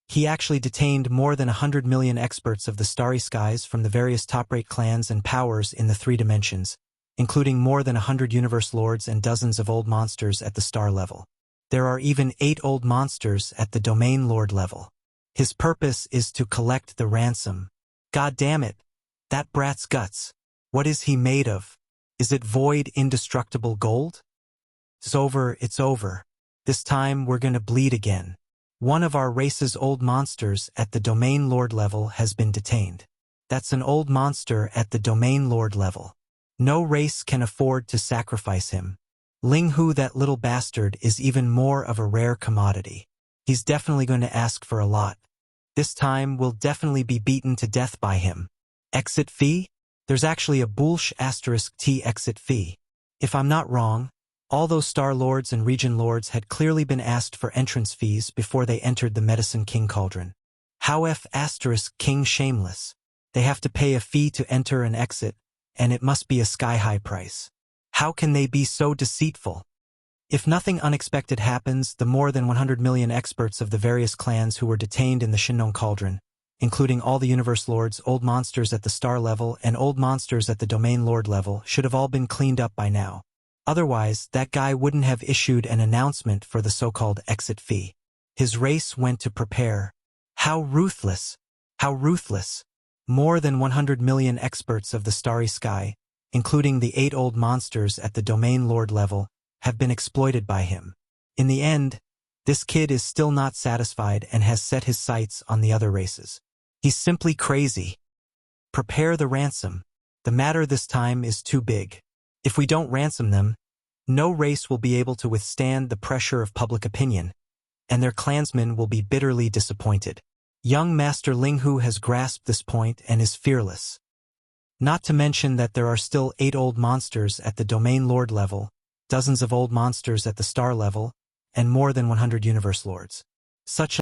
He actually detained more than 100 million experts of the starry skies from the various top-rate clans and powers in the 3 dimensions, including more than 100 universe lords and dozens of old monsters at the star level. There are even 8 old monsters at the domain lord level. His purpose is to collect the ransom. God damn it! That brat's guts. What is he made of? Is it void, indestructible gold? It's over, it's over. This time we're gonna bleed again. One of our race's old monsters at the domain lord level has been detained. That's an old monster at the domain lord level. No race can afford to sacrifice him. Linghu, that little bastard, is even more of a rare commodity. He's definitely going to ask for a lot. This time we'll definitely be beaten to death by him. Exit fee? There's actually a boolsh *T exit fee. If I'm not wrong, all those star lords and region lords had clearly been asked for entrance fees before they entered the Medicine King Cauldron. How *King shameless? They have to pay a fee to enter and exit, and it must be a sky-high price. How can they be so deceitful? If nothing unexpected happens, the more than 100 million experts of the various clans who were detained in the Shinnon Cauldron, including all the universe lords, old monsters at the star level, and old monsters at the domain lord level, should have all been cleaned up by now. Otherwise, that guy wouldn't have issued an announcement for the so-called exit fee. His race went to prepare. How ruthless! How ruthless! More than 100 million experts of the starry sky, including the 8 old monsters at the domain lord level, have been exploited by him. In the end, this kid is still not satisfied and has set his sights on the other races. He's simply crazy. Prepare the ransom. The matter this time is too big. If we don't ransom them, no race will be able to withstand the pressure of public opinion, and their clansmen will be bitterly disappointed. Young Master Linghu has grasped this point and is fearless. Not to mention that there are still 8 old monsters at the domain lord level, dozens of old monsters at the star level, and more than 100 universe lords. Such